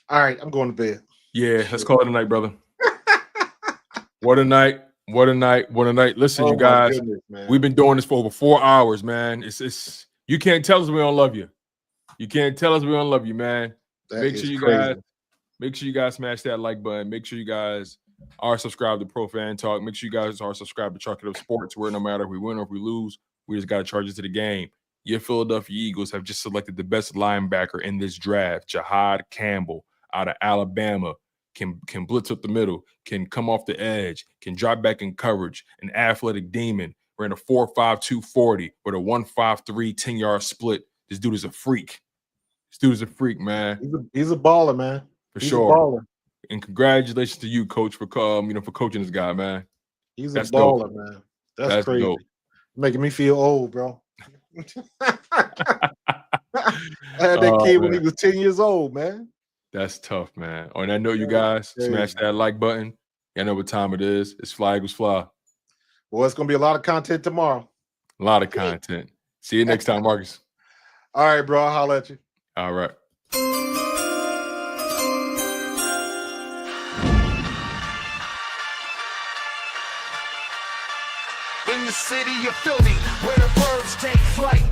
Speaker 3: All right, I'm going to bed.
Speaker 2: Yeah, let's call it a night, brother. What a night. What a night. What a night. Listen, you guys, we've been doing this for over 4 hours, man. It's you can't tell us we don't love you. You can't tell us we don't love you, man. Make sure you guys smash that like button. Make sure you guys are subscribed to Pro Fan Talk. Make sure you guys are subscribed to Chalk It Up Sports, where no matter if we win or if we lose, we just got to charge it to the game. Your Philadelphia Eagles have just selected the best linebacker in this draft, Jihad Campbell out of Alabama. Can blitz up the middle, can come off the edge, can drop back in coverage, an athletic demon, ran a 4.5 240 with a 1.53 10-yard split. This dude is a freak. This dude is a freak, man.
Speaker 3: He's a baller, man.
Speaker 2: He's sure. A baller. And congratulations to you, coach, for coaching this guy, man.
Speaker 3: He's a baller, man. That's crazy. Dope. Making me feel old, bro. I had that kid when he was 10 years old, man.
Speaker 2: That's tough, man. On that note, you guys, smash that like button. I know what time it is. It's Fly Eagles Fly.
Speaker 3: Well, it's going to be a lot of content tomorrow.
Speaker 2: A lot of content. See you next time, Marcus.
Speaker 3: All right, bro. I'll holler at you.
Speaker 2: All right.
Speaker 1: In the city of Philly, where the birds take flight,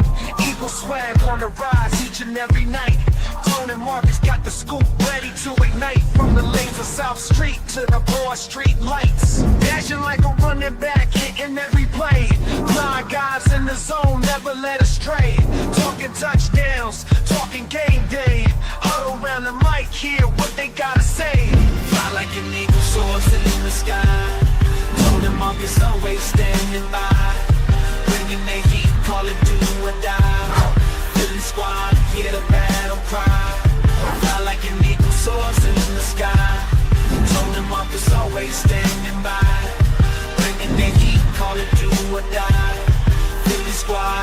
Speaker 1: Eagle swag on the rise each and every night. Tone and Markus got the scoop ready to ignite. From the lanes of South Street to the broad street lights, dashing like a running back, hitting every play. 9 guys in the zone, never led astray. Talking touchdowns, talking game day. Huddle around the mic, hear what they gotta say. Fly like an eagle soaring in the sky. Tone and Markus always standing by, bringing their heat, call it do or die. Philly squad, hear the battle cry. Fly like an eagle soaring in the sky. Tone and Markus always standing by, bringing their heat, call it do or die. Philly squad.